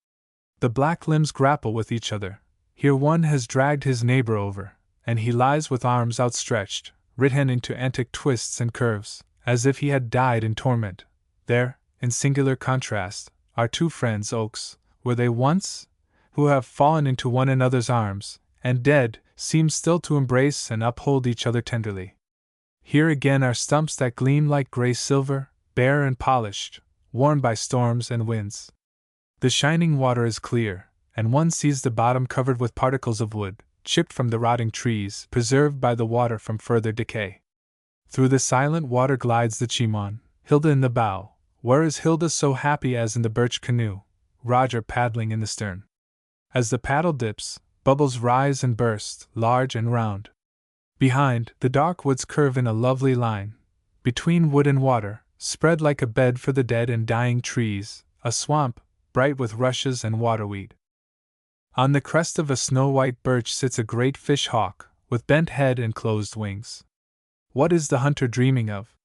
The black limbs grapple with each other. Here one has dragged his neighbor over, and he lies with arms outstretched, written into antic twists and curves, as if he had died in torment. There, in singular contrast, are two friends, oaks, were they once, who have fallen into one another's arms, and dead, seem still to embrace and uphold each other tenderly. Here again are stumps that gleam like gray silver, bare and polished, worn by storms and winds. The shining water is clear, and one sees the bottom covered with particles of wood, chipped from the rotting trees, preserved by the water from further decay. Through the silent water glides the Chimon, Hilda in the bow. Where is Hilda so happy as in the birch canoe, Roger paddling in the stern? As the paddle dips, bubbles rise and burst, large and round. Behind, the dark woods curve in a lovely line. Between wood and water, spread like a bed for the dead and dying trees, a swamp, bright with rushes and waterweed. On the crest of a snow-white birch sits a great fish-hawk, with bent head and closed wings. What is the hunter dreaming of?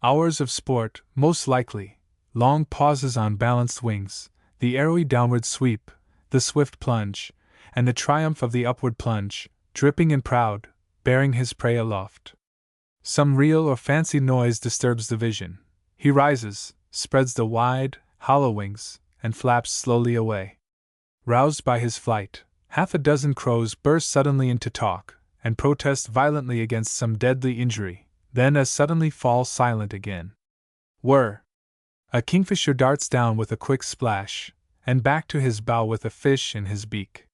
Hours of sport, most likely, long pauses on balanced wings, the arrowy downward sweep, the swift plunge, and the triumph of the upward plunge, dripping and proud, bearing his prey aloft. Some real or fancied noise disturbs the vision. He rises, spreads the wide, hollow wings, and flaps slowly away. Roused by his flight, half a dozen crows burst suddenly into talk, and protest violently against some deadly injury, then as suddenly fall silent again. Whir! A kingfisher darts down with a quick splash, and back to his bow with a fish in his beak.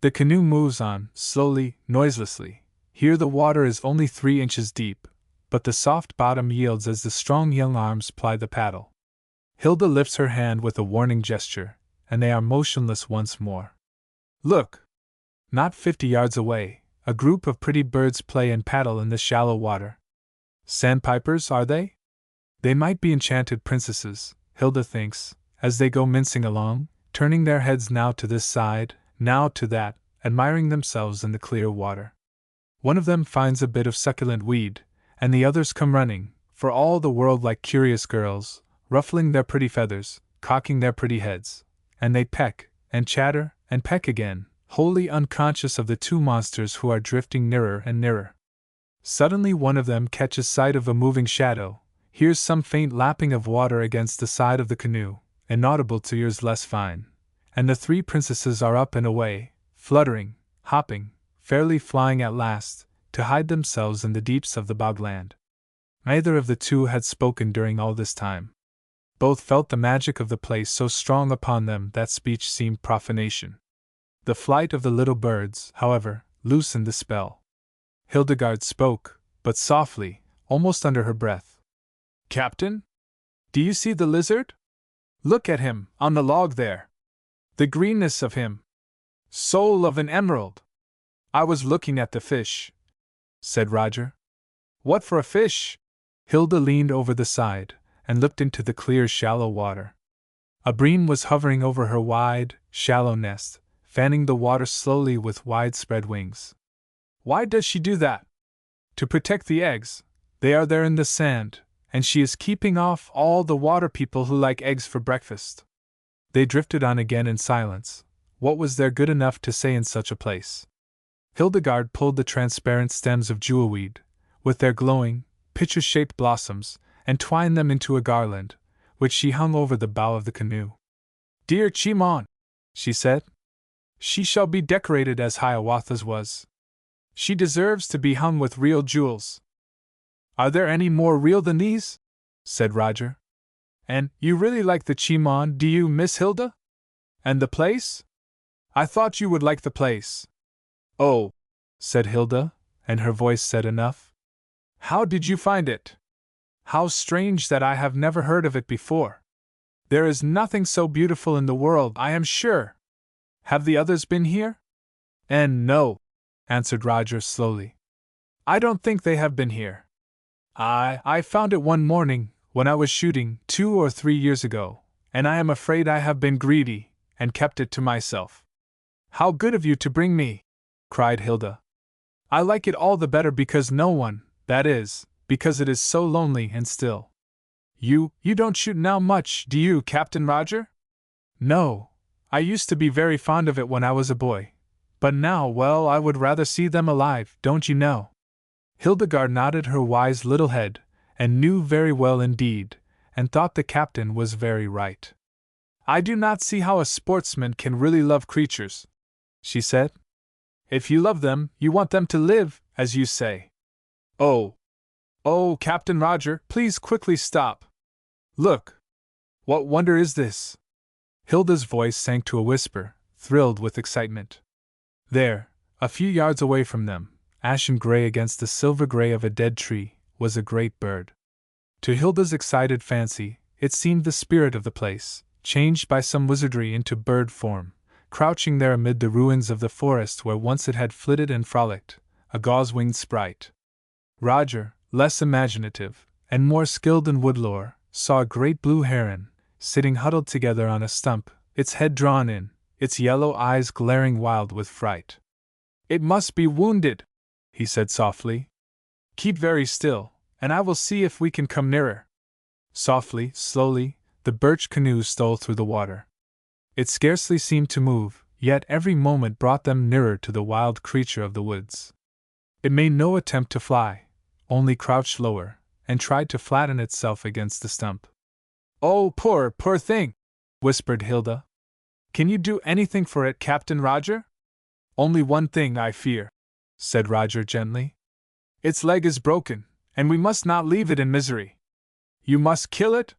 The canoe moves on, slowly, noiselessly. Here the water is only 3 inches deep, but the soft bottom yields as the strong young arms ply the paddle. Hilda lifts her hand with a warning gesture, and they are motionless once more. Look! Not 50 yards away, a group of pretty birds play and paddle in the shallow water. Sandpipers, are they? They might be enchanted princesses, Hilda thinks, as they go mincing along, turning their heads now to this side, now to that, admiring themselves in the clear water. One of them finds a bit of succulent weed, and the others come running, for all the world like curious girls, ruffling their pretty feathers, cocking their pretty heads, and they peck, and chatter, and peck again, wholly unconscious of the two monsters who are drifting nearer and nearer. Suddenly one of them catches sight of a moving shadow, hears some faint lapping of water against the side of the canoe, inaudible to ears less fine, and the 3 princesses are up and away, fluttering, hopping, fairly flying at last, to hide themselves in the deeps of the bogland. Neither of the two had spoken during all this time. Both felt the magic of the place so strong upon them that speech seemed profanation. The flight of the little birds, however, loosened the spell. Hildegarde spoke, but softly, almost under her breath. "Captain? Do you see the lizard? Look at him, on the log there. The greenness of him. Soul of an emerald." "I was looking at the fish," said Roger. "What for a fish?" Hilda leaned over the side, and looked into the clear, shallow water. A bream was hovering over her wide, shallow nest, fanning the water slowly with widespread wings. "Why does she do that?" "To protect the eggs. They are there in the sand, and she is keeping off all the water people who like eggs for breakfast." They drifted on again in silence. What was there good enough to say in such a place? Hildegarde pulled the transparent stems of jewelweed, with their glowing, pitcher-shaped blossoms, and twined them into a garland, which she hung over the bow of the canoe. "Dear Chimon," she said, "she shall be decorated as Hiawatha's was. She deserves to be hung with real jewels." "Are there any more real than these?" said Roger. "And you really like the Chimon, do you, Miss Hilda? And the place? I thought you would like the place." "Oh," said Hilda, and her voice said enough. "How did you find it? How strange that I have never heard of it before. There is nothing so beautiful in the world, I am sure. Have the others been here?" "And no," answered Roger slowly. "I don't think they have been here. I found it one morning, when I was shooting 2 or 3 years ago, and I am afraid I have been greedy, and kept it to myself." "How good of you to bring me!" cried Hilda. "I like it all the better because no one, that is, because it is so lonely and still. You don't shoot now much, do you, Captain Roger?" "No, I used to be very fond of it when I was a boy. But now, well, I would rather see them alive, don't you know? Hildegarde nodded her wise little head, and knew very well indeed, and thought the captain was very right. I do not see how a sportsman can really love creatures, she said. If you love them, you want them to live, as you say. Oh, Captain Roger, please quickly stop. Look! What wonder is this? Hilda's voice sank to a whisper, thrilled with excitement. There, a few yards away from them, ashen gray against the silver gray of a dead tree, was a great bird. To Hilda's excited fancy, it seemed the spirit of the place, changed by some wizardry into bird form, crouching there amid the ruins of the forest where once it had flitted and frolicked, a gauze-winged sprite. Roger, less imaginative, and more skilled in woodlore, saw a great blue heron, sitting huddled together on a stump, its head drawn in, its yellow eyes glaring wild with fright. It must be wounded, he said softly. Keep very still, and I will see if we can come nearer. Softly, slowly, the birch canoe stole through the water. It scarcely seemed to move, yet every moment brought them nearer to the wild creature of the woods. It made no attempt to fly, only crouched lower, and tried to flatten itself against the stump. Oh, poor thing, whispered Hilda. Can you do anything for it, Captain Roger? Only one thing, I fear, said Roger gently. Its leg is broken, and we must not leave it in misery. You must kill it?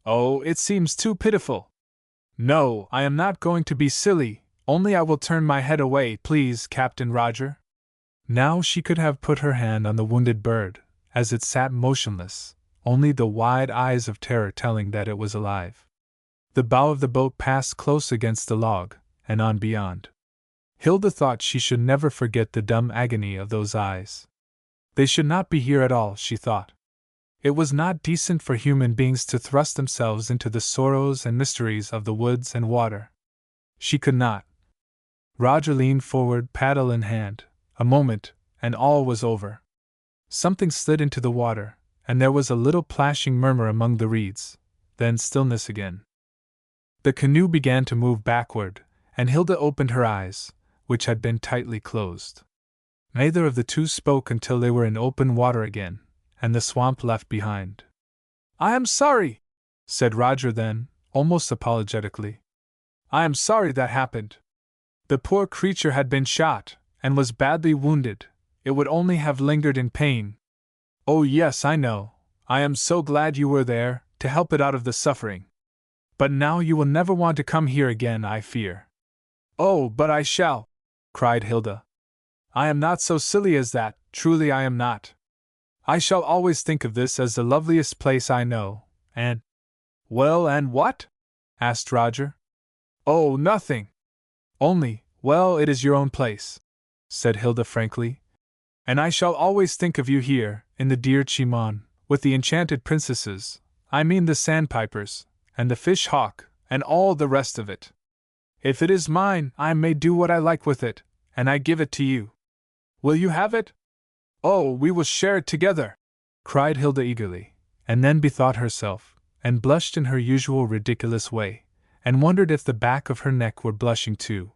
Oh, it seems too pitiful. No, I am not going to be silly, only I will turn my head away, please, Captain Roger. Now she could have put her hand on the wounded bird, as it sat motionless, only the wide eyes of terror telling that it was alive. The bow of the boat passed close against the log, and on beyond. Hilda thought she should never forget the dumb agony of those eyes. They should not be here at all, she thought. It was not decent for human beings to thrust themselves into the sorrows and mysteries of the woods and water. She could not. Roger leaned forward, paddle in hand. A moment, and all was over. Something slid into the water, and there was a little plashing murmur among the reeds, then stillness again. The canoe began to move backward, and Hilda opened her eyes, which had been tightly closed. Neither of the two spoke until they were in open water again, and the swamp left behind. I am sorry, said Roger then, almost apologetically. I am sorry that happened. The poor creature had been shot, and was badly wounded. It would only have lingered in pain. Oh yes, I know. I am so glad you were there, to help it out of the suffering. But now you will never want to come here again, I fear. Oh, but I shall, cried Hilda. I am not so silly as that, truly I am not. I shall always think of this as the loveliest place I know, and— Well, and what? asked Roger. Oh, nothing. Only, well, it is your own place, said Hilda frankly. And I shall always think of you here, in the dear Chimon, with the enchanted princesses, I mean the sandpipers, and the fish-hawk, and all the rest of it. If it is mine, I may do what I like with it, and I give it to you. Will you have it? Oh, we will share it together, cried Hilda eagerly, and then bethought herself, and blushed in her usual ridiculous way, and wondered if the back of her neck were blushing too.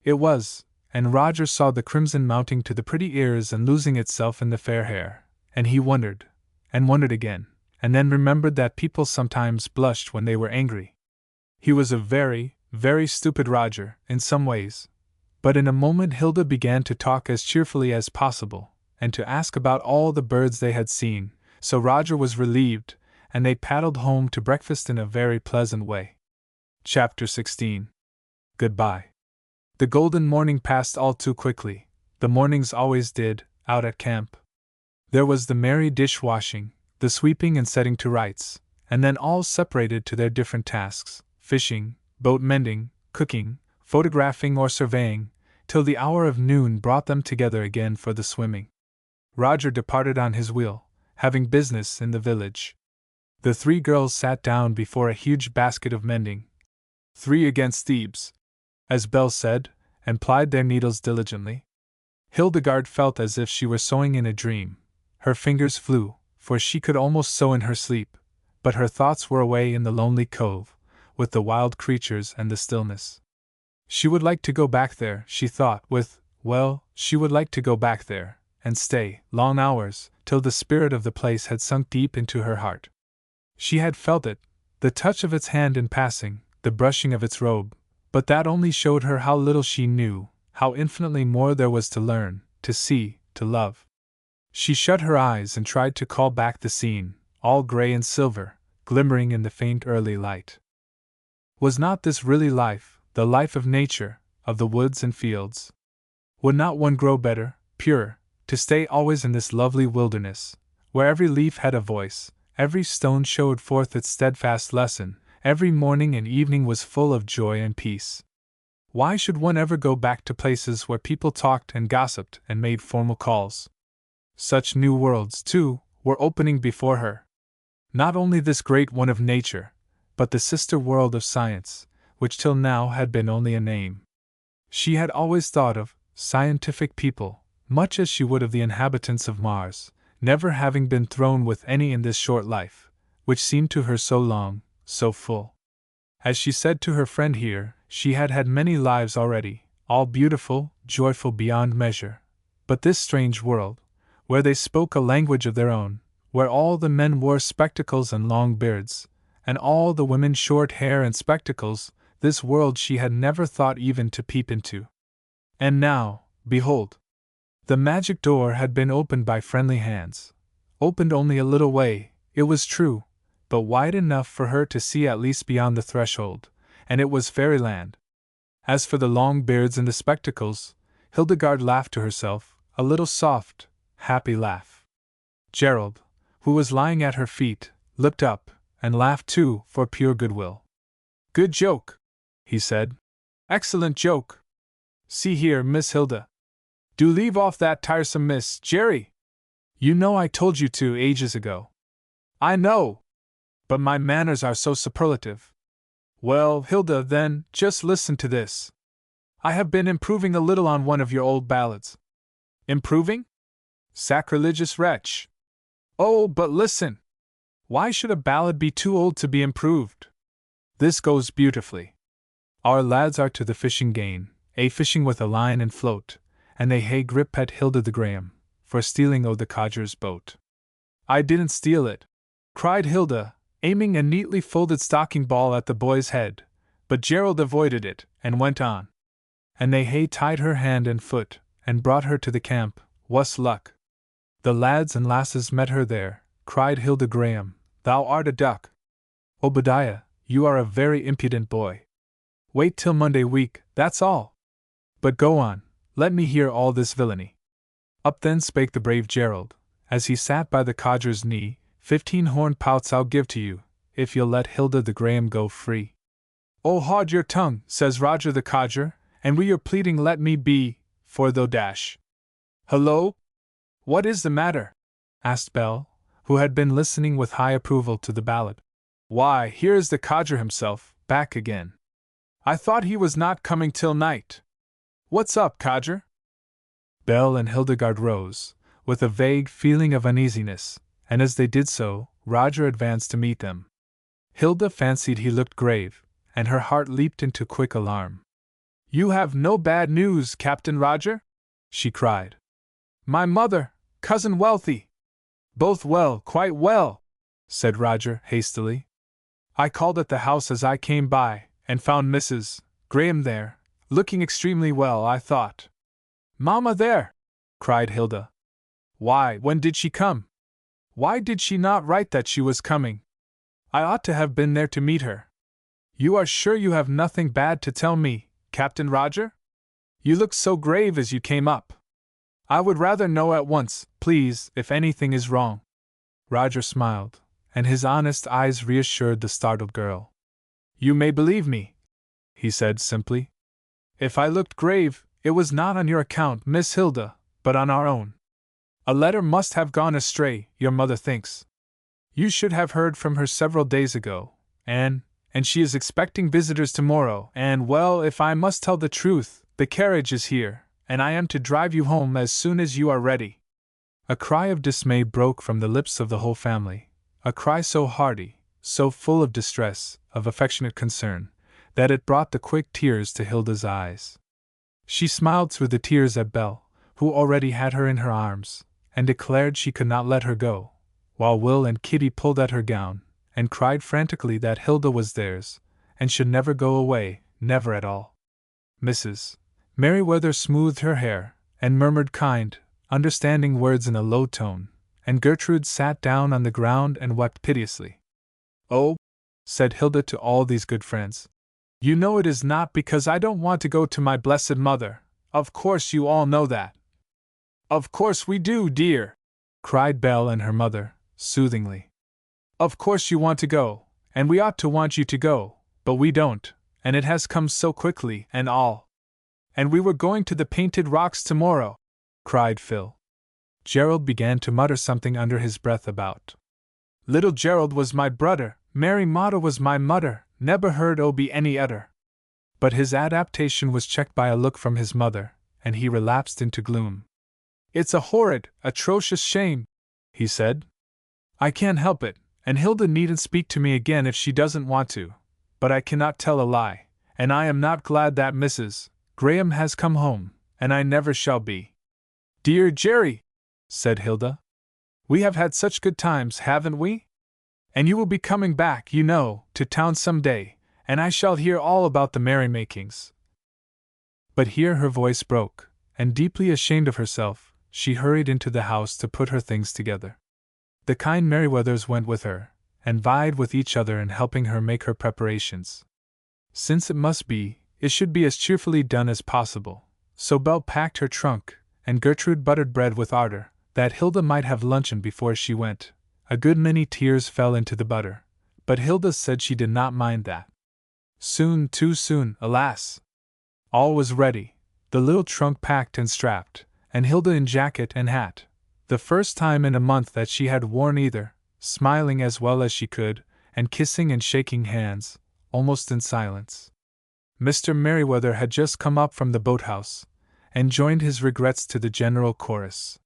It was, and Roger saw the crimson mounting to the pretty ears and losing itself in the fair hair, and he wondered, and wondered again, and then remembered that people sometimes blushed when they were angry. He was a very, very stupid Roger, in some ways, but in a moment Hilda began to talk as cheerfully as possible, and to ask about all the birds they had seen, so Roger was relieved, and they paddled home to breakfast in a very pleasant way. Chapter 16. Goodbye. The golden morning passed all too quickly, the mornings always did, out at camp. There was the merry dish-washing, the sweeping and setting to rights, and then all separated to their different tasks, fishing, boat-mending, cooking, photographing or surveying, till the hour of noon brought them together again for the swimming. Roger departed on his wheel, having business in the village. The three girls sat down before a huge basket of mending. 3 against Thebes, as Belle said, and plied their needles diligently. Hildegarde felt as if she were sewing in a dream. Her fingers flew, for she could almost sew in her sleep, but her thoughts were away in the lonely cove, with the wild creatures and the stillness. She would like to go back there, she thought, she would like to go back there, and stay long hours, till the spirit of the place had sunk deep into her heart. She had felt it, the touch of its hand in passing, the brushing of its robe, but that only showed her how little she knew, how infinitely more there was to learn, to see, to love. She shut her eyes and tried to call back the scene, all gray and silver, glimmering in the faint early light. Was not this really life, the life of nature, of the woods and fields? Would not one grow better, purer, to stay always in this lovely wilderness, where every leaf had a voice, every stone showed forth its steadfast lesson, every morning and evening was full of joy and peace? Why should one ever go back to places where people talked and gossiped and made formal calls? Such new worlds, too, were opening before her. Not only this great one of nature, but the sister world of science, which till now had been only a name. She had always thought of scientific people, much as she would of the inhabitants of Mars, never having been thrown with any in this short life, which seemed to her so long, so full. As she said to her friend here, she had had many lives already, all beautiful, joyful beyond measure. But this strange world, where they spoke a language of their own, where all the men wore spectacles and long beards, and all the women short hair and spectacles, this world she had never thought even to peep into. And now, behold! The magic door had been opened by friendly hands. Opened only a little way, it was true, but wide enough for her to see at least beyond the threshold, and it was fairyland. As for the long beards and the spectacles, Hildegarde laughed to herself, a little soft, happy laugh. Gerald, who was lying at her feet, looked up, and laughed too, for pure goodwill. "Good joke," he said. "Excellent joke. See here, Miss Hilda. Do leave off that tiresome Miss Jerry. You know I told you to ages ago." "I know. But my manners are so superlative." "Well, Hilda, then, just listen to this. I have been improving a little on one of your old ballads." "Improving? Sacrilegious wretch!" "Oh, but listen! Why should a ballad be too old to be improved? This goes beautifully. Our lads are to the fishing gane, fishing with a line and float, and they hae grip at Hilda the Graham, for stealing o' the codger's boat." "I didn't steal it," cried Hilda, aiming a neatly folded stocking ball at the boy's head, but Gerald avoided it, and went on. "And they hae tied her hand and foot, and brought her to the camp, wuss luck. The lads and lasses met her there," cried Hilda Graham. "Thou art a duck. Obadiah, you are a very impudent boy. Wait till Monday week, that's all. But go on, let me hear all this villainy." Up then spake the brave Gerald, as he sat by the codger's knee, 15 horn pouts I'll give to you, if you'll let Hilda the Graham go free." "Oh, haud your tongue," says Roger the codger, "and wi' your pleading let me be, for thou dash." "Hullo! What is the matter?" asked Bell, who had been listening with high approval to the ballad. "Why, here is the codger himself, back again. I thought he was not coming till night. What's up, codger?" Bell and Hildegarde rose, with a vague feeling of uneasiness, and as they did so, Roger advanced to meet them. Hilda fancied he looked grave, and her heart leaped into quick alarm. "You have no bad news, Captain Roger?" she cried. "My mother, Cousin Wealthy." "Both well, quite well," said Roger hastily. "I called at the house as I came by, and found Mrs. Graham there, looking extremely well, I thought." "Mamma there!" cried Hilda. "Why, when did she come? Why did she not write that she was coming? I ought to have been there to meet her. You are sure you have nothing bad to tell me, Captain Roger? You looked so grave as you came up. I would rather know at once, please, if anything is wrong." Roger smiled, and his honest eyes reassured the startled girl. "You may believe me," he said simply. "If I looked grave, it was not on your account, Miss Hilda, but on our own. A letter must have gone astray, your mother thinks. You should have heard from her several days ago, and she is expecting visitors tomorrow, and well, if I must tell the truth, the carriage is here, and I am to drive you home as soon as you are ready." A cry of dismay broke from the lips of the whole family, a cry so hearty, so full of distress, of affectionate concern, that it brought the quick tears to Hilda's eyes. She smiled through the tears at Belle, who already had her in her arms, and declared she could not let her go, while Will and Kitty pulled at her gown, and cried frantically that Hilda was theirs, and should never go away, never at all. Mrs. Merriweather smoothed her hair, and murmured kind, understanding words in a low tone, and Gertrude sat down on the ground and wept piteously. "Oh," said Hilda to all these good friends, "you know it is not because I don't want to go to my blessed mother, of course you all know that." "Of course we do, dear," cried Belle and her mother, soothingly. "Of course you want to go, and we ought to want you to go, but we don't, and it has come so quickly, and all. And we were going to the Painted Rocks tomorrow," cried Phil. Gerald began to mutter something under his breath about "Little Gerald was my brudder, Mary Mata was my mudder, never heard o be any udder." But his adaptation was checked by a look from his mother, and he relapsed into gloom. "It's a horrid, atrocious shame," he said. "I can't help it, and Hilda needn't speak to me again if she doesn't want to, but I cannot tell a lie, and I am not glad that Mrs. Graham has come home, and I never shall be." "Dear Jerry," said Hilda, "we have had such good times, haven't we? And you will be coming back, you know, to town some day, and I shall hear all about the merrymakings." But here her voice broke, and deeply ashamed of herself, she hurried into the house to put her things together. The kind Merriweathers went with her, and vied with each other in helping her make her preparations. Since it must be, it should be as cheerfully done as possible, so Belle packed her trunk, and Gertrude buttered bread with ardor, that Hilda might have luncheon before she went. A good many tears fell into the butter, but Hilda said she did not mind that. Soon, too soon, alas! All was ready, the little trunk packed and strapped, and Hilda in jacket and hat, the first time in a month that she had worn either, smiling as well as she could, and kissing and shaking hands, almost in silence. Mr. Merriweather had just come up from the boathouse, and joined his regrets to the general chorus.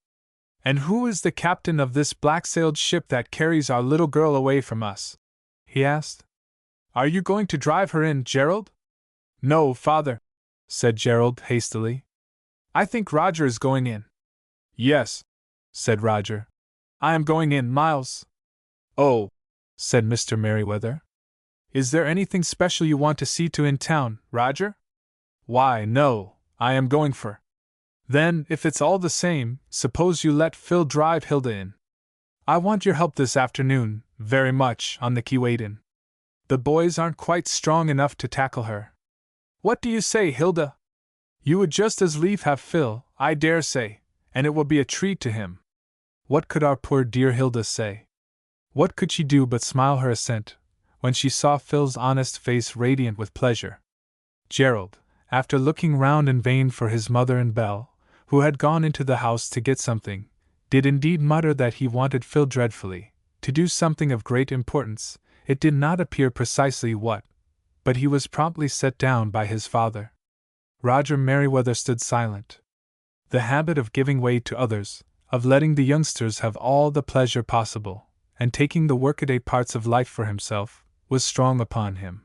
"And who is the captain of this black-sailed ship that carries our little girl away from us?" he asked. "Are you going to drive her in, Gerald?" "No, father," said Gerald hastily. "I think Roger is going in." "Yes," said Roger. "I am going in, Miles." "Oh," said Mr. Merriweather. "Is there anything special you want to see to in town, Roger?" "Why, no, I am going for." "Then, if it's all the same, suppose you let Phil drive Hilda in. I want your help this afternoon, very much, on the Keewaydin. The boys aren't quite strong enough to tackle her. What do you say, Hilda? You would just as lief have Phil, I dare say, and it will be a treat to him." What could our poor dear Hilda say? What could she do but smile her assent, when she saw Phil's honest face radiant with pleasure? Gerald, after looking round in vain for his mother and Belle, who had gone into the house to get something, did indeed mutter that he wanted Phil dreadfully, to do something of great importance. It did not appear precisely what, but he was promptly set down by his father. Roger Merriweather stood silent. The habit of giving way to others, of letting the youngsters have all the pleasure possible, and taking the workaday parts of life for himself, was strong upon him.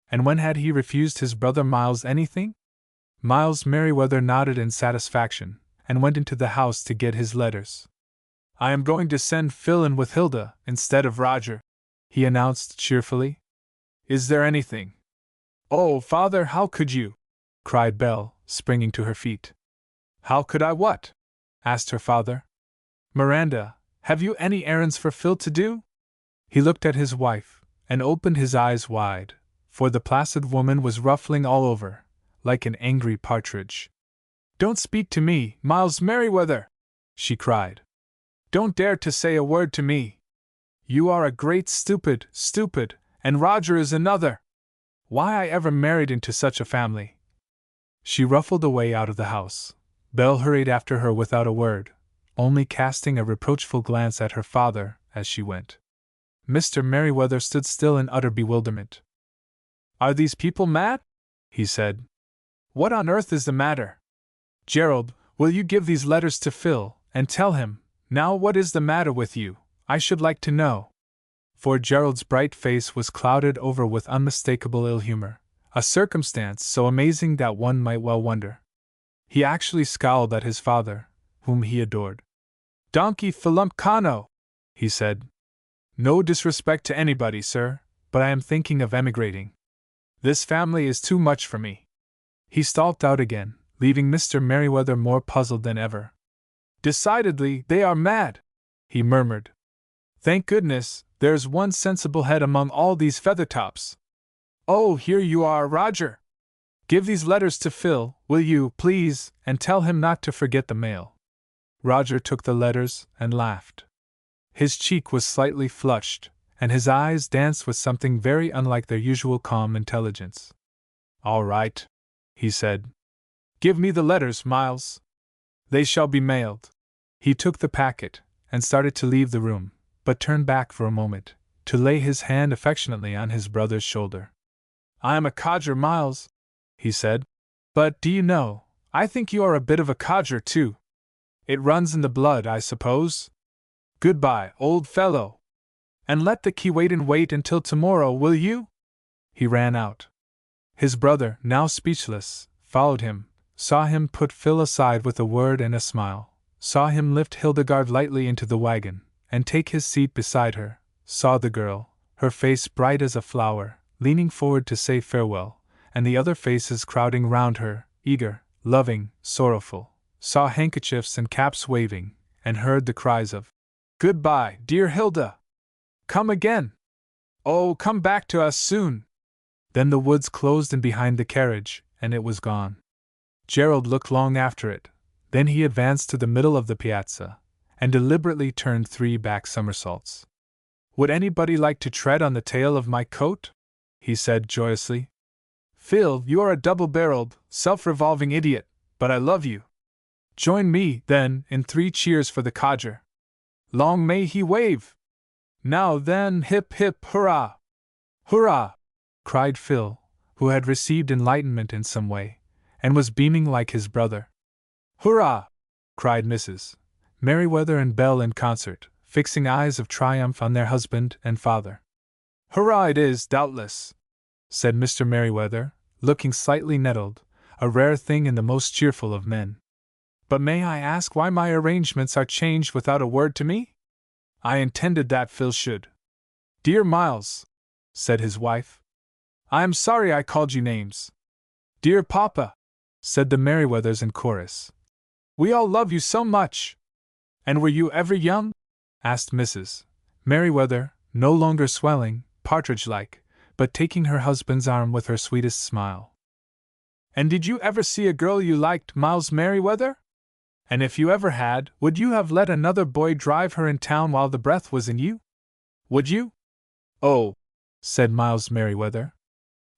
And when had he refused his brother Miles anything? Miles Merriweather nodded in satisfaction, and went into the house to get his letters. "I am going to send Phil in with Hilda, instead of Roger," he announced cheerfully. "Is there anything?" "Oh, father, how could you?" cried Belle, springing to her feet. "How could I what?" asked her father. "Miranda, have you any errands for Phil to do?" He looked at his wife, and opened his eyes wide, for the placid woman was ruffling all over, like an angry partridge. "Don't speak to me, Miles Merriweather!" she cried. "Don't dare to say a word to me! You are a great stupid, and Roger is another! Why I ever married into such a family!" She ruffled away out of the house. Belle hurried after her without a word, only casting a reproachful glance at her father as she went. Mr. Merriweather stood still in utter bewilderment. "Are these people mad?" he said. "What on earth is the matter? Gerald, will you give these letters to Phil, and tell him, now what is the matter with you, I should like to know?" For Gerald's bright face was clouded over with unmistakable ill humor, a circumstance so amazing that one might well wonder. He actually scowled at his father, whom he adored. Donkey Philumpkano, he said. No disrespect to anybody, sir, but I am thinking of emigrating. This family is too much for me. He stalked out again, leaving Mr. Merryweather more puzzled than ever. Decidedly, they are mad, he murmured. Thank goodness, there's one sensible head among all these feathertops. Oh, here you are, Roger. Give these letters to Phil, will you, please, and tell him not to forget the mail. Roger took the letters and laughed. His cheek was slightly flushed, and his eyes danced with something very unlike their usual calm intelligence. All right, he said. Give me the letters, Miles. They shall be mailed. He took the packet and started to leave the room, but turned back for a moment, to lay his hand affectionately on his brother's shoulder. I am a codger, Miles, he said. But, do you know, I think you are a bit of a codger, too. It runs in the blood, I suppose. Goodbye, old fellow. And let the key wait until tomorrow, will you? He ran out. His brother, now speechless, followed him, saw him put Phil aside with a word and a smile, saw him lift Hildegarde lightly into the wagon, and take his seat beside her, saw the girl, her face bright as a flower, leaning forward to say farewell, and the other faces crowding round her, eager, loving, sorrowful, saw handkerchiefs and caps waving, and heard the cries of, Goodbye, dear Hilda! Come again! Oh, come back to us soon! Then the woods closed in behind the carriage, and it was gone. Gerald looked long after it, then he advanced to the middle of the piazza, and deliberately turned 3 back somersaults. Would anybody like to tread on the tail of my coat? He said joyously. Phil, you are a double-barreled, self-revolving idiot, but I love you. Join me, then, in 3 cheers for the codger. Long may he wave! Now then, hip hip hurrah! Hurrah! Cried Phil, who had received enlightenment in some way, and was beaming like his brother. Hurrah! Cried Mrs. Merryweather and Belle in concert, fixing eyes of triumph on their husband and father. Hurrah it is, doubtless, said Mr. Merryweather, looking slightly nettled, a rare thing in the most cheerful of men. But may I ask why my arrangements are changed without a word to me? I intended that Phil should. Dear Miles, said his wife, I am sorry I called you names. Dear Papa, said the Merryweathers in chorus. We all love you so much. And were you ever young? Asked Mrs. Merryweather, no longer swelling, partridge-like, but taking her husband's arm with her sweetest smile. And did you ever see a girl you liked, Miles Merryweather? And if you ever had, would you have let another boy drive her in town while the breath was in you? Would you? Oh, said Miles Merryweather.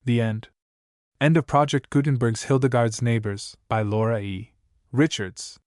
The end. End of Project Gutenberg's Hildegarde's Neighbors, by Laura E. Richards.